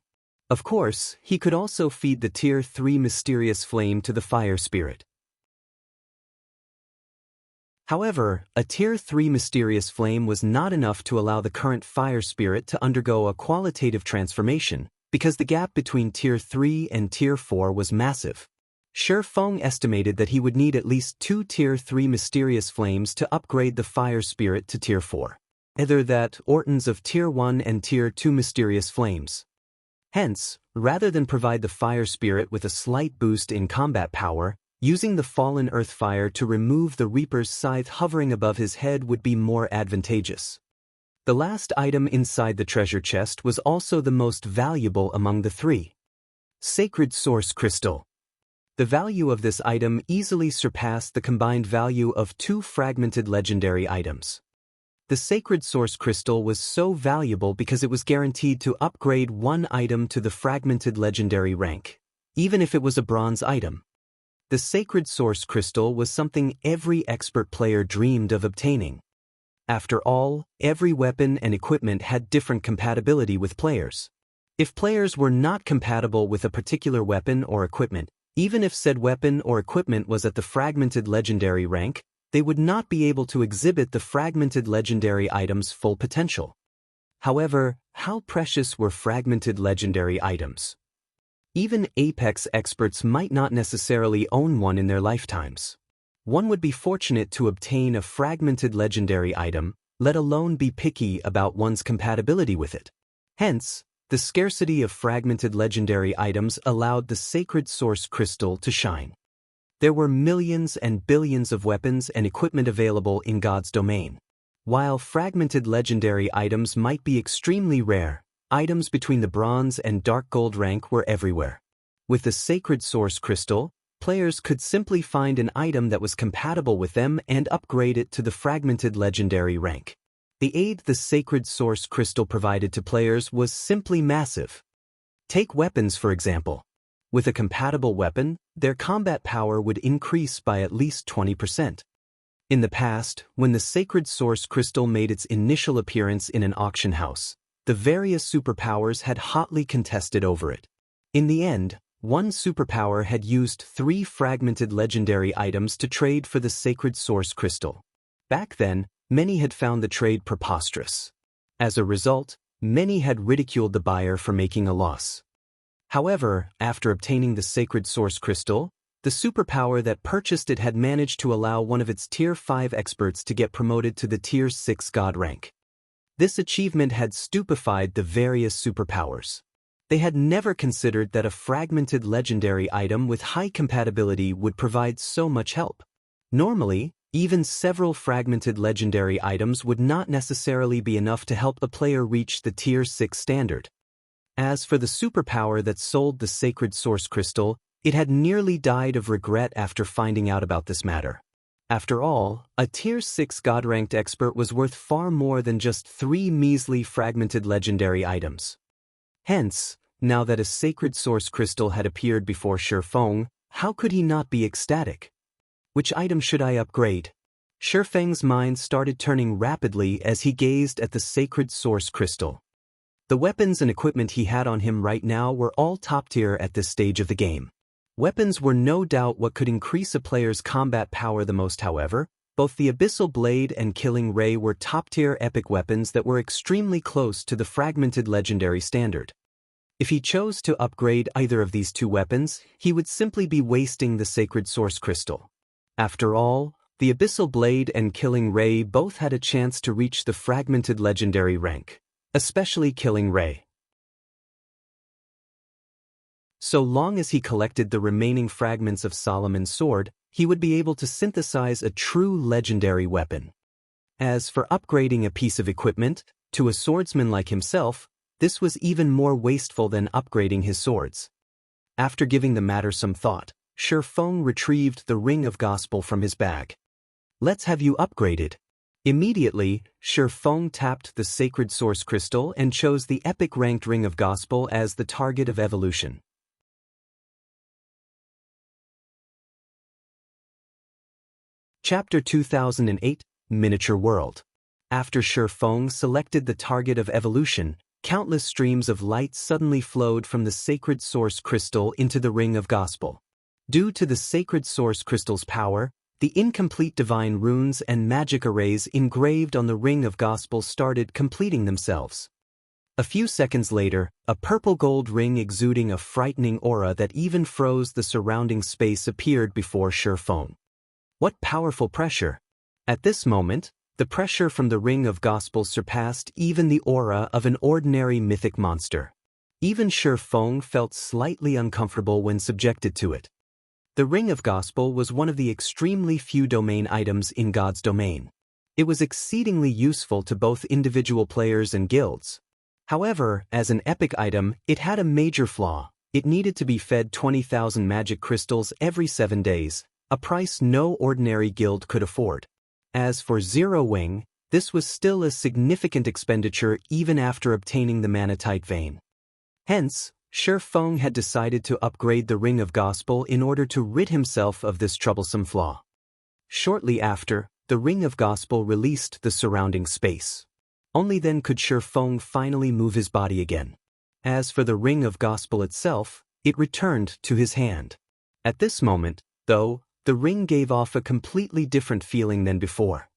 S1: Of course, he could also feed the Tier 3 mysterious flame to the fire spirit. However, a Tier 3 mysterious flame was not enough to allow the current fire spirit to undergo a qualitative transformation, because the gap between Tier 3 and Tier 4 was massive. Shi Feng estimated that he would need at least 2 Tier 3 mysterious flames to upgrade the fire spirit to Tier 4. Either that or tons of Tier 1 and Tier 2 mysterious flames. Hence, rather than provide the fire spirit with a slight boost in combat power, using the fallen earth fire to remove the Reaper's scythe hovering above his head would be more advantageous. The last item inside the treasure chest was also the most valuable among the 3. Sacred Source Crystal. The value of this item easily surpassed the combined value of 2 fragmented legendary items. The sacred source crystal was so valuable because it was guaranteed to upgrade one item to the fragmented legendary rank, even if it was a bronze item. The sacred source crystal was something every expert player dreamed of obtaining. After all, every weapon and equipment had different compatibility with players. If players were not compatible with a particular weapon or equipment, even if said weapon or equipment was at the fragmented legendary rank, they would not be able to exhibit the fragmented legendary item's full potential. However, how precious were fragmented legendary items? Even Apex experts might not necessarily own one in their lifetimes. One would be fortunate to obtain a fragmented legendary item, let alone be picky about one's compatibility with it. Hence, the scarcity of fragmented legendary items allowed the sacred source crystal to shine. There were millions and billions of weapons and equipment available in God's domain. While fragmented legendary items might be extremely rare, items between the bronze and dark gold rank were everywhere. With the sacred source crystal, players could simply find an item that was compatible with them and upgrade it to the fragmented legendary rank. The aid the sacred source crystal provided to players was simply massive. Take weapons for example. With a compatible weapon, their combat power would increase by at least 20%. In the past, when the sacred source crystal made its initial appearance in an auction house, the various superpowers had hotly contested over it. In the end, one superpower had used 3 fragmented legendary items to trade for the sacred source crystal. Back then, many had found the trade preposterous. As a result, many had ridiculed the buyer for making a loss. However, after obtaining the sacred source crystal, the superpower that purchased it had managed to allow one of its Tier 5 experts to get promoted to the Tier 6 God rank. This achievement had stupefied the various superpowers. They had never considered that a fragmented legendary item with high compatibility would provide so much help. Normally, even several fragmented legendary items would not necessarily be enough to help a player reach the Tier 6 standard. As for the superpower that sold the sacred source crystal, it had nearly died of regret after finding out about this matter. After all, a Tier 6 God-ranked expert was worth far more than just 3 measly fragmented legendary items. Hence, now that a sacred source crystal had appeared before Shifeng, how could he not be ecstatic? Which item should I upgrade? Shifeng's mind started turning rapidly as he gazed at the sacred source crystal. The weapons and equipment he had on him right now were all top tier at this stage of the game. Weapons were no doubt what could increase a player's combat power the most. However, both the Abyssal Blade and Killing Ray were top-tier epic weapons that were extremely close to the fragmented legendary standard. If he chose to upgrade either of these 2 weapons, he would simply be wasting the sacred source crystal. After all, the Abyssal Blade and Killing Ray both had a chance to reach the fragmented legendary rank, especially Killing Ray. So long as he collected the remaining fragments of Solomon's sword, he would be able to synthesize a true legendary weapon. As for upgrading a piece of equipment, to a swordsman like himself, this was even more wasteful than upgrading his swords. After giving the matter some thought, Shifeng retrieved the Ring of Gospel from his bag. Let's have you upgraded. Immediately, Shifeng tapped the sacred source crystal and chose the epic ranked Ring of Gospel as the target of evolution. Chapter 2008, Miniature World. After Shifeng selected the target of evolution, countless streams of light suddenly flowed from the sacred source crystal into the Ring of Gospel. Due to the sacred source crystal's power, the incomplete divine runes and magic arrays engraved on the Ring of Gospel started completing themselves. A few seconds later, a purple gold ring exuding a frightening aura that even froze the surrounding space appeared before Shifeng. What powerful pressure! At this moment, the pressure from the Ring of Gospel surpassed even the aura of an ordinary mythic monster. Even Shifeng felt slightly uncomfortable when subjected to it. The Ring of Gospel was one of the extremely few domain items in God's domain. It was exceedingly useful to both individual players and guilds. However, as an epic item, it had a major flaw. It needed to be fed 20,000 magic crystals every 7 days, a price no ordinary guild could afford. As for Zero Wing, this was still a significant expenditure even after obtaining the manatite vein. Hence, Shi Feng had decided to upgrade the Ring of Gospel in order to rid himself of this troublesome flaw. Shortly after, the Ring of Gospel released the surrounding space. Only then could Shi Feng finally move his body again. As for the Ring of Gospel itself, it returned to his hand. At this moment, though, the ring gave off a completely different feeling than before.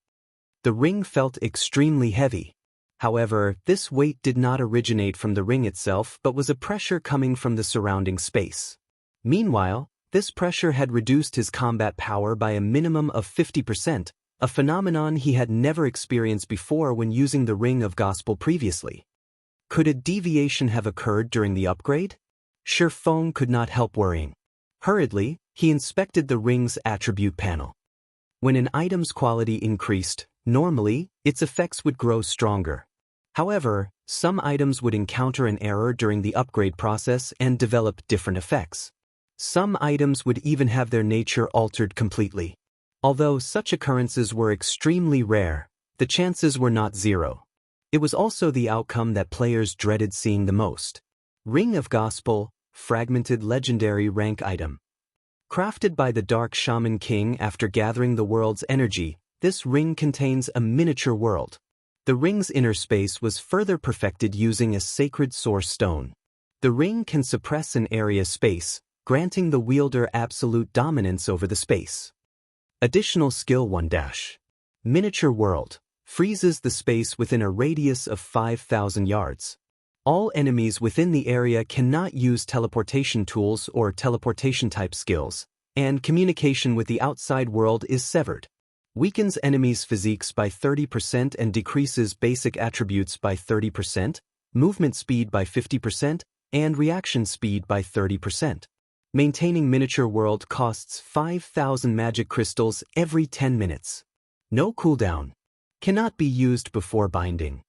S1: The ring felt extremely heavy. However, this weight did not originate from the ring itself but was a pressure coming from the surrounding space. Meanwhile, this pressure had reduced his combat power by a minimum of 50%, a phenomenon he had never experienced before when using the Ring of Gospel previously. Could a deviation have occurred during the upgrade? Shi Feng could not help worrying. Hurriedly, he inspected the ring's attribute panel. When an item's quality increased, normally, its effects would grow stronger. However, some items would encounter an error during the upgrade process and develop different effects. Some items would even have their nature altered completely. Although such occurrences were extremely rare, the chances were not zero. It was also the outcome that players dreaded seeing the most. Ring of Gospel, fragmented legendary rank item. Crafted by the Dark Shaman King after gathering the world's energy, this ring contains a miniature world. The ring's inner space was further perfected using a sacred source stone. The ring can suppress an area space, granting the wielder absolute dominance over the space. Additional skill 1-. Miniature world. Freezes the space within a radius of 5,000 yards. All enemies within the area cannot use teleportation tools or teleportation-type skills, and communication with the outside world is severed. Weakens enemies' physiques by 30% and decreases basic attributes by 30%, movement speed by 50%, and reaction speed by 30%. Maintaining miniature world costs 5,000 magic crystals every 10 minutes. No cooldown. Cannot be used before binding.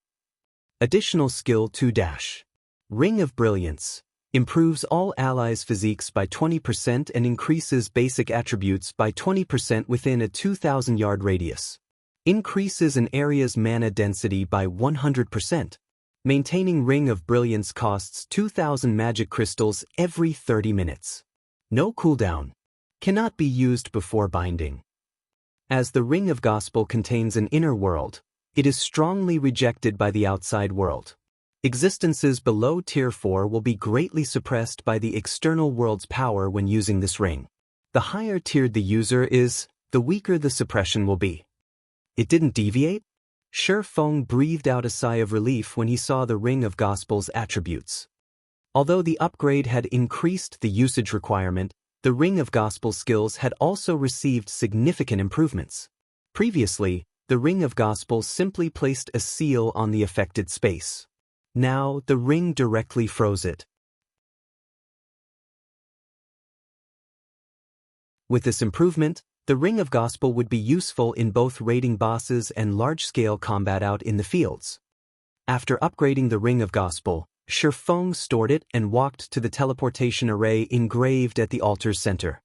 S1: Additional skill 2-. Ring of Brilliance. Improves all allies' physiques by 20% and increases basic attributes by 20% within a 2,000-yard radius. Increases an area's mana density by 100%. Maintaining Ring of Brilliance costs 2,000 magic crystals every 30 minutes. No cooldown. Cannot be used before binding. As the Ring of Gospel contains an inner world, it is strongly rejected by the outside world. Existences below Tier 4 will be greatly suppressed by the external world's power when using this ring. The higher tiered the user is, the weaker the suppression will be. It didn't deviate? Shi Feng breathed out a sigh of relief when he saw the Ring of Gospel's attributes. Although the upgrade had increased the usage requirement, the Ring of Gospel skills had also received significant improvements. Previously, the Ring of Gospel simply placed a seal on the affected space. Now, the ring directly froze it. With this improvement, the Ring of Gospel would be useful in both raiding bosses and large-scale combat out in the fields. After upgrading the Ring of Gospel, Shi Feng stored it and walked to the teleportation array engraved at the altar's center.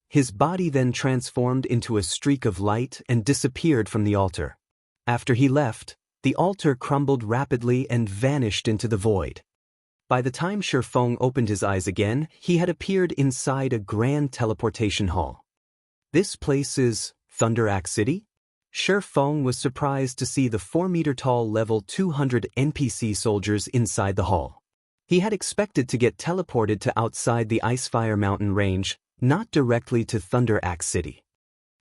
S1: His body then transformed into a streak of light and disappeared from the altar. After he left, the altar crumbled rapidly and vanished into the void. By the time Shi Feng opened his eyes again, he had appeared inside a grand teleportation hall. This place is Thunder Axe City? Shi Feng was surprised to see the 4-meter-tall level 200 NPC soldiers inside the hall. He had expected to get teleported to outside the Icefire Mountain range, not directly to Thunder Axe City.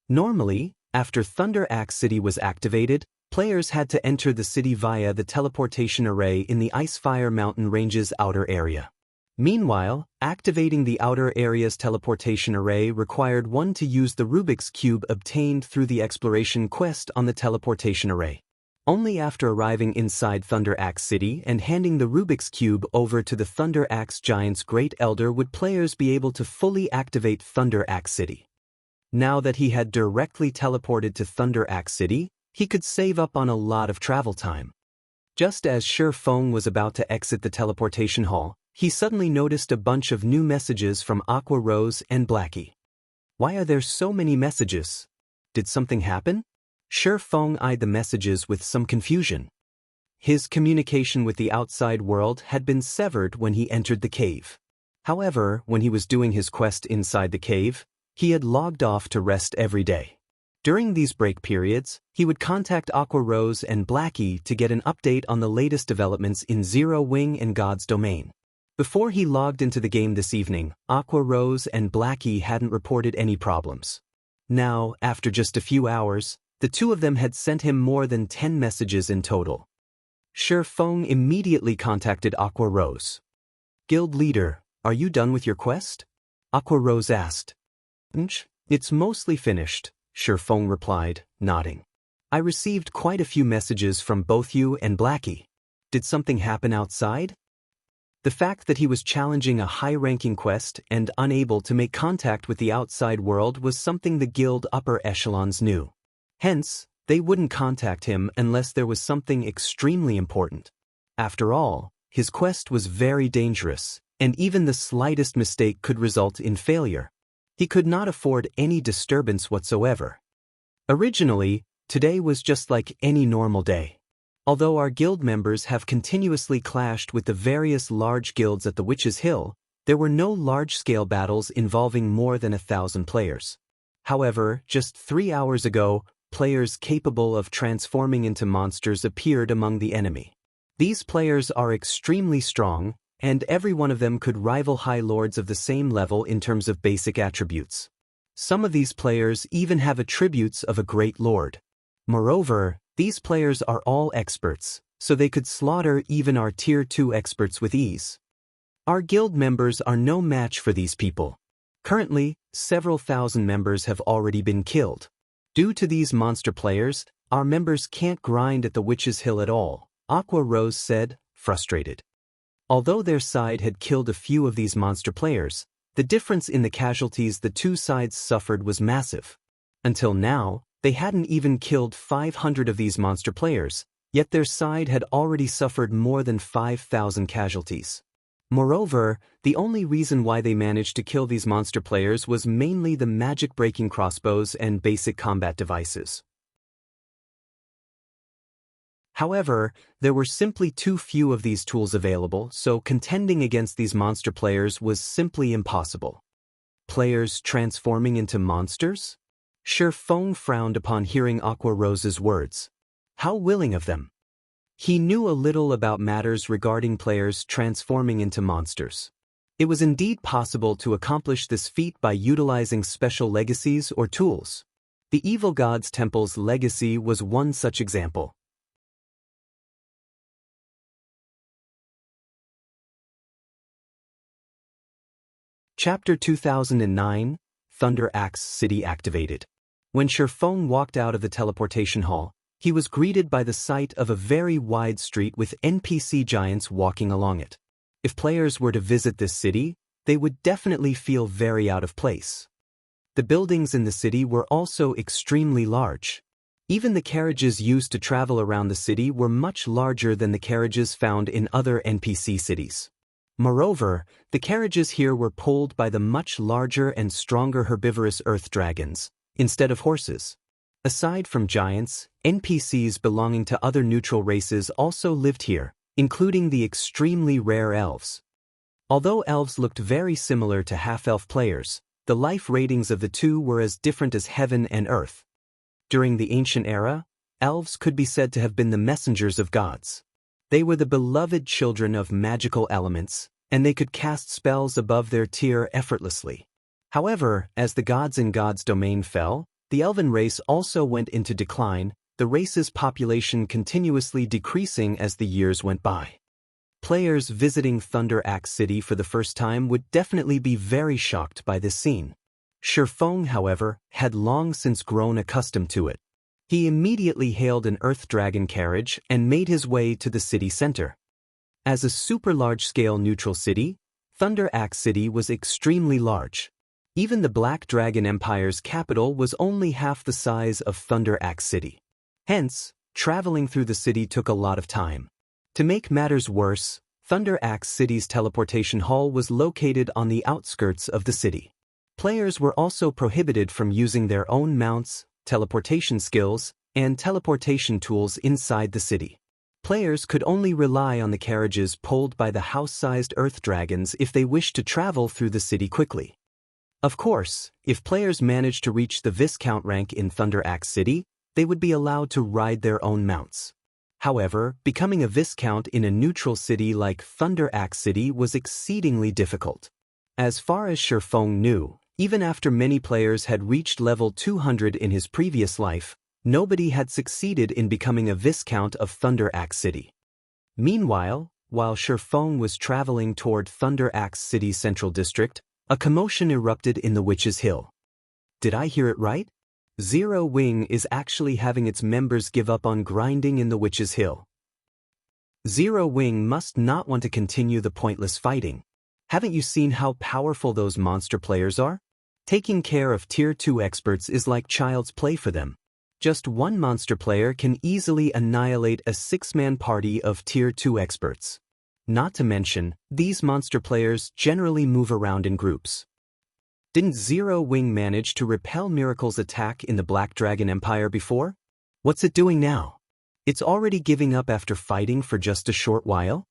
S1: Normally, after Thunder Axe City was activated, players had to enter the city via the teleportation array in the Icefire Mountain range's outer area. Meanwhile, activating the outer area's teleportation array required one to use the Rubik's Cube obtained through the exploration quest on the teleportation array. Only after arriving inside Thunder Axe City and handing the Rubik's Cube over to the Thunder Axe Giant's Great Elder would players be able to fully activate Thunder Axe City. Now that he had directly teleported to Thunder Axe City, he could save up on a lot of travel time. Just as Shi Feng was about to exit the teleportation hall, he suddenly noticed a bunch of new messages from Aqua Rose and Blackie. Why are there so many messages? Did something happen? Shi Feng eyed the messages with some confusion. His communication with the outside world had been severed when he entered the cave. However, when he was doing his quest inside the cave, he had logged off to rest every day. During these break periods, he would contact Aqua Rose and Blackie to get an update on the latest developments in Zero Wing and God's domain. Before he logged into the game this evening, Aqua Rose and Blackie hadn't reported any problems. Now, after just a few hours, the two of them had sent him more than 10 messages in total. Shi Feng immediately contacted Aqua Rose. "Guild leader, are you done with your quest?" Aqua Rose asked. "It's mostly finished," Shi Feng replied, nodding. "I received quite a few messages from both you and Blackie. Did something happen outside?" The fact that he was challenging a high-ranking quest and unable to make contact with the outside world was something the guild upper echelons knew. Hence, they wouldn't contact him unless there was something extremely important. After all, his quest was very dangerous, and even the slightest mistake could result in failure. He could not afford any disturbance whatsoever. Originally, today was just like any normal day. Although our guild members have continuously clashed with the various large guilds at the Witch's Hill, there were no large-scale battles involving more than 1,000 players. However, just 3 hours ago, players capable of transforming into monsters appeared among the enemy. These players are extremely strong, and every one of them could rival high lords of the same level in terms of basic attributes. Some of these players even have attributes of a great lord. Moreover, these players are all experts, so they could slaughter even our Tier 2 experts with ease. Our guild members are no match for these people. Currently, several thousand members have already been killed. Due to these monster players, our members can't grind at the Witch's Hill at all, Aqua Rose said, frustrated. Although their side had killed a few of these monster players, the difference in the casualties the two sides suffered was massive. Until now, they hadn't even killed 500 of these monster players, yet their side had already suffered more than 5,000 casualties. Moreover, the only reason why they managed to kill these monster players was mainly the magic-breaking crossbows and basic combat devices. However, there were simply too few of these tools available, so contending against these monster players was simply impossible. Players transforming into monsters? Shi Feng frowned upon hearing Aqua Rose's words. How willing of them! He knew a little about matters regarding players transforming into monsters. It was indeed possible to accomplish this feat by utilizing special legacies or tools. The Evil God's Temple's legacy was one such example. Chapter 2009, Thunder Axe City Activated. When Shi Feng walked out of the teleportation hall, he was greeted by the sight of a very wide street with NPC giants walking along it. If players were to visit this city, they would definitely feel very out of place. The buildings in the city were also extremely large. Even the carriages used to travel around the city were much larger than the carriages found in other NPC cities. Moreover, the carriages here were pulled by the much larger and stronger herbivorous earth dragons, instead of horses. Aside from giants, NPCs belonging to other neutral races also lived here, including the extremely rare elves. Although elves looked very similar to half-elf players, the life ratings of the two were as different as heaven and earth. During the ancient era, elves could be said to have been the messengers of gods. They were the beloved children of magical elements, and they could cast spells above their tier effortlessly. However, as the gods in God's domain fell, the elven race also went into decline, the race's population continuously decreasing as the years went by. Players visiting Thunder Axe City for the first time would definitely be very shocked by this scene. Shi Feng, however, had long since grown accustomed to it. He immediately hailed an earth dragon carriage and made his way to the city center. As a super large-scale neutral city, Thunder Axe City was extremely large. Even the Black Dragon Empire's capital was only half the size of Thunder Axe City. Hence, traveling through the city took a lot of time. To make matters worse, Thunder Axe City's teleportation hall was located on the outskirts of the city. Players were also prohibited from using their own mounts, teleportation skills, and teleportation tools inside the city. Players could only rely on the carriages pulled by the house-sized earth dragons if they wished to travel through the city quickly. Of course, if players managed to reach the Viscount rank in Thunder Axe City, they would be allowed to ride their own mounts. However, becoming a Viscount in a neutral city like Thunder Axe City was exceedingly difficult. As far as Shifeng knew, even after many players had reached level 200 in his previous life, nobody had succeeded in becoming a Viscount of Thunder Axe City. Meanwhile, while Shifeng was traveling toward Thunder Axe City's central district, a commotion erupted in the Witch's Hill. Did I hear it right? Zero Wing is actually having its members give up on grinding in the Witch's Hill. Zero Wing must not want to continue the pointless fighting. Haven't you seen how powerful those monster players are? Taking care of Tier 2 experts is like child's play for them. Just one monster player can easily annihilate a 6-man party of Tier 2 experts. Not to mention, these monster players generally move around in groups. Didn't Zero Wing manage to repel Miracle's attack in the Black Dragon Empire before? What's it doing now? It's already giving up after fighting for just a short while?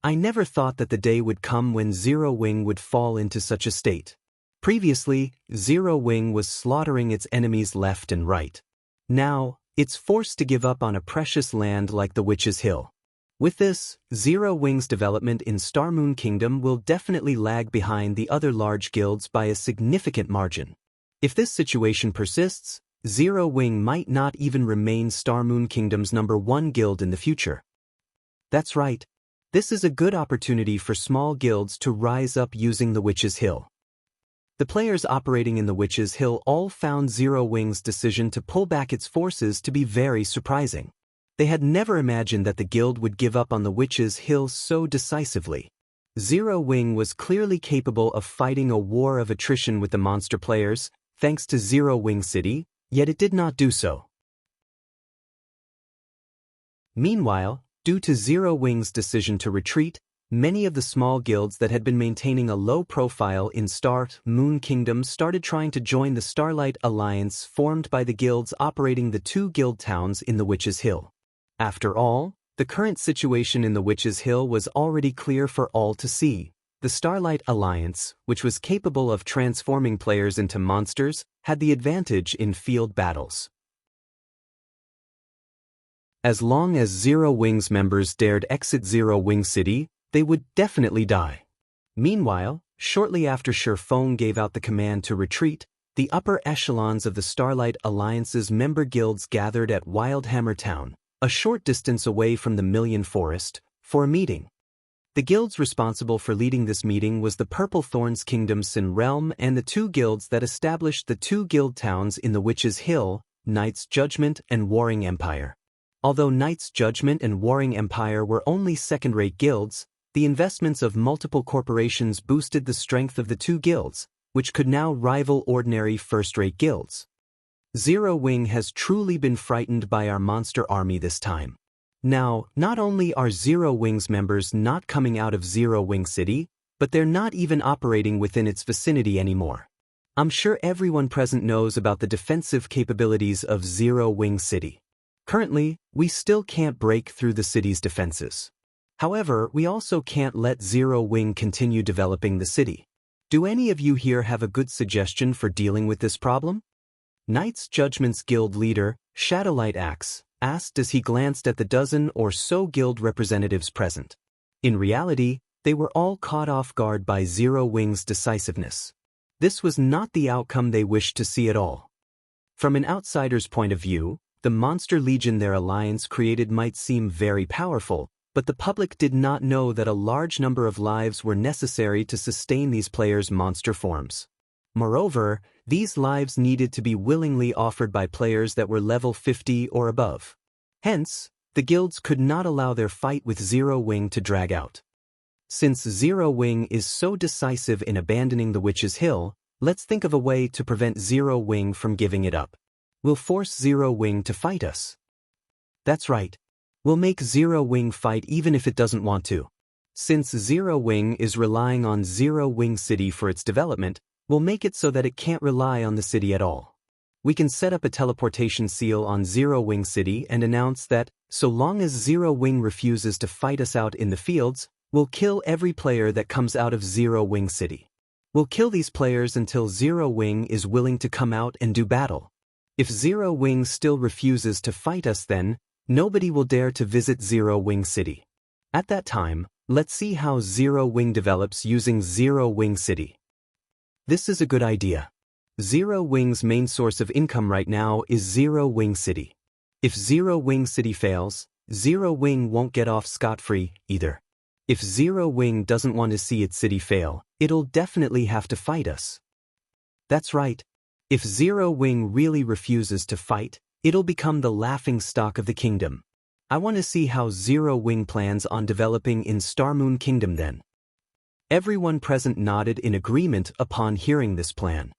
S1: I never thought that the day would come when Zero Wing would fall into such a state. Previously, Zero Wing was slaughtering its enemies left and right. Now, it's forced to give up on a precious land like the Witch's Hill. With this, Zero Wing's development in Star Moon Kingdom will definitely lag behind the other large guilds by a significant margin. If this situation persists, Zero Wing might not even remain Star Moon Kingdom's #1 guild in the future. That's right. This is a good opportunity for small guilds to rise up using the Witch's Hill. The players operating in the Witch's Hill all found Zero Wing's decision to pull back its forces to be very surprising. They had never imagined that the guild would give up on the Witch's Hill so decisively. Zero Wing was clearly capable of fighting a war of attrition with the monster players, thanks to Zero Wing City, yet it did not do so. Meanwhile, due to Zero Wing's decision to retreat, many of the small guilds that had been maintaining a low profile in Star Moon Kingdom started trying to join the Starlight Alliance formed by the guilds operating the 2 guild towns in the Witch's Hill. After all, the current situation in the Witch's Hill was already clear for all to see. The Starlight Alliance, which was capable of transforming players into monsters, had the advantage in field battles. As long as Zero Wing's members dared exit Zero Wing City, they would definitely die. Meanwhile, shortly after Shifeng gave out the command to retreat, the upper echelons of the Starlight Alliance's member guilds gathered at Wildhammer Town, a short distance away from the Million Forest, for a meeting. The guilds responsible for leading this meeting was the Purple Thorns Kingdom Sin Realm and the 2 guilds that established the 2 guild towns in the Witch's Hill, Knight's Judgment and Warring Empire. Although Knight's Judgment and Warring Empire were only second-rate guilds, the investments of multiple corporations boosted the strength of the 2 guilds, which could now rival ordinary first-rate guilds. Zero Wing has truly been frightened by our monster army this time. Now, not only are Zero Wing's members not coming out of Zero Wing City, but they're not even operating within its vicinity anymore. I'm sure everyone present knows about the defensive capabilities of Zero Wing City. Currently, we still can't break through the city's defenses. However, we also can't let Zero Wing continue developing the city. Do any of you here have a good suggestion for dealing with this problem? Knight's Judgment's guild leader, Shadowlight Axe, asked as he glanced at the dozen or so guild representatives present. In reality, they were all caught off guard by Zero Wing's decisiveness. This was not the outcome they wished to see at all. From an outsider's point of view, the monster legion their alliance created might seem very powerful, but the public did not know that a large number of lives were necessary to sustain these players' monster forms. Moreover, these lives needed to be willingly offered by players that were level 50 or above. Hence, the guilds could not allow their fight with Zero Wing to drag out. Since Zero Wing is so decisive in abandoning the Witch's Hill, let's think of a way to prevent Zero Wing from giving it up. We'll force Zero Wing to fight us. That's right. We'll make Zero Wing fight even if it doesn't want to. Since Zero Wing is relying on Zero Wing City for its development, we'll make it so that it can't rely on the city at all. We can set up a teleportation seal on Zero Wing City and announce that, so long as Zero Wing refuses to fight us out in the fields, we'll kill every player that comes out of Zero Wing City. We'll kill these players until Zero Wing is willing to come out and do battle. If Zero Wing still refuses to fight us, then nobody will dare to visit Zero Wing City. At that time, let's see how Zero Wing develops using Zero Wing City. This is a good idea. Zero Wing's main source of income right now is Zero Wing City. If Zero Wing City fails, Zero Wing won't get off scot-free either. If Zero Wing doesn't want to see its city fail, it'll definitely have to fight us. That's right. If Zero Wing really refuses to fight, it'll become the laughingstock of the kingdom. I want to see how Zero Wing plans on developing in Starmoon Kingdom then. Everyone present nodded in agreement upon hearing this plan.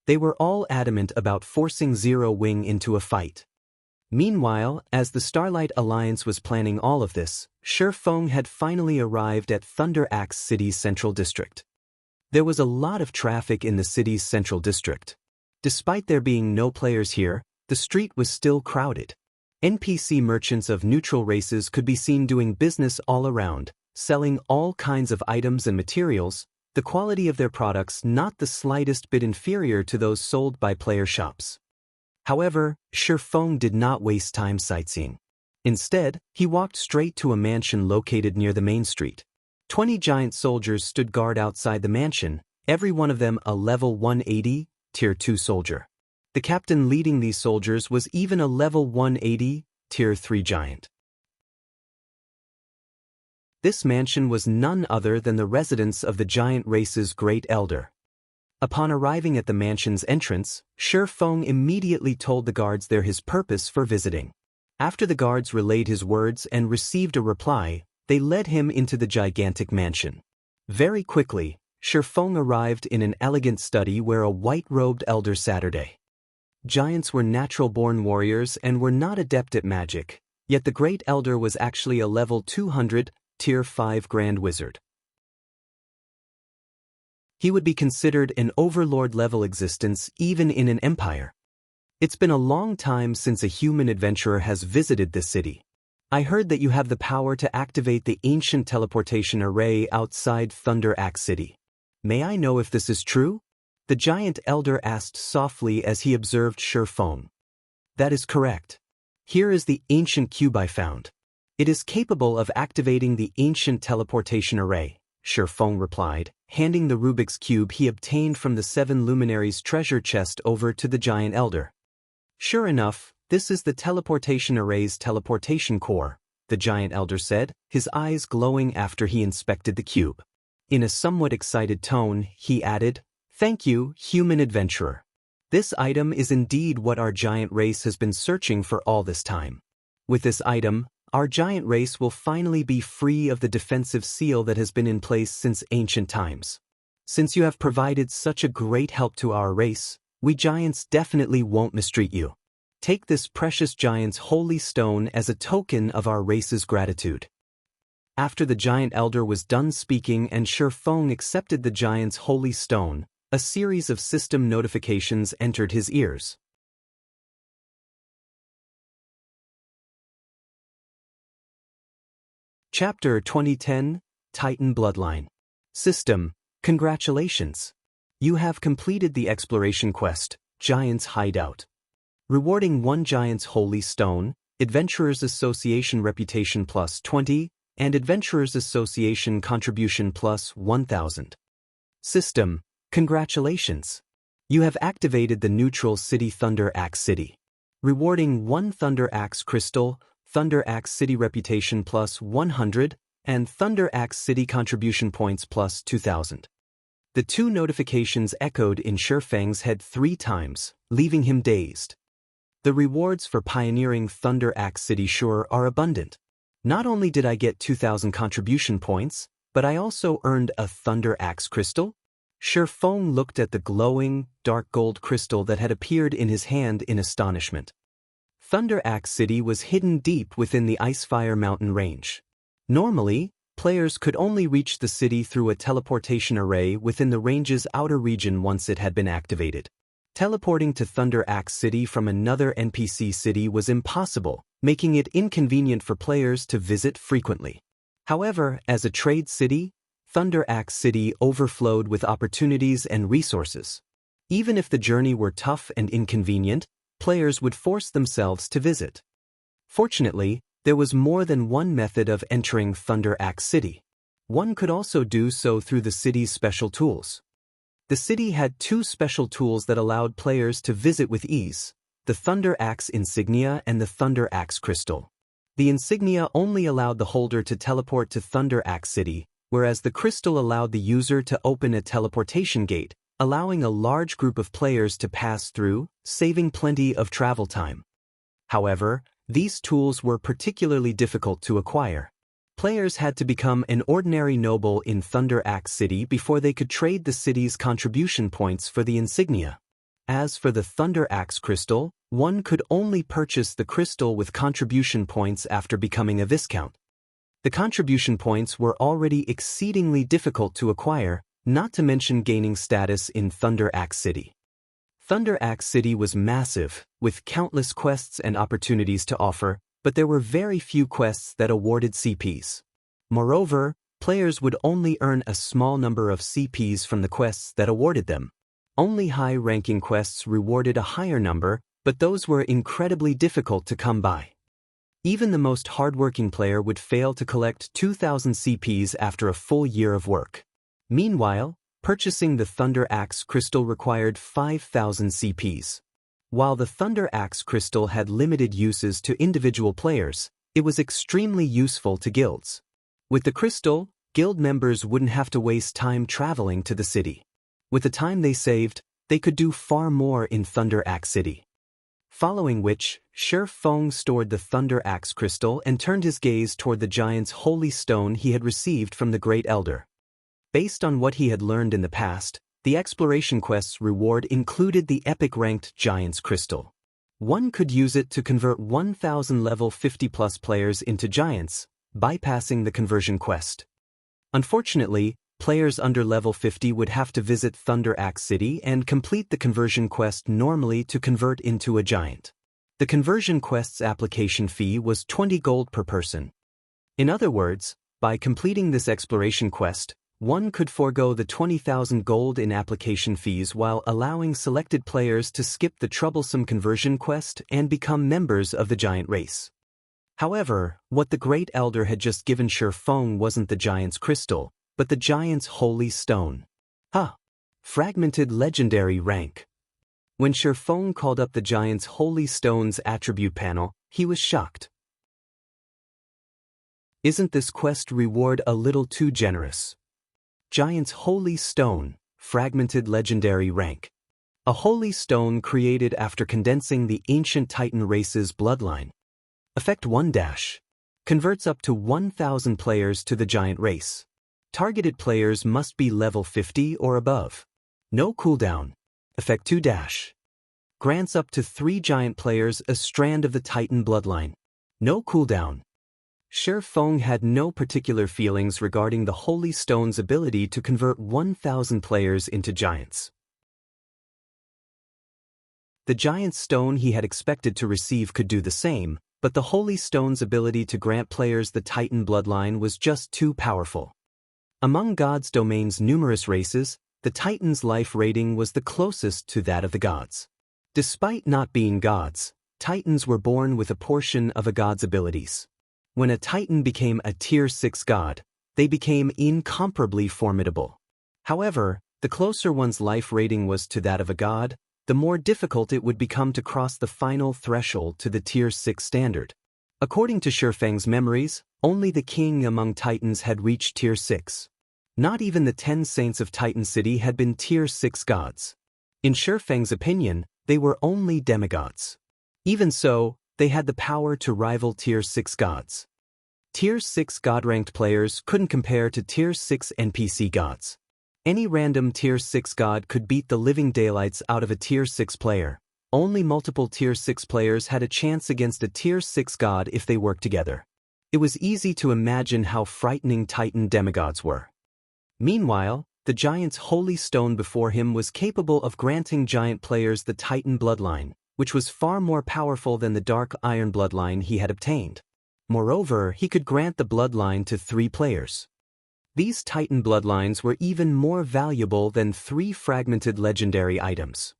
S1: They were all adamant about forcing Zero Wing into a fight. Meanwhile, as the Starlight Alliance was planning all of this, Shifeng had finally arrived at Thunder Axe City's central district. There was a lot of traffic in the city's central district. Despite there being no players here, the street was still crowded. NPC merchants of neutral races could be seen doing business all around, selling all kinds of items and materials, the quality of their products not the slightest bit inferior to those sold by player shops. However, Shifeng did not waste time sightseeing. Instead, he walked straight to a mansion located near the main street. 20 giant soldiers stood guard outside the mansion, every one of them a level 180, Tier 2 soldier. The captain leading these soldiers was even a level 180, Tier 3 giant. This mansion was none other than the residence of the giant race's great elder. Upon arriving at the mansion's entrance, Shifeng immediately told the guards there his purpose for visiting. After the guards relayed his words and received a reply, they led him into the gigantic mansion. Very quickly, Shifeng arrived in an elegant study where a white-robed elder sat. Giants were natural-born warriors and were not adept at magic, yet the great elder was actually a level 200, Tier 5 Grand Wizard. He would be considered an overlord-level existence even in an empire. It's been a long time since a human adventurer has visited this city. I heard that you have the power to activate the ancient teleportation array outside Thunder Axe City. May I know if this is true? The giant elder asked softly as he observed Shifeng. That is correct. Here is the ancient cube I found. It is capable of activating the ancient teleportation array, Shifeng replied, handing the Rubik's Cube he obtained from the 7 luminaries' treasure chest over to the giant elder. Sure enough, this is the teleportation array's teleportation core, the giant elder said, his eyes glowing after he inspected the cube. In a somewhat excited tone, he added, "Thank you, human adventurer. This item is indeed what our giant race has been searching for all this time. With this item, our giant race will finally be free of the defensive seal that has been in place since ancient times. Since you have provided such a great help to our race, we giants definitely won't mistreat you. Take this precious giant's holy stone as a token of our race's gratitude." After the giant elder was done speaking and Shifeng accepted the giant's holy stone, a series of system notifications entered his ears. Chapter 2010, Titan Bloodline. System, congratulations. You have completed the exploration quest, Giant's Hideout. Rewarding 1 Giant's Holy Stone, Adventurers Association Reputation plus 20, and Adventurers Association Contribution plus 1000. System, congratulations. You have activated the neutral city Thunder Axe City. Rewarding 1 Thunder Axe Crystal, Thunder Axe City Reputation plus 100, and Thunder Axe City Contribution Points plus 2000. The 2 notifications echoed in Shifeng's head 3 times, leaving him dazed. The rewards for pioneering Thunder Axe City sure are abundant. Not only did I get 2000 contribution points, but I also earned a Thunder Axe Crystal? Shifeng looked at the glowing, dark gold crystal that had appeared in his hand in astonishment. Thunder Axe City was hidden deep within the Icefire Mountain range. Normally, players could only reach the city through a teleportation array within the range's outer region once it had been activated. Teleporting to Thunder Axe City from another NPC city was impossible, making it inconvenient for players to visit frequently. However, as a trade city, Thunder Axe City overflowed with opportunities and resources. Even if the journey were tough and inconvenient, players would force themselves to visit. Fortunately, there was more than one method of entering Thunder Axe City. One could also do so through the city's special tools. The city had two special tools that allowed players to visit with ease: the Thunder Axe Insignia and the Thunder Axe Crystal. The insignia only allowed the holder to teleport to Thunder Axe City, whereas the crystal allowed the user to open a teleportation gate, allowing a large group of players to pass through, saving plenty of travel time. However, these tools were particularly difficult to acquire. Players had to become an ordinary noble in Thunder Axe City before they could trade the city's contribution points for the insignia. As for the Thunder Axe Crystal, one could only purchase the crystal with contribution points after becoming a Viscount. The contribution points were already exceedingly difficult to acquire, not to mention gaining status in Thunder Axe City. Thunder Axe City was massive, with countless quests and opportunities to offer, but there were very few quests that awarded CPs. Moreover, players would only earn a small number of CPs from the quests that awarded them. Only high-ranking quests rewarded a higher number, but those were incredibly difficult to come by. Even the most hardworking player would fail to collect 2,000 CPs after a full year of work. Meanwhile, purchasing the Thunder Axe Crystal required 5,000 CPs. While the Thunder Axe Crystal had limited uses to individual players, it was extremely useful to guilds. With the crystal, guild members wouldn't have to waste time traveling to the city. With the time they saved, they could do far more in Thunder Axe City. Following which, Shi Feng stored the Thunder Axe Crystal and turned his gaze toward the giant's holy stone he had received from the Great Elder. Based on what he had learned in the past, the exploration quest's reward included the epic-ranked Giant's Crystal. One could use it to convert 1,000 level 50-plus players into Giants, bypassing the conversion quest. Unfortunately, players under level 50 would have to visit Thunder Axe City and complete the conversion quest normally to convert into a Giant. The conversion quest's application fee was 20 gold per person. In other words, by completing this exploration quest, one could forego the 20,000 gold in application fees while allowing selected players to skip the troublesome conversion quest and become members of the Giant race. However, what the Great Elder had just given Shi Feng wasn't the Giant's Crystal, but the Giant's Holy Stone. Fragmented legendary rank. When Shi Feng called up the Giant's Holy Stone's attribute panel, he was shocked. Isn't this quest reward a little too generous? Giant's Holy Stone, fragmented legendary rank. A holy stone created after condensing the ancient Titan race's bloodline. Effect 1 - converts up to 1,000 players to the Giant race. Targeted players must be level 50 or above. No cooldown. Effect 2 - grants up to 3 Giant players a strand of the Titan bloodline. No cooldown. Shi Feng had no particular feelings regarding the Holy Stone's ability to convert 1,000 players into Giants. The Giant Stone he had expected to receive could do the same, but the Holy Stone's ability to grant players the Titan bloodline was just too powerful. Among God's domain's numerous races, the Titan's life rating was the closest to that of the gods. Despite not being gods, Titans were born with a portion of a god's abilities. When a Titan became a Tier 6 god, they became incomparably formidable. However, the closer one's life rating was to that of a god, the more difficult it would become to cross the final threshold to the Tier 6 standard. According to Shi Feng's memories, only the king among Titans had reached Tier 6. Not even the 10 saints of Titan City had been Tier 6 gods. In Shi Feng's opinion, they were only demigods. Even so, they had the power to rival Tier 6 gods. Tier 6 god-ranked players couldn't compare to Tier 6 NPC gods. Any random Tier 6 god could beat the living daylights out of a Tier 6 player. Only multiple Tier 6 players had a chance against a Tier 6 god if they worked together. It was easy to imagine how frightening Titan demigods were. Meanwhile, the giant's holy stone before him was capable of granting giant players the Titan bloodline, which was far more powerful than the dark iron bloodline he had obtained. Moreover, he could grant the bloodline to 3 players. These Titan bloodlines were even more valuable than 3 fragmented legendary items.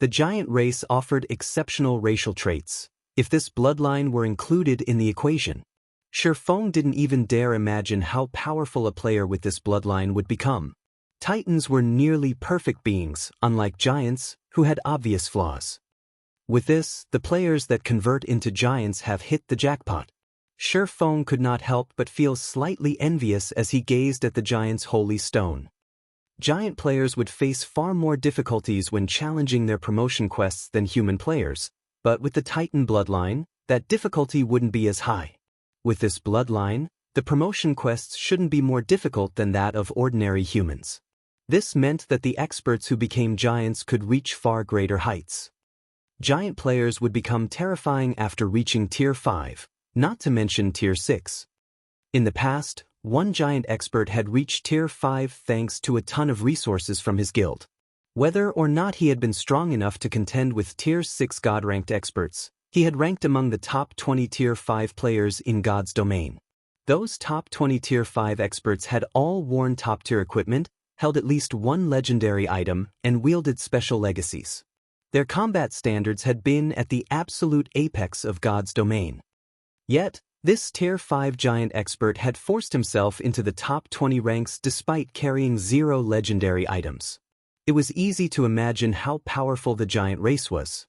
S1: The giant race offered exceptional racial traits. If this bloodline were included in the equation, Shifeng didn't even dare imagine how powerful a player with this bloodline would become. Titans were nearly perfect beings, unlike giants, who had obvious flaws. With this, the players that convert into giants have hit the jackpot. Shifeng could not help but feel slightly envious as he gazed at the giant's holy stone. Giant players would face far more difficulties when challenging their promotion quests than human players, but with the Titan bloodline, that difficulty wouldn't be as high. With this bloodline, the promotion quests shouldn't be more difficult than that of ordinary humans. This meant that the experts who became giants could reach far greater heights. Giant players would become terrifying after reaching Tier 5, not to mention Tier 6. In the past, one giant expert had reached Tier 5 thanks to a ton of resources from his guild. Whether or not he had been strong enough to contend with Tier 6 God-ranked experts, he had ranked among the top 20 Tier 5 players in God's domain. Those top 20 Tier 5 experts had all worn top-tier equipment, held at least one legendary item, and wielded special legacies. Their combat standards had been at the absolute apex of God's domain. Yet, this Tier 5 giant expert had forced himself into the top 20 ranks despite carrying 0 legendary items. It was easy to imagine how powerful the giant race was.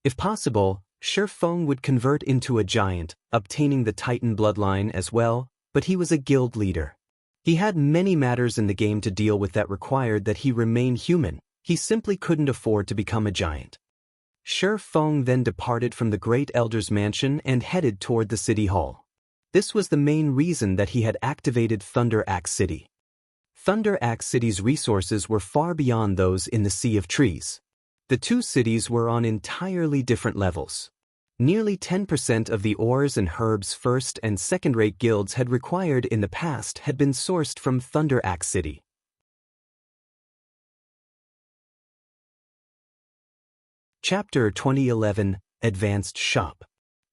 S1: If possible, Shifeng would convert into a giant, obtaining the Titan bloodline as well, but he was a guild leader. He had many matters in the game to deal with that required that he remain human. He simply couldn't afford to become a giant. Shifeng then departed from the Great Elder's mansion and headed toward the city hall. This was the main reason that he had activated Thunder Axe City. Thunder Axe City's resources were far beyond those in the Sea of Trees. The 2 cities were on entirely different levels. Nearly 10% of the ores and herbs first- and second-rate guilds had required in the past had been sourced from Thunder Axe City. Chapter 2011 Advanced Shop.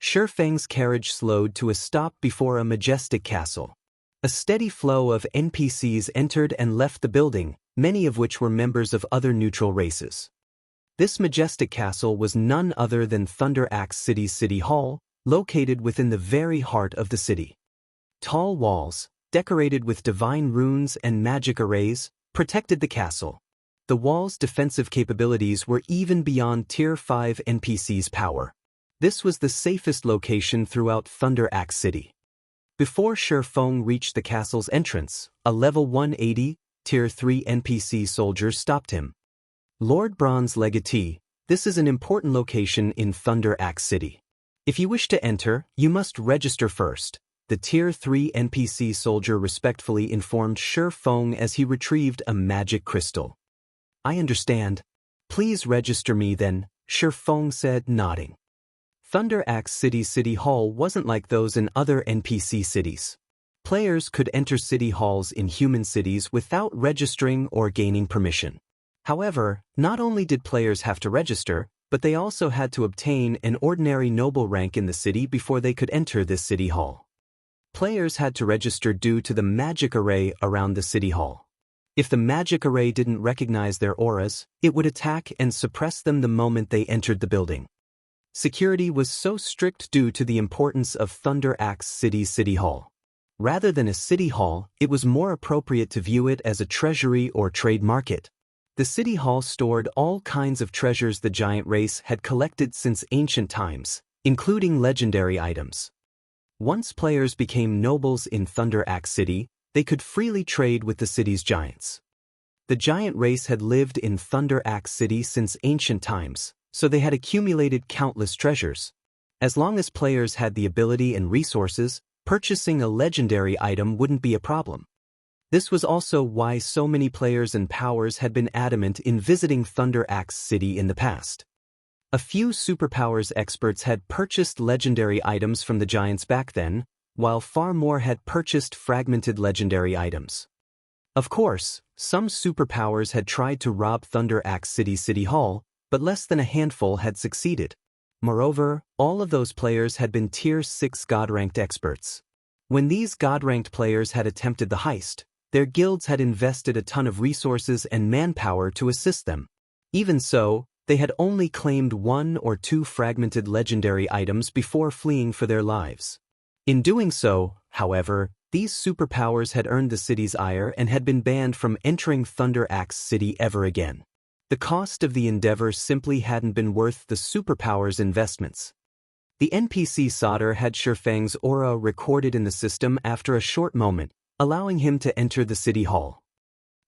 S1: Shifeng's carriage slowed to a stop before a majestic castle. A steady flow of NPCs entered and left the building, many of which were members of other neutral races. This majestic castle was none other than Thunder Axe City's City Hall, located within the very heart of the city. Tall walls, decorated with divine runes and magic arrays, protected the castle. The wall's defensive capabilities were even beyond Tier 5 NPCs' power. This was the safest location throughout Thunder Axe City. Before Shifeng reached the castle's entrance, a level 180, Tier 3 NPC soldier stopped him. Lord Bronze Legatee, this is an important location in Thunder Axe City. If you wish to enter, you must register first, the Tier 3 NPC soldier respectfully informed Shifeng as he retrieved a magic crystal. I understand. Please register me then, Shifeng said, nodding. Thunder Axe City's City Hall wasn't like those in other NPC cities. Players could enter city halls in human cities without registering or gaining permission. However, not only did players have to register, but they also had to obtain an ordinary noble rank in the city before they could enter this city hall. Players had to register due to the magic array around the city hall. If the magic array didn't recognize their auras, it would attack and suppress them the moment they entered the building. Security was so strict due to the importance of Thunder Axe City's City Hall. Rather than a city hall, it was more appropriate to view it as a treasury or trade market. The city hall stored all kinds of treasures the giant race had collected since ancient times, including legendary items. Once players became nobles in Thunder Axe City, they could freely trade with the city's giants. The giant race had lived in Thunder Axe City since ancient times, so they had accumulated countless treasures. As long as players had the ability and resources, purchasing a legendary item wouldn't be a problem. This was also why so many players and powers had been adamant in visiting Thunder Axe City in the past. A few superpowers experts had purchased legendary items from the giants back then, while far more had purchased fragmented legendary items. Of course, some superpowers had tried to rob Thunder Axe City Hall, but less than a handful had succeeded. Moreover, all of those players had been Tier 6 God-ranked experts. When these God-ranked players had attempted the heist, their guilds had invested a ton of resources and manpower to assist them. Even so, they had only claimed 1 or 2 fragmented legendary items before fleeing for their lives. In doing so, however, these superpowers had earned the city's ire and had been banned from entering Thunder Axe City ever again. The cost of the endeavor simply hadn't been worth the superpowers' investments. The NPC Solder had Shifeng's aura recorded in the system after a short moment, allowing him to enter the city hall.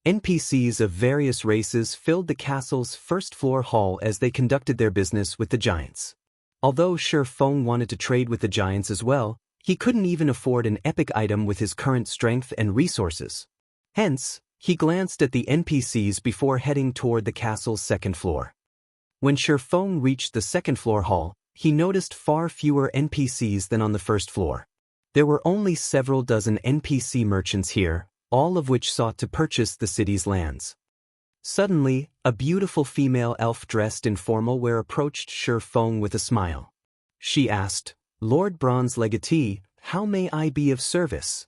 S1: NPCs of various races filled the castle's first-floor hall as they conducted their business with the giants. Although Shifeng wanted to trade with the giants as well, he couldn't even afford an epic item with his current strength and resources. Hence, he glanced at the NPCs before heading toward the castle's second floor. When Shifeng reached the second-floor hall, he noticed far fewer NPCs than on the first floor. There were only several dozen NPC merchants here, all of which sought to purchase the city's lands. Suddenly, a beautiful female elf dressed in formal wear approached Shifeng with a smile. She asked, "Lord Bronze Legatee, how may I be of service?"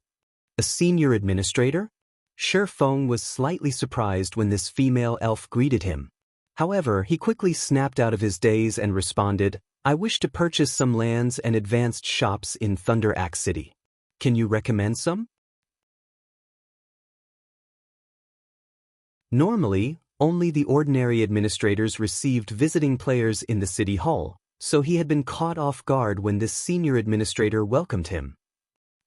S1: "A senior administrator?" Shifeng was slightly surprised when this female elf greeted him. However, he quickly snapped out of his daze and responded, "I wish to purchase some lands and advanced shops in Thunder Axe City. Can you recommend some?" Normally, only the ordinary administrators received visiting players in the city hall, so he had been caught off guard when this senior administrator welcomed him.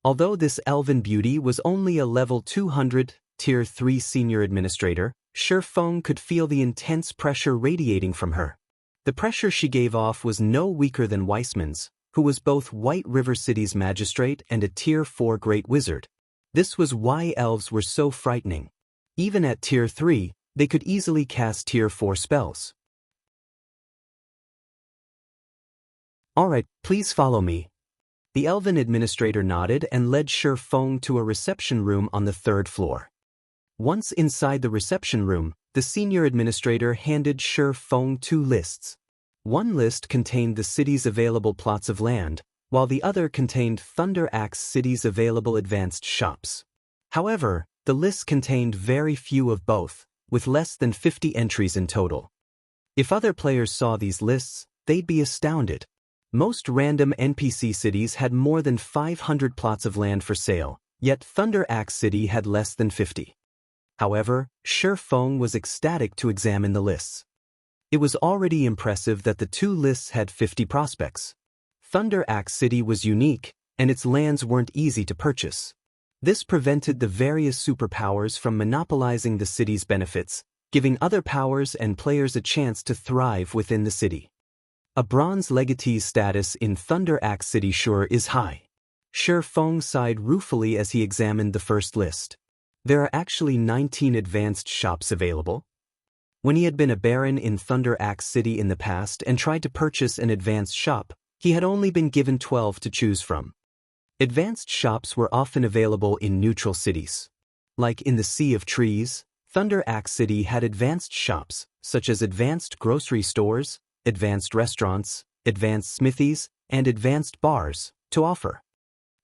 S1: Although this elven beauty was only a level 200, Tier 3 senior administrator, Shifeng could feel the intense pressure radiating from her. The pressure she gave off was no weaker than Weissman's, who was both White River City's magistrate and a Tier 4 great wizard. This was why elves were so frightening. Even at Tier 3, they could easily cast Tier 4 spells. "Alright, please follow me." The elven administrator nodded and led Shifeng to a reception room on the 3rd floor. Once inside the reception room, the senior administrator handed Shifeng 2 lists. One list contained the city's available plots of land, while the other contained Thunder Axe City's available advanced shops. However, the list contained very few of both, with less than 50 entries in total. If other players saw these lists, they'd be astounded. Most random NPC cities had more than 500 plots of land for sale, yet Thunder Axe City had less than 50. However, Shifeng was ecstatic to examine the lists. It was already impressive that the 2 lists had 50 prospects. Thunder Axe City was unique, and its lands weren't easy to purchase. This prevented the various superpowers from monopolizing the city's benefits, giving other powers and players a chance to thrive within the city. A bronze legatee's status in Thunder Axe City sure is high. Shifeng sighed ruefully as he examined the first list. There are actually 19 advanced shops available. When he had been a baron in Thunder Axe City in the past and tried to purchase an advanced shop, he had only been given 12 to choose from. Advanced shops were often available in neutral cities. Like in the Sea of Trees, Thunder Axe City had advanced shops, such as advanced grocery stores, advanced restaurants, advanced smithies, and advanced bars, to offer.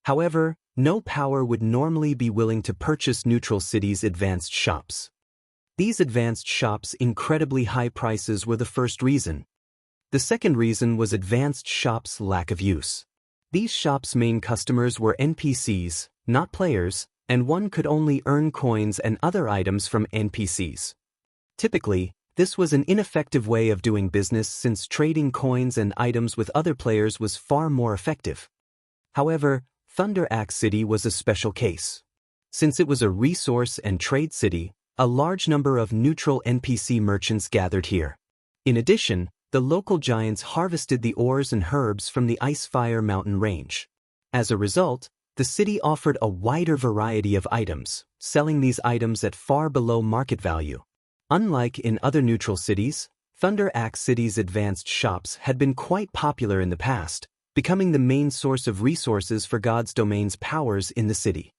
S1: However, no power would normally be willing to purchase neutral cities' advanced shops. These advanced shops' incredibly high prices were the first reason. The second reason was advanced shops' lack of use. These shops' main customers were NPCs, not players, and one could only earn coins and other items from NPCs. Typically, this was an ineffective way of doing business since trading coins and items with other players was far more effective. However, Thunder Axe City was a special case. Since it was a resource and trade city, a large number of neutral NPC merchants gathered here. In addition, the local giants harvested the ores and herbs from the Icefire Mountain range. As a result, the city offered a wider variety of items, selling these items at far below market value. Unlike in other neutral cities, Thunder Axe City's advanced shops had been quite popular in the past, becoming the main source of resources for God's Domain's powers in the city.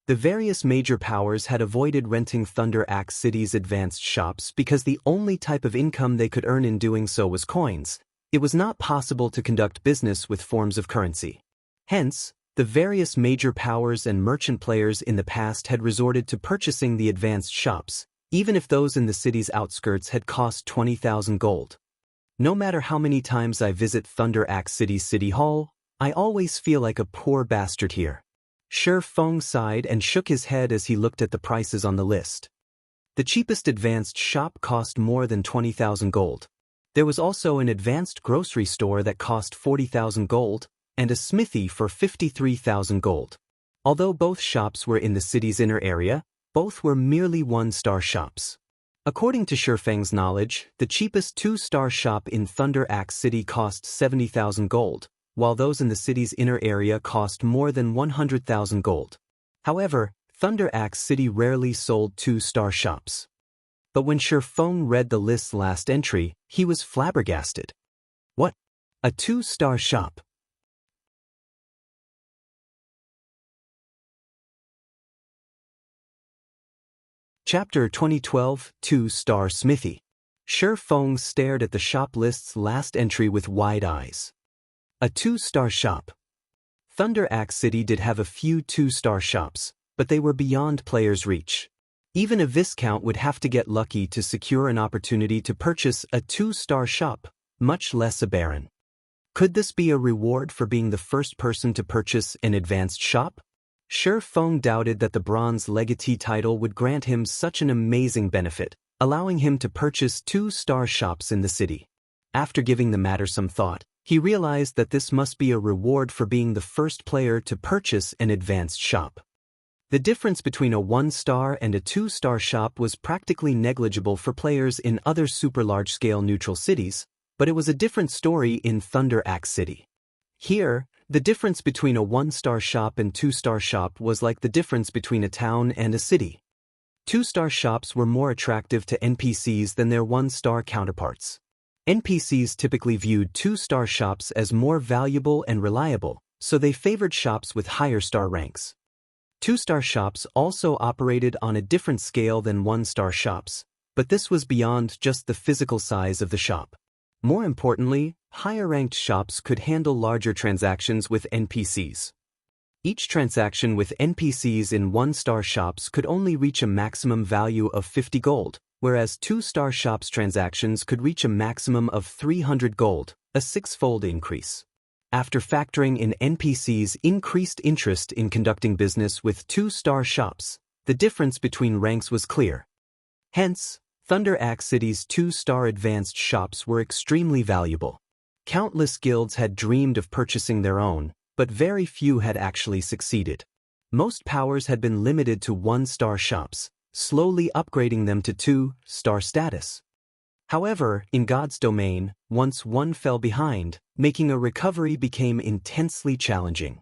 S1: The various major powers had avoided renting Thunder Axe City's advanced shops because the only type of income they could earn in doing so was coins. It was not possible to conduct business with forms of currency. Hence, the various major powers and merchant players in the past had resorted to purchasing the advanced shops, even if those in the city's outskirts had cost 20,000 gold. No matter how many times I visit Thunder Axe City's city hall, I always feel like a poor bastard here. Shi Feng sighed and shook his head as he looked at the prices on the list. The cheapest advanced shop cost more than 20,000 gold. There was also an advanced grocery store that cost 40,000 gold, and a smithy for 53,000 gold. Although both shops were in the city's inner area, both were merely one-star shops. According to Shi Feng's knowledge, the cheapest two-star shop in Thunder Axe City cost 70,000 gold, while those in the city's inner area cost more than 100,000 gold. However, Thunder Axe City rarely sold two-star shops. But when Shi Feng read the list's last entry, he was flabbergasted. What? A two-star shop? Chapter 2012, Two-Star Smithy. Shi Feng stared at the shop list's last entry with wide eyes. A two-star shop. Thunder Axe City did have a few two-star shops, but they were beyond players' reach. Even a Viscount would have to get lucky to secure an opportunity to purchase a two-star shop, much less a baron. Could this be a reward for being the first person to purchase an advanced shop? Shi Feng doubted that the bronze legatee title would grant him such an amazing benefit, allowing him to purchase two-star shops in the city. After giving the matter some thought, he realized that this must be a reward for being the first player to purchase an advanced shop. The difference between a one-star and a two-star shop was practically negligible for players in other super large-scale neutral cities, but it was a different story in Thunder Axe City. Here, the difference between a one-star shop and two-star shop was like the difference between a town and a city. Two-star shops were more attractive to NPCs than their one-star counterparts. NPCs typically viewed two-star shops as more valuable and reliable, so they favored shops with higher star ranks. Two-star shops also operated on a different scale than one-star shops, but this was beyond just the physical size of the shop. More importantly, higher-ranked shops could handle larger transactions with NPCs. Each transaction with NPCs in one-star shops could only reach a maximum value of 50 gold, whereas two-star shops transactions could reach a maximum of 300 gold, a six-fold increase. After factoring in NPCs' increased interest in conducting business with two-star shops, the difference between ranks was clear. Hence, Thunder Axe City's two-star advanced shops were extremely valuable. Countless guilds had dreamed of purchasing their own, but very few had actually succeeded. Most powers had been limited to one-star shops, slowly upgrading them to two-star status. However, in God's domain, once one fell behind, making a recovery became intensely challenging.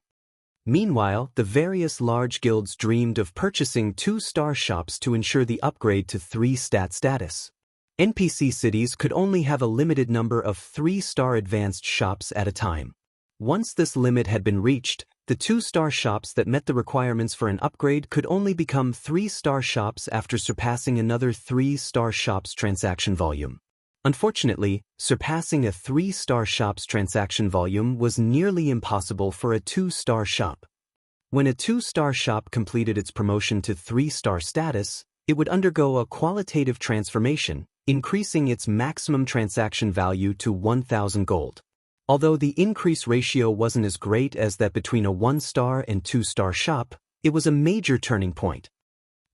S1: Meanwhile, the various large guilds dreamed of purchasing two-star shops to ensure the upgrade to three-stat status. NPC cities could only have a limited number of three-star advanced shops at a time. Once this limit had been reached, the two-star shops that met the requirements for an upgrade could only become three-star shops after surpassing another three-star shop's transaction volume. Unfortunately, surpassing a three-star shop's transaction volume was nearly impossible for a two-star shop. When a two-star shop completed its promotion to three-star status, it would undergo a qualitative transformation, increasing its maximum transaction value to 1,000 gold. Although the increase ratio wasn't as great as that between a one-star and two-star shop, it was a major turning point.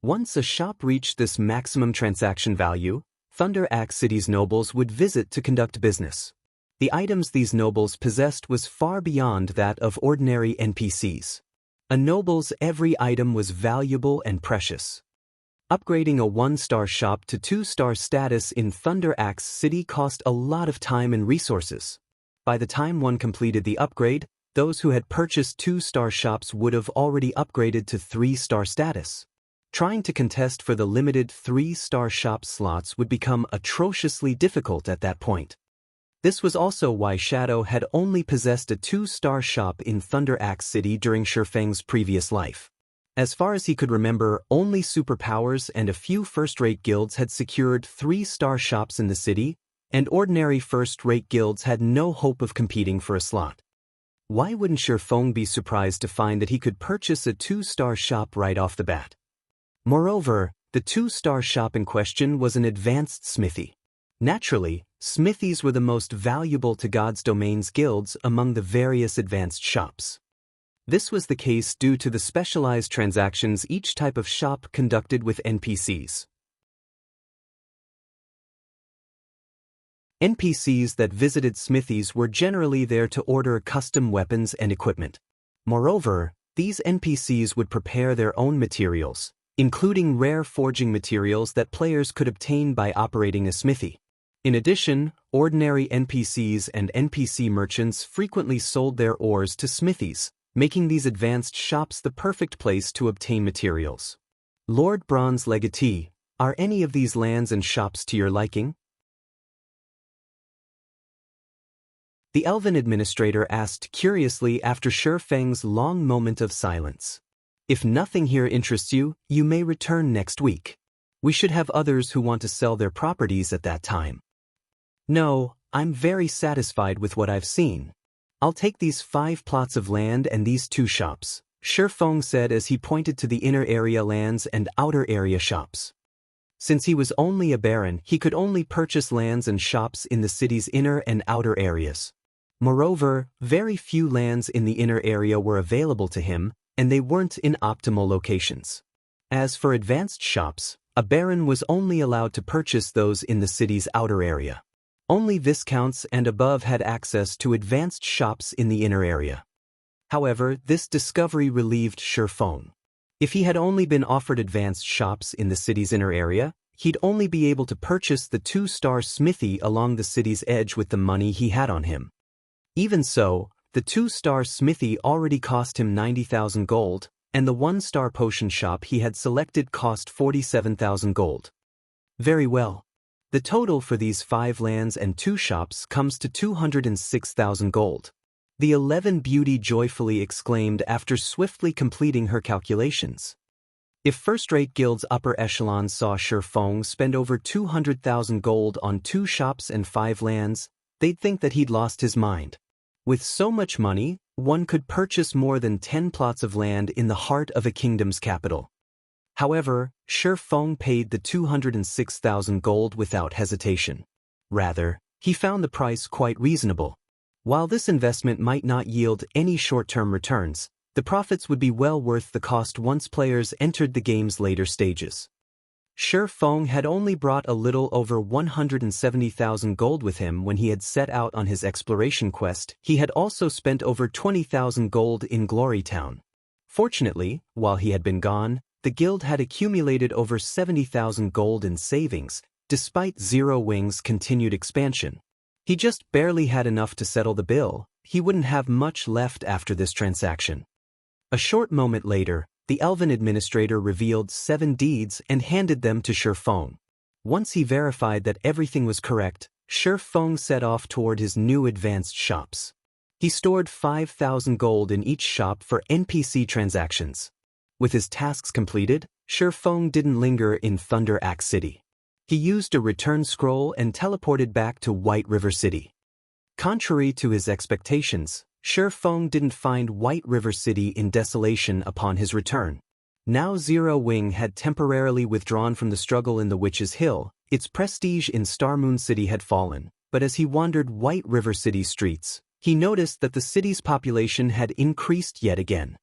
S1: Once a shop reached this maximum transaction value, Thunder Axe City's nobles would visit to conduct business. The items these nobles possessed was far beyond that of ordinary NPCs. A noble's every item was valuable and precious. Upgrading a one-star shop to two-star status in Thunder Axe City cost a lot of time and resources. By the time one completed the upgrade, those who had purchased two-star shops would have already upgraded to three-star status. Trying to contest for the limited three-star shop slots would become atrociously difficult at that point. This was also why Shadow had only possessed a two-star shop in Thunder Axe City during Shi Feng's previous life. As far as he could remember, only superpowers and a few first-rate guilds had secured 3-star shops in the city, and ordinary first-rate guilds had no hope of competing for a slot. Why wouldn't Shifeng be surprised to find that he could purchase a 2-star shop right off the bat? Moreover, the 2-star shop in question was an advanced smithy. Naturally, smithies were the most valuable to God's Domains guilds among the various advanced shops. This was the case due to the specialized transactions each type of shop conducted with NPCs. NPCs that visited smithies were generally there to order custom weapons and equipment. Moreover, these NPCs would prepare their own materials, including rare forging materials that players could obtain by operating a smithy. In addition, ordinary NPCs and NPC merchants frequently sold their ores to smithies, making these advanced shops the perfect place to obtain materials. Lord Bronze Legatee, are any of these lands and shops to your liking? The elven administrator asked curiously after Shifeng's long moment of silence. If nothing here interests you, you may return next week. We should have others who want to sell their properties at that time. No, I'm very satisfied with what I've seen. I'll take these 5 plots of land and these 2 shops, Shifeng said as he pointed to the inner area lands and outer area shops. Since he was only a baron, he could only purchase lands and shops in the city's inner and outer areas. Moreover, very few lands in the inner area were available to him, and they weren't in optimal locations. As for advanced shops, a baron was only allowed to purchase those in the city's outer area. Only viscounts and above had access to advanced shops in the inner area. However, this discovery relieved Shifeng. If he had only been offered advanced shops in the city's inner area, he'd only be able to purchase the 2-star smithy along the city's edge with the money he had on him. Even so, the 2-star smithy already cost him 90,000 gold, and the 1-star potion shop he had selected cost 47,000 gold. Very well. The total for these 5 lands and 2 shops comes to 206,000 gold. The 11 beauty joyfully exclaimed after swiftly completing her calculations. If first-rate guilds upper echelon saw Shifeng spend over 200,000 gold on 2 shops and 5 lands, they'd think that he'd lost his mind. With so much money, one could purchase more than 10 plots of land in the heart of a kingdom's capital. However, Shifeng paid the 206,000 gold without hesitation. Rather, he found the price quite reasonable. While this investment might not yield any short-term returns, the profits would be well worth the cost once players entered the game's later stages. Shifeng had only brought a little over 170,000 gold with him when he had set out on his exploration quest. He had also spent over 20,000 gold in Glory Town. Fortunately, while he had been gone, the guild had accumulated over 70,000 gold in savings, despite Zero Wing's continued expansion. He just barely had enough to settle the bill. He wouldn't have much left after this transaction. A short moment later, the elven administrator revealed 7 deeds and handed them to Shifeng. Once he verified that everything was correct, Shifeng set off toward his new advanced shops. He stored 5,000 gold in each shop for NPC transactions. With his tasks completed, Shifeng didn't linger in Thunder Axe City. He used a return scroll and teleported back to White River City. Contrary to his expectations, Shifeng didn't find White River City in desolation upon his return. Now Zero Wing had temporarily withdrawn from the struggle in the Witch's Hill, its prestige in Starmoon City had fallen, but as he wandered White River City streets, he noticed that the city's population had increased yet again.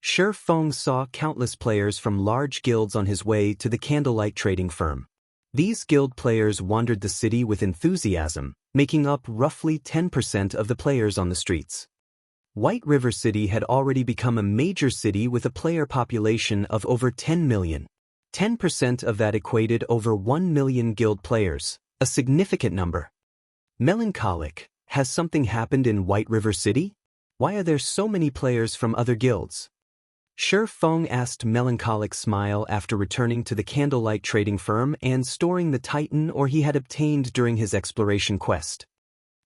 S1: Shifeng saw countless players from large guilds on his way to the candlelight trading firm. These guild players wandered the city with enthusiasm, making up roughly 10% of the players on the streets. White River City had already become a major city with a player population of over 10 million. 10% of that equated over 1 million guild players, a significant number. Melancholic, has something happened in White River City? Why are there so many players from other guilds? Shifeng asked Melancholic Smile after returning to the candlelight trading firm and storing the Titan ore he had obtained during his exploration quest.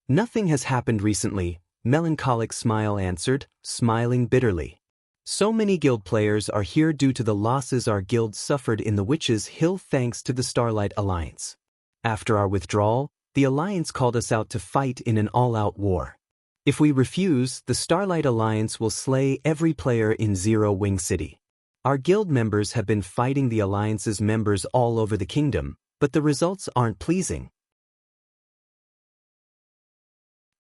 S1: Nothing has happened recently, Melancholic Smile answered, smiling bitterly. So many guild players are here due to the losses our guild suffered in the Witch's Hill thanks to the Starlight Alliance. After our withdrawal, the Alliance called us out to fight in an all-out war. If we refuse, the Starlight Alliance will slay every player in Zero Wing City. Our guild members have been fighting the Alliance's members all over the kingdom, but the results aren't pleasing.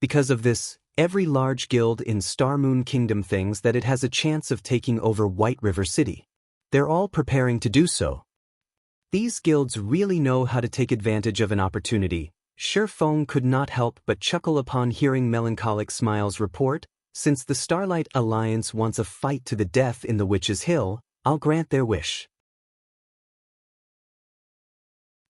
S1: Because of this, every large guild in Star Moon Kingdom thinks that it has a chance of taking over White River City. They're all preparing to do so. These guilds really know how to take advantage of an opportunity. Feng could not help but chuckle upon hearing Melancholic Smile's report. Since the Starlight Alliance wants a fight to the death in the Witch's Hill, I'll grant their wish.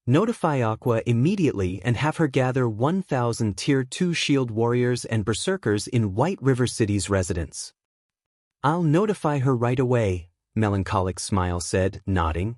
S1: Notify Aqua immediately and have her gather 1,000 Tier 2 Shield Warriors and Berserkers in White River City's residence. I'll notify her right away, Melancholic Smile said, nodding.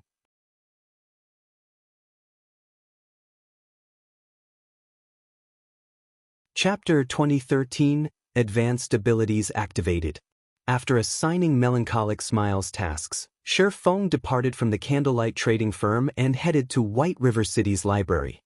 S1: Chapter 2013, Advanced Abilities Activated. After assigning Melancholic Smile's tasks, Feng departed from the candlelight trading firm and headed to White River City's library.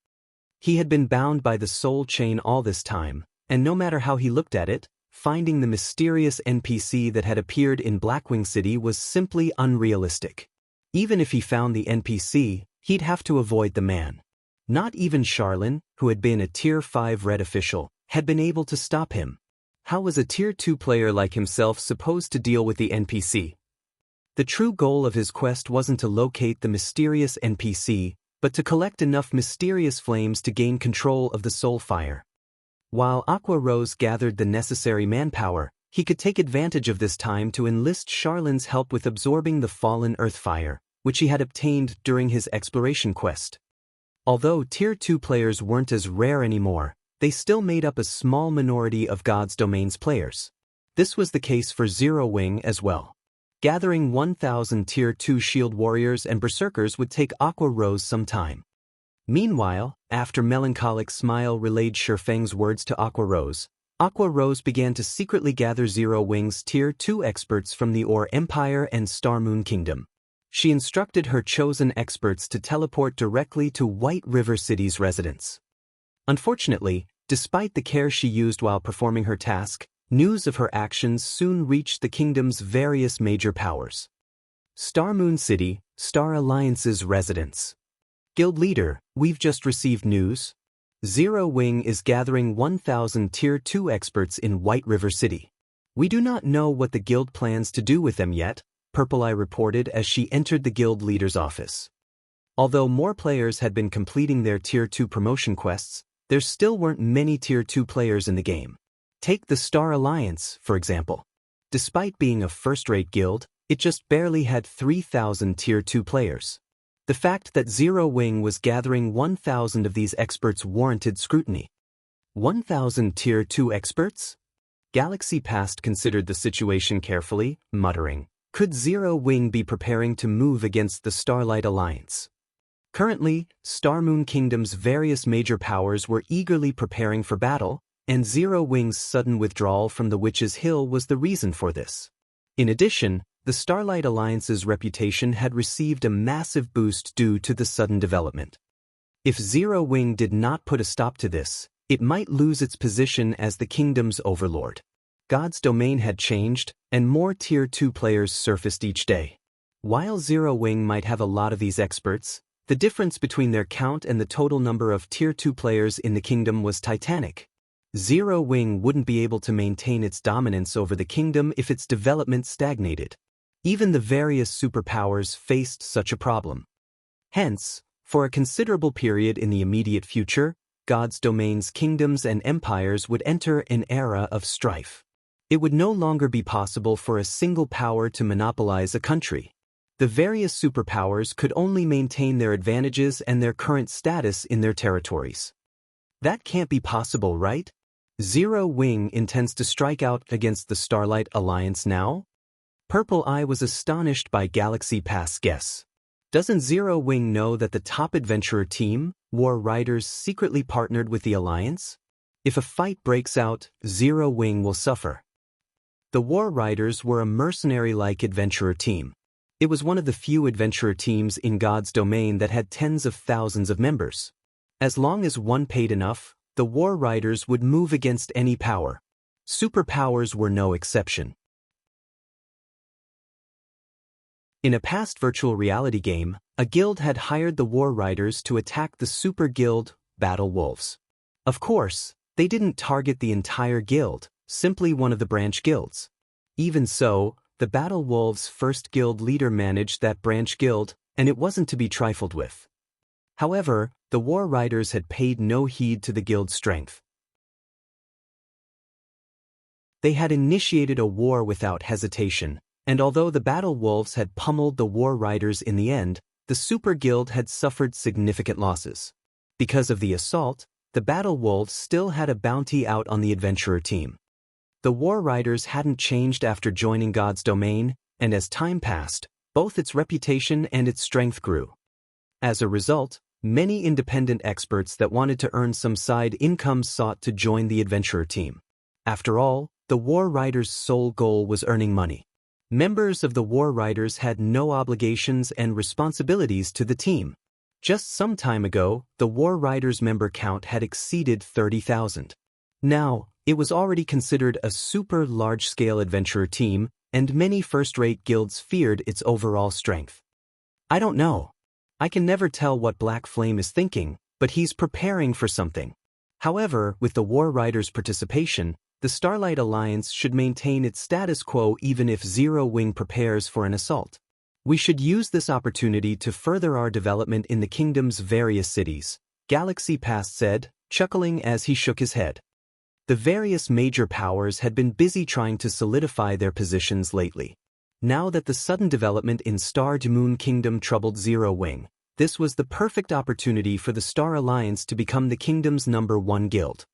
S1: He had been bound by the soul chain all this time, and no matter how he looked at it, finding the mysterious NPC that had appeared in Blackwing City was simply unrealistic. Even if he found the NPC, he'd have to avoid the man. Not even Charlene, who had been a Tier 5 red official, had been able to stop him. How was a Tier 2 player like himself supposed to deal with the NPC? The true goal of his quest wasn't to locate the mysterious NPC, but to collect enough mysterious flames to gain control of the soul fire. While Aqua Rose gathered the necessary manpower, he could take advantage of this time to enlist Charlene's help with absorbing the fallen earth fire, which he had obtained during his exploration quest. Although Tier 2 players weren't as rare anymore, they still made up a small minority of God's Domain's players. This was the case for Zero Wing as well. Gathering 1,000 Tier 2 Shield Warriors and Berserkers would take Aqua Rose some time. Meanwhile, after Melancholic Smile relayed Feng's words to Aqua Rose began to secretly gather Zero Wing's Tier 2 experts from the Ore Empire and Star Moon Kingdom. She instructed her chosen experts to teleport directly to White River City's residence. Unfortunately, despite the care she used while performing her task, news of her actions soon reached the kingdom's various major powers. Star Moon City, Star Alliance's residence. Guild leader, we've just received news. Zero Wing is gathering 1,000 Tier 2 experts in White River City. We do not know what the guild plans to do with them yet, Purple Eye reported as she entered the guild leader's office. Although more players had been completing their Tier 2 promotion quests, there still weren't many Tier 2 players in the game. Take the Star Alliance, for example. Despite being a first-rate guild, it just barely had 3,000 Tier 2 players. The fact that Zero Wing was gathering 1,000 of these experts warranted scrutiny. 1,000 Tier 2 experts? Galaxy Past considered the situation carefully, muttering, could Zero Wing be preparing to move against the Starlight Alliance? Currently, Star Moon Kingdom's various major powers were eagerly preparing for battle, and Zero Wing's sudden withdrawal from the Witch's Hill was the reason for this. In addition, the Starlight Alliance's reputation had received a massive boost due to the sudden development. If Zero Wing did not put a stop to this, it might lose its position as the kingdom's overlord. God's Domain had changed, and more Tier 2 players surfaced each day. While Zero Wing might have a lot of these experts, the difference between their count and the total number of Tier 2 players in the kingdom was titanic. Zero Wing wouldn't be able to maintain its dominance over the kingdom if its development stagnated. Even the various superpowers faced such a problem. Hence, for a considerable period in the immediate future, God's Domain's kingdoms and empires would enter an era of strife. It would no longer be possible for a single power to monopolize a country. The various superpowers could only maintain their advantages and their current status in their territories. That can't be possible, right? Zero Wing intends to strike out against the Starlight Alliance now? Purple Eye was astonished by Galaxy Past's guess. Doesn't Zero Wing know that the top adventurer team, War Riders, secretly partnered with the Alliance? If a fight breaks out, Zero Wing will suffer. The War Riders were a mercenary-like adventurer team. It was one of the few adventurer teams in God's domain that had tens of thousands of members. As long as one paid enough, the War Riders would move against any power. Superpowers were no exception. In a past virtual reality game, a guild had hired the War Riders to attack the super guild, Battle Wolves. Of course, they didn't target the entire guild, simply one of the branch guilds. Even so, the Battle Wolves' first guild leader managed that branch guild, and it wasn't to be trifled with. However, the War Riders had paid no heed to the guild's strength. They had initiated a war without hesitation, and although the Battle Wolves had pummeled the War Riders in the end, the Super Guild had suffered significant losses. Because of the assault, the Battle Wolves still had a bounty out on the adventurer team. The War Riders hadn't changed after joining God's domain, and as time passed, both its reputation and its strength grew. As a result, many independent experts that wanted to earn some side income sought to join the adventurer team. After all, the War Riders' sole goal was earning money. Members of the War Riders had no obligations and responsibilities to the team. Just some time ago, the War Riders' member count had exceeded 30,000. Now, it was already considered a super large-scale adventurer team, and many first-rate guilds feared its overall strength. I don't know. I can never tell what Black Flame is thinking, but he's preparing for something. However, with the War Riders' participation, the Starlight Alliance should maintain its status quo even if Zero Wing prepares for an assault. We should use this opportunity to further our development in the kingdom's various cities, Galaxy Past said, chuckling as he shook his head. The various major powers had been busy trying to solidify their positions lately. Now that the sudden development in Star Moon Kingdom troubled Zero Wing, this was the perfect opportunity for the Star Alliance to become the kingdom's #1 guild.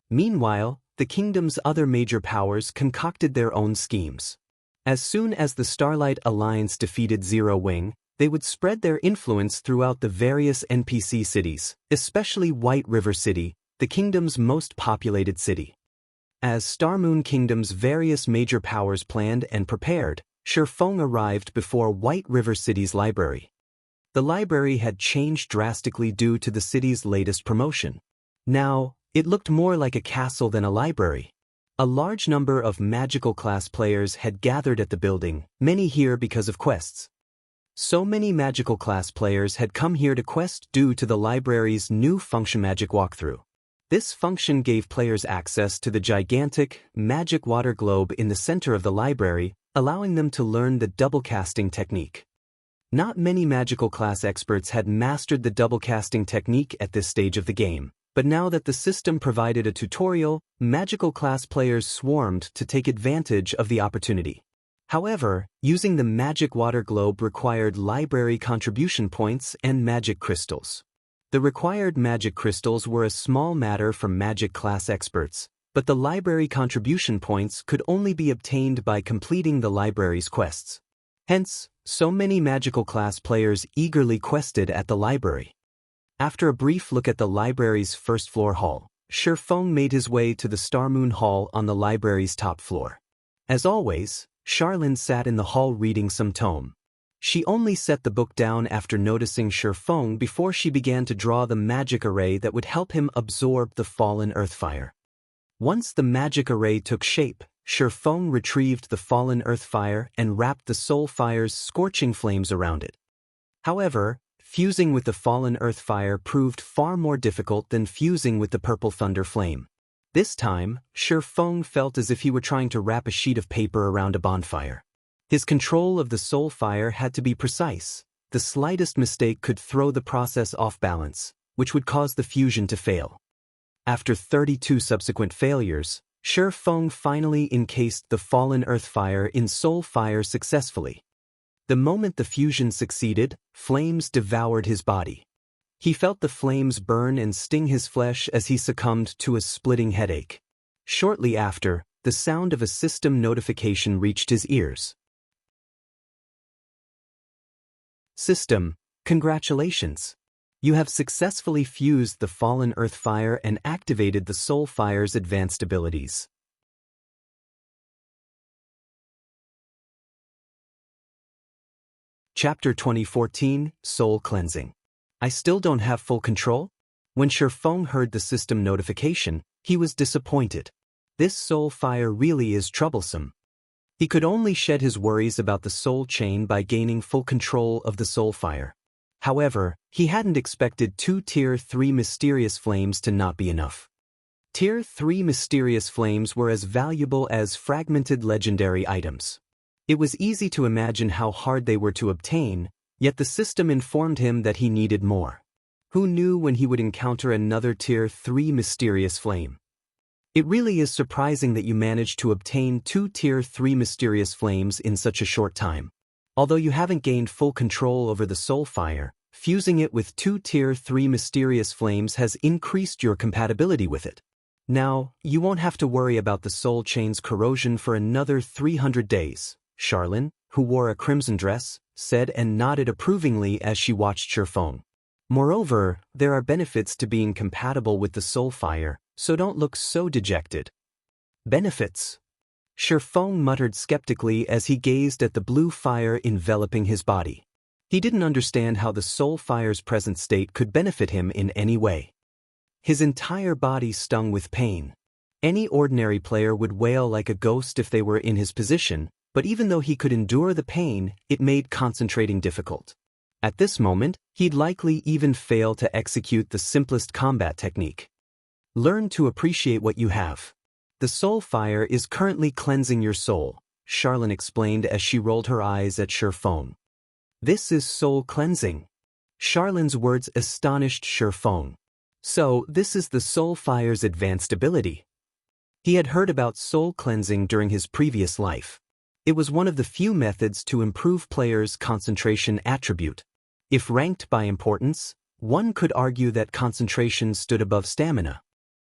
S1: Meanwhile, the kingdom's other major powers concocted their own schemes. As soon as the Starlight Alliance defeated Zero Wing, they would spread their influence throughout the various NPC cities, especially White River City, the kingdom's most populated city. As Star Moon Kingdom's various major powers planned and prepared, Shifeng arrived before White River City's library. The library had changed drastically due to the city's latest promotion. Now, it looked more like a castle than a library. A large number of magical class players had gathered at the building, many here because of quests. So many magical class players had come here to quest due to the library's new function magic walkthrough. This function gave players access to the gigantic, magic water globe in the center of the library, allowing them to learn the double casting technique. Not many magical class experts had mastered the double casting technique at this stage of the game. But now that the system provided a tutorial, magical class players swarmed to take advantage of the opportunity. However, using the magic water globe required library contribution points and magic crystals. The required magic crystals were a small matter for magic class experts, but the library contribution points could only be obtained by completing the library's quests. Hence, so many magical class players eagerly quested at the library. After a brief look at the library's first-floor hall, Shifeng made his way to the Star Moon Hall on the library's top floor. As always, Charlene sat in the hall reading some tome. She only set the book down after noticing Shifeng before she began to draw the magic array that would help him absorb the fallen earth fire. Once the magic array took shape, Shifeng retrieved the fallen earth fire and wrapped the soul fire's scorching flames around it. However, fusing with the fallen earth fire proved far more difficult than fusing with the purple thunder flame. This time, Shifeng felt as if he were trying to wrap a sheet of paper around a bonfire. His control of the soul fire had to be precise. The slightest mistake could throw the process off balance, which would cause the fusion to fail. After 32 subsequent failures, Shifeng finally encased the fallen earth fire in soul fire successfully. The moment the fusion succeeded, flames devoured his body. He felt the flames burn and sting his flesh as he succumbed to a splitting headache. Shortly after, the sound of a system notification reached his ears. System, congratulations! You have successfully fused the fallen earth fire and activated the soul fire's advanced abilities. Chapter 2014, Soul Cleansing. I still don't have full control? When Shifeng heard the system notification, he was disappointed. This soul fire really is troublesome. He could only shed his worries about the soul chain by gaining full control of the soul fire. However, he hadn't expected 2 Tier 3 mysterious flames to not be enough. Tier 3 mysterious flames were as valuable as fragmented legendary items. It was easy to imagine how hard they were to obtain, yet the system informed him that he needed more. Who knew when he would encounter another Tier 3 mysterious flame? It really is surprising that you managed to obtain 2 Tier 3 mysterious flames in such a short time. Although you haven't gained full control over the soul fire, fusing it with 2 Tier 3 mysterious flames has increased your compatibility with it. Now, you won't have to worry about the soul chain's corrosion for another 300 days, Charlene, who wore a crimson dress, said and nodded approvingly as she watched Shifeng. Moreover, there are benefits to being compatible with the soul fire, so don't look so dejected. Benefits? Shifeng muttered skeptically as he gazed at the blue fire enveloping his body. He didn't understand how the soul fire's present state could benefit him in any way. His entire body stung with pain. Any ordinary player would wail like a ghost if they were in his position, but even though he could endure the pain, it made concentrating difficult. At this moment, he'd likely even fail to execute the simplest combat technique. Learn to appreciate what you have. The soul fire is currently cleansing your soul, Charlene explained as she rolled her eyes at Shifeng. This is soul cleansing. Charlene's words astonished Shifeng. So, this is the soul fire's advanced ability. He had heard about soul cleansing during his previous life. It was one of the few methods to improve players' concentration attribute. If ranked by importance, one could argue that concentration stood above stamina.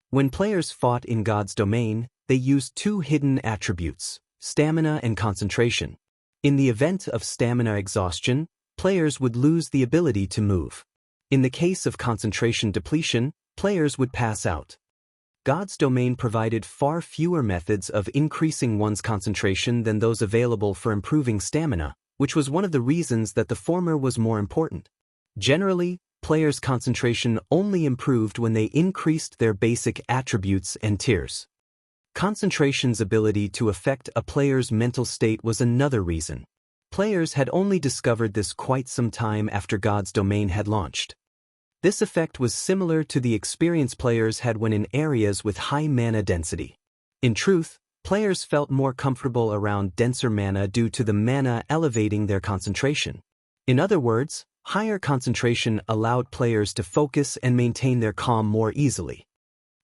S1: When players fought in God's domain, they used 2 hidden attributes, stamina and concentration. In the event of stamina exhaustion, players would lose the ability to move. In the case of concentration depletion, players would pass out. God's domain provided far fewer methods of increasing one's concentration than those available for improving stamina, which was one of the reasons that the former was more important. Generally, players' concentration only improved when they increased their basic attributes and tiers. Concentration's ability to affect a player's mental state was another reason. Players had only discovered this quite some time after God's domain had launched. This effect was similar to the experience players had when in areas with high mana density. In truth, players felt more comfortable around denser mana due to the mana elevating their concentration. In other words, higher concentration allowed players to focus and maintain their calm more easily.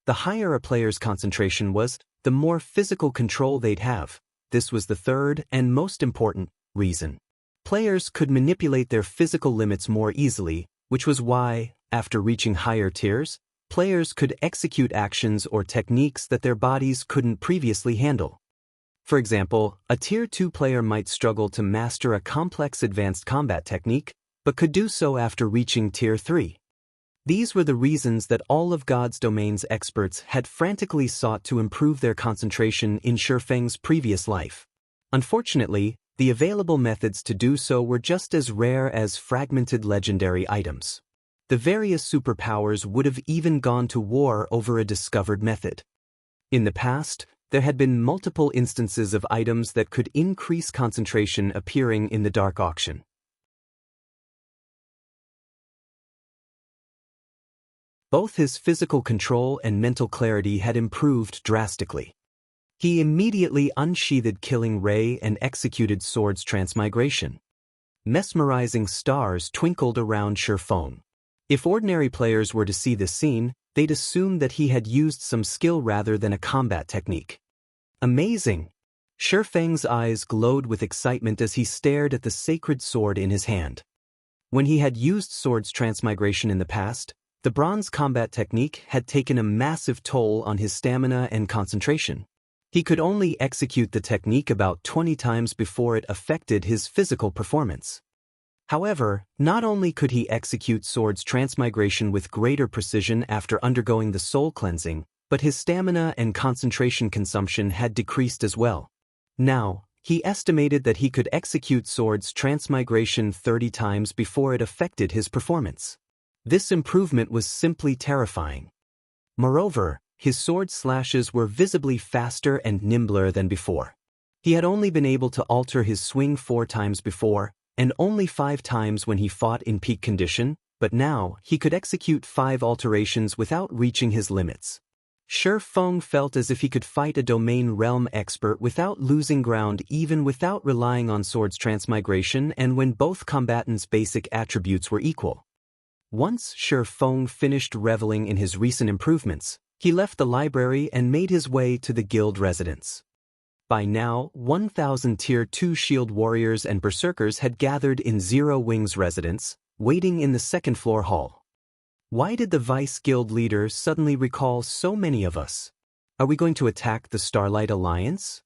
S1: The higher a player's concentration was, the more physical control they'd have. This was the third and most important reason. Players could manipulate their physical limits more easily, which was why, after reaching higher tiers, players could execute actions or techniques that their bodies couldn't previously handle. For example, a Tier 2 player might struggle to master a complex advanced combat technique, but could do so after reaching Tier 3. These were the reasons that all of God's domain's experts had frantically sought to improve their concentration in Shifeng's previous life. Unfortunately, the available methods to do so were just as rare as fragmented legendary items. The various superpowers would have even gone to war over a discovered method. In the past, there had been multiple instances of items that could increase concentration appearing in the dark auction. Both his physical control and mental clarity had improved drastically. He immediately unsheathed Killing Ray and executed Sword's transmigration. Mesmerizing stars twinkled around Shifeng. If ordinary players were to see this scene, they'd assume that he had used some skill rather than a combat technique. Amazing! Shifeng's eyes glowed with excitement as he stared at the sacred sword in his hand. When he had used Sword's transmigration in the past, the bronze combat technique had taken a massive toll on his stamina and concentration. He could only execute the technique about 20 times before it affected his physical performance. However, not only could he execute Sword's transmigration with greater precision after undergoing the soul cleansing, but his stamina and concentration consumption had decreased as well. Now, he estimated that he could execute sword's transmigration 30 times before it affected his performance. This improvement was simply terrifying. Moreover, his sword slashes were visibly faster and nimbler than before. He had only been able to alter his swing 4 times before, and only 5 times when he fought in peak condition, but now he could execute 5 alterations without reaching his limits. Shi Feng felt as if he could fight a domain realm expert without losing ground, even without relying on sword's transmigration, and when both combatants' basic attributes were equal. Once Shi Feng finished reveling in his recent improvements, he left the library and made his way to the guild residence. By now, 1,000 Tier 2 shield warriors and berserkers had gathered in Zero Wing's residence, waiting in the second-floor hall. Why did the Vice Guild leader suddenly recall so many of us? Are we going to attack the Starlight Alliance?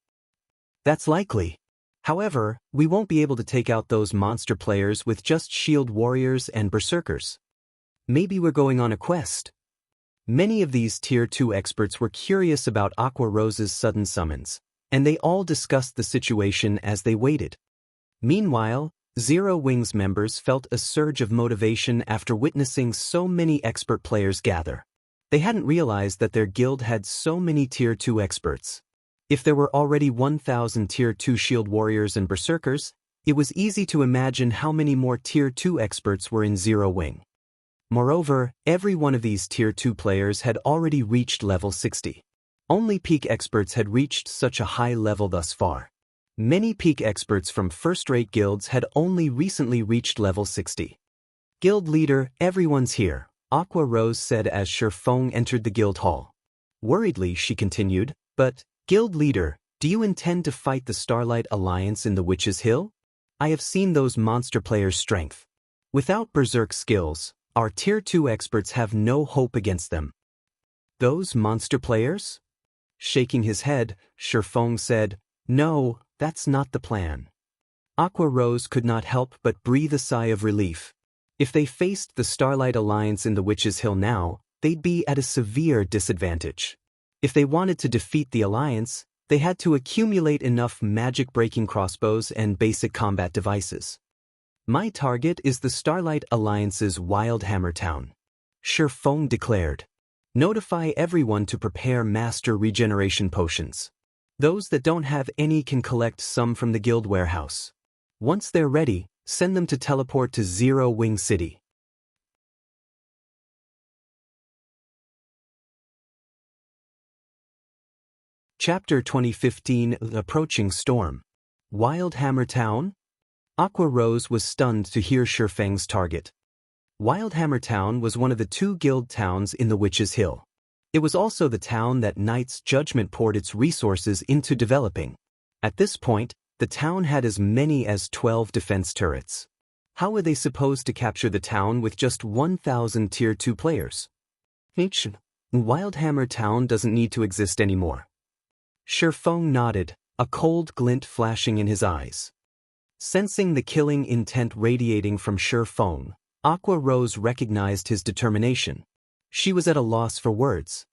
S1: That's likely. However, we won't be able to take out those monster players with just shield warriors and berserkers. Maybe we're going on a quest. Many of these Tier 2 experts were curious about Aqua Rose's sudden summons, and they all discussed the situation as they waited. Meanwhile, Zero Wing's members felt a surge of motivation after witnessing so many expert players gather. They hadn't realized that their guild had so many Tier 2 experts. If there were already 1,000 Tier 2 shield warriors and berserkers, it was easy to imagine how many more Tier 2 experts were in Zero Wing. Moreover, every one of these Tier 2 players had already reached level 60. Only peak experts had reached such a high level thus far. Many peak experts from first-rate guilds had only recently reached level 60. Guild leader, everyone's here, Aqua Rose said as Shi Feng entered the guild hall. Worriedly, she continued, but, guild leader, do you intend to fight the Starlight Alliance in the Witch's Hill? I have seen those monster players' strength. Without berserk skills, our Tier 2 experts have no hope against them. Those monster players? Shaking his head, Shi Feng said, no, that's not the plan. Aqua Rose could not help but breathe a sigh of relief. If they faced the Starlight Alliance in the Witch's Hill now, they'd be at a severe disadvantage. If they wanted to defeat the Alliance, they had to accumulate enough magic-breaking crossbows and basic combat devices. My target is the Starlight Alliance's Wildhammer Town, Shi Feng declared. Notify everyone to prepare master regeneration potions. Those that don't have any can collect some from the guild warehouse. Once they're ready, send them to teleport to Zero Wing City. Chapter 2015 Approaching Storm. Wildhammer Town? Aqua Rose was stunned to hear Shi Feng's target. Wildhammer Town was one of the 2 guild towns in the Witch's Hill. It was also the town that Knight's Judgment poured its resources into developing. At this point, the town had as many as 12 defense turrets. How were they supposed to capture the town with just 1,000 Tier 2 players? Wildhammer Town doesn't need to exist anymore. Shi Feng nodded, a cold glint flashing in his eyes. Sensing the killing intent radiating from Shi Feng, Aqua Rose recognized his determination. She was at a loss for words.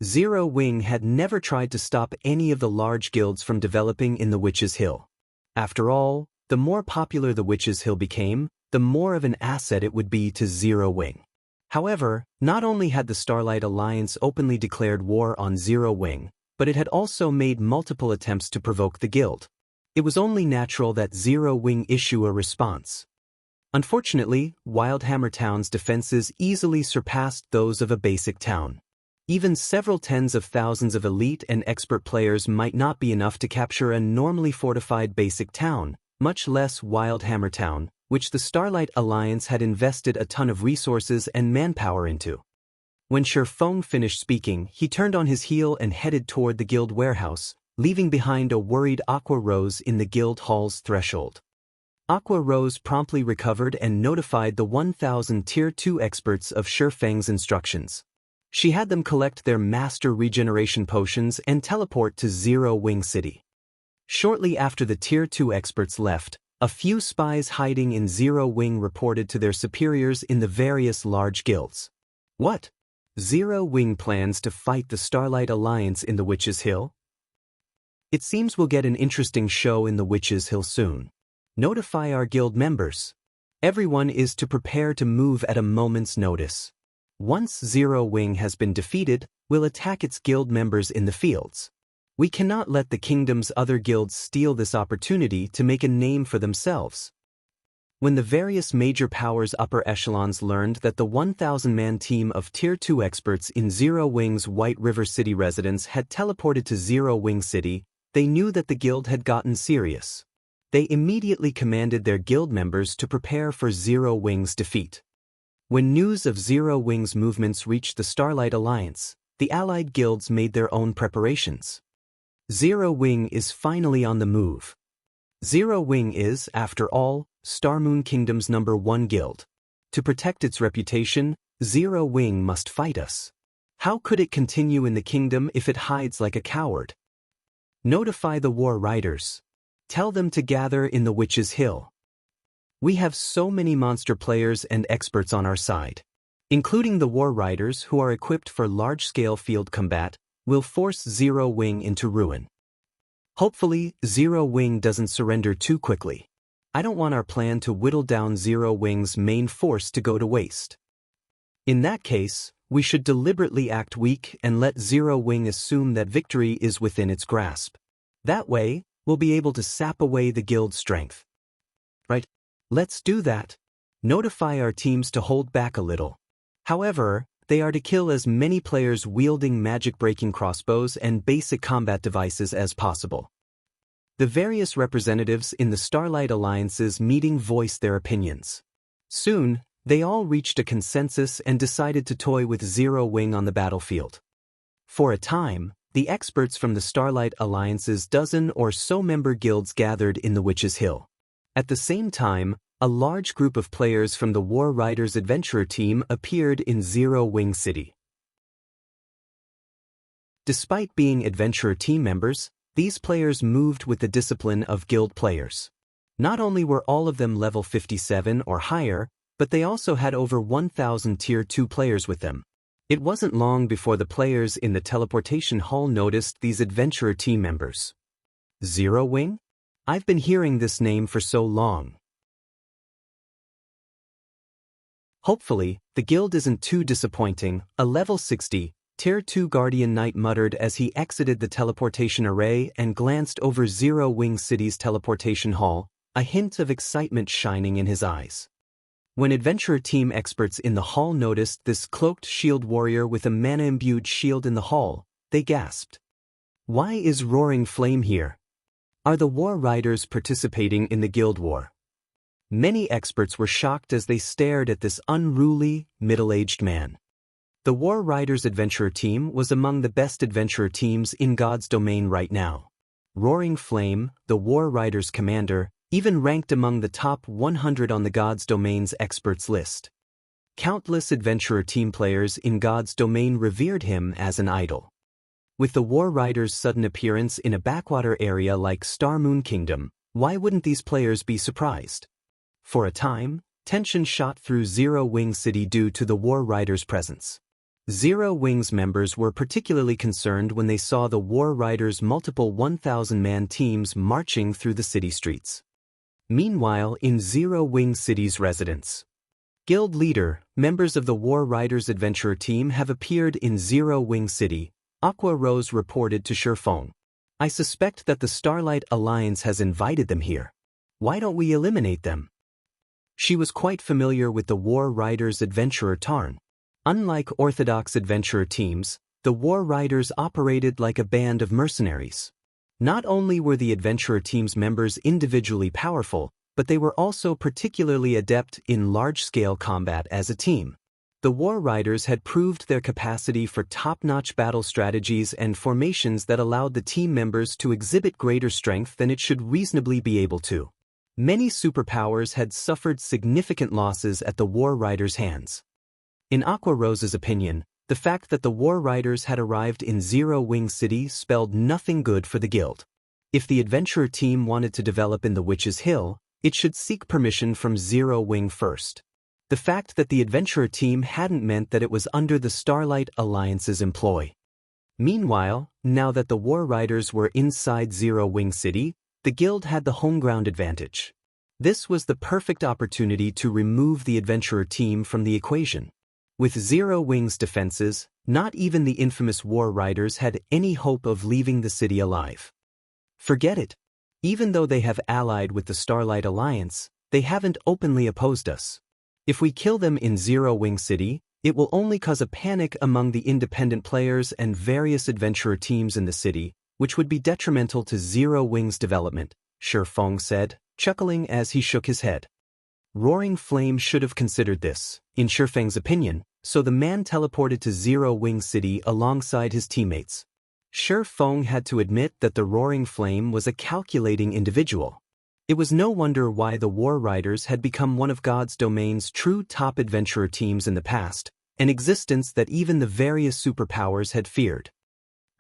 S1: Zero Wing had never tried to stop any of the large guilds from developing in the Witch's Hill. After all, the more popular the Witch's Hill became, the more of an asset it would be to Zero Wing. However, not only had the Starlight Alliance openly declared war on Zero Wing, but it had also made multiple attempts to provoke the guild. It was only natural that Zero Wing issue a response. Unfortunately, Wildhammer Town's defenses easily surpassed those of a basic town. Even several tens of thousands of elite and expert players might not be enough to capture a normally fortified basic town, much less Wildhammer Town, which the Starlight Alliance had invested a ton of resources and manpower into. When Shi Feng finished speaking, he turned on his heel and headed toward the guild warehouse, leaving behind a worried Aqua Rose in the guild hall's threshold. Aqua Rose promptly recovered and notified the 1,000 Tier 2 experts of Shi Feng's instructions. She had them collect their master regeneration potions and teleport to Zero Wing City. Shortly after the Tier 2 experts left, a few spies hiding in Zero Wing reported to their superiors in the various large guilds. What? Zero Wing plans to fight the Starlight Alliance in the Witch's Hill? It seems we'll get an interesting show in the Witch's Hill soon. Notify our guild members. Everyone is to prepare to move at a moment's notice. Once Zero Wing has been defeated, we'll attack its guild members in the fields. We cannot let the kingdom's other guilds steal this opportunity to make a name for themselves. When the various major powers' upper echelons learned that the 1,000-man team of Tier 2 experts in Zero Wing's White River City residence had teleported to Zero Wing City, they knew that the guild had gotten serious. They immediately commanded their guild members to prepare for Zero Wing's defeat. When news of Zero Wing's movements reached the Starlight Alliance, the allied guilds made their own preparations. Zero Wing is finally on the move. Zero Wing is, after all, Starmoon Kingdom's #1 guild. To protect its reputation, Zero Wing must fight us. How could it continue in the kingdom if it hides like a coward? Notify the War Riders. Tell them to gather in the Witch's Hill. We have so many monster players and experts on our side. Including the War Riders who are equipped for large-scale field combat, will force Zero Wing into ruin. Hopefully, Zero Wing doesn't surrender too quickly. I don't want our plan to whittle down Zero Wing's main force to go to waste. In that case, we should deliberately act weak and let Zero Wing assume that victory is within its grasp. That way, we'll be able to sap away the guild's strength. Right? Let's do that. Notify our teams to hold back a little. However, they are to kill as many players wielding magic-breaking crossbows and basic combat devices as possible. The various representatives in the Starlight Alliance's meeting voiced their opinions. Soon, they all reached a consensus and decided to toy with Zero Wing on the battlefield. For a time, the experts from the Starlight Alliance's dozen or so member guilds gathered in the Witch's Hill. At the same time, a large group of players from the War Riders Adventurer team appeared in Zero Wing City. Despite being Adventurer team members, these players moved with the discipline of guild players. Not only were all of them level 57 or higher, but they also had over 1,000 Tier 2 players with them. It wasn't long before the players in the teleportation hall noticed these Adventurer team members. Zero Wing? I've been hearing this name for so long. Hopefully, the guild isn't too disappointing, a level 60, Tier 2 Guardian Knight muttered as he exited the teleportation array and glanced over Zero Wing City's teleportation hall, a hint of excitement shining in his eyes. When Adventurer team experts in the hall noticed this cloaked shield warrior with a mana-imbued shield in the hall, they gasped. Why is Roaring Flame here? Are the War Riders participating in the guild war? Many experts were shocked as they stared at this unruly, middle-aged man. The War Riders Adventurer team was among the best adventurer teams in God's domain right now. Roaring Flame, the War Riders commander, even ranked among the top 100 on the God's Domain's experts list. Countless adventurer team players in God's domain revered him as an idol. With the War Riders' sudden appearance in a backwater area like Starmoon Kingdom, why wouldn't these players be surprised? For a time, tension shot through Zero Wing City due to the War Riders' presence. Zero Wing's members were particularly concerned when they saw the War Riders' multiple 1,000-man teams marching through the city streets. Meanwhile, in Zero Wing City's residence, guild leader, members of the War Riders Adventurer team have appeared in Zero Wing City, Aqua Rose reported to Shifeng. I suspect that the Starlight Alliance has invited them here. Why don't we eliminate them? She was quite familiar with the War Riders Adventurer Tarn. Unlike orthodox adventurer teams, the War Riders operated like a band of mercenaries. Not only were the adventurer team's members individually powerful, but they were also particularly adept in large-scale combat as a team. The War Riders had proved their capacity for top-notch battle strategies and formations that allowed the team members to exhibit greater strength than it should reasonably be able to. Many superpowers had suffered significant losses at the War Riders' hands. In Aqua Rose's opinion, the fact that the War Riders had arrived in Zero Wing City spelled nothing good for the guild. If the adventurer team wanted to develop in the Witch's Hill, it should seek permission from Zero Wing first. The fact that the adventurer team hadn't meant that it was under the Starlight Alliance's employ. Meanwhile, Now that the war riders were inside Zero Wing City, the guild had the home ground advantage. This was the perfect opportunity to remove the adventurer team from the equation. With Zero Wing's defenses, not even the infamous war riders had any hope of leaving the city alive. Forget it. Even though they have allied with the Starlight Alliance, they haven't openly opposed us. If we kill them in Zero Wing City, it will only cause a panic among the independent players and various adventurer teams in the city, which would be detrimental to Zero Wing's development, Shi Feng said, chuckling as he shook his head. Roaring Flame should have considered this, in Shi Feng's opinion, so the man teleported to Zero Wing City alongside his teammates. Shi Feng had to admit that the Roaring Flame was a calculating individual. It was no wonder why the War Riders had become one of God's domain's true top adventurer teams in the past, an existence that even the various superpowers had feared.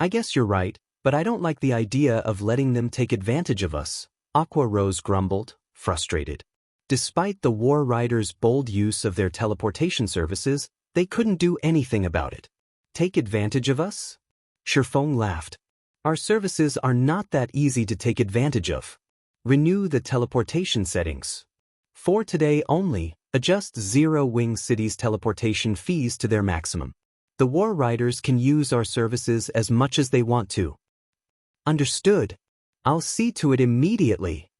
S1: I guess you're right, but I don't like the idea of letting them take advantage of us, Aqua Rose grumbled, frustrated. Despite the War Riders' bold use of their teleportation services, they couldn't do anything about it. Take advantage of us? Shi Feng laughed. Our services are not that easy to take advantage of. Renew the teleportation settings. For today only, adjust Zero Wing City's teleportation fees to their maximum. The War Riders can use our services as much as they want to. Understood. I'll see to it immediately.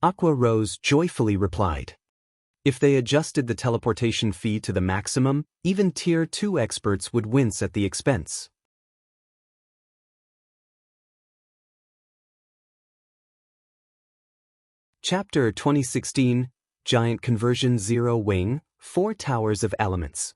S1: Aqua Rose joyfully replied. If they adjusted the teleportation fee to the maximum, even Tier 2 experts would wince at the expense. Chapter 2016, Giant Conversion Zero Wing, 4 Towers of Elements.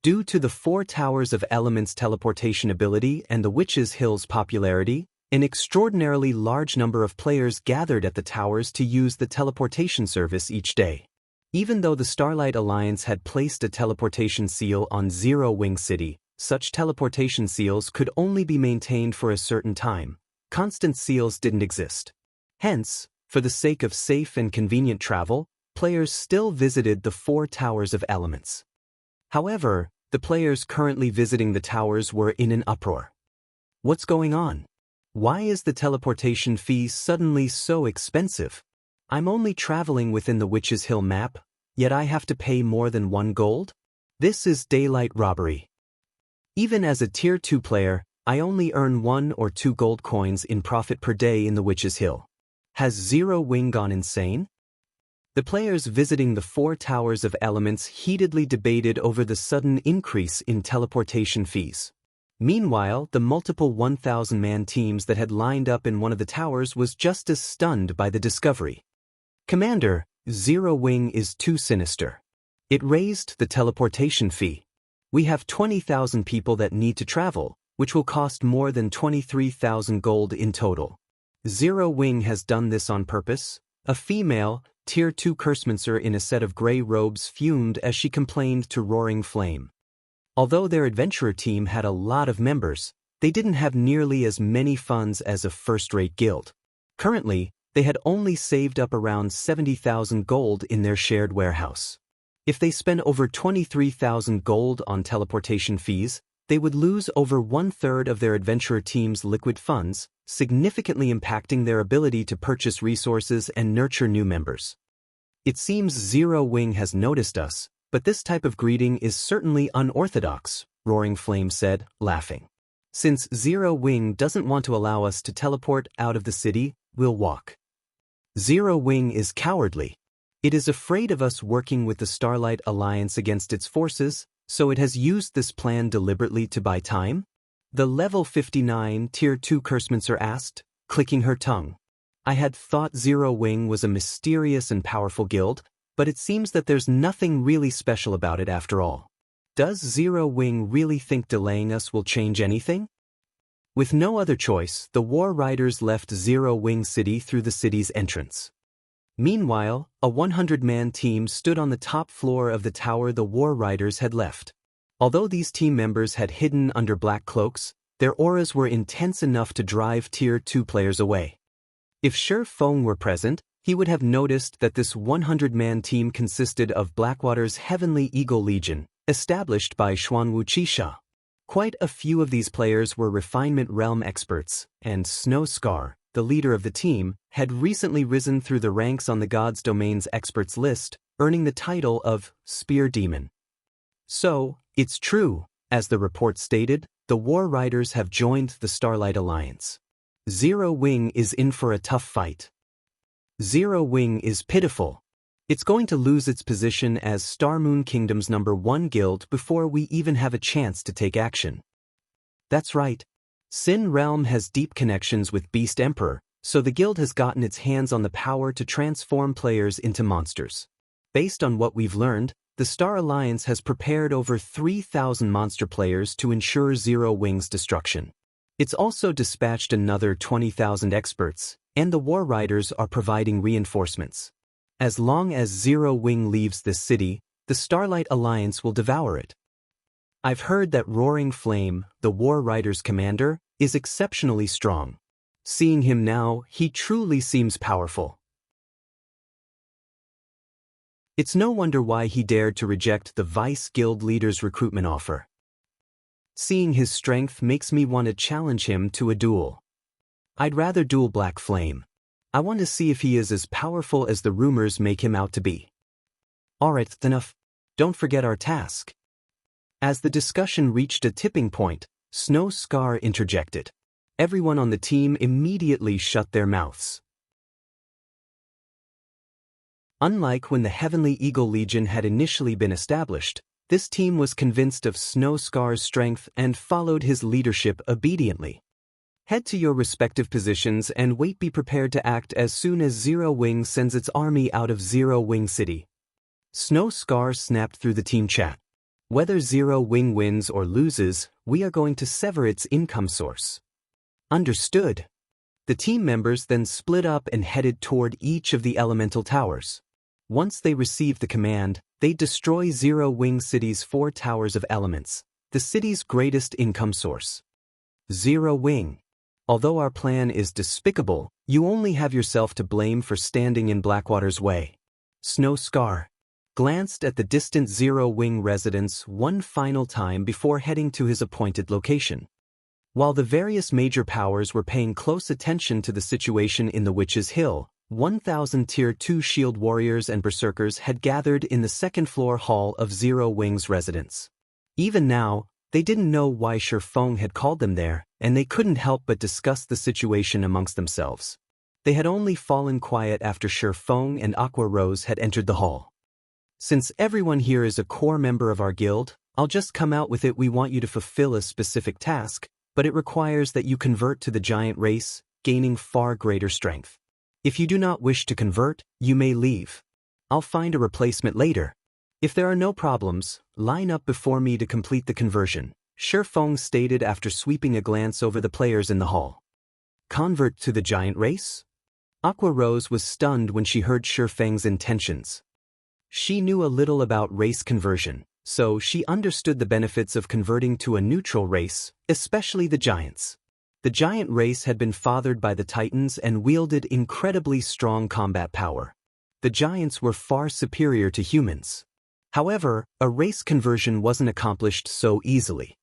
S1: Due to the 4 Towers of Elements teleportation ability and the Witch's Hill's popularity, an extraordinarily large number of players gathered at the towers to use the teleportation service each day. Even though the Starlight Alliance had placed a teleportation seal on Zero Wing City, such teleportation seals could only be maintained for a certain time. Constant seals didn't exist. Hence, for the sake of safe and convenient travel, players still visited the 4 Towers of Elements. However, the players currently visiting the towers were in an uproar. What's going on? Why is the teleportation fee suddenly so expensive? I'm only traveling within the Witch's Hill map, yet I have to pay more than 1 gold? This is daylight robbery. Even as a Tier 2 player, I only earn 1 or 2 gold coins in profit per day in the Witch's Hill. Has Zero Wing gone insane? The players visiting the 4 Towers of Elements heatedly debated over the sudden increase in teleportation fees. Meanwhile, the multiple 1,000-man teams that had lined up in one of the towers was just as stunned by the discovery. Commander, Zero Wing is too sinister. It raised the teleportation fee. We have 20,000 people that need to travel, which will cost more than 23,000 gold in total. Zero Wing has done this on purpose. A female, Tier 2 cursemancer in a set of gray robes fumed as she complained to Roaring Flame. Although their adventurer team had a lot of members, they didn't have nearly as many funds as a first-rate guild. Currently, they had only saved up around 70,000 gold in their shared warehouse. If they spent over 23,000 gold on teleportation fees, they would lose over 1/3 of their adventurer team's liquid funds, significantly impacting their ability to purchase resources and nurture new members. It seems Zero Wing has noticed us, but this type of greeting is certainly unorthodox, Roaring Flame said, laughing. Since Zero Wing doesn't want to allow us to teleport out of the city, we'll walk. Zero Wing is cowardly. It is afraid of us working with the Starlight Alliance against its forces, so it has used this plan deliberately to buy time? The level 59 Tier 2 cursemancer asked, clicking her tongue. I had thought Zero Wing was a mysterious and powerful guild, but it seems that there's nothing really special about it after all. Does Zero Wing really think delaying us will change anything? With no other choice, the War Riders left Zero Wing City through the city's entrance. Meanwhile, a 100-man team stood on the top floor of the tower the War Riders had left. Although these team members had hidden under black cloaks, their auras were intense enough to drive Tier 2 players away. If Shi Feng were present, he would have noticed that this 100-man team consisted of Blackwater's Heavenly Eagle Legion, established by Xuanwu Qisha. Quite a few of these players were refinement realm experts, and Snow Scar, the leader of the team, had recently risen through the ranks on the God's Domains experts list, earning the title of Spear Demon. So, it's true, as the report stated, the War Riders have joined the Starlight Alliance. Zero Wing is in for a tough fight. Zero Wing is pitiful. It's going to lose its position as Star Moon Kingdom's #1 guild before we even have a chance to take action. That's right. Sin Realm has deep connections with Beast Emperor, so the guild has gotten its hands on the power to transform players into monsters. Based on what we've learned, the Star Alliance has prepared over 3,000 monster players to ensure Zero Wing's destruction. It's also dispatched another 20,000 experts, and the War Riders are providing reinforcements. As long as Zero Wing leaves this city, the Starlight Alliance will devour it. I've heard that Roaring Flame, the War Riders' commander, is exceptionally strong. Seeing him now, he truly seems powerful. It's no wonder why he dared to reject the Vice Guild leader's recruitment offer. Seeing his strength makes me want to challenge him to a duel. I'd rather duel Black Flame. I want to see if he is as powerful as the rumors make him out to be. Alright, enough. Don't forget our task. As the discussion reached a tipping point, Snow Scar interjected. Everyone on the team immediately shut their mouths. Unlike when the Heavenly Eagle Legion had initially been established, this team was convinced of Snow Scar's strength and followed his leadership obediently. Head to your respective positions and be prepared to act as soon as Zero Wing sends its army out of Zero Wing City. Snow Scar snapped through the team chat. Whether Zero Wing wins or loses, we are going to sever its income source. Understood. The team members then split up and headed toward each of the elemental towers. Once they received the command, they destroy Zero Wing City's 4 towers of elements, the city's greatest income source. Zero Wing. Although our plan is despicable, you only have yourself to blame for standing in Blackwater's way. Snow Scar glanced at the distant Zero Wing residence one final time before heading to his appointed location. While the various major powers were paying close attention to the situation in the Witch's Hill, 1,000 Tier 2 Shield Warriors and Berserkers had gathered in the second-floor hall of Zero Wing's residence. Even now, they didn't know why Shi Feng had called them there, and they couldn't help but discuss the situation amongst themselves. They had only fallen quiet after Shi Feng and Aqua Rose had entered the hall. Since everyone here is a core member of our guild, I'll just come out with it. We want you to fulfill a specific task, but it requires that you convert to the giant race, gaining far greater strength. If you do not wish to convert, you may leave. I'll find a replacement later. If there are no problems, line up before me to complete the conversion, Shi Feng stated after sweeping a glance over the players in the hall. Convert to the giant race? Aqua Rose was stunned when she heard Shi Feng's intentions. She knew a little about race conversion, so she understood the benefits of converting to a neutral race, especially the giants. The giant race had been fathered by the Titans and wielded incredibly strong combat power. The giants were far superior to humans. However, a race conversion wasn't accomplished so easily.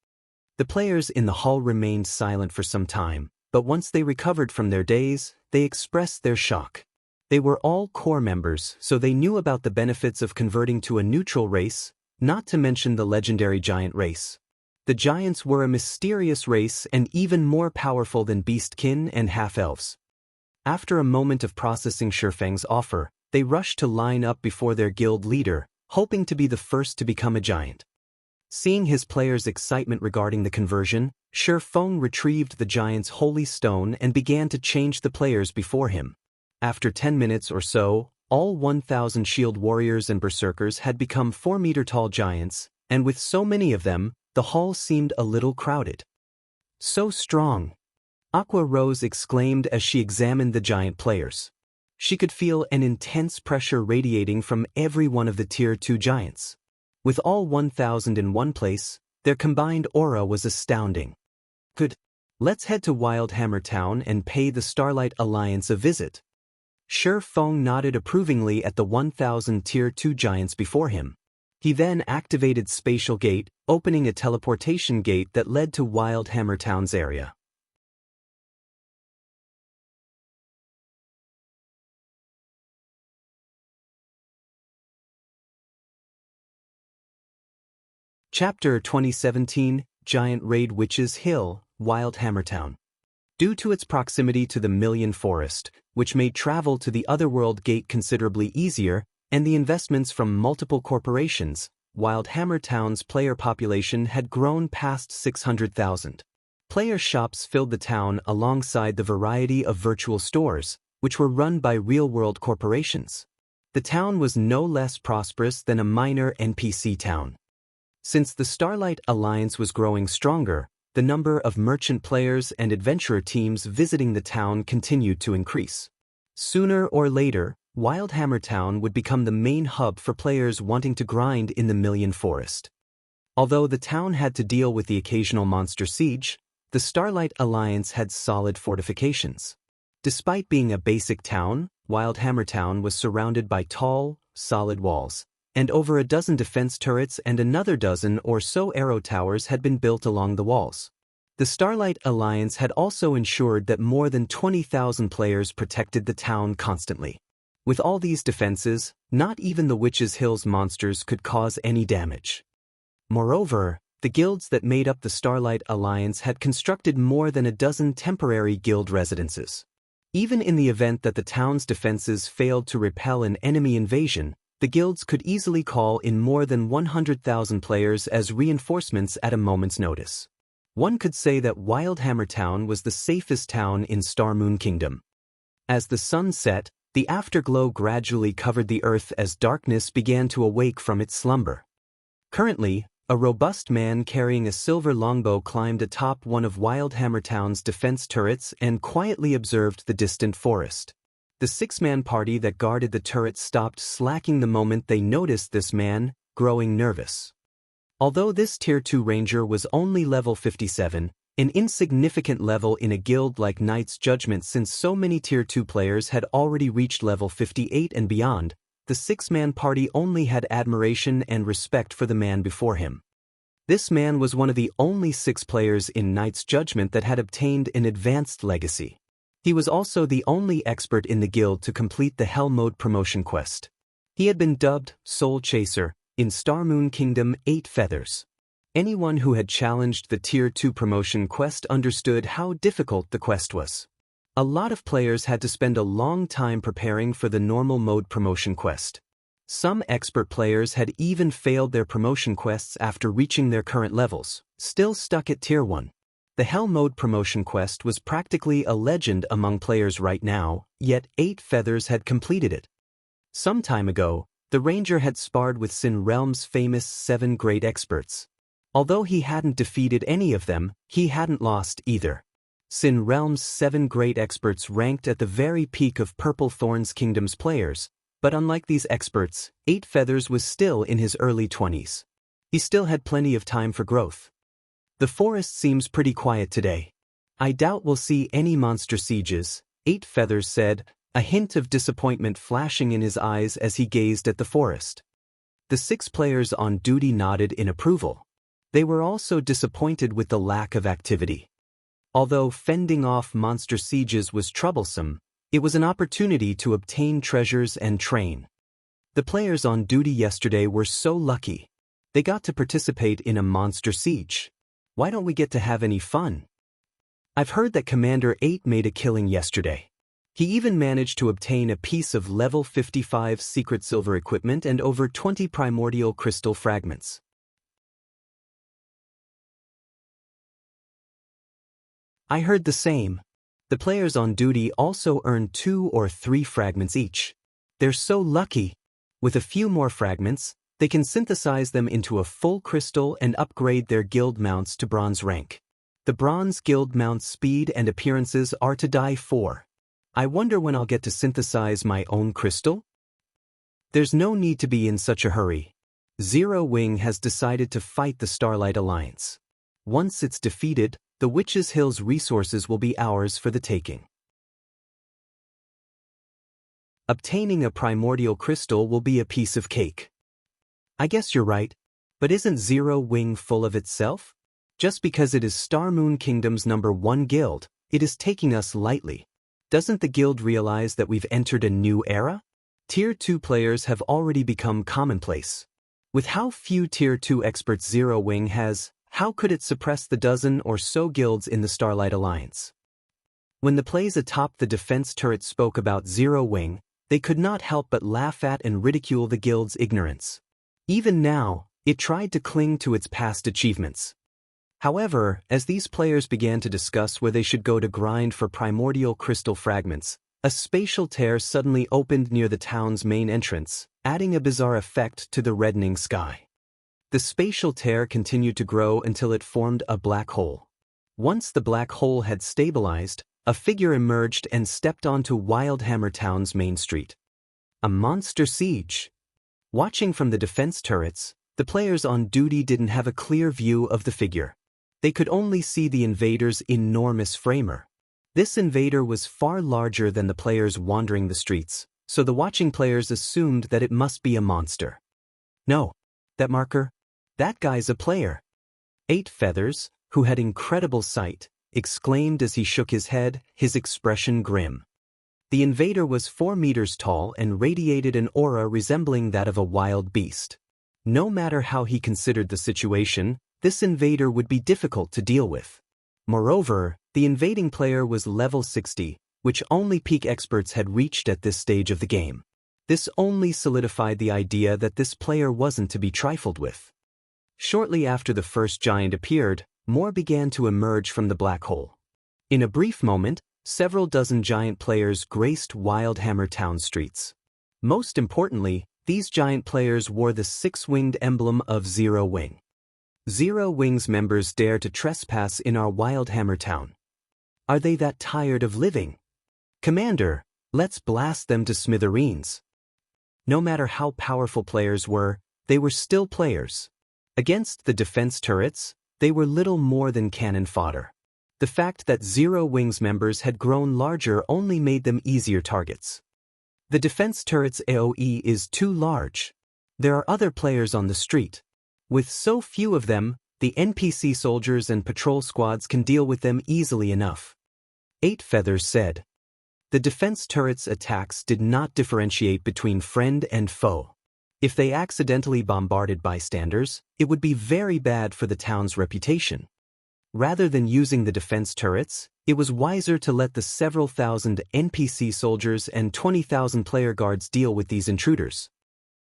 S1: The players in the hall remained silent for some time, but once they recovered from their daze, they expressed their shock. They were all core members, so they knew about the benefits of converting to a neutral race, not to mention the legendary giant race. The giants were a mysterious race and even more powerful than beastkin and half-elves. After a moment of processing Shi Feng's offer, they rushed to line up before their guild leader, hoping to be the first to become a giant. Seeing his players' excitement regarding the conversion, Shi Feng retrieved the giant's holy stone and began to change the players before him. After 10 minutes or so, all 1,000 shield warriors and berserkers had become 4-meter-tall giants, and with so many of them, the hall seemed a little crowded. So strong! Aqua Rose exclaimed as she examined the giant players. She could feel an intense pressure radiating from every one of the Tier 2 giants. With all 1,000 in one place, their combined aura was astounding. Good. Let's head to Wildhammer Town and pay the Starlight Alliance a visit. Shi Feng nodded approvingly at the 1,000 Tier 2 giants before him. He then activated Spatial Gate, opening a teleportation gate that led to Wildhammer Town's area. Chapter 2017, Giant Raid Witch's Hill, Wildhammer Town. Due to its proximity to the Million Forest, which made travel to the Otherworld Gate considerably easier, and the investments from multiple corporations, Wildhammer Town's player population had grown past 600,000. Player shops filled the town alongside the variety of virtual stores, which were run by real-world corporations. The town was no less prosperous than a minor NPC town. Since the Starlight Alliance was growing stronger, the number of merchant players and adventurer teams visiting the town continued to increase. Sooner or later, Wildhammer Town would become the main hub for players wanting to grind in the Million Forest. Although the town had to deal with the occasional monster siege, the Starlight Alliance had solid fortifications. Despite being a basic town, Wildhammer Town was surrounded by tall, solid walls, and over a dozen defense turrets and another dozen or so arrow towers had been built along the walls. The Starlight Alliance had also ensured that more than 20,000 players protected the town constantly. With all these defenses, not even the Witch's Hill's monsters could cause any damage. Moreover, the guilds that made up the Starlight Alliance had constructed more than a dozen temporary guild residences. Even in the event that the town's defenses failed to repel an enemy invasion, the guilds could easily call in more than 100,000 players as reinforcements at a moment's notice. One could say that Wildhammer Town was the safest town in Starmoon Kingdom. As the sun set, the afterglow gradually covered the earth as darkness began to awake from its slumber. Currently, a robust man carrying a silver longbow climbed atop one of Wildhammer Town's defense turrets and quietly observed the distant forest. The six-man party that guarded the turret stopped slacking the moment they noticed this man, growing nervous. Although this Tier 2 Ranger was only level 57, an insignificant level in a guild like Knight's Judgment since so many Tier 2 players had already reached level 58 and beyond, the six-man party only had admiration and respect for the man before him. This man was one of the only 6 players in Knight's Judgment that had obtained an advanced legacy. He was also the only expert in the guild to complete the Hell Mode promotion quest. He had been dubbed Soul Chaser in Starmoon Kingdom 8 Feathers. Anyone who had challenged the Tier 2 promotion quest understood how difficult the quest was. A lot of players had to spend a long time preparing for the normal mode promotion quest. Some expert players had even failed their promotion quests after reaching their current levels, still stuck at Tier 1. The Hell Mode promotion quest was practically a legend among players right now, yet 8 Feathers had completed it. Some time ago, the Ranger had sparred with Sin Realm's famous 7 great experts. Although he hadn't defeated any of them, he hadn't lost either. Sin Realm's 7 great experts ranked at the very peak of Purple Thorn's Kingdom's players, but unlike these experts, 8 Feathers was still in his early 20s. He still had plenty of time for growth. The forest seems pretty quiet today. I doubt we'll see any monster sieges, 8 Feathers said, a hint of disappointment flashing in his eyes as he gazed at the forest. The 6 players on duty nodded in approval. They were also disappointed with the lack of activity. Although fending off monster sieges was troublesome, it was an opportunity to obtain treasures and train. The players on duty yesterday were so lucky. They got to participate in a monster siege. Why don't we get to have any fun? I've heard that Commander 8 made a killing yesterday. He even managed to obtain a piece of level 55 secret silver equipment and over 20 primordial crystal fragments. I heard the same. The players on duty also earned 2 or 3 fragments each. They're so lucky. With a few more fragments, they can synthesize them into a full crystal and upgrade their guild mounts to bronze rank. The bronze guild mount's speed and appearances are to die for. I wonder when I'll get to synthesize my own crystal? There's no need to be in such a hurry. Zero Wing has decided to fight the Starlight Alliance. Once it's defeated, the Witch's Hill's resources will be ours for the taking. Obtaining a primordial crystal will be a piece of cake. I guess you're right. But isn't Zero Wing full of itself? Just because it is Star Moon Kingdom's #1 guild, it is taking us lightly. Doesn't the guild realize that we've entered a new era? Tier 2 players have already become commonplace. With how few Tier 2 experts Zero Wing has, how could it suppress the dozen or so guilds in the Starlight Alliance? When the plays atop the defense turret spoke about Zero Wing, they could not help but laugh at and ridicule the guild's ignorance. Even now, it tried to cling to its past achievements. However, as these players began to discuss where they should go to grind for primordial crystal fragments, a spatial tear suddenly opened near the town's main entrance, adding a bizarre effect to the reddening sky. The spatial tear continued to grow until it formed a black hole. Once the black hole had stabilized, a figure emerged and stepped onto Wildhammer Town's main street. A monster siege. Watching from the defense turrets, the players on duty didn't have a clear view of the figure. They could only see the invader's enormous framer. This invader was far larger than the players wandering the streets, so the watching players assumed that it must be a monster. No, that marker? That guy's a player. 8 Feathers, who had incredible sight, exclaimed as he shook his head, his expression grim. The invader was 4 meters tall and radiated an aura resembling that of a wild beast. No matter how he considered the situation, this invader would be difficult to deal with. Moreover, the invading player was level 60, which only peak experts had reached at this stage of the game. This only solidified the idea that this player wasn't to be trifled with. Shortly after the first giant appeared, more began to emerge from the black hole. In a brief moment, several dozen giant players graced Wildhammer Town streets. Most importantly, these giant players wore the 6-winged emblem of Zero Wing. Zero Wing's members dare to trespass in our Wildhammer Town. Are they that tired of living? Commander, let's blast them to smithereens. No matter how powerful players were, they were still players. Against the defense turrets, they were little more than cannon fodder. The fact that Zero Wing's members had grown larger only made them easier targets. The defense turret's AoE is too large. There are other players on the street. With so few of them, the NPC soldiers and patrol squads can deal with them easily enough. 8 Feathers said. The defense turret's attacks did not differentiate between friend and foe. If they accidentally bombarded bystanders, it would be very bad for the town's reputation. Rather than using the defense turrets, it was wiser to let the several thousand NPC soldiers and 20,000 player guards deal with these intruders.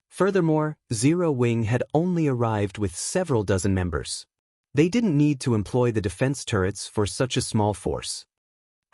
S1: Furthermore, Zero Wing had only arrived with several dozen members. They didn't need to employ the defense turrets for such a small force.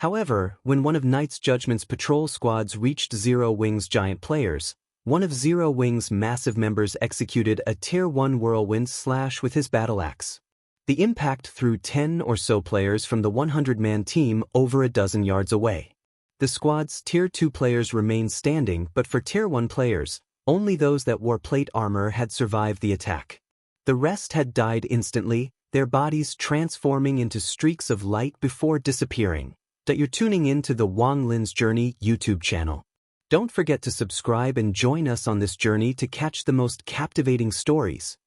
S1: However, when one of Knight's Judgment's patrol squads reached Zero Wing's giant players, one of Zero Wing's massive members executed a Tier 1 whirlwind slash with his battle axe. The impact threw 10 or so players from the 100-man team over a dozen yards away. The squad's Tier 2 players remained standing, but for Tier 1 players, only those that wore plate armor had survived the attack. The rest had died instantly, their bodies transforming into streaks of light before disappearing. That you're tuning in to the Wang Lin's Journey YouTube channel. Don't forget to subscribe and join us on this journey to catch the most captivating stories.